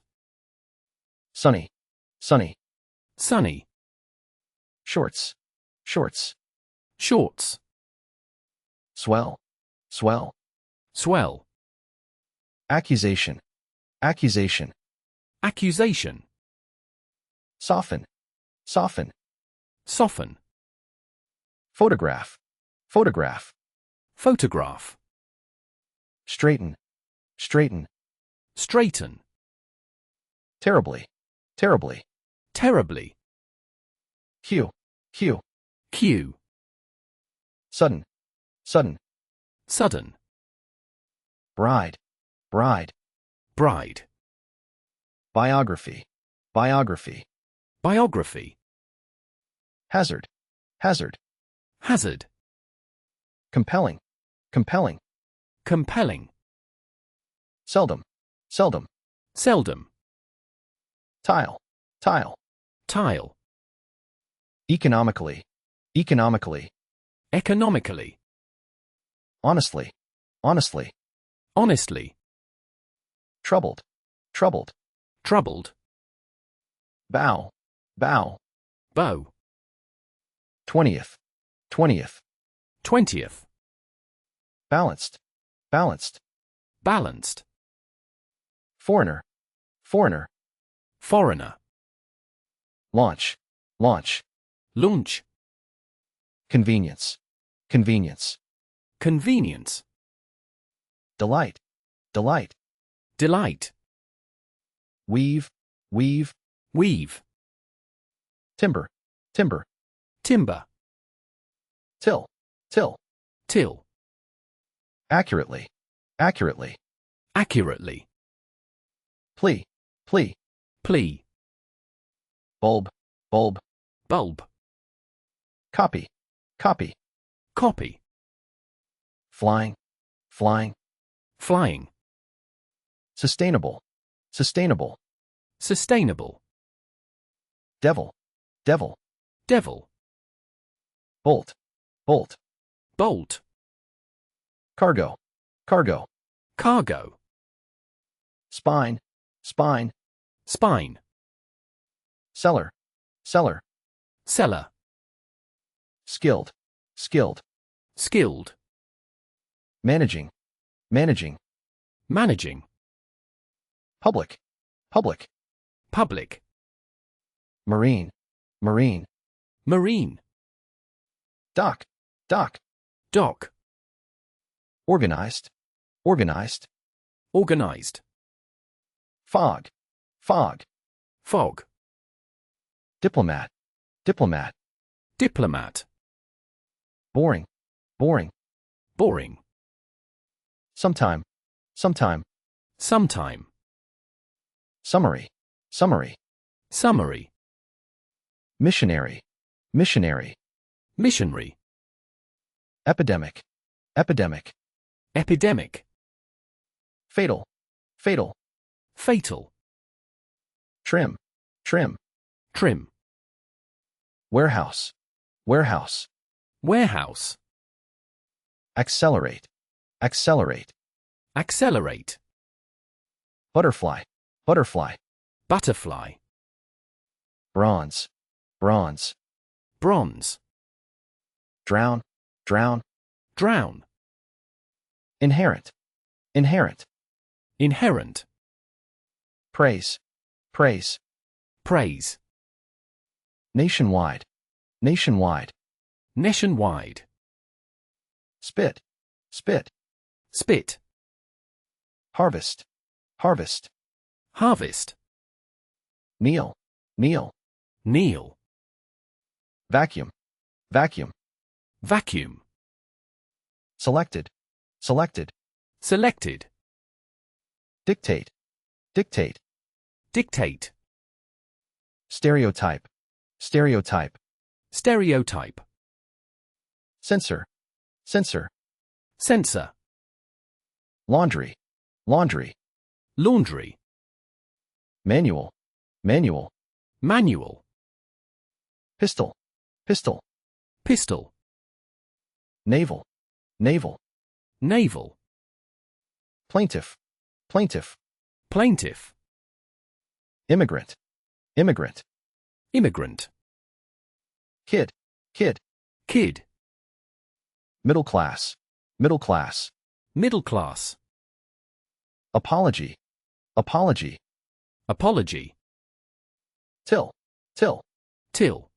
Sunny. Sunny. Sunny. Shorts. Shorts. Shorts. Swell. Swell. Swell. Accusation. Accusation. Accusation. Soften. Soften. Soften. Photograph. Photograph. Photograph. Straighten. Straighten. Straighten. Terribly. Terribly. Terribly. Cue. Cue. Cue. Sudden. Sudden. Sudden. Bride. Bride. Bride. Biography. Biography. Biography. Hazard. Hazard. Hazard. Compelling. Compelling. Compelling. Seldom. Seldom. Seldom. Tile. Tile. Tile. Economically. Economically. Economically. Honestly. Honestly. Honestly. Troubled. Troubled. Troubled. Bow. Bow. Bow. 20th. 20th. 20th. Balanced. Balanced. Balanced. Foreigner. Foreigner. Foreigner. Launch. Launch. Launch. Convenience. Convenience. Convenience. Delight. Delight. Delight. Weave. Weave. Weave. Timber. Timber. Timber. Till. Till. Till. Accurately. Accurately. Accurately. Plea. Plea. Plea. Bulb. Bulb. Bulb. Copy. Copy. Copy. Flying. Flying. Flying. Sustainable. Sustainable. Sustainable. Devil. Devil. Devil. Bolt. Bolt. Bolt. Cargo. Cargo. Cargo. Spine. Spine. Spine. Cellar. Cellar. Cellar. Skilled. Skilled. Skilled. Managing. Managing. Managing. Public. Public. Public. Marine. Marine. Marine. Dock. Dock. Dock. Organized. Organized. Organized. Fog. Fog. Fog. Diplomat. Diplomat. Diplomat. Boring. Boring. Boring. Sometime. Sometime. Sometime. Summary. Summary. Summary. Missionary. Missionary. Missionary. Epidemic. Epidemic. Epidemic. Fatal. Fatal. Fatal. Trim. Trim. Trim. Warehouse. Warehouse. Warehouse. Accelerate. Accelerate. Accelerate. Butterfly. Butterfly. Butterfly. Bronze. Bronze. Bronze. Drown. Drown. Drown. Inherent. Inherent. Inherent. Praise. Praise. Praise. Nationwide. Nationwide. Nationwide. Spit. Spit. Spit. Harvest. Harvest. Harvest. Kneel. Kneel. Kneel. Vacuum. Vacuum. Vacuum. Selected. Selected. Selected. Dictate. Dictate. Dictate. Stereotype. Stereotype. Stereotype. Censor. censor, censor, laundry, laundry, laundry, manual, manual, manual, pistol, pistol, pistol, naval, naval, naval, plaintiff, plaintiff, plaintiff, immigrant, immigrant, immigrant, kid, kid, kid, middle class, middle class, middle class, apology, apology, apology, till, till, till,